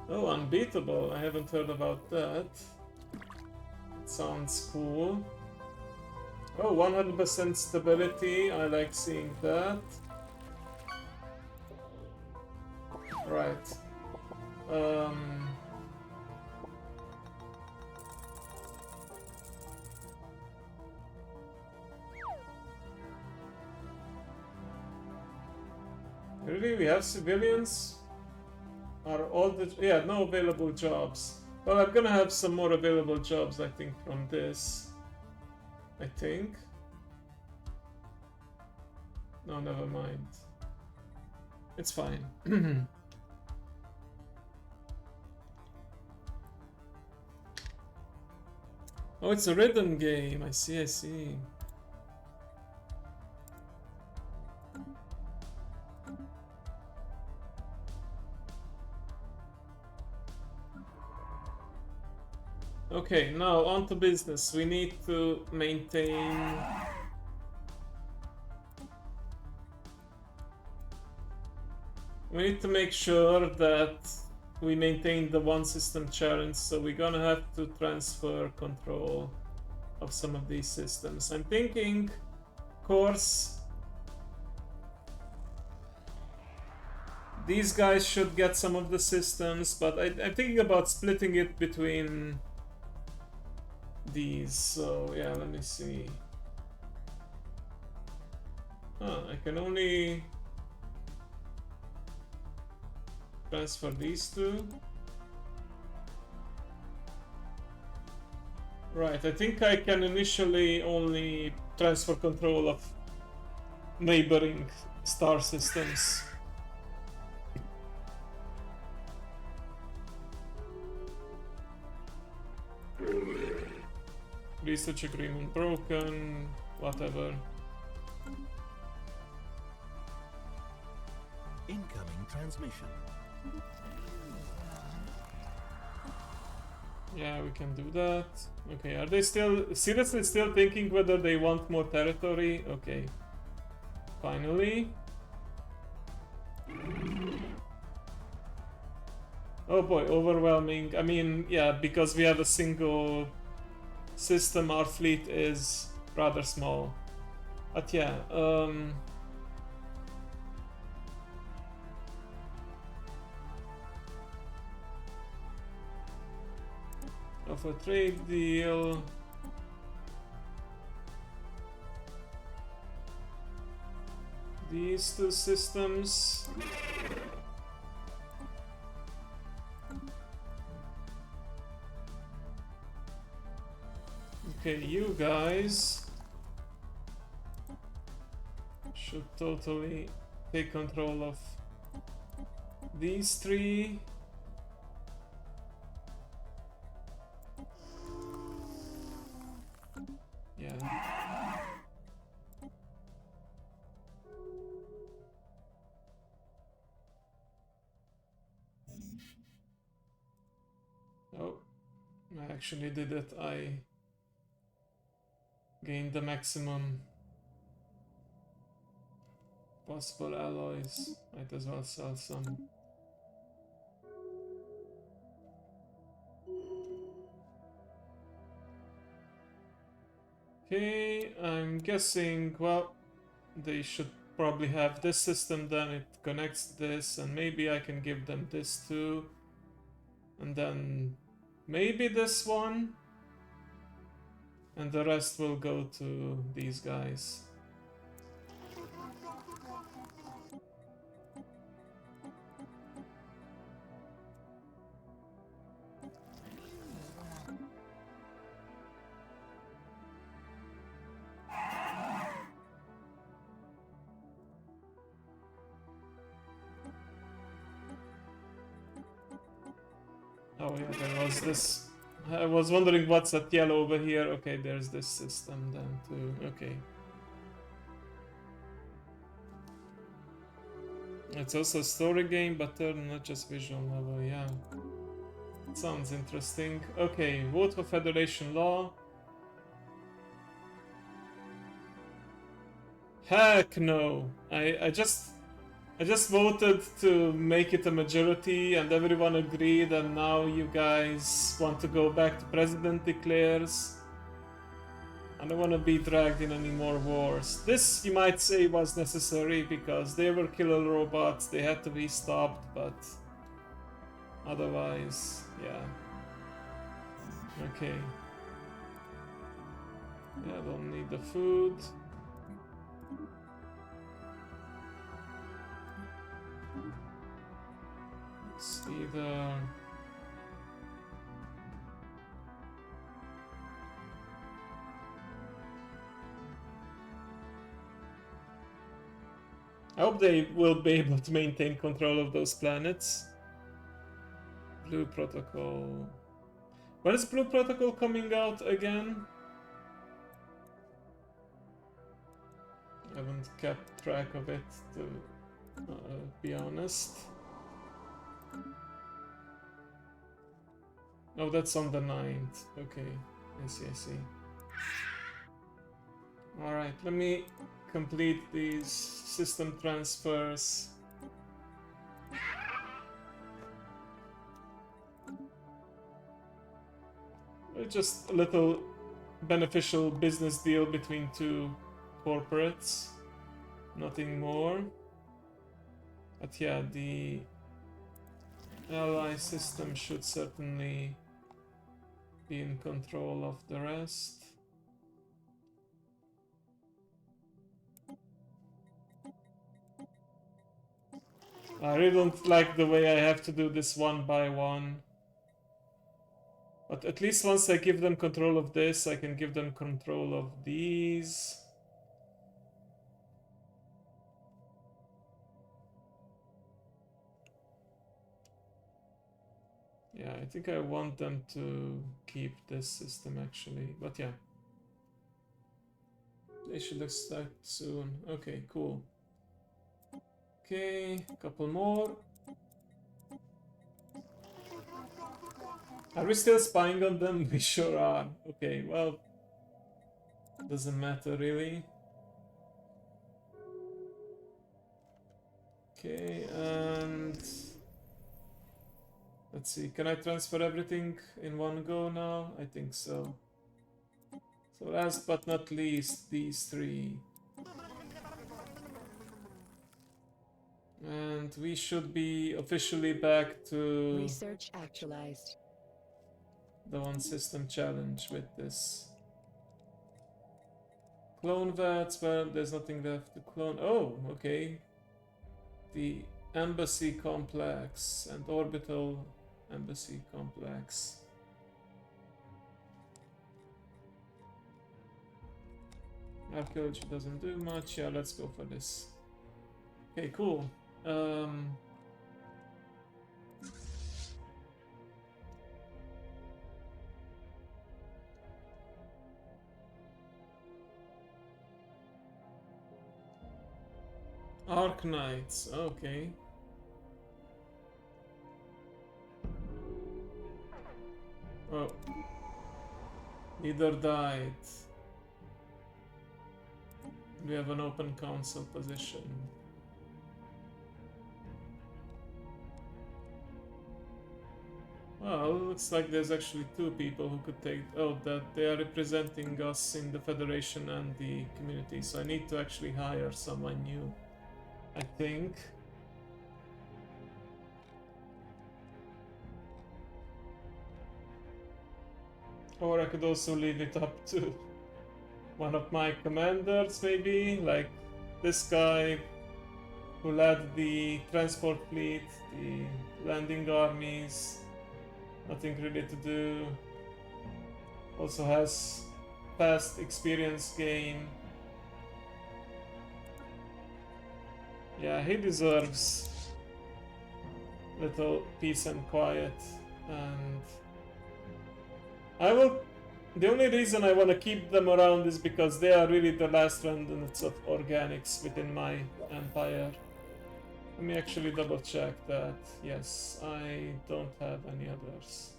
Oh, unbeatable. I haven't heard about that. It sounds cool. Oh, 100% stability. I like seeing that. Right. Really? We have civilians? Are all the... Yeah, no available jobs. Well, I'm gonna have some more available jobs, I think, from this. I think. No, never mind. It's fine. Oh, it's a rhythm game. I see, I see. Okay, now on to business. We need to maintain... We need to make sure that we maintain the one system challenge, so we're gonna have to transfer control of some of these systems. I'm thinking, of course, these guys should get some of the systems, but I'm thinking about splitting it between these. So yeah, let me see. I can only transfer these two. Right, I think I can initially only transfer control of neighboring star systems. Research agreement broken, whatever. Incoming transmission. Yeah, we can do that. Okay, are they seriously still thinking whether they want more territory? Okay. Finally. Oh boy, overwhelming. I mean, yeah, because we have a single system, our fleet is rather small. But yeah, of a trade deal. these two systems. Okay, you guys should totally take control of these three. Yeah. Oh, I actually did it. I gained the maximum possible alloys. Might as well sell some. Okay, I'm guessing, well, they should probably have this system, then it connects this, and maybe I can give them this too. And then maybe this one. And the rest will go to these guys. Oh yeah, there was this. I was wondering what's that yellow over here. Okay, there's this system then too. Okay. It's also a story game, but not just visual novel, yeah. Sounds interesting. Okay, vote for Federation law. Heck no. I just voted to make it a majority and everyone agreed, and now you guys want to go back to President declares. I don't want to be dragged in any more wars. This, you might say, was necessary because they were killer robots, they had to be stopped, but otherwise, yeah. Okay. Yeah, I don't need the food. It's either... I hope they will be able to maintain control of those planets. Blue Protocol. When is Blue Protocol coming out again? I haven't kept track of it, to be honest. Oh, that's on the 9th. Okay, I see. Alright, let me complete these system transfers. Just a little beneficial business deal between two corporates. Nothing more. But yeah, the ally system should certainly be in control of the rest. I really don't like the way I have to do this one by one. But at least once I give them control of this, I can give them control of these. Yeah, I think I want them to keep this system actually, but yeah. They should start soon. Okay, cool. Okay, a couple more. Are we still spying on them? We sure are. Okay, well, doesn't matter really. Okay, and let's see, can I transfer everything in one go now? I think so. So last but not least, these three. And we should be officially back to Research actualized. the one system challenge with this Clone vats, but there's nothing left to clone. Oh, okay. The embassy complex and orbital embassy complex. Archaeology doesn't do much. Yeah, let's go for this. Okay, cool. Arc Knights, okay. Oh. Leader died. We have an open council position. Well, looks like there's actually two people who could take... Oh, that they are representing us in the Federation and the community, so I need to actually hire someone new, I think. Or I could also leave it up to one of my commanders, maybe, like this guy who led the transport fleet, the landing armies, nothing really to do, also has past experience gain. Yeah, he deserves little peace and quiet, and I will... The only reason I want to keep them around is because they are really the last remnants of organics within my empire. Let me actually double check that. Yes, I don't have any others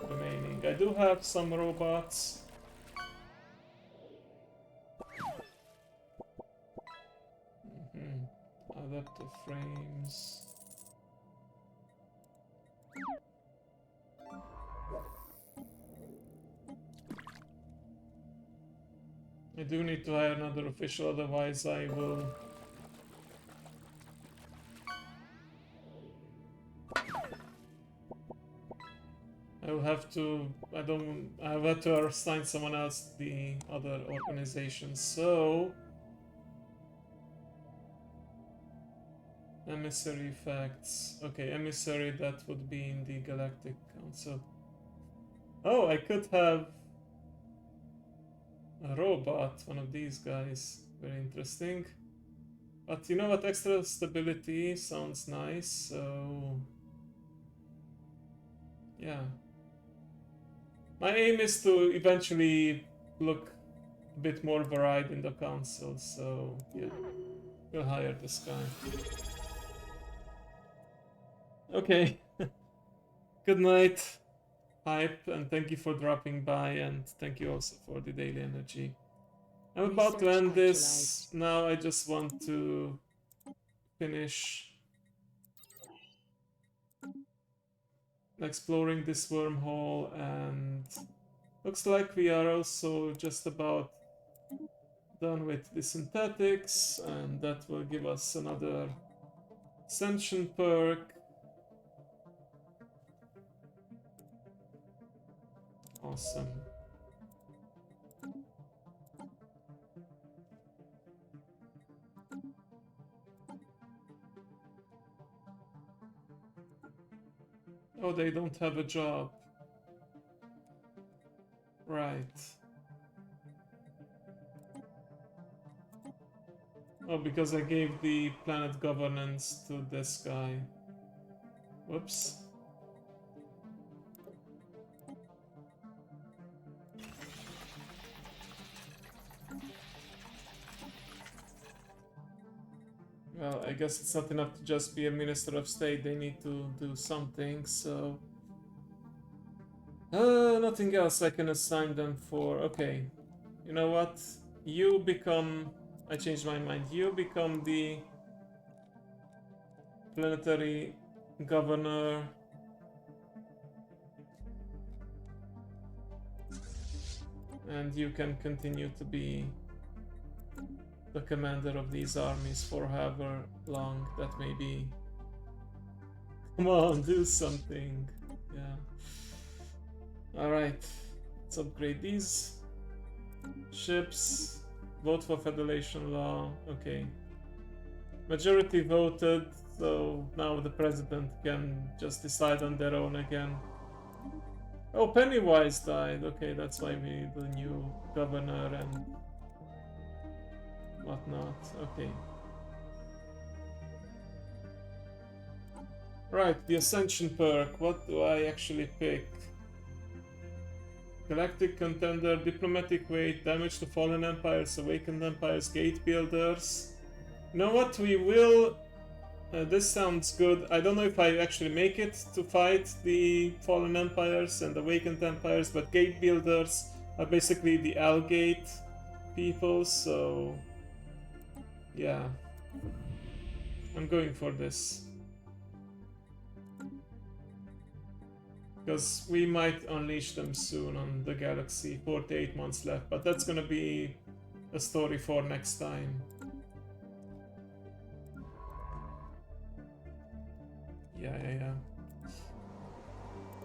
remaining. I do have some robots. Adaptive frames. I do need to hire another official, otherwise I will... I will have to... I will have to assign someone else to the other organizations, so... Emissary facts. Okay, emissary, that would be in the Galactic Council. Oh, I could have a robot, one of these guys. Very interesting. But you know what? Extra stability sounds nice, so... Yeah. My aim is to eventually look a bit more varied in the council, so yeah. We'll hire this guy. Okay. Good night, Hype, and thank you for dropping by, and thank you also for the daily energy. I'm about to end this. Now I just want to finish exploring this wormhole, and looks like we are also just about done with the synthetics, and that will give us another ascension perk. Awesome. Oh, they don't have a job. Right. Oh, because I gave the planet governance to this guy. Whoops. Well, I guess it's not enough to just be a Minister of State, they need to do something, so... nothing else I can assign them for. Okay, you know what? You become... I changed my mind. You become the planetary governor. And you can continue to be the commander of these armies for however long that may be. Come on, do something. Yeah. Alright, let's upgrade these ships. Vote for Federation law. Okay. Majority voted, so now the president can just decide on their own again. Oh, Pennywise died. Okay, that's why we need the new governor and whatnot. Okay. Right, the Ascension perk. What do I actually pick? Galactic Contender, Diplomatic Weight, Damage to Fallen Empires, Awakened Empires, Gate Builders. You know what? We will... this sounds good. I don't know if I actually make it to fight the Fallen Empires and Awakened Empires, but Gate Builders are basically the Algate people, so... yeah. I'm going for this. Because we might unleash them soon on the galaxy. 48 months left, but that's gonna be a story for next time. Yeah.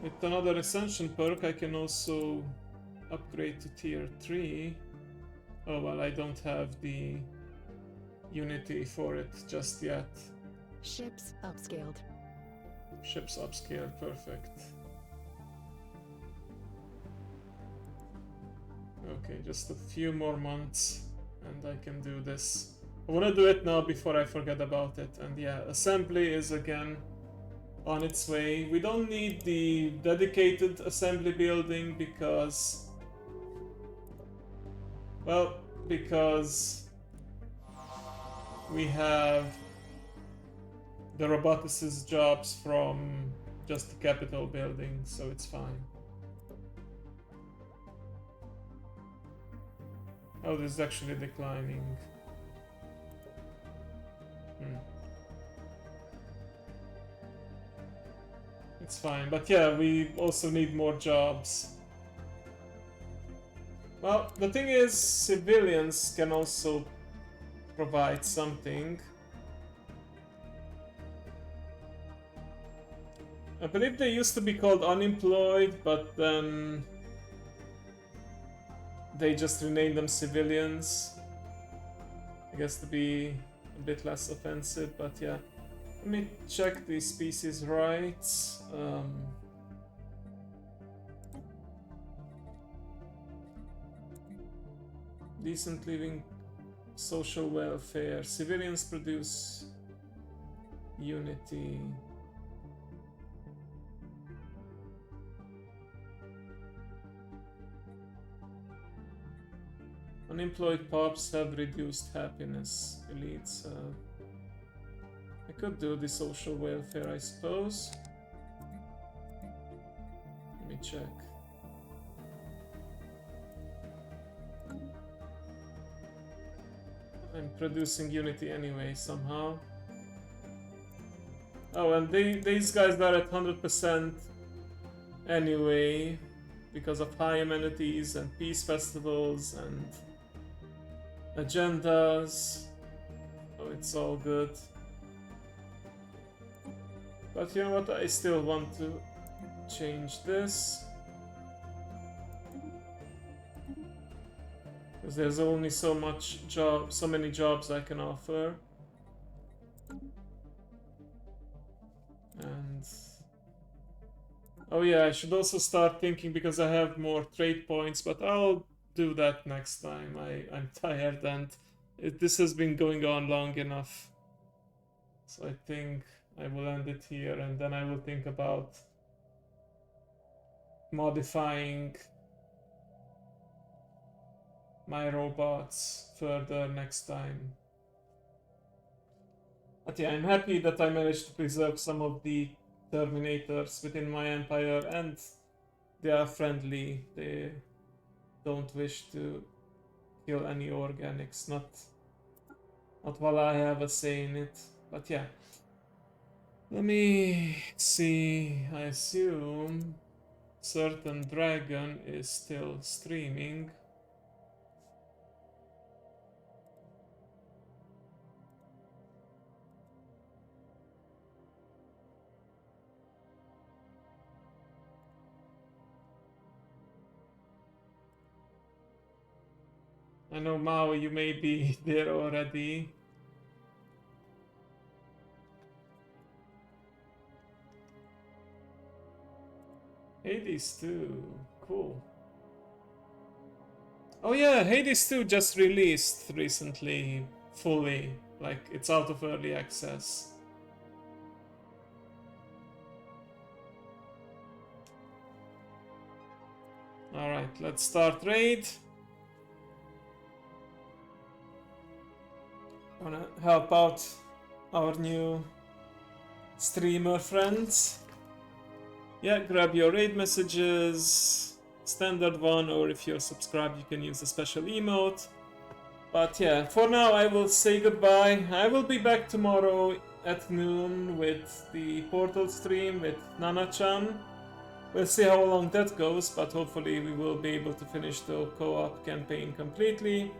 With another Ascension perk, I can also upgrade to tier 3. Oh well, I don't have the Unity for it just yet. Ships upscaled. Ships upscaled, perfect. Okay, just a few more months and I can do this. I want to do it now before I forget about it. And yeah, assembly is again on its way. We don't need the dedicated assembly building because... well, because we have the roboticist jobs from just the capital building, so it's fine. Oh, this is actually declining. It's fine, but yeah, we also need more jobs. Well, the thing is, civilians can also provide something. I believe they used to be called unemployed, but then they just renamed them civilians. I guess to be a bit less offensive, but yeah. Let me check the species rights. Decent living, social welfare. Civilians produce unity. Unemployed pups have reduced happiness. Elites have... I could do the social welfare, I suppose. Let me check. I'm producing unity anyway, somehow. Oh, and these guys are at 100% anyway, because of high amenities and peace festivals and agendas. Oh, it's all good. But you know what, I still want to change this. Because there's only so many jobs I can offer. And... oh yeah, I should also start thinking, because I have more trade points, but I'll do that next time. I'm tired and this has been going on long enough. So I think I will end it here, and then I will think about modifying my robots further next time. But yeah, I'm happy that I managed to preserve some of the Terminators within my empire, and they are friendly. They don't wish to kill any organics, not while I have a say in it. But yeah. Let me see, I assume Certain Dragon is still streaming. I know, Mao, you may be there already. Hades 2, cool. Oh yeah, Hades 2 just released recently, fully. Like, it's out of early access. Alright, let's start raid. Wanna help out our new streamer friends. Yeah, grab your raid messages, standard one, or if you're subscribed you can use a special emote. But yeah, for now I will say goodbye. I will be back tomorrow at noon with the Portal stream with Nana-chan. We'll see how long that goes, but hopefully we will be able to finish the co-op campaign completely.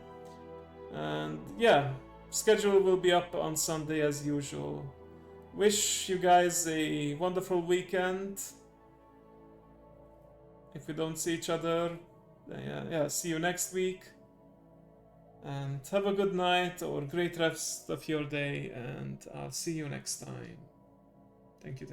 And yeah, schedule will be up on Sunday as usual. Wish you guys a wonderful weekend. If we don't see each other, yeah, see you next week. And have a good night or great rest of your day, and I'll see you next time. Thank you.